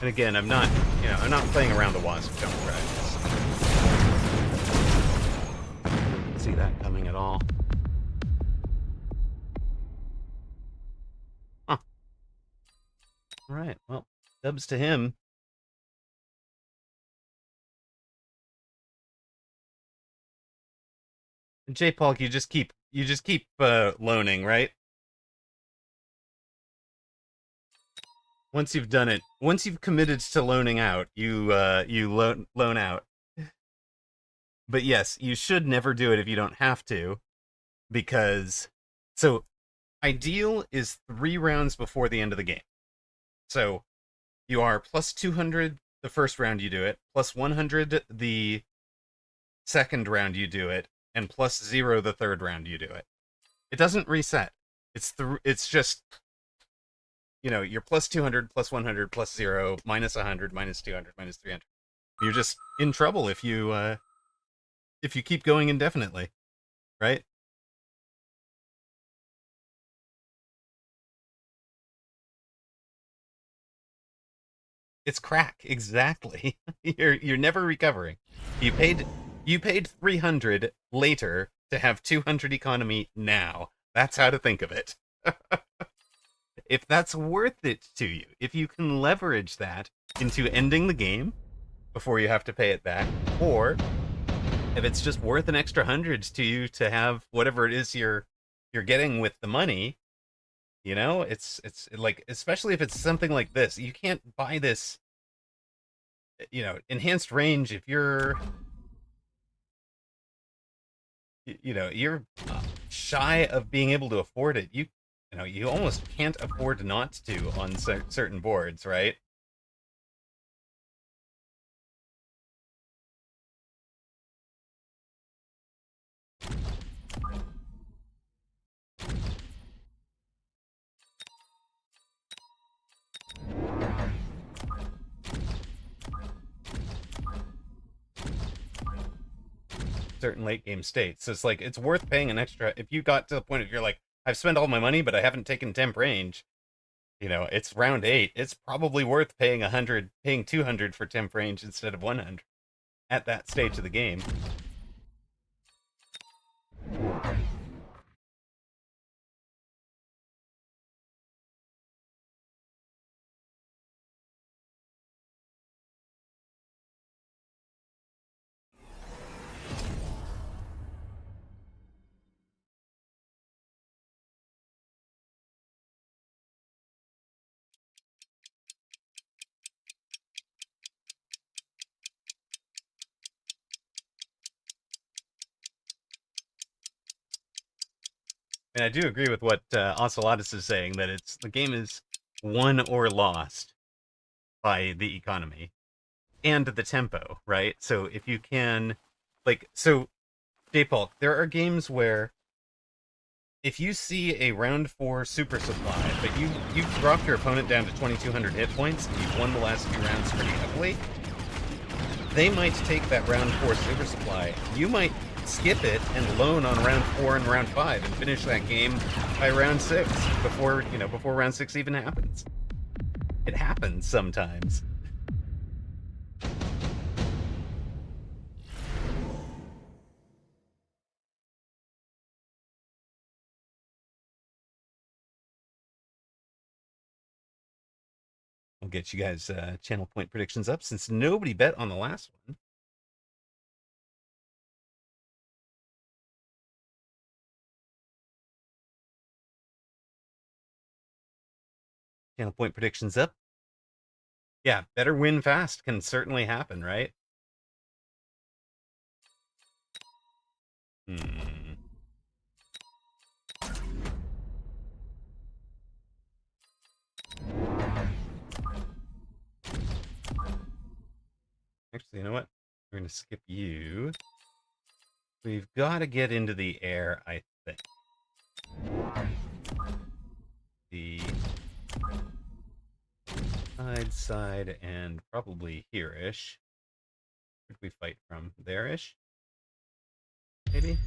And again, I'm not playing around the wasp jump drives. Didn't see that coming at all. Huh. All right. Well, dubs to him. And J-Paul, you just keep loaning, right? Once you've done it, once you've committed to loaning out, you loan out. But yes, you should never do it if you don't have to, because so ideal is 3 rounds before the end of the game. So you are plus 200 the first round you do it, plus 100 the second round you do it, and plus 0 the third round you do it. It doesn't reset. It's just, you're plus 200, plus 100, plus 0, minus 100, minus 200, minus 300. You're just in trouble if you keep going indefinitely, right? It's crack, exactly. You're never recovering. You paid you paid 300 later to have 200 economy now. That's how to think of it. If that's worth it to you, if you can leverage that into ending the game before you have to pay it back, or if it's just worth an extra hundreds to you to have whatever it is you're getting with the money, it's like, especially if it's something like this, you can't buy this, enhanced range if you're shy of being able to afford it. You almost can't afford not to on certain boards, right? Certain late game states. So it's like, it's worth paying an extra if you got to the point of you're like, I've spent all my money, but I haven't taken temp range. It's round 8. It's probably worth paying 100, paying 200 for temp range instead of 100 at that stage of the game. And I do agree with what Ocelotus is saying, that the game is won or lost by the economy and the tempo, right? So if you can, so J-Paul, there are games where if you see a round 4 super supply, but you've dropped your opponent down to 2,200 hit points and you've won the last few rounds pretty heavily, they might take that round 4 super supply. You might skip it and loan on round 4 and round 5 and finish that game by round 6 before round 6 even happens. It happens sometimes. I'll get you guys channel point predictions up since nobody bet on the last one. Channel point predictions up. Yeah, better win fast can certainly happen, right? Hmm. Actually, you know what? We're going to skip you. We've got to get into the air, I think. The side, and probably here-ish. Where did we fight from? There-ish? Maybe?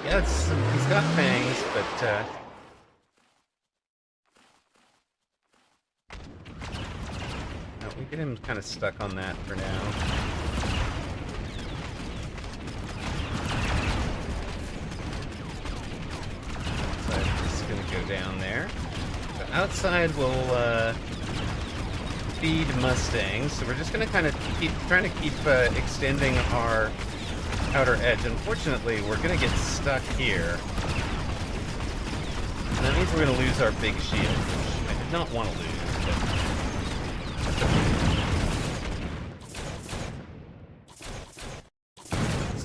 Yeah, he's got fangs, but no, we get him kind of stuck on that for now. So I'm just gonna go down there. So outside will feed Mustangs, so we're just gonna kind of keep extending our outer edge. Unfortunately, we're gonna get stuck here. And that means we're gonna lose our big shield, which I did not want to lose.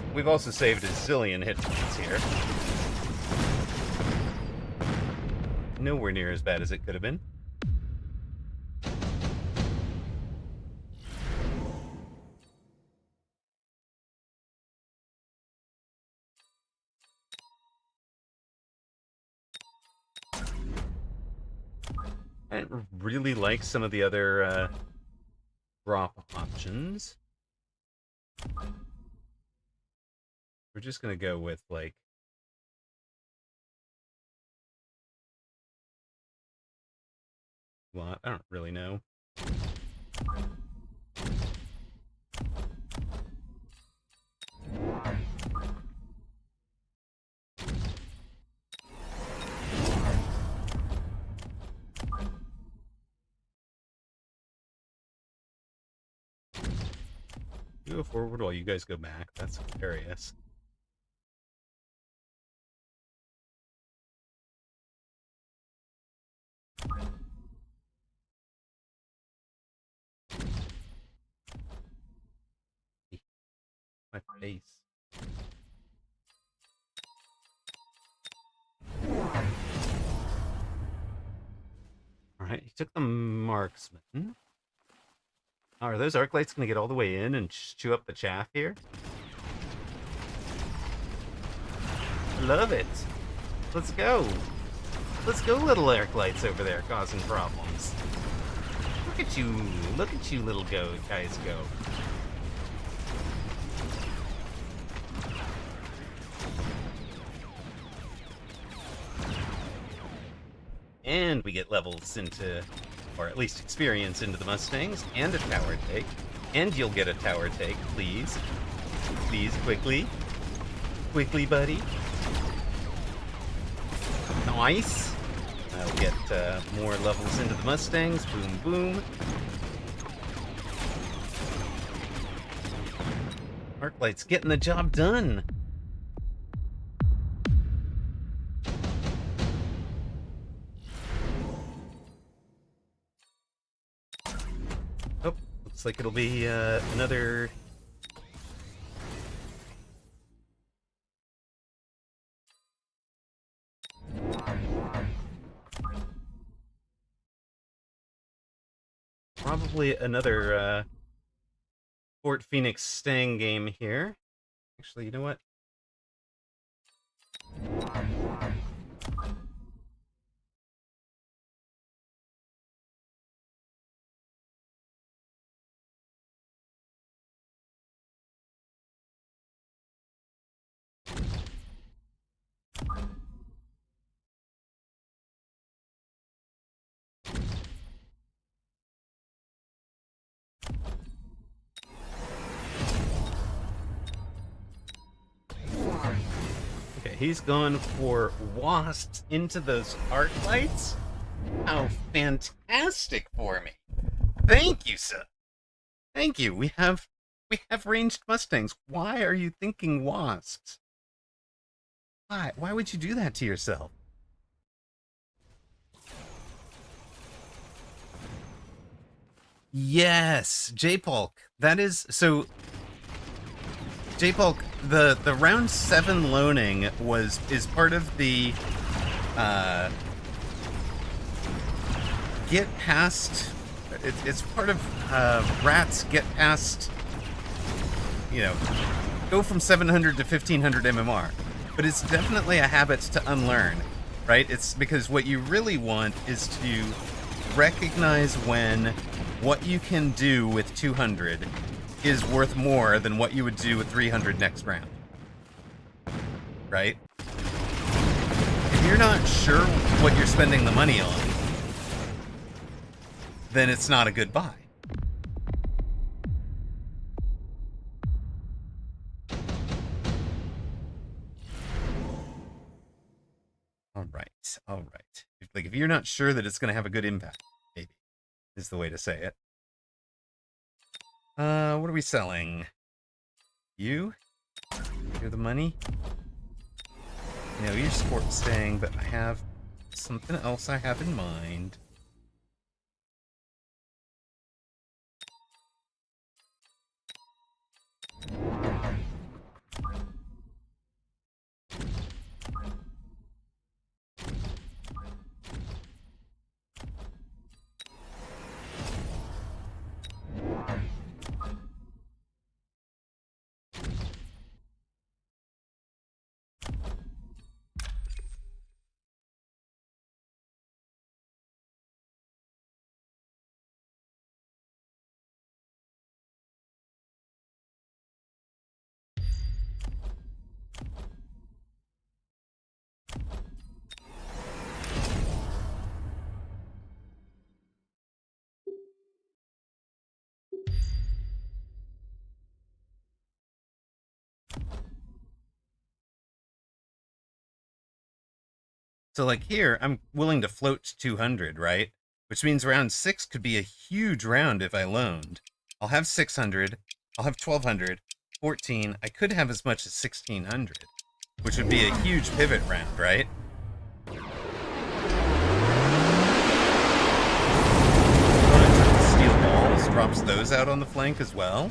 But we've also saved a zillion hit points here. Nowhere near as bad as it could have been. I really like some of the other drop options. We're just gonna go with, like, lot. I don't really know. You go forward while you guys go back. That's hilarious. My face. Alright, he took the marksman. Are those arc lights going to get all the way in and chew up the chaff here? Love it. Let's go. Let's go, little arc lights over there causing problems. Look at you. Look at you, little guys go. And we get levels into, or at least experience into the Mustangs, and a tower take. And you'll get a tower take, please. Please, quickly. Quickly, buddy. Nice. I'll get more levels into the Mustangs. Boom, boom. Arclight's getting the job done. Oh, looks like it'll be another... Probably another Fort Phoenix Stang game here. Actually, you know what? Okay, he's gone for wasps into those arc lights. How fantastic for me! Thank you, sir. Thank you. We have ranged Mustangs. Why are you thinking wasps? Why? Why would you do that to yourself? Yes, J-Pulk. That is so. J-Pulk, the round 7 loaning is part of the get past. It's part of rats get past. You know, go from 700 to 1500 MMR, but it's definitely a habit to unlearn, right? It's because what you really want is to recognize when what you can do with 200 is worth more than what you would do with 300 next round. Right? If you're not sure what you're spending the money on, then it's not a good buy. All right. Like, if you're not sure that it's going to have a good impact, maybe, is the way to say it. What are we selling? You're the money? No, you're sport staying, but I have something else I have in mind. So like here, I'm willing to float to 200, right? Which means round 6 could be a huge round if I loaned. I'll have 600, I'll have 1200, 14, I could have as much as 1600, which would be a huge pivot round, right? Steel balls drops those out on the flank as well.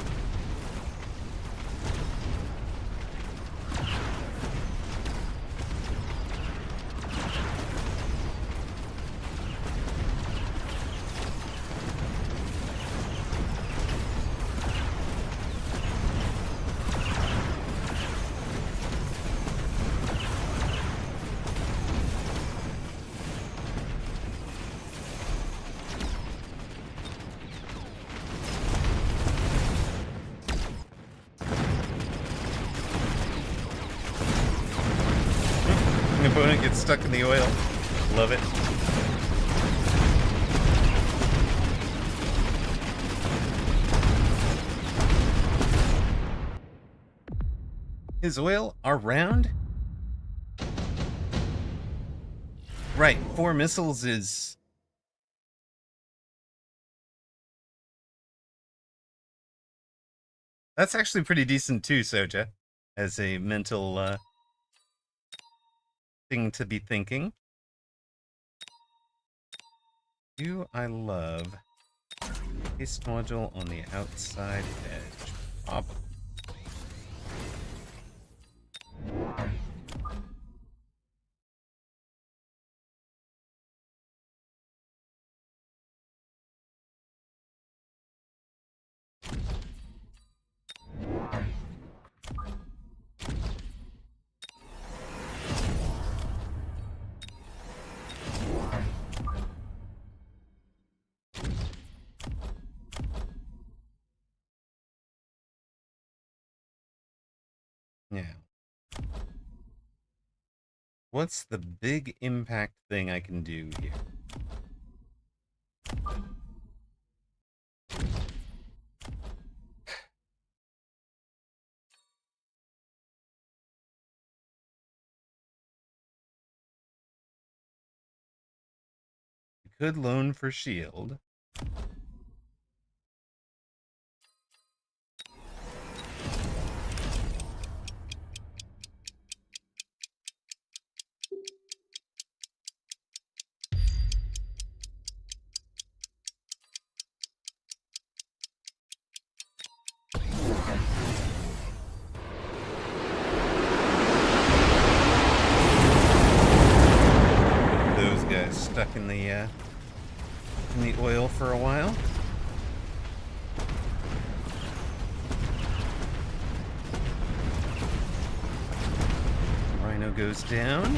The opponent gets stuck in the oil. Love it. Is oil around? Right, 4 missiles is... That's actually pretty decent too, Soja, as a mental thing to be thinking. Do I love haste module on the outside edge? Probably. Yeah. What's the big impact thing I can do here? We could loan for shield. Those guys stuck in the oil for a while. Rhino goes down.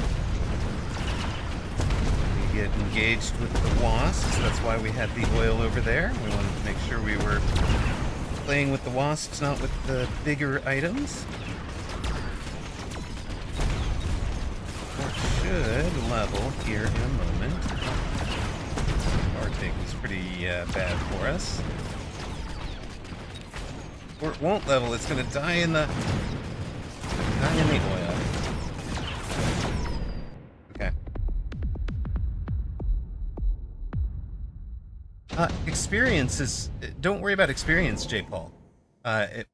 We get engaged with the wasps. That's why we had the oil over there. We wanted to make sure we were playing with the wasps, not with the bigger items. Or should level here in a moment. Our take was pretty bad for us. Or it won't level. It's going to die in the oil. Okay. Experience is... Don't worry about experience, J. Paul.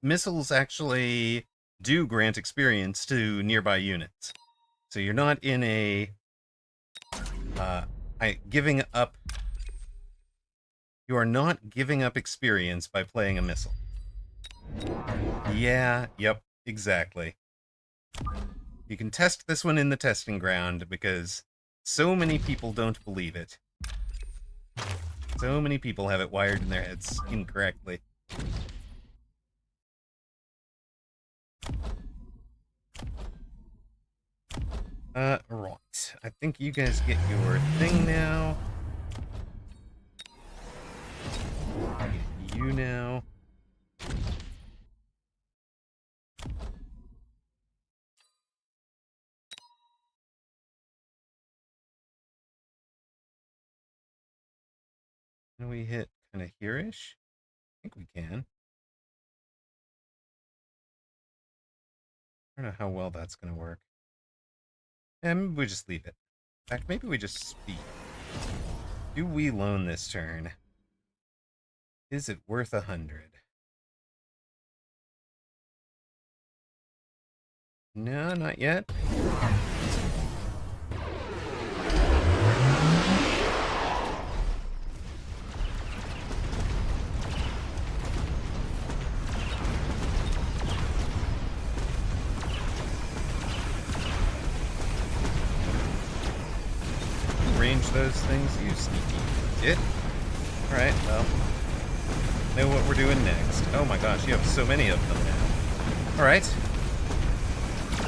Missiles actually do grant experience to nearby units. So you're not in a... giving up... You are not giving up experience by playing a missile. Yeah, yep, exactly. You can test this one in the testing ground because so many people don't believe it. So many people have it wired in their heads incorrectly. Right. I think you guys get your thing now. Get you now. Can we hit kind of here-ish? I think we can. I don't know how well that's going to work. Yeah, maybe we just leave it. In fact, maybe we just speed. Do we loan this turn? Is it worth 100? No, not yet. Range those things, you sneaky git. Alright, well. Know what we're doing next. Oh my gosh, you have so many of them now. Alright.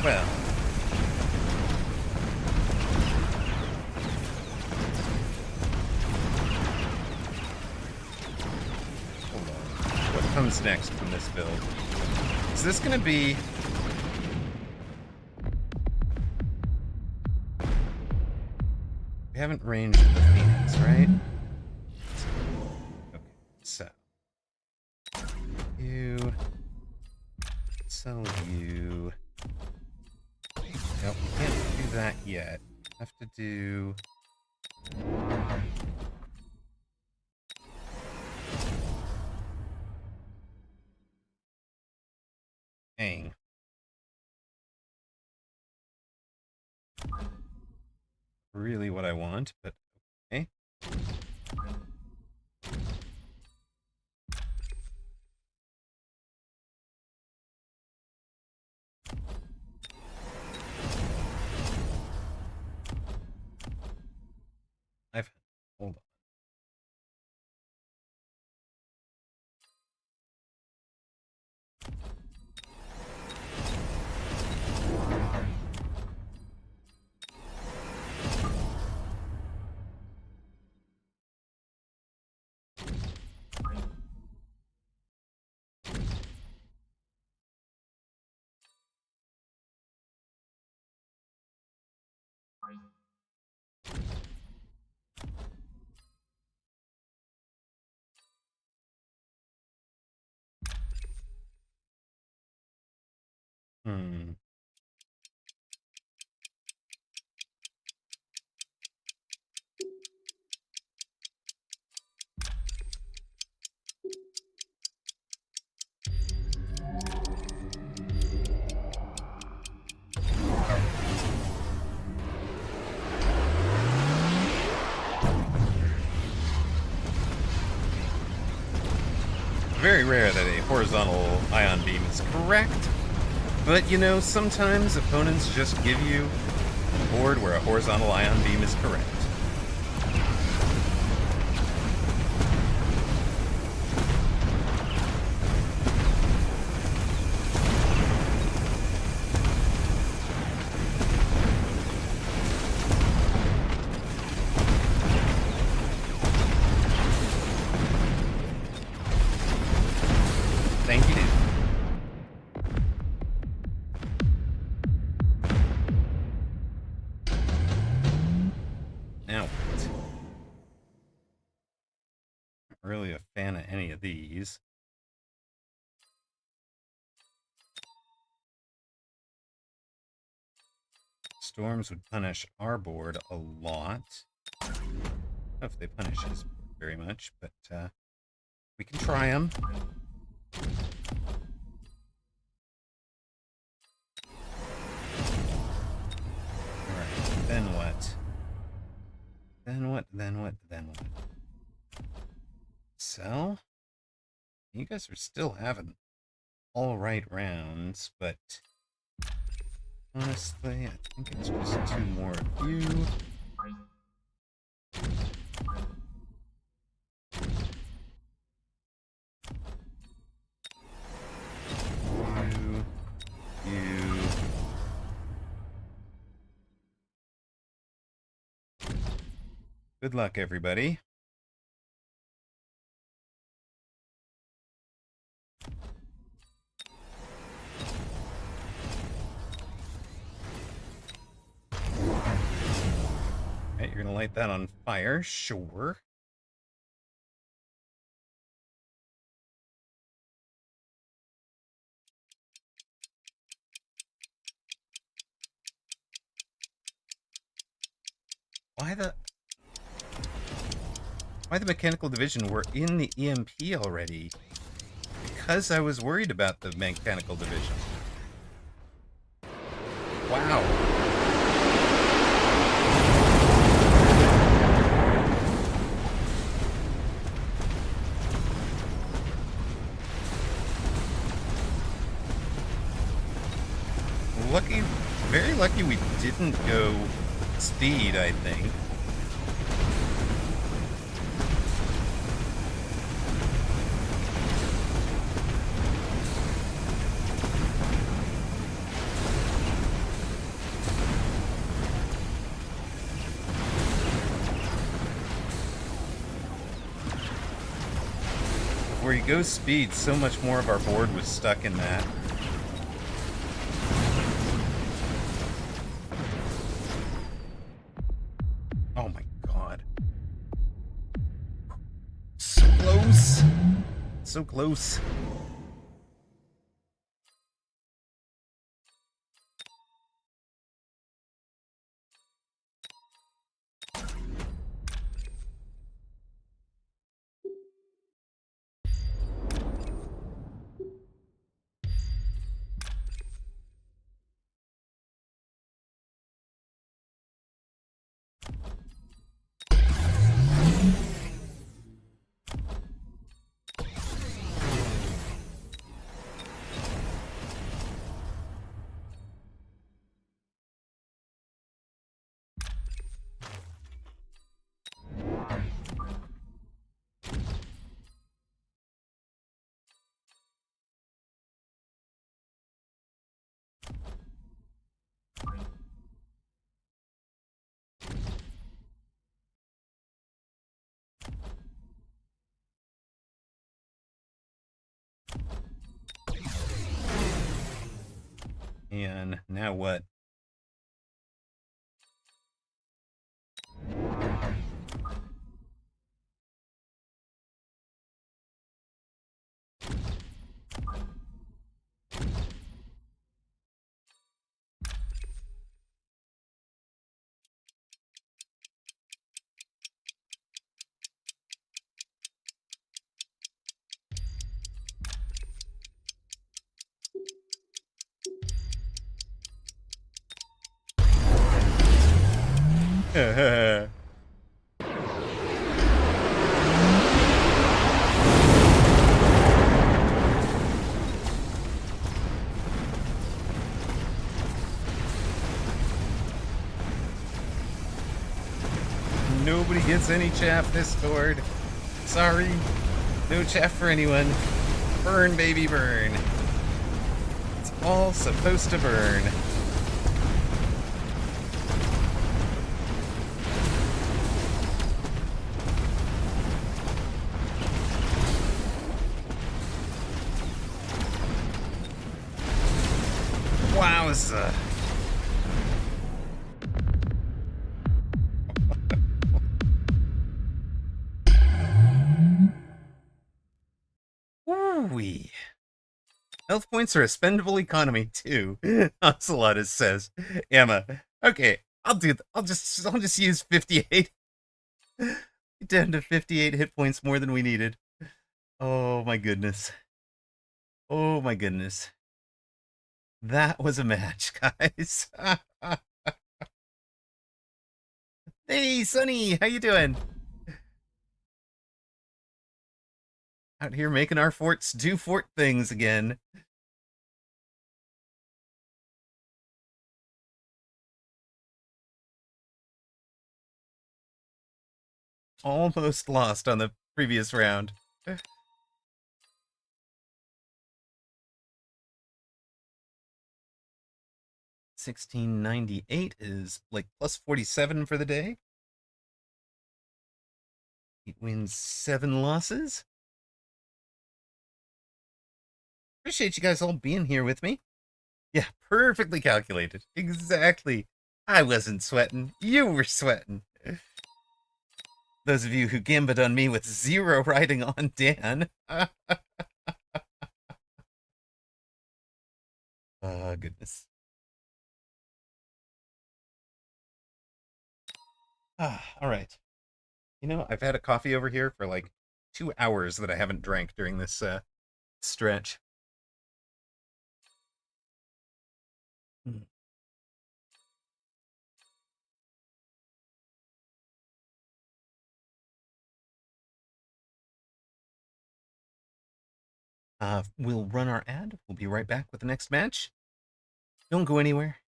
Well. Hold on. What comes next from this build? Is this gonna be... We haven't ranged the Phoenix, right? Okay, so. You. Sell you. Nope, we can't do that yet. Have to do. Dang. Really what I want, but okay. Hold on. Hmm. Very rare that a horizontal ion beam is correct, but you know, sometimes opponents just give you a board where a horizontal ion beam is correct. Thank you, dude. Now what? Not really a fan of any of these. Storms would punish our board a lot. I don't know if they punish his board very much, but we can try them. Alright, then what? Then what? Then what? Then what? So, you guys are still having all right rounds, but honestly, I think it's just two more of you. You. Good luck, everybody. Right, you're gonna light that on fire, sure. Why the... Why the mechanical division? We're in the EMP already. Because I was worried about the mechanical division. Wow. Lucky, very lucky we didn't go speed, I think. Where you go speed, so much more of our board was stuck in that. Oh my god. So close. So close. And now what? Nobody gets any chaff this board. Sorry. No chaff for anyone. Burn, baby, burn. It's all supposed to burn. Wowza. Woo-wee. Health points are a spendable economy too. Ocelotus says. Emma. Okay, I'll just use 58. Down to 58 hit points more than we needed. Oh my goodness. Oh my goodness. That was a match, guys. Hey, Sonny, how you doing? Out here making our forts do fort things again. Almost lost on the previous round. 1698 is like plus 47 for the day. 8 wins, 7 losses. Appreciate you guys all being here with me. Yeah, perfectly calculated. Exactly. I wasn't sweating. You were sweating. Those of you who gambit on me with 0 riding on Dan. Oh, goodness. All right. You know, I've had a coffee over here for like 2 hours that I haven't drank during this stretch. Hmm. We'll run our ad. We'll be right back with the next match. Don't go anywhere.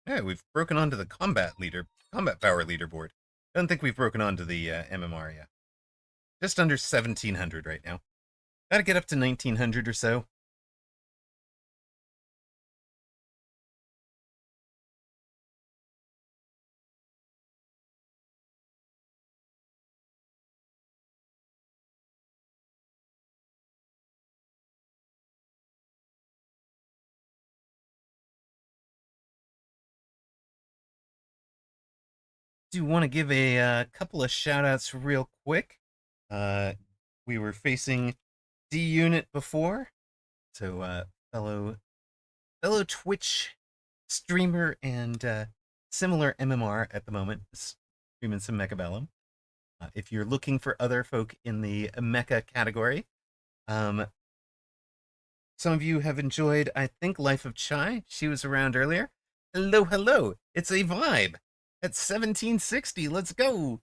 Yeah, we've broken onto the combat power leaderboard. I don't think we've broken onto the MMR yet. Just under 1700 right now. Gotta get up to 1900 or so. Do want to give a couple of shout outs real quick. Uh, we were facing D Unit before, so fellow Twitch streamer and similar MMR at the moment, streaming some Mecha. If you're looking for other folk in the Mecha category, um, some of you have enjoyed, I think, Life of Chai. She was around earlier. Hello, hello. It's a vibe. At 1760, let's go.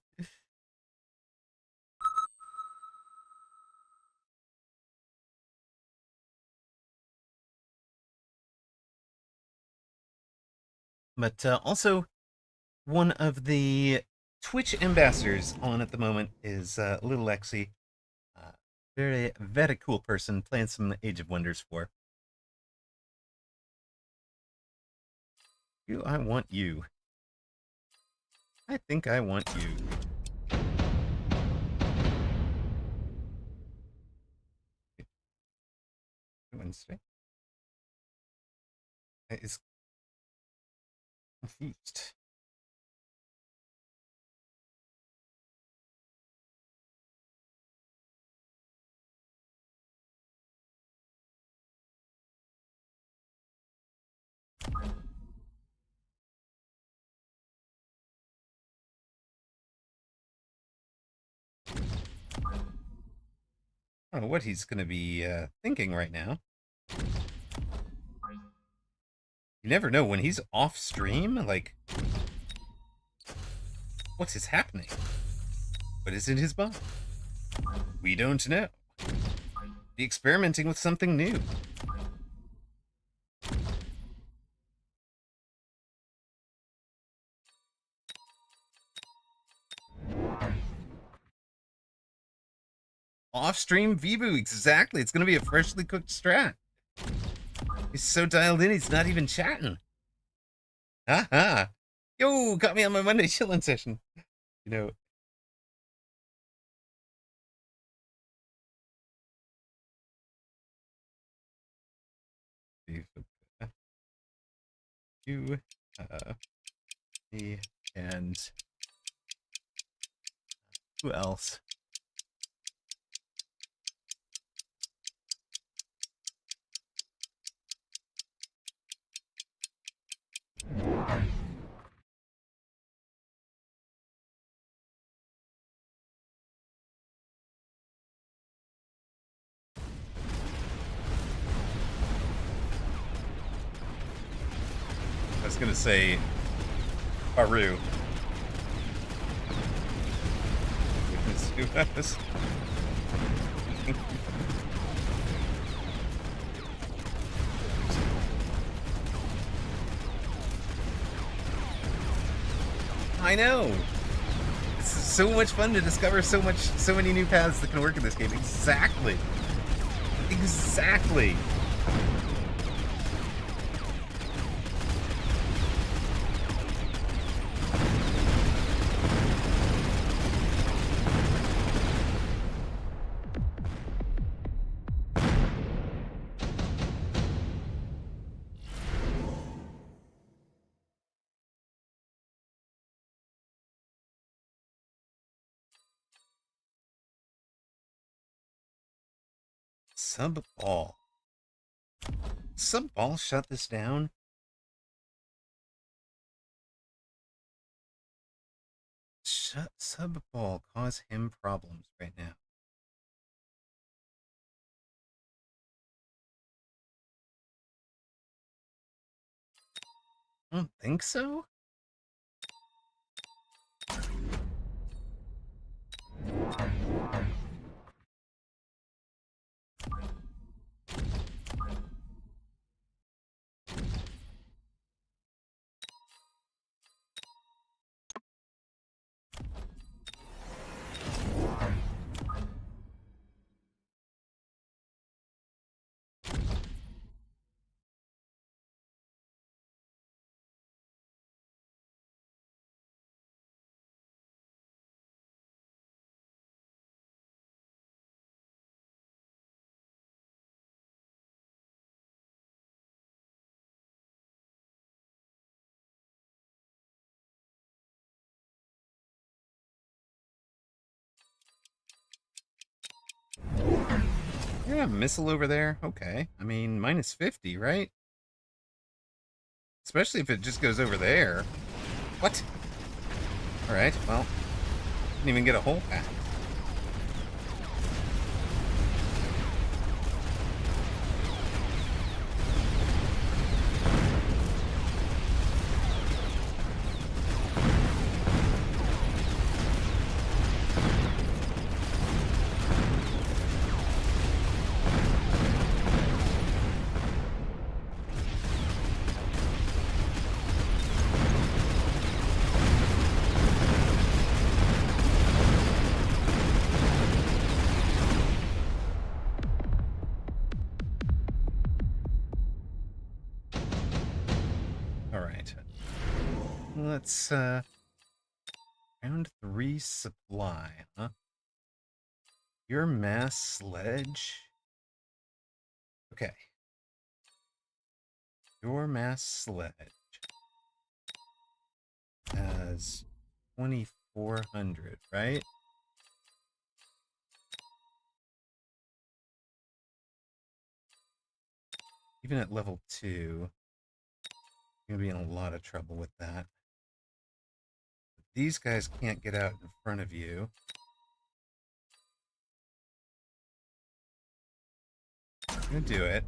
But also, one of the Twitch ambassadors on at the moment is Little Lexi. Uh, very, very cool person playing some Age of Wonders for. Do I want you? I think I want you. Wednesday is confused. I don't know what he's going to be thinking right now. You never know when he's off stream. Like, what's his happening? What is in his mind? We don't know. Be experimenting with something new. Off stream Vibu, exactly. It's going to be a freshly cooked strat. He's so dialed in, he's not even chatting. Haha. Yo, got me on my Monday chillin' session. You know, you, me, and who else? I was gonna say Baru. I know. It's so much fun to discover so many new paths that can work in this game. Exactly. Exactly. Sub ball. Sub ball shut this down? Sub ball cause him problems right now. I don't think so. Yeah, missile over there. Okay. I mean, minus 50, right? Especially if it just goes over there. What? Alright, well, didn't even get a hole back. Alright. Let's, round 3 supply, huh? Your mass sledge? Okay. Your mass sledge has 2,400, right? Even at level 2, you're gonna be in a lot of trouble with that. These guys can't get out in front of you. I'm gonna do it.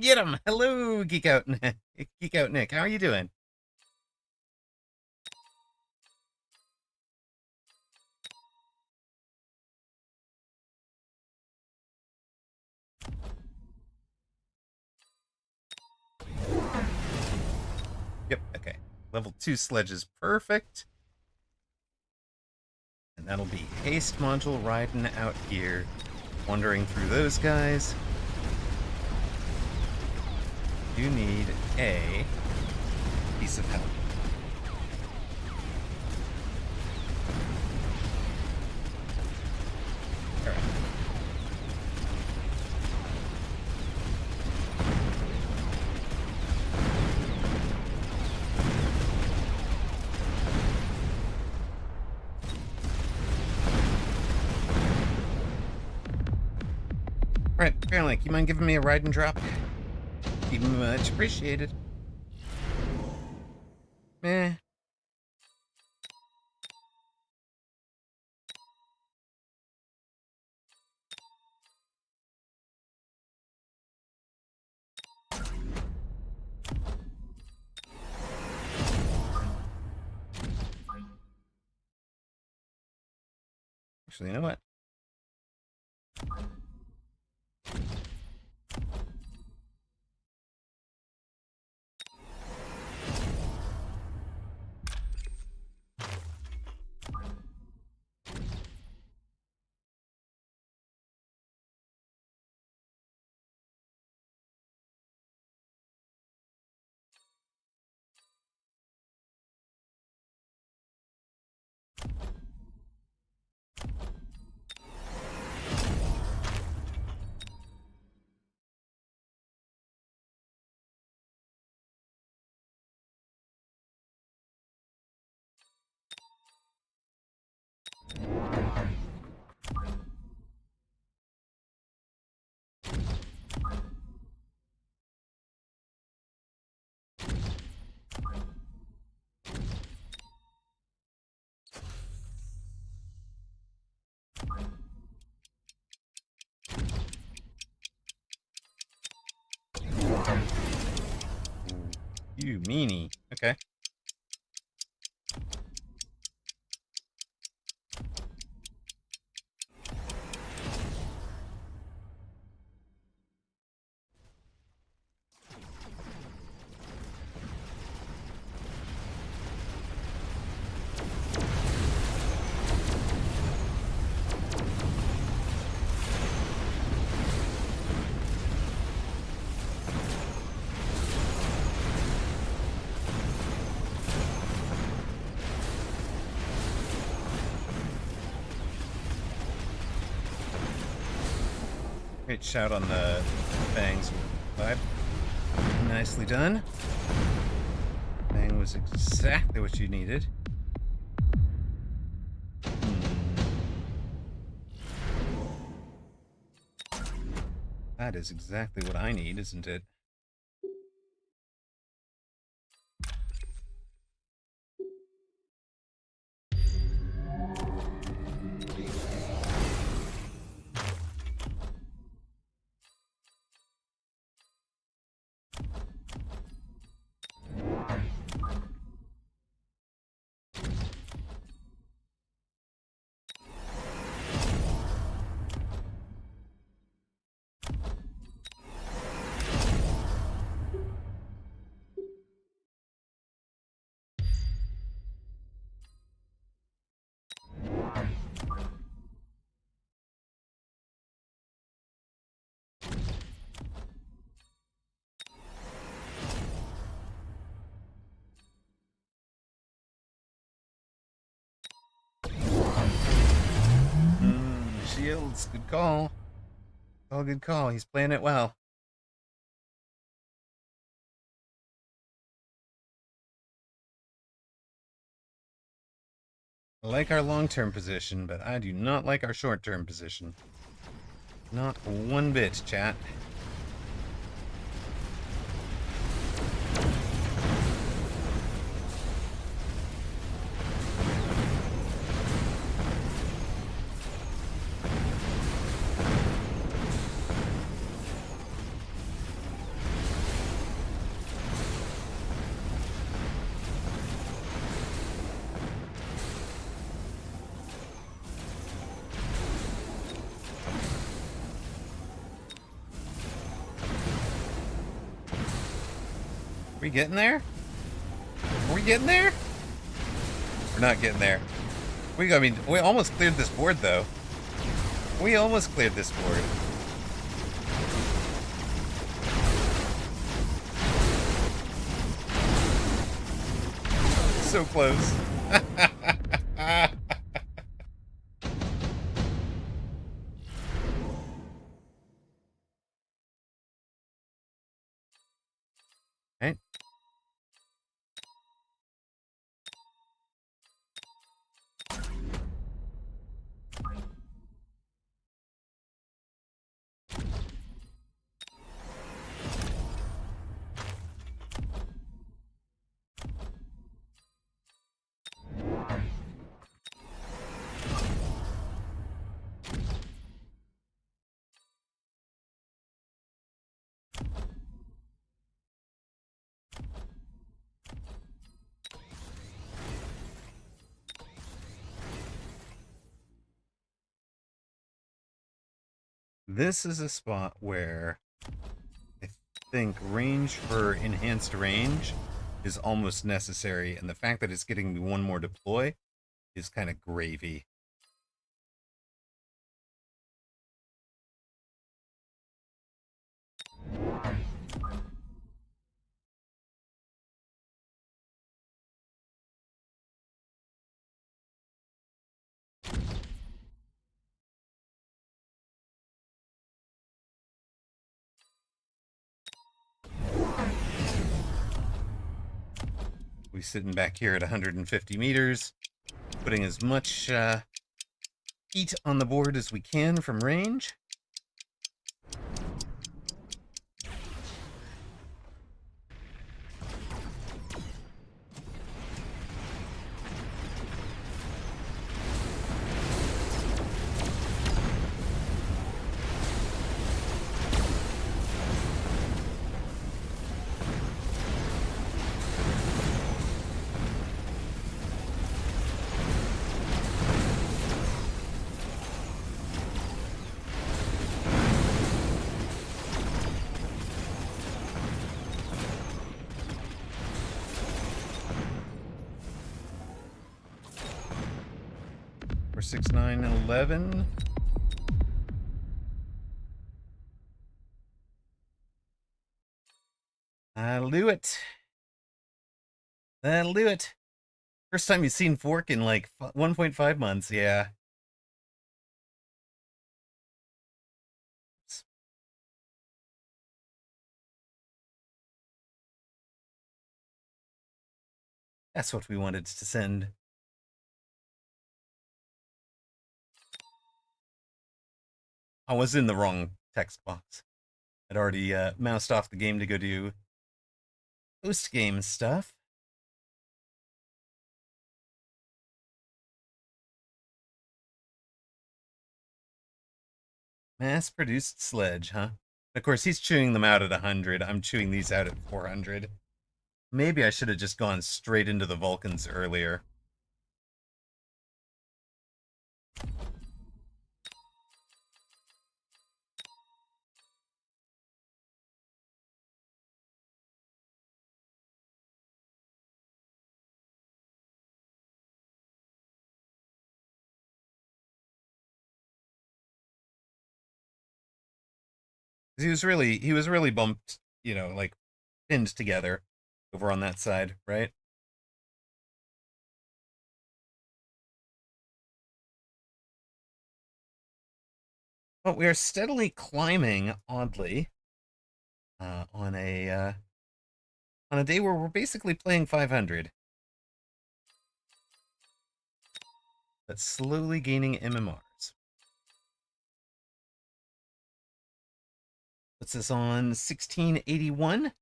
Get him! Hello, Geek Out Nick. Geek Out Nick, how are you doing? Yep, okay. Level 2 sledge is perfect. And that'll be haste module riding out here, wandering through those guys. You need a piece of help. All right. Right, Fairlink, you mind giving me a ride and drop? Be much appreciated. Meh. Actually, you know what? You meanie. Okay. Great shout on the fangs vibe. Nicely done. Fang was exactly what you needed. That is exactly what I need, isn't it? Shields, good call. Oh, good call. He's playing it well. I like our long-term position, but I do not like our short-term position. Not one bit, chat. Are we getting there? Are we getting there? We're not getting there. We almost cleared this board, though. We almost cleared this board. So close. Right? This is a spot where I think range for enhanced range is almost necessary, and the fact that it's getting me one more deploy is kind of gravy. We're sitting back here at 150 meters, putting as much heat on the board as we can from range. 4, 6, 9, 11. That'll do it. That'll do it. First time you've seen Fork in like 1.5 months, yeah. That's what we wanted to send. I was in the wrong text box. I'd already moused off the game to go do post-game stuff. Mass-produced sledge, huh? Of course, he's chewing them out at 100. I'm chewing these out at 400. Maybe I should have just gone straight into the Vulcans earlier. He was really bumped, like pinned together over on that side, right? But we are steadily climbing, oddly, on a day where we're basically playing 500, but slowly gaining MMRs. Puts us on 1681.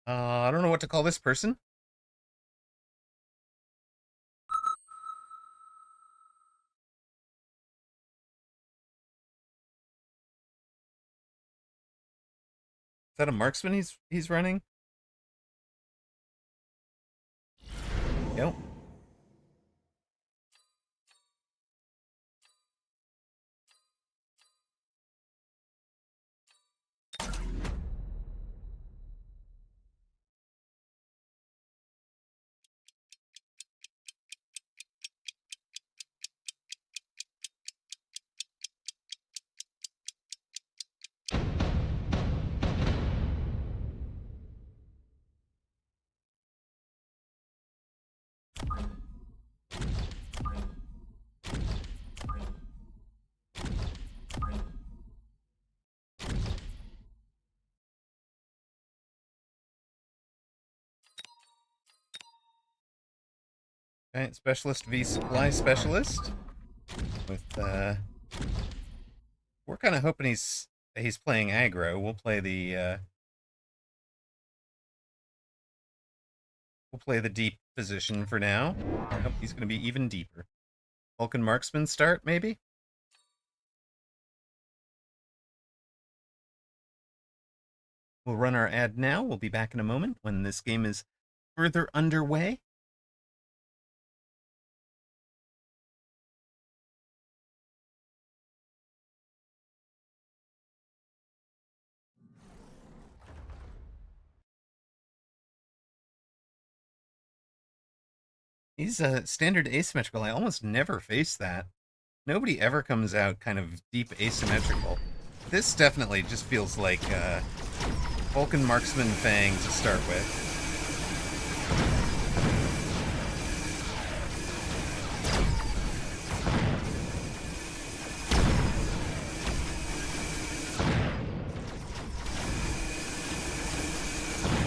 I don't know what to call this person. Is that a marksman he's running? Yep. Okay, specialist v supply specialist. With we're kind of hoping he's playing aggro. We'll play the deep position for now. Oh, he's going to be even deeper. Vulcan marksman start maybe. We'll run our ad now. We'll be back in a moment when this game is further underway. He's standard asymmetrical. I almost never face that. Nobody ever comes out kind of deep asymmetrical. This definitely just feels like Vulcan Marksman Fang to start with.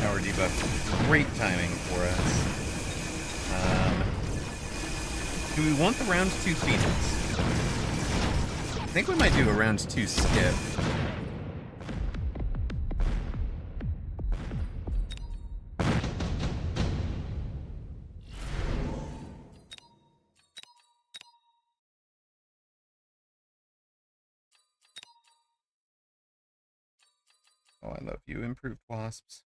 Power debuff, great timing for us. Do we want the round 2 Phoenix? I think we might do a round 2 skip. Oh, I love you, improved wasps.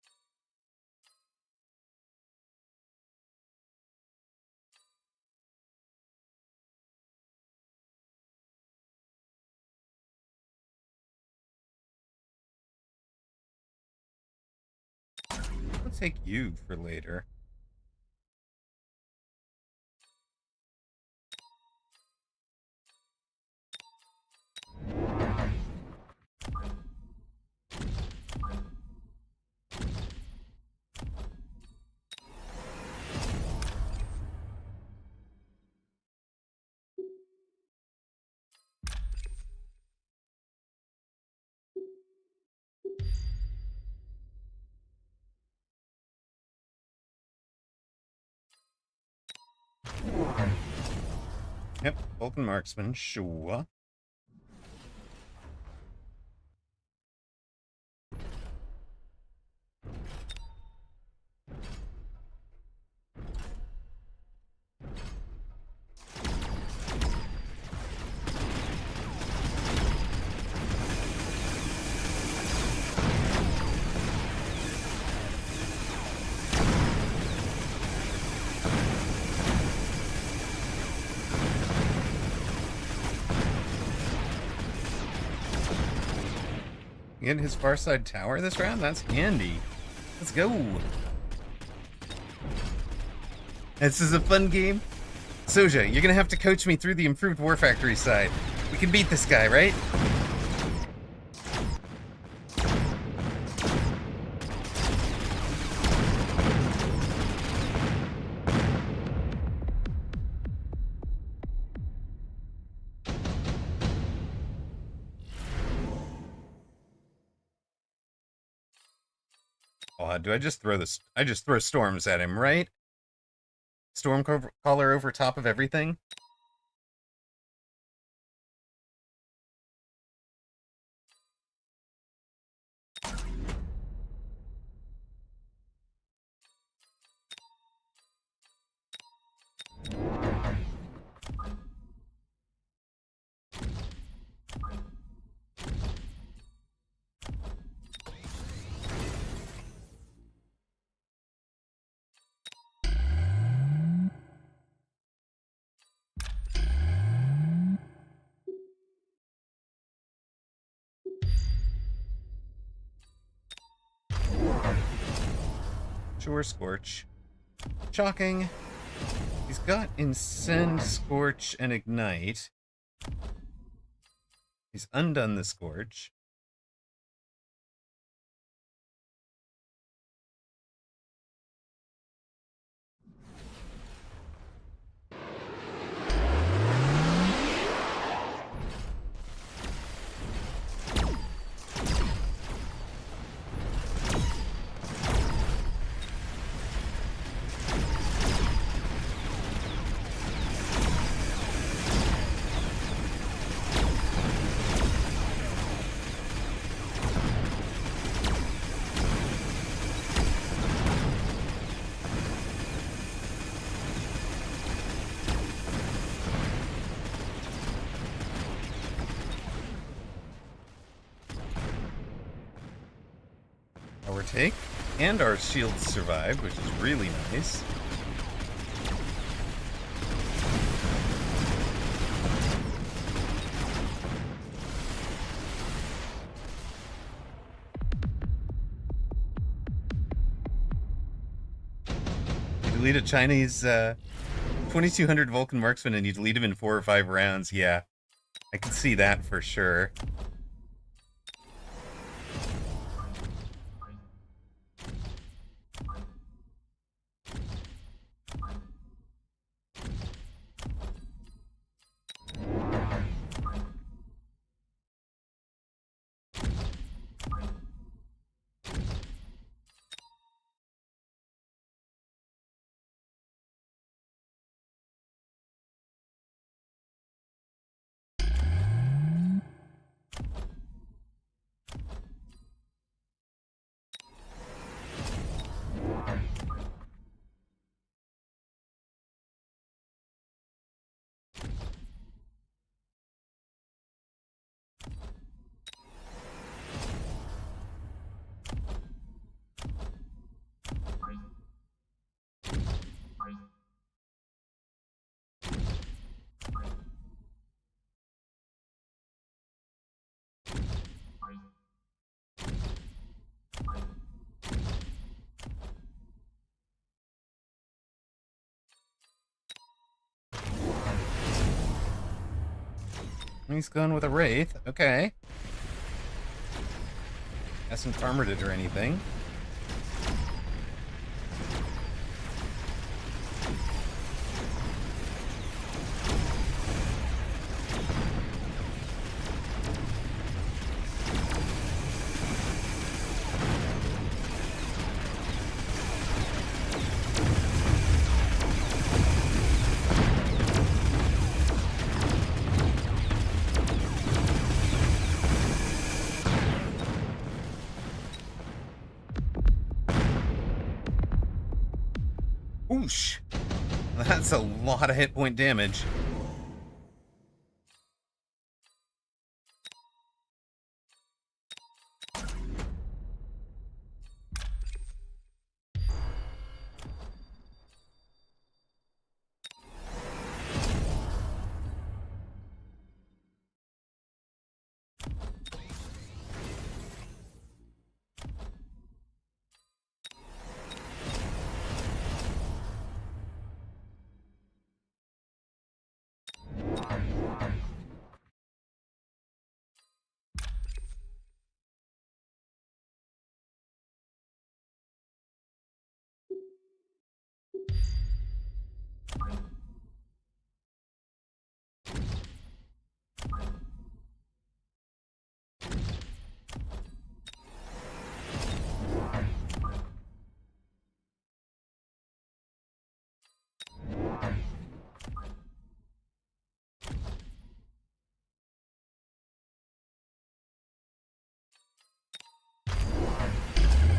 take you for later. Yep, Vulcan Marksman, sure. Get his far side tower this round? That's handy. Let's go. This is a fun game. Soja, you're gonna have to coach me through the improved War Factory side. We can beat this guy, right? Oh, do I just throw this? I just throw storms at him, right? Caller over top of everything? Sure, Scorch. Shocking. He's got Incend, Scorch, and Ignite. He's undone the Scorch. Our take, and our shields survived, which is really nice. You delete a Chinese 2200 Vulcan Marksman and you delete him in 4 or 5 rounds. Yeah, I can see that for sure. He's going with a Wraith. Okay. Hasn't armored it or anything. Oosh. That's a lot of hit point damage.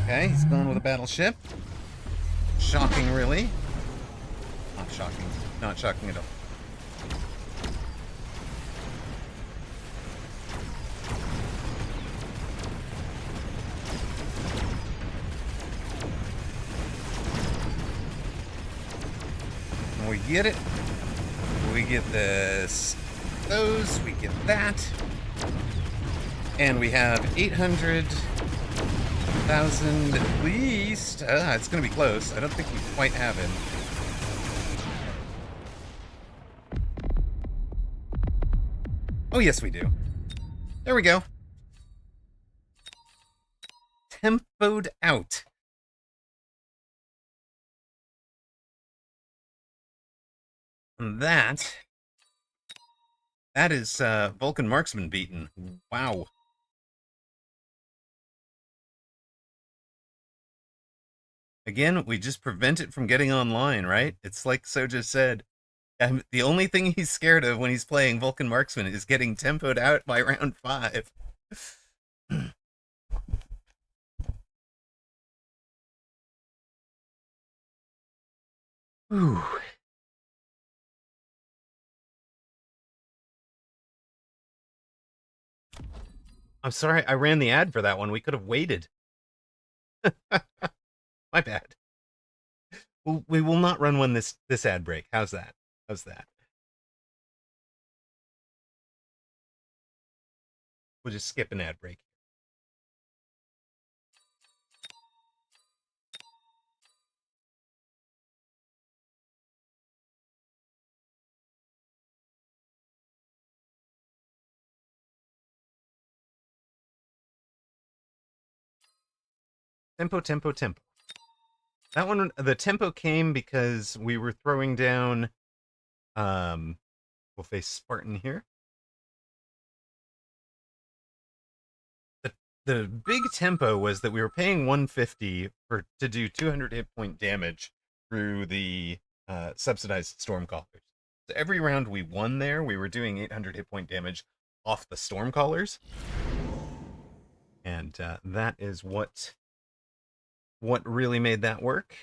Okay, he's going with a battleship. Shocking, really. Not shocking. Not shocking at all. And we get it. We get this. Those. We get that. And we have 800,000 at least. It's going to be close. I don't think we quite have it. Oh, yes, we do. There we go. Tempoed out. And that is Vulcan Marksman beaten. Wow. Again, we just prevent it from getting online, right? It's like Soja said. The only thing he's scared of when he's playing Vulcan Marksman is getting tempoed out by round 5. Whew. I'm sorry, I ran the ad for that one. We could have waited. My bad. We will not run one this ad break. How's that? How's that? We'll just skip an ad break. Tempo, tempo, tempo. That one, the tempo came because we were throwing down, we'll face Spartan here. The big tempo was that we were paying 150 to do 200 hit point damage through the subsidized Stormcallers. So every round we won there, we were doing 800 hit point damage off the Stormcallers. And that is what really made that work.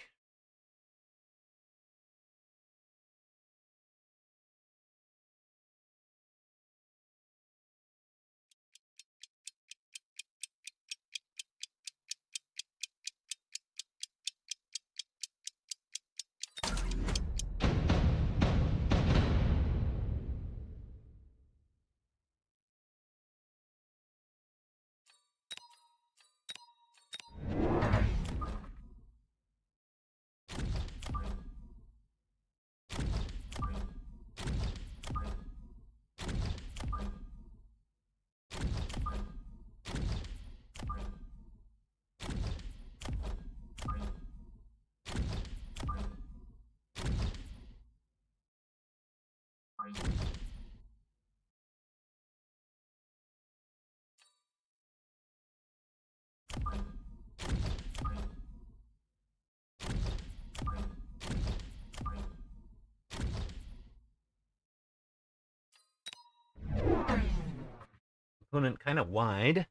Opponent kind of wide.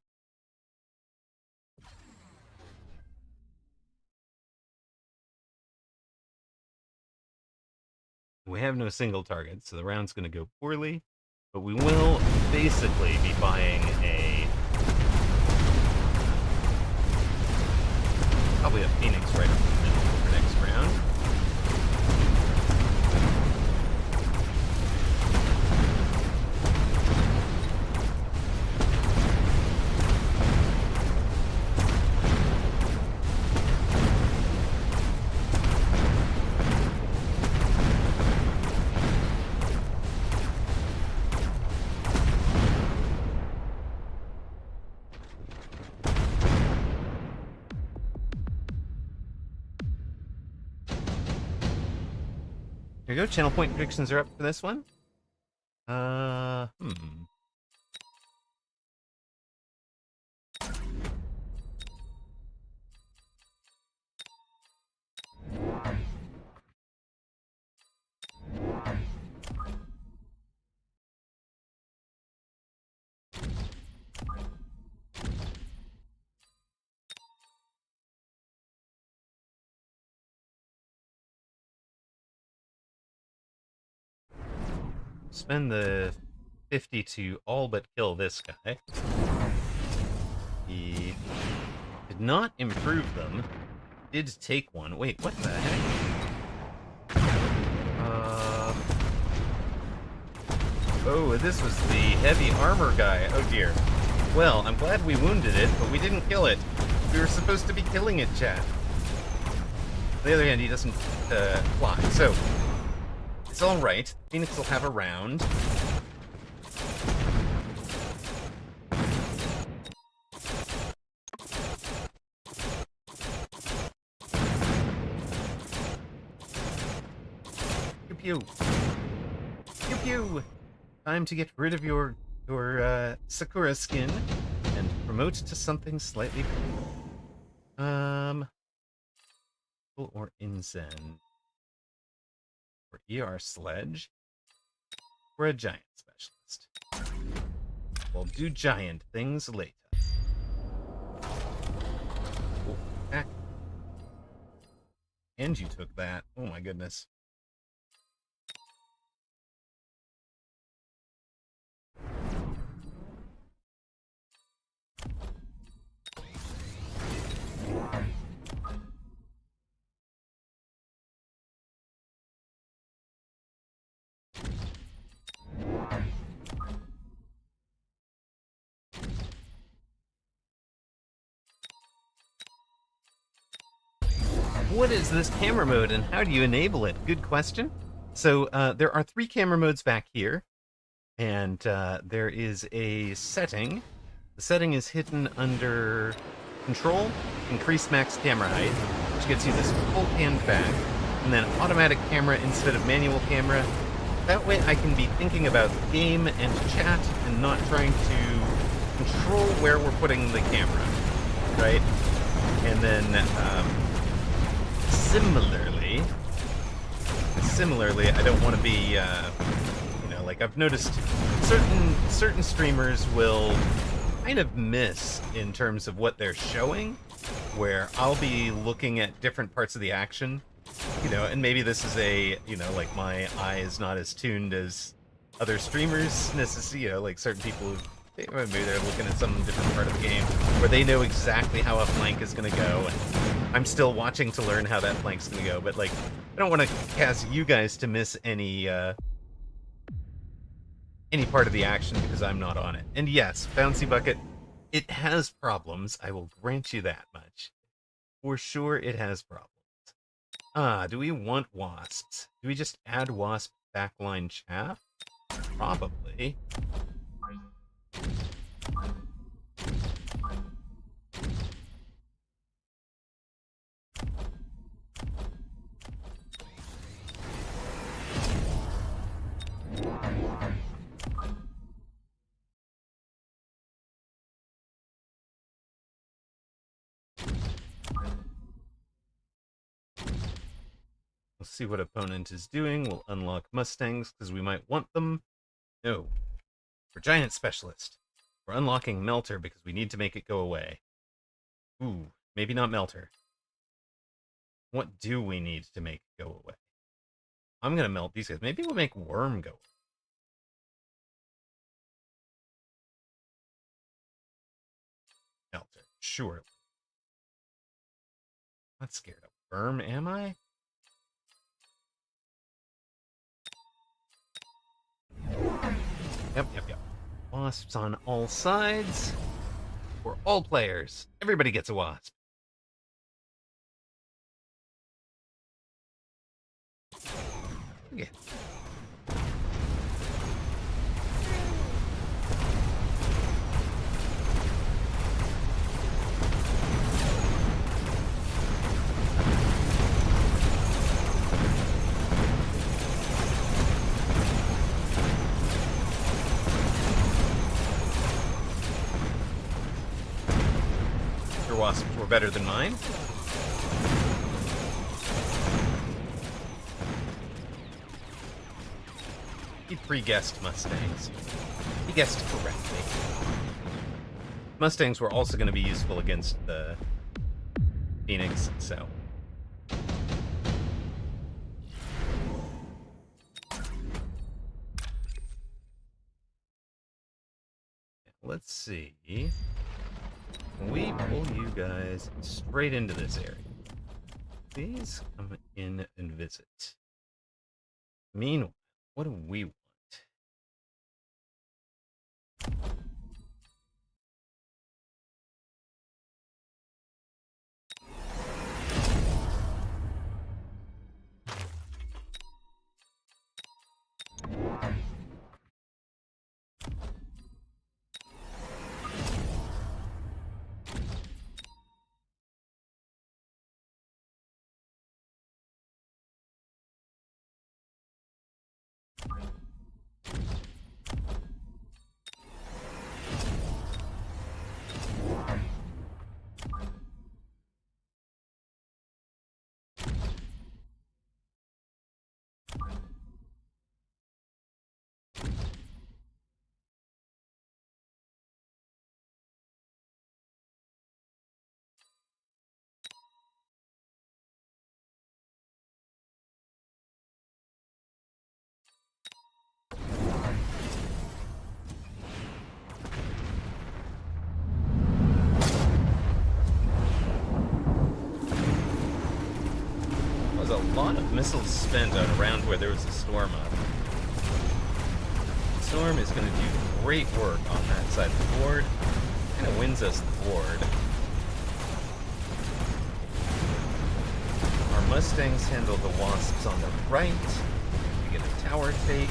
We have no single target, so the round's going to go poorly. But we will basically be buying probably a Phoenix right up the middle for next round. Here we go. Channel point predictions are up for this one. Spend the 50 to all but kill this guy. He did not improve them. Did take one. Wait, what the heck? Oh, this was the heavy armor guy. Oh dear. Well, I'm glad we wounded it, but we didn't kill it. We were supposed to be killing it, chat. On the other hand, he doesn't fly, so it's all right. Phoenix will have a round. Pew pew. Pew pew. Time to get rid of your Sakura skin and promote to something slightly cool. Or Inzen. Or ER Sledge. Or a giant specialist. We'll do giant things later. Oh, back. And you took that. Oh my goodness. What is this camera mode and how do you enable it? Good question. So there are 3 camera modes back here, and there is a setting. The setting is hidden under Control, Increase Max Camera Height, which gets you this full panned back, and then automatic camera instead of manual camera. That way I can be thinking about the game and chat and not trying to control where we're putting the camera, right? And then similarly, I don't want to be, like I've noticed certain streamers will kind of miss in terms of what they're showing, where I'll be looking at different parts of the action, and maybe this is like my eye is not as tuned as other streamers necessarily, like certain people, maybe they're looking at some different part of the game where they know exactly how a flank is going to go, and I'm still watching to learn how that flank's going to go, but like, I don't want to cause you guys to miss any part of the action because I'm not on it. And yes, Bouncy Bucket, it has problems. I will grant you that much. For sure, it has problems. Do we want wasps? Do we just add wasp backline chaff? Probably. We'll see what opponent is doing. We'll unlock Mustangs because we might want them. No. We're Giant Specialist. We're unlocking Melter because we need to make it go away. Ooh, maybe not Melter. What do we need to make it go away? I'm going to melt these guys. Maybe we'll make Worm go away. Melter, surely. Not scared of Worm, am I? Yep. Wasps on all sides. For all players. Everybody gets a wasp. Okay. Your wasps were better than mine. He pre-guessed Mustangs. He guessed correctly. Mustangs were also going to be useful against the Phoenix, so... Let's see. Can we pull you guys straight into this area? Please come in and visit. Meanwhile, what do we want? A lot of missiles spent on around where there was a storm up. The storm is going to do great work on that side of the board. Kind of wins us the board. Our Mustangs handle the wasps on the right. We get a tower take.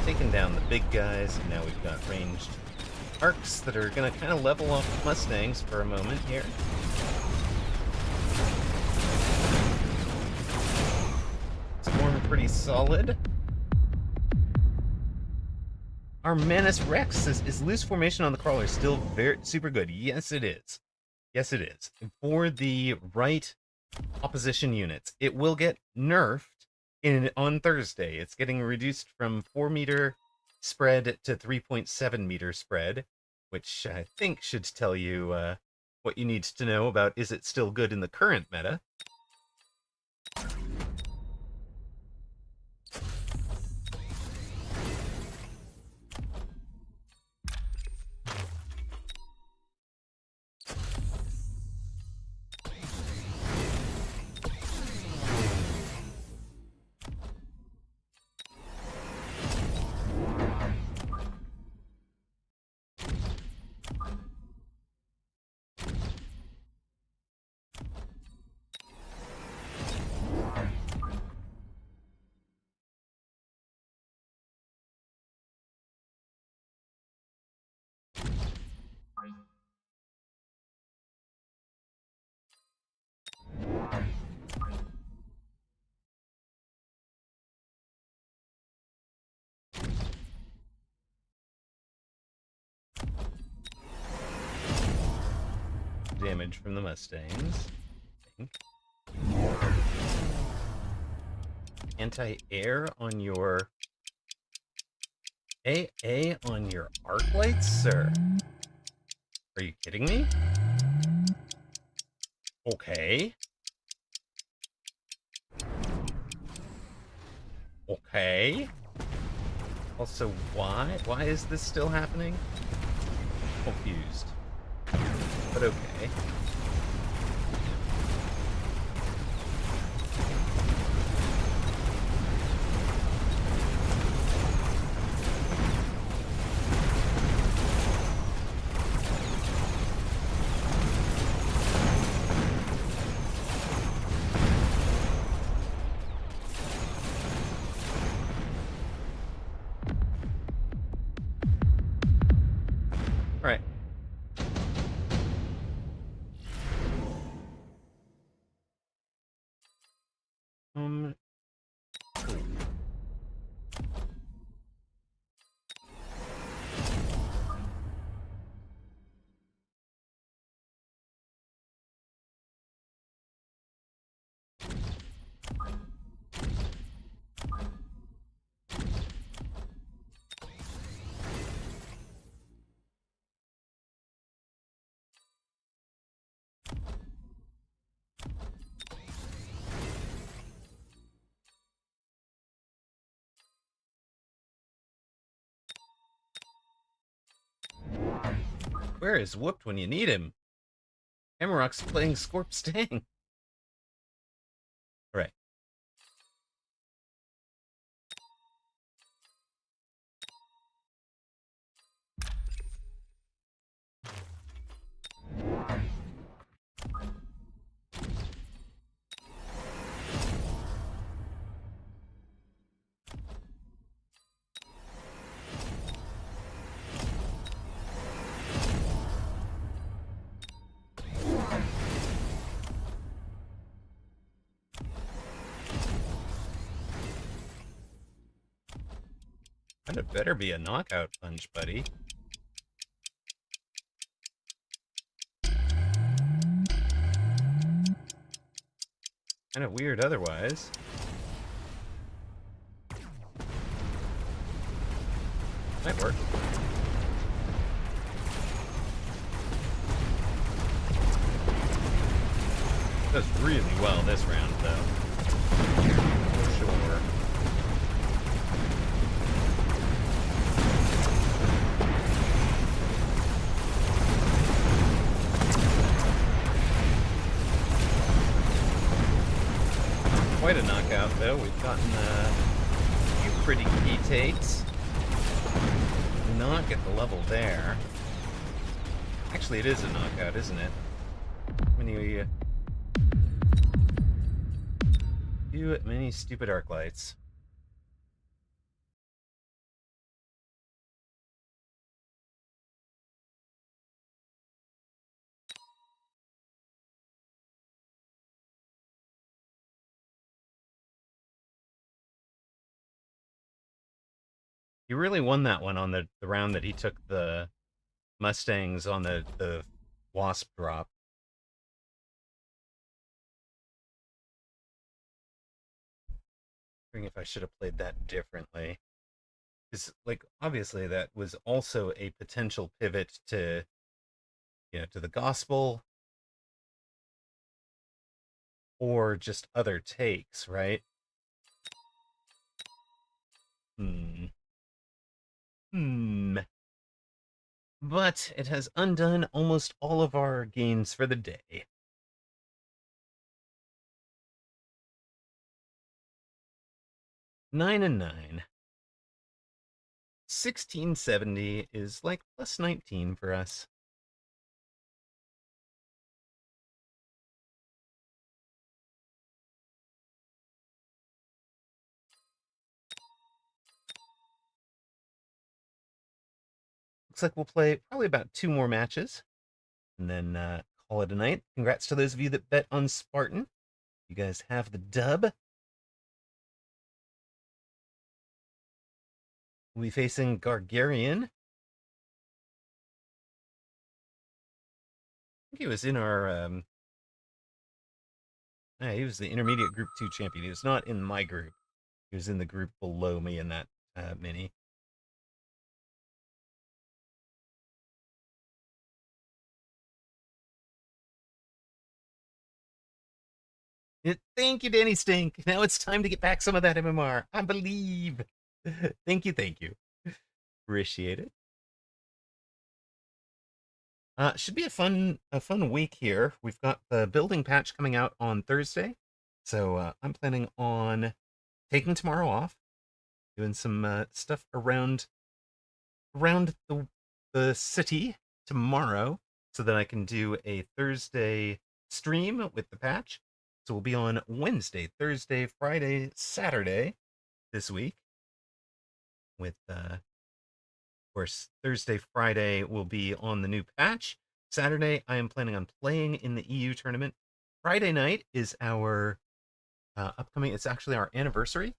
Taking down the big guys, and now we've got ranged arcs that are going to kind of level off the Mustangs for a moment here. Pretty solid. Our Manus Rex is loose formation on the crawler still very super good. Yes, it is. Yes, it is. For the right opposition units, it will get nerfed on Thursday. It's getting reduced from 4-meter spread to 3.7-meter spread, which I think should tell you what you need to know about is it still good in the current meta. Damage from the Mustangs. I think. anti-air on your AA on your arc lights, sir? Are you kidding me? Okay. Okay. Also, why? Why is this still happening? Confused. But okay. All right. Cool. Where is Whooped when you need him? Amarok's playing Scorp Stang. All right. That better be a knockout punch, buddy. Kind of weird otherwise. Might work. Does really well this round, though. For sure. Quite a knockout, though. We've gotten a few pretty key takes. Not get the level there. Actually, it is a knockout, isn't it? Many stupid arc lights. He really won that one on the round that he took the Mustangs on the Wasp drop. Wondering if I should have played that differently. Because, like, obviously that was also a potential pivot to, to the gospel or just other takes, right? Hmm. But it has undone almost all of our gains for the day. 9 and 9. 1670 is like plus 19 for us. Looks like we'll play probably about 2 more matches and then call it a night. Congrats to those of you that bet on Spartan. You guys have the dub. We'll be facing Gargarian. I think he was in our he was the intermediate group 2 champion. He was not in my group. He was in the group below me in that mini. Thank you, Danny Stink. Now it's time to get back some of that MMR. I believe. Thank you, thank you. Appreciate it. Should be a fun week here. We've got the building patch coming out on Thursday, so I'm planning on taking tomorrow off, doing some stuff around the city tomorrow, so that I can do a Thursday stream with the patch. So we'll be on Wednesday, Thursday, Friday, Saturday this week. With of course, Thursday, Friday will be on the new patch. Saturday, I am planning on playing in the EU tournament. Friday night is our upcoming. It's actually our anniversary.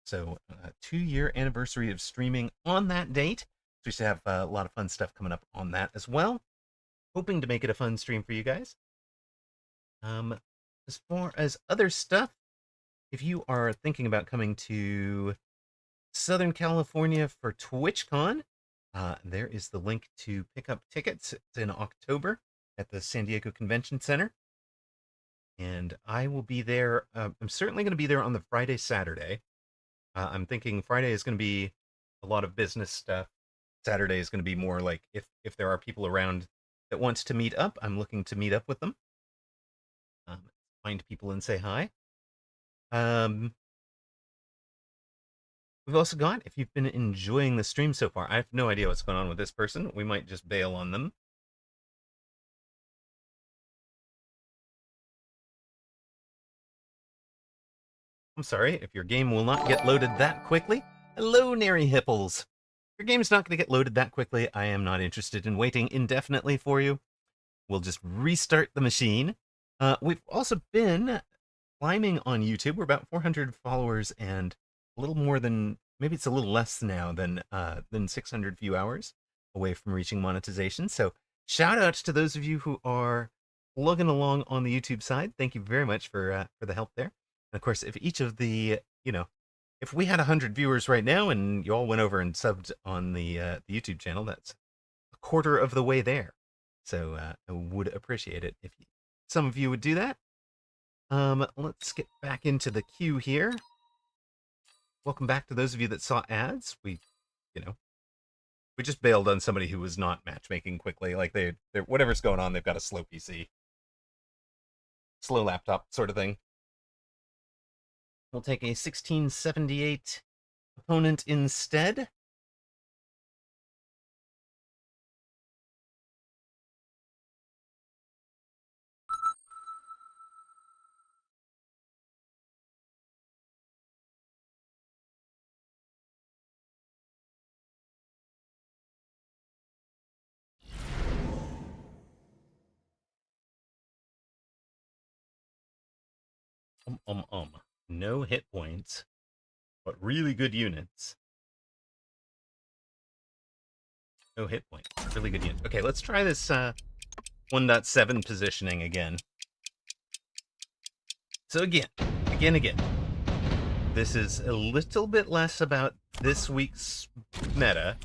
So, 2-year anniversary of streaming on that date. So we should have a lot of fun stuff coming up on that as well. Hoping to make it a fun stream for you guys. As far as other stuff, if you are thinking about coming to Southern California for TwitchCon, there is the link to pick up tickets. It's in October at the San Diego Convention Center. And I will be there. I'm certainly going to be there on the Friday, Saturday. I'm thinking Friday is going to be a lot of business stuff. Saturday is going to be more like if there are people around that want to meet up, I'm looking to meet up with them. Find people and say hi. We've also got, if you've been enjoying the stream so far, I have no idea what's going on with this person. We might just bail on them. I'm sorry, if your game will not get loaded that quickly. Hello, Nary Hipples. Your game's not going to get loaded that quickly. I am not interested in waiting indefinitely for you. We'll just restart the machine. We've also been climbing on YouTube. We're about 400 followers and a little more than, maybe it's a little less now than 600 view hours away from reaching monetization. So shout out to those of you who are plugging along on the YouTube side. Thank you very much for the help there. And of course, if each of the, if we had 100 viewers right now and you all went over and subbed on the YouTube channel, that's a quarter of the way there. So I would appreciate it if some of you would do that. Let's get back into the queue here. Welcome back to those of you that saw ads. We just bailed on somebody who was not matchmaking quickly. Like they're whatever's going on, they've got a slow PC, slow laptop sort of thing. We'll take a 1678 opponent instead. No hit points, but really good units. No hit points, really good units. Okay, let's try this 1.7 positioning again. So again. This is a little bit less about this week's meta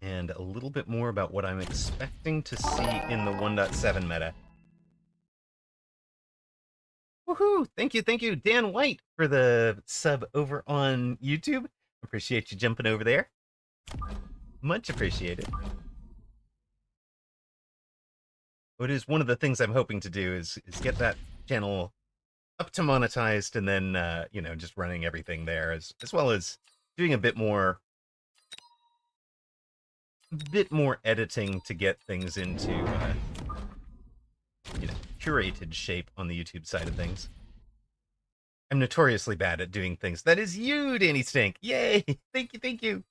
and a little bit more about what I'm expecting to see in the 1.7 meta. Woohoo! Thank you, Dan White, for the sub over on YouTube. Appreciate you jumping over there. Much appreciated. What is one of the things I'm hoping to do is get that channel up to monetized and then, just running everything there as well as doing a bit more editing to get things into, curated shape on the YouTube side of things. I'm notoriously bad at doing things. That is you, Danny Stink. Yay! Thank you.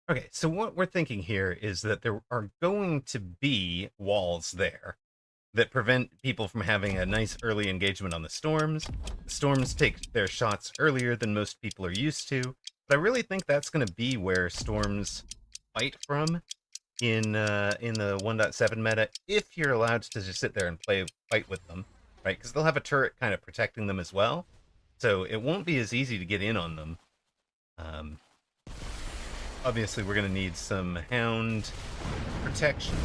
Okay, so what we're thinking here is that there are going to be walls there that prevent people from having a nice early engagement on the storms. The storms take their shots earlier than most people are used to, but I really think that's going to be where storms fight from in the 1.7 meta, if you're allowed to just sit there and fight with them, right? Because they'll have a turret kind of protecting them as well, so it won't be as easy to get in on them. Um, Obviously, we're going to need some hound protection.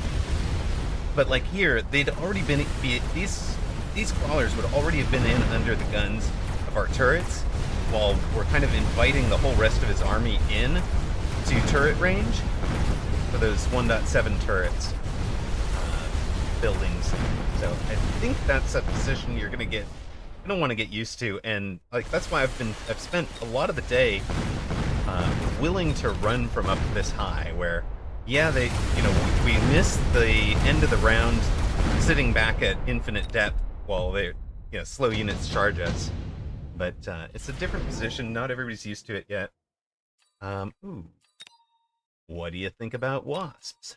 But like here, they'd already been these crawlers would already have been in under the guns of our turrets, while we're kind of inviting the whole rest of his army in to turret range for those 1.7 turrets buildings. So I think that's a position you're gonna want to get used to, and like that's why I've spent a lot of the day willing to run from up this high, where yeah, we missed the end of the round sitting back at infinite depth while they slow units charge us, but it's a different position. Not everybody's used to it yet. Ooh, what do you think about wasps?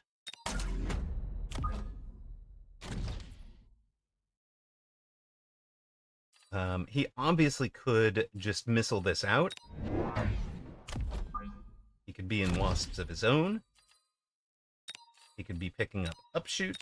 He obviously could just missile this out. He could be in wasps of his own. He could be picking up upshoot.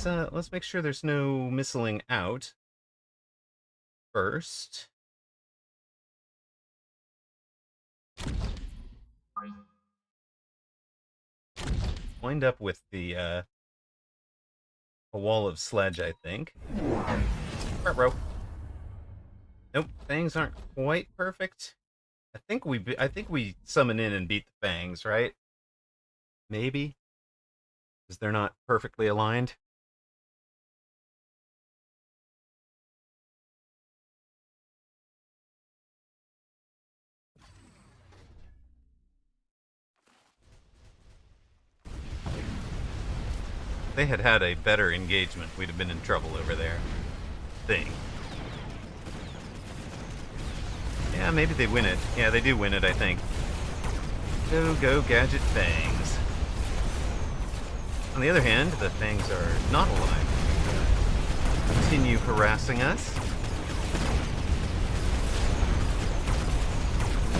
Let's make sure there's no missiling out first. Wind up with the a wall of sledge, I think. Ruh-roh. Nope, fangs aren't quite perfect. I think we summon in and beat the fangs, right? Maybe, because they're not perfectly aligned. If they had had a better engagement, we'd have been in trouble over there. Thing. Yeah, maybe they win it. Yeah, they do win it, I think. Go, Gadget Fangs. On the other hand, the Fangs are not alive. Continue harassing us.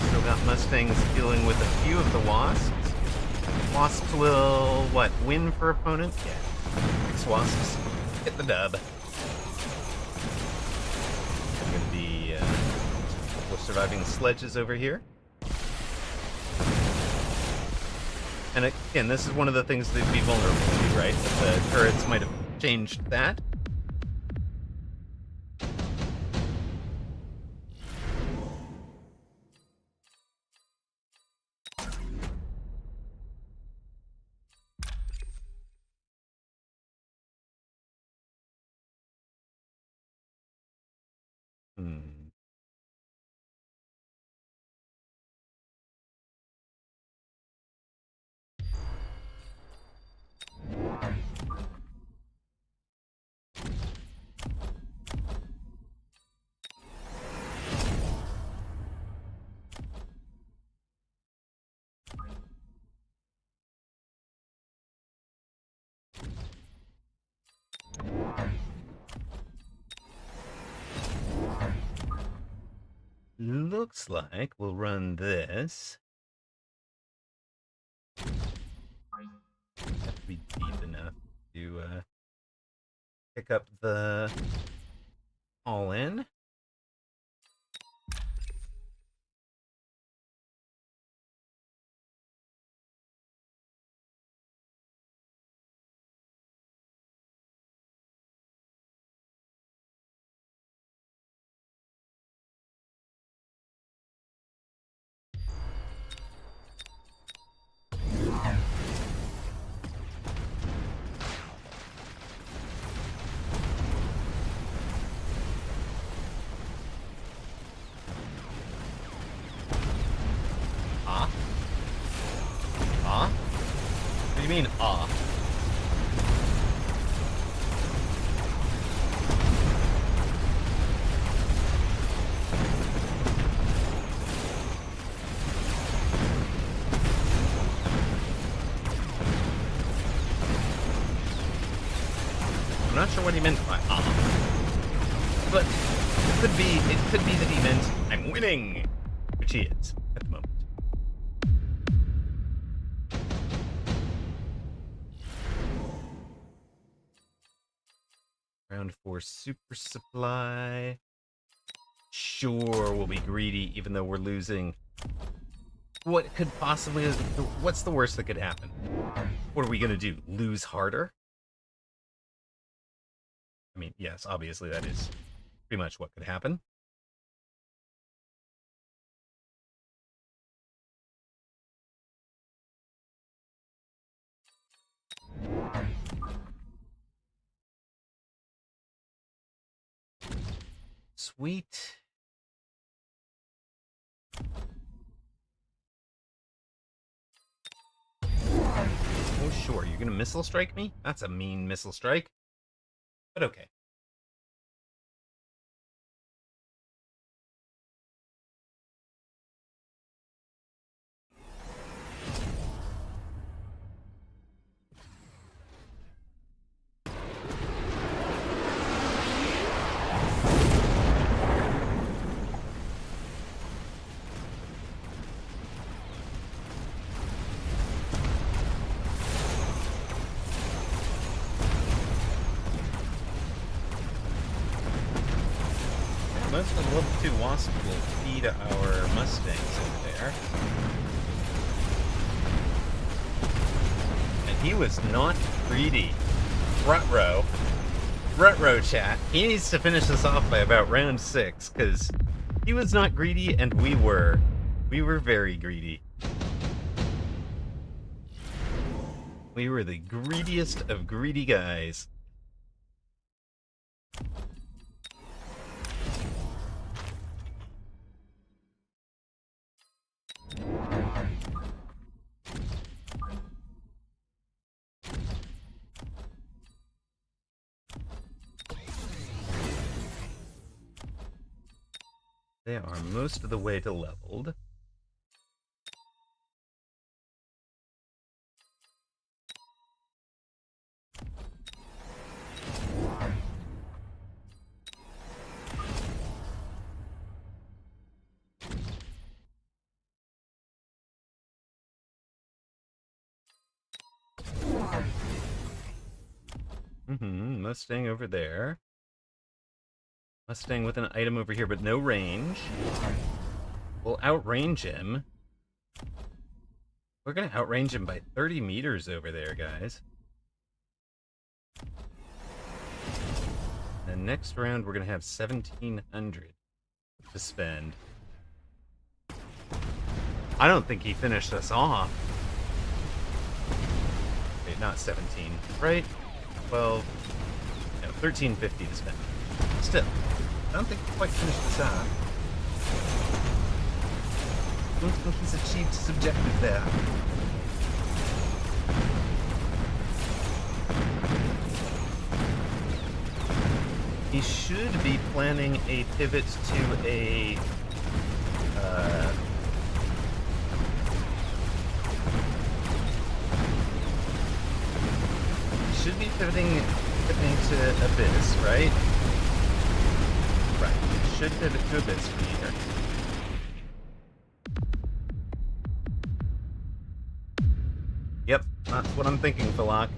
Still got Mustangs dealing with a few of the Wasps. Wasps will, what, win for opponent? Yeah. 6 Wasps. Get the dub. Gonna be a couple of surviving sledges over here. And again, this is one of the things they'd be vulnerable to, right? But the turrets might have changed that. Hmm. Looks like we'll run this. Have to be deep enough to pick up the all-in. What do you mean, ah? not sure what he meant by but it could be that he meant I'm winning, which he is at the moment. Round 4 super supply. Sure, we'll be greedy even though we're losing. What could possibly, what's the worst that could happen? What are we going to do? Lose harder? I mean, yes, obviously that is pretty much what could happen. Sweet. Oh, sure. You're going to missile strike me? That's a mean missile strike. But okay. Most of the level 2 Wasp will feed our Mustangs over there. And he was not greedy. Rutro chat. He needs to finish this off by about round 6, because he was not greedy and we were. We were very greedy. We were the greediest of greedy guys. They are most of the way to leveled. Mustang over there. Mustang with an item over here, but no range. We'll outrange him. We're gonna outrange him by 30 meters over there, guys. And next round, we're gonna have 1,700 to spend. I don't think he finished us off. Wait, not 17, right? 12, no, 1,350 to spend. Still, I don't think he quite finished this off. I don't think he's achieved his objective there. He should be planning a pivot to a should be pivoting to Abyss, right? Right. Should pivot to Abyss from here. Yep, that's what I'm thinking, Philok.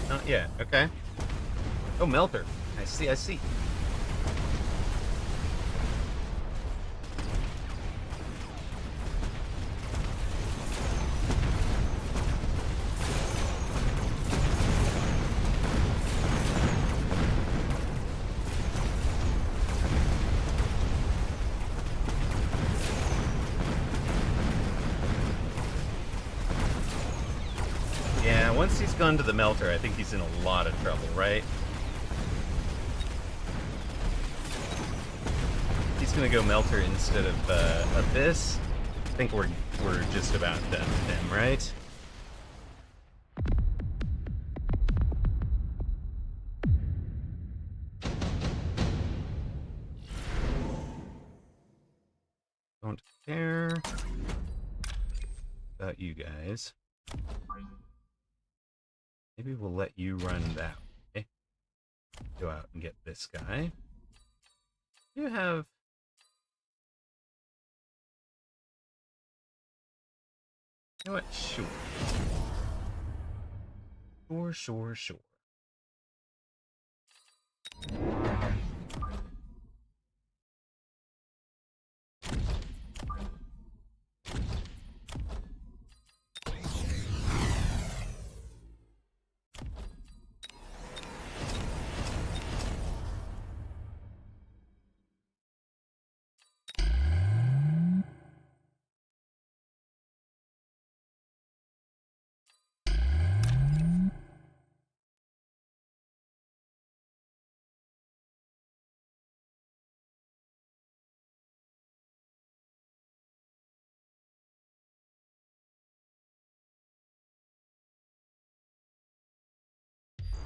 Not yet. Okay. Oh, melter. I see. I see. Yeah, once he's gone to the melter, I think he's in a lot of trouble, right? He's gonna go melter instead of abyss. I think we're just about done with him, right? Don't care about you guys. Maybe we'll let you run that way. Go out and get this guy. You have... You know what? Sure. Sure.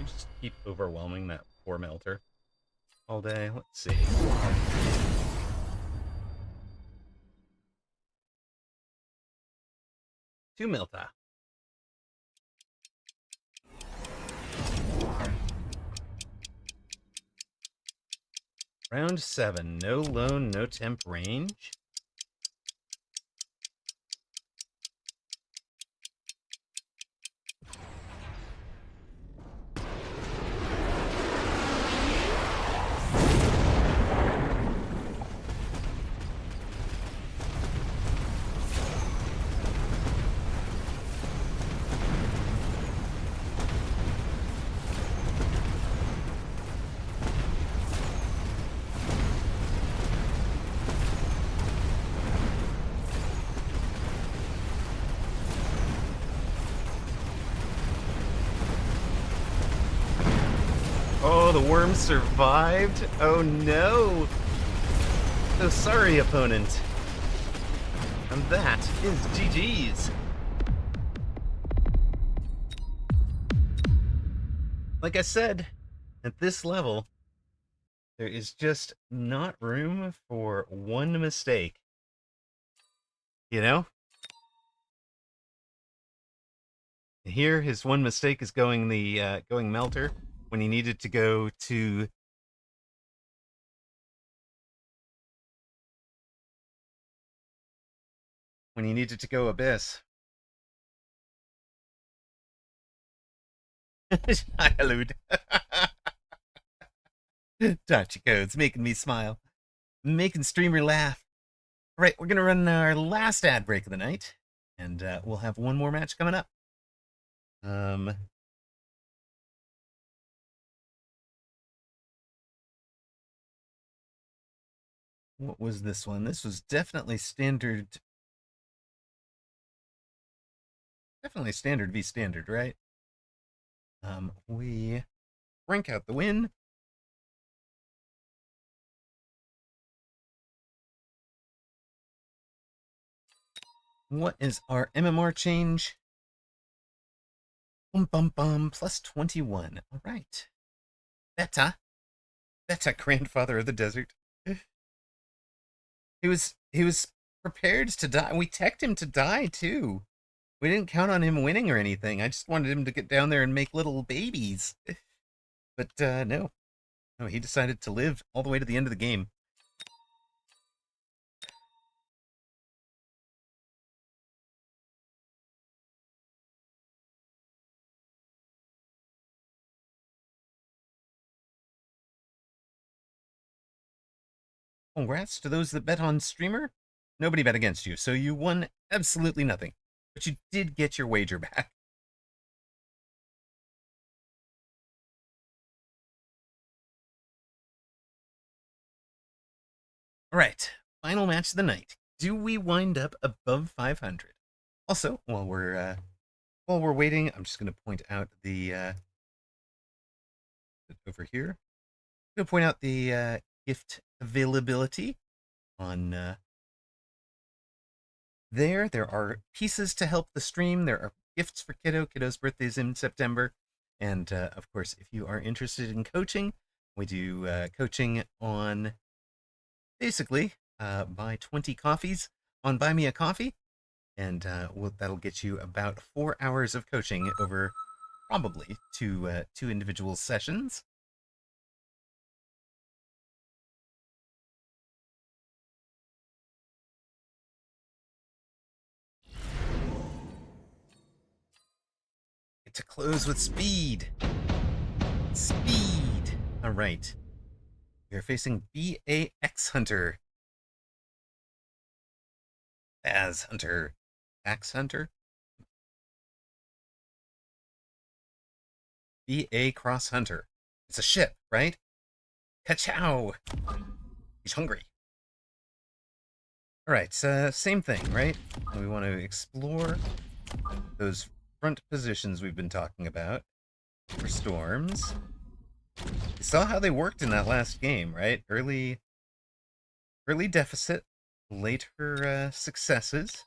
You just keep overwhelming that poor melter all day. Let's see. Two melter. Round 7. No lone, no temp range. Oh, the worm survived? Oh no! So sorry, opponent. And that is GG's. Like I said, at this level, there is just not room for one mistake. You know? Here, his one mistake is going going melter when he needed to go to abyss. Hello. Tachiko, it's making me smile, making streamer laugh. All right, we're gonna run our last ad break of the night, and we'll have one more match coming up. What was this one? This was definitely standard. Definitely standard v standard, right? We rank out the win. What is our MMR change? Plus 21. All right. Beta, grandfather of the desert. He was prepared to die. We teched him to die too. We didn't count on him winning or anything. I just wanted him to get down there and make little babies. But no. No, he decided to live all the way to the end of the game. Congrats to those that bet on streamer. Nobody bet against you, so you won absolutely nothing. But you did get your wager back. All right, final match of the night. Do we wind up above 500? Also, while we're waiting, I'm just going to point out the over here. I'm going to point out the gift availability on there. There are pieces to help the stream. There are gifts for Kiddo. Kiddo's birthday is in September. And of course, if you are interested in coaching, we do coaching on basically buy 20 coffees on Buy Me a Coffee. And that'll get you about 4 hours of coaching over probably two individual sessions. Get to close with speed. Speed. All right. We are facing BAX Hunter. As Hunter. Axe Hunter? BA Cross Hunter. It's a ship, right? Ka-chow! He's hungry. Alright, same thing, right? We want to explore those front positions we've been talking about for storms. You saw how they worked in that last game, right? Early deficit, later successes.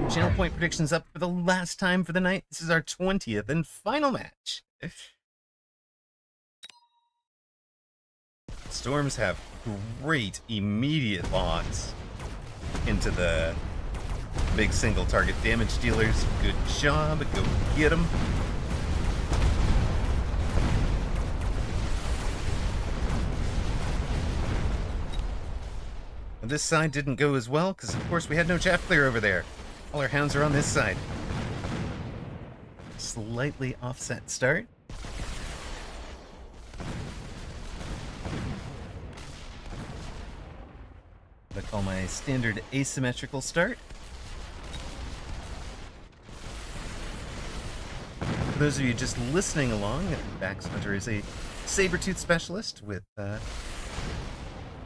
Channel point predictions up for the last time for the night. This is our 20th and final match. Storms have great immediate locks into the big single target damage dealers. Good job. Go get them. This side didn't go as well because, of course, we had no chaff clear over there. All our hounds are on this side. Slightly offset start. What I call my standard asymmetrical start. For those of you just listening along, BAX Hunter is a saber-tooth specialist with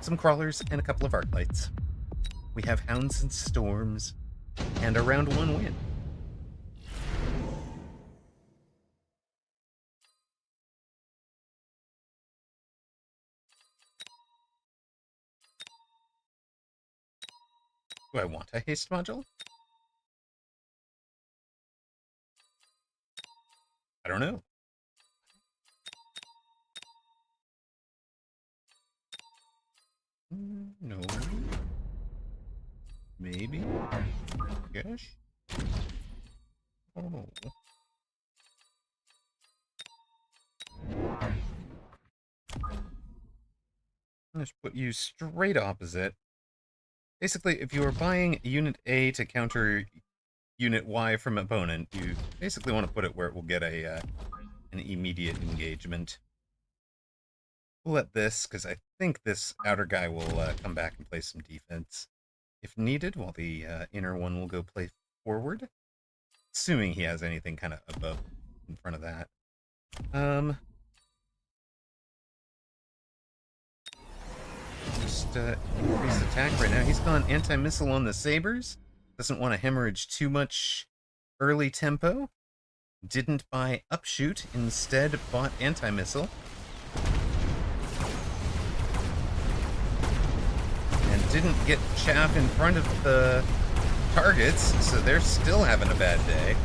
some crawlers and a couple of arc lights. We have hounds and storms and a round 1 win. Do I want a haste module? I don't know. No. Maybe? Gosh. Oh. Let's put you straight opposite. Basically, if you are buying Unit A to counter Unit Y from opponent, you basically want to put it where it will get an immediate engagement. We'll let this, because I think this outer guy will come back and play some defense if needed, while the inner one will go play forward. Assuming he has anything kind of above in front of that. Just increase attack right now. He's gone anti-missile on the sabers. Doesn't want to hemorrhage too much early tempo. Didn't buy upshoot, instead bought anti-missile. And didn't get chaff in front of the targets, so they're still having a bad day.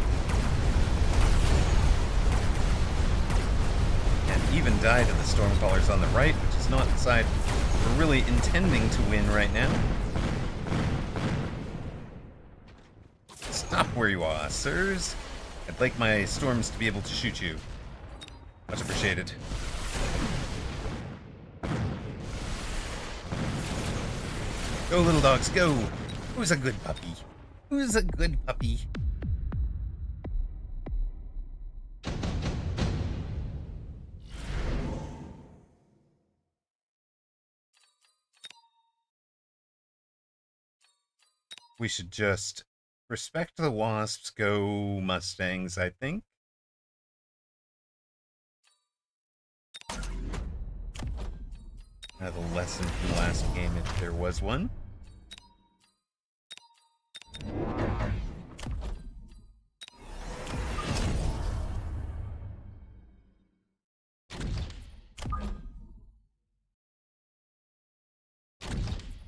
And even died to the Stormcallers on the right, which is not the side we're really intending to win right now. Stop where you are, sirs. I'd like my storms to be able to shoot you. Much appreciated. Go, little dogs, go. Who's a good puppy? Who's a good puppy? We should just respect the wasps, go Mustangs, I think. The lesson from the last game, if there was one.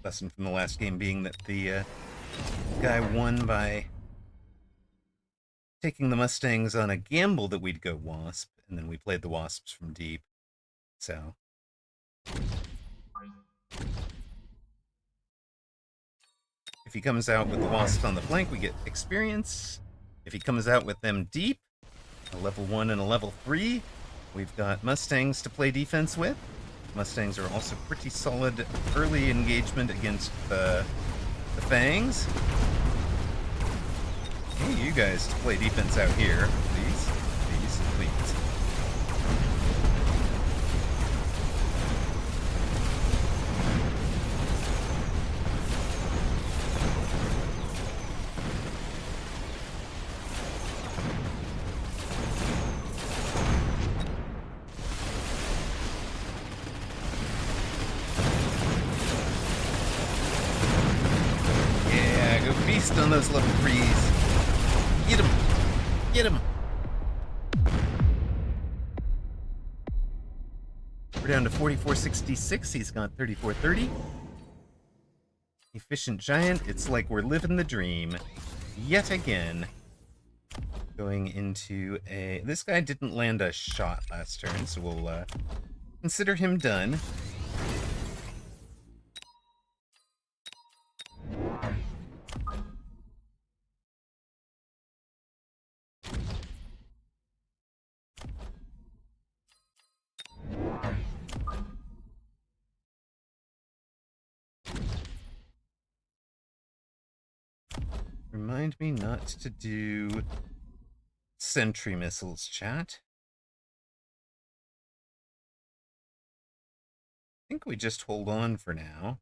Lesson from the last game being that the guy won by taking the Mustangs on a gamble that we'd go Wasp, and then we played the Wasps from deep. So if he comes out with the Wasps on the flank, we get experience. If he comes out with them deep, a level 1 and a level 3, we've got Mustangs to play defense with. Mustangs are also pretty solid early engagement against the Fangs. Hey, you guys to play defense out here, please. Please, please. Yeah, go feast on those level 3s. Get him! Get him! We're down to 4466. He's got 3430. Efficient Giant. It's like we're living the dream. Yet again. Going into a... This guy didn't land a shot last turn, so we'll consider him done. Remind me not to do sentry missiles, chat. I think we just hold on for now.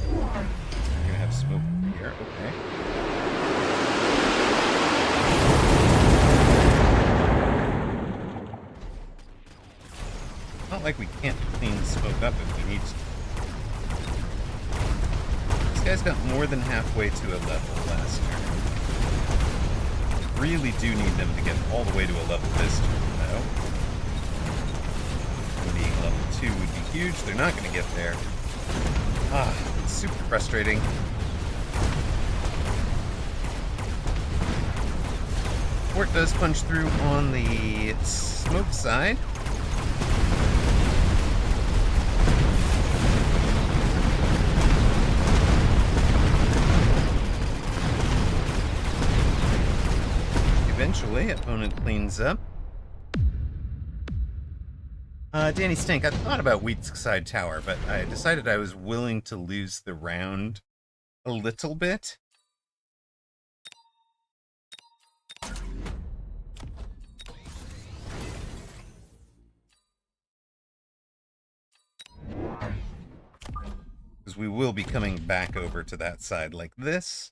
You're gonna have smoke here, okay. Not like we can't clean smoke up if we need to. This guy's got more than halfway to a level last turn. Really do need them to get all the way to a level this turn, though. Being level 2 would be huge. They're not going to get there. Ah, it's super frustrating. Fort does punch through on the smoke side. Eventually, opponent cleans up. Danny Stank, I thought about Wheat's side tower, but I decided I was willing to lose the round a little bit. Because we will be coming back over to that side like this.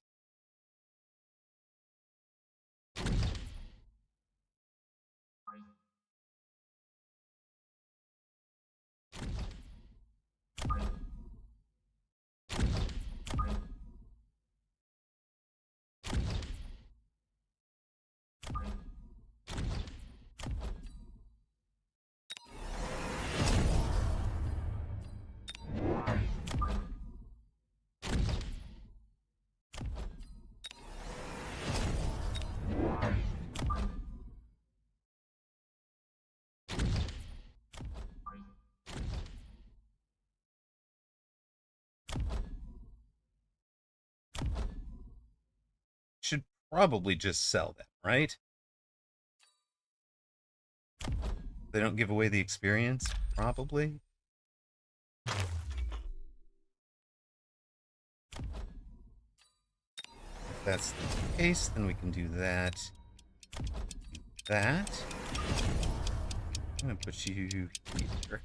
probably just sell them, right? They don't give away the experience, probably. If that's the case, then we can do that. Do that. I'm gonna put you here.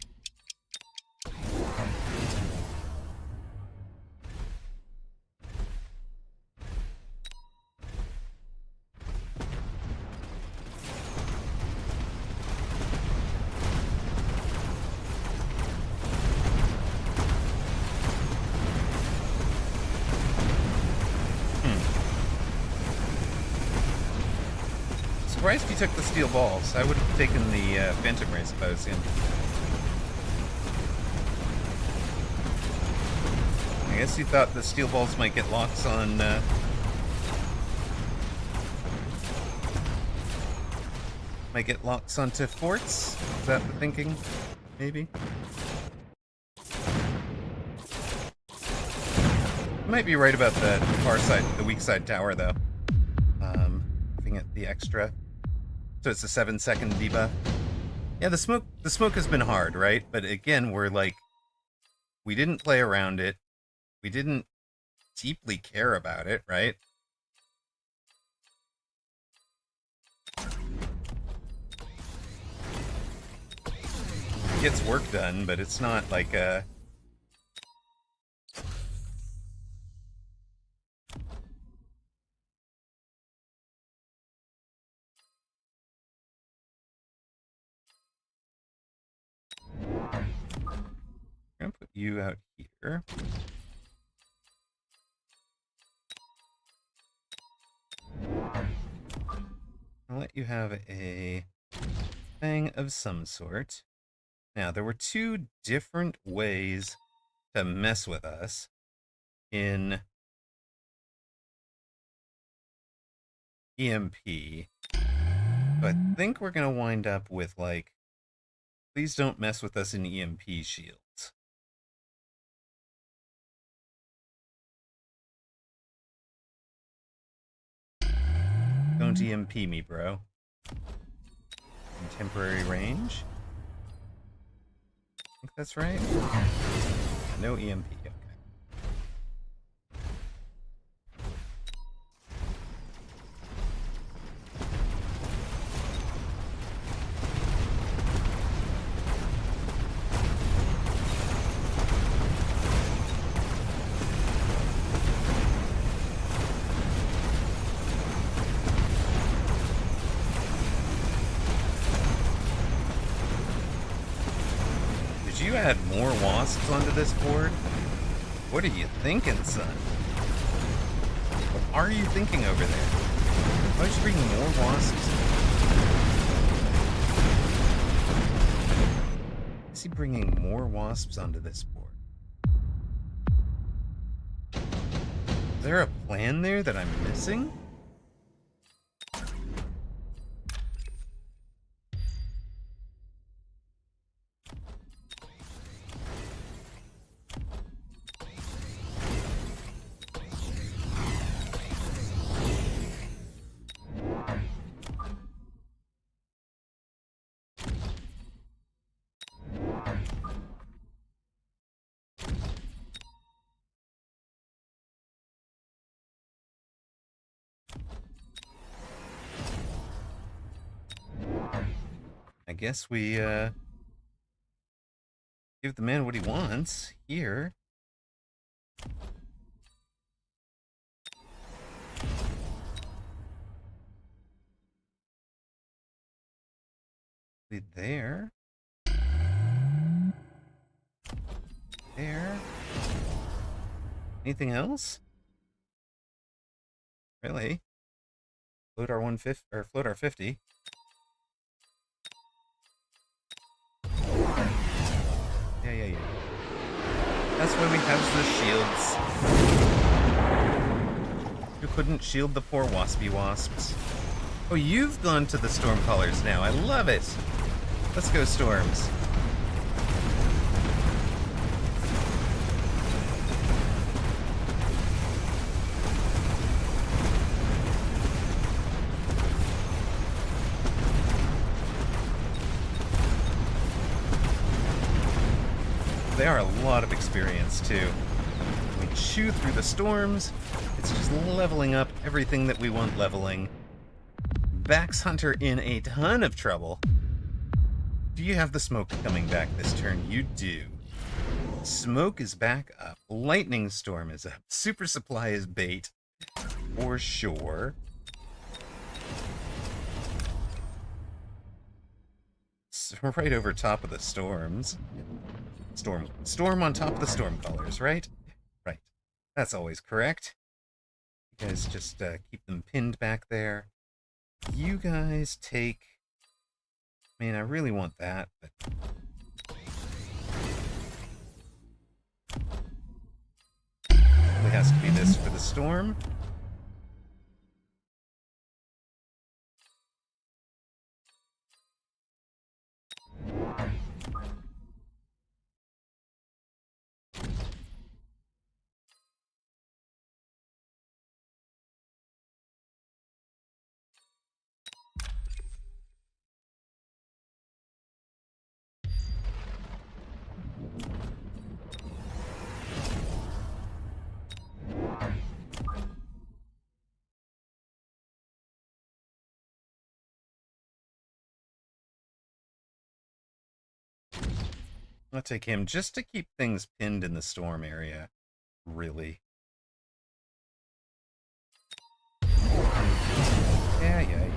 Surprised you took the steel balls. I would have taken the Phantom Race if I was him. I guess you thought the steel balls might get locks on. Might get locks onto forts. Is that the thinking? Maybe. You might be right about the far side, the weak side tower, though. Giving it the extra. So it's a 7-second debuff. Yeah, the smoke has been hard, right? But again, we're like, we didn't play around it. We didn't deeply care about it, right? It gets work done, but it's not like a... I'm gonna put you out here. I'll let you have a thing of some sort. Now, there were two different ways to mess with us in EMP. So I think we're gonna wind up with, like, please don't mess with us in EMP shields. Don't EMP me, bro. In temporary range? I think that's right. No EMP. Okay. Did you add more wasps onto this board? What are you thinking, son? What are you thinking over there? Why don't you bring more wasps? Is he bringing more wasps onto this board? Is there a plan there that I'm missing? I guess we give the man what he wants here. There. There. Anything else? Really? Float our 150 or float our 50. Yeah. That's why we have the shields. You couldn't shield the poor waspy wasps. Oh, you've gone to the Stormcallers now. I love it. Let's go, Storms. are a lot of experience, too. We chew through the storms. It's just leveling up everything that we want leveling. Bax Hunter in a ton of trouble. Do you have the smoke coming back this turn? You do. Smoke is back up. Lightning Storm is up. Super Supply is bait. For sure. Right over top of the storms. Storm on top of the storm colors, right? Right. That's always correct. You guys just keep them pinned back there. You guys take... I mean, I really want that, but... It has to be this for the storm. I'll take him just to keep things pinned in the storm area. Really. Yeah.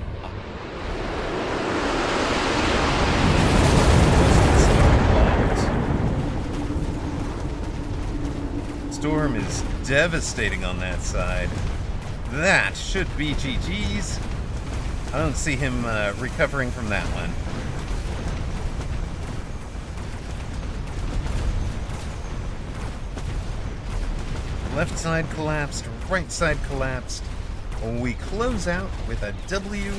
Storm is devastating on that side. That should be GG's. I don't see him recovering from that one. Left side collapsed, right side collapsed. We close out with a W.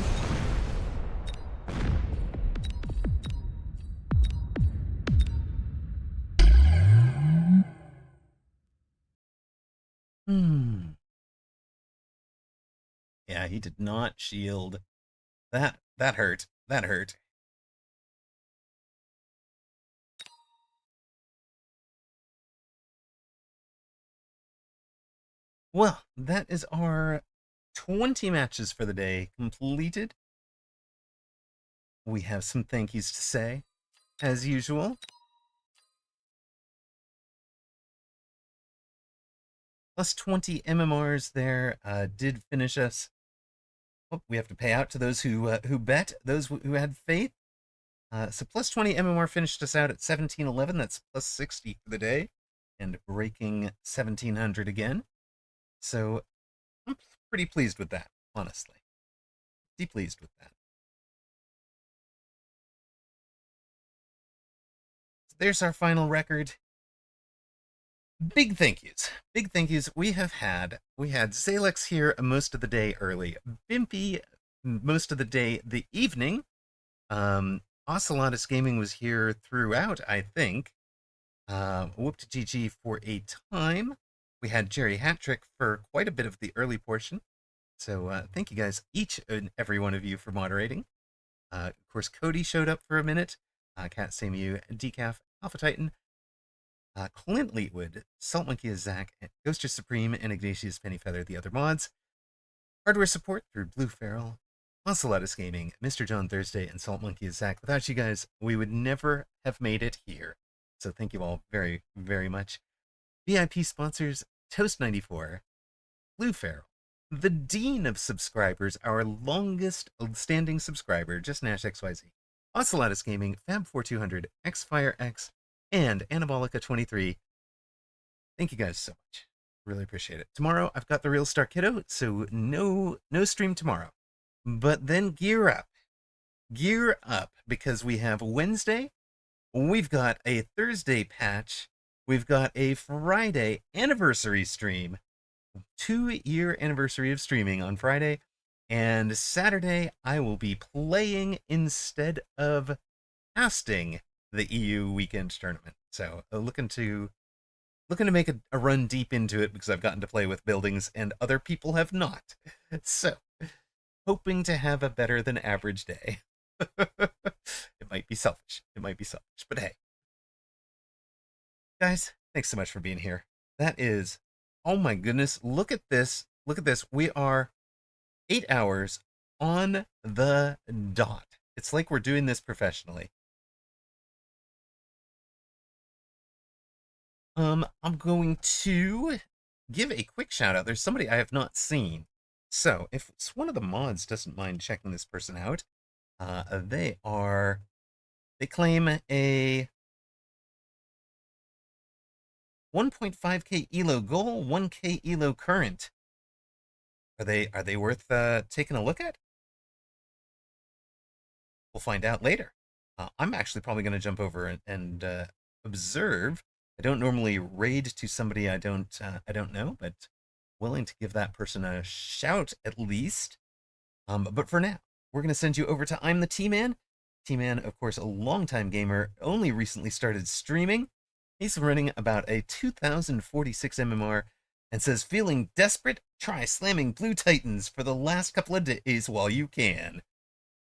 Yeah, he did not shield. That hurt. That hurt. Well, that is our 20 matches for the day completed. We have some thank yous to say, as usual. Plus 20 MMRs there did finish us. Oh, we have to pay out to those who bet, those who had faith. So plus 20 MMR finished us out at 1711. That's plus 60 for the day, and breaking 1700 again. So I'm pretty pleased with that, honestly. Pretty pleased with that. So there's our final record. Big thank yous. Big thank yous. We had Zalex here most of the day early. Bimpy most of the evening. Ocelotus Gaming was here throughout, I think. Whooped GG for a time. We had Jerry Hattrick for quite a bit of the early portion. So thank you guys, each and every one of you, for moderating. Of course, Cody showed up for a minute. Cat Samu, Decaf, Alpha Titan, Clint Leetwood, Salt Monkey is Zach, Ghoster Supreme, and Ignatius Pennyfeather, the other mods. Hardware support through Blue Feral, Ocelotus Gaming, Mr. John Thursday, and Salt Monkey is Zach. Without you guys, we would never have made it here. So thank you all very, very much. VIP sponsors, Toast94, Blue Feral, the Dean of subscribers, our longest standing subscriber, Just Nash XYZ, Ocelotus Gaming, Fab4200, XFireX, and Anabolica23. Thank you guys so much. Really appreciate it. Tomorrow, I've got the Real Star Kiddo, so no stream tomorrow. But then gear up. Gear up, because we have Wednesday, we've got a Thursday patch, we've got a Friday anniversary stream, 2-year anniversary of streaming on Friday, and Saturday I will be playing instead of casting the EU weekend tournament. So looking to make a run deep into it, because I've gotten to play with buildings and other people have not. So hoping to have a better than average day. It might be selfish, but hey, Guys, thanks so much for being here. That is, oh my goodness, look at this. Look at this. We are 8 hours on the dot. It's like we're doing this professionally. I'm going to give a quick shout out. There's somebody I have not seen. So if one of the mods doesn't mind checking this person out, they claim a 1.5k elo goal, 1k elo current. Are they worth taking a look at? We'll find out later. I'm actually probably going to jump over and observe. I don't normally raid to somebody I don't know, but willing to give that person a shout at least. But for now, we're going to send you over to I'm the T-Man. T-Man, of course, a longtime gamer, only recently started streaming. He's running about a 2046 MMR and says, feeling desperate? Try slamming Blue Titans for the last couple of days while you can.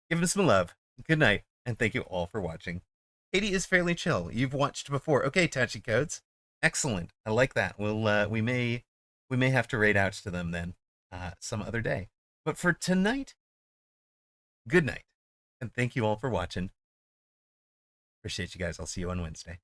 Give him some love. Good night, and thank you all for watching. Katie is fairly chill. You've watched before. Okay, Tachi Codes. Excellent. I like that. We may have to raid out to them then some other day. But for tonight, good night, and thank you all for watching. Appreciate you guys. I'll see you on Wednesday.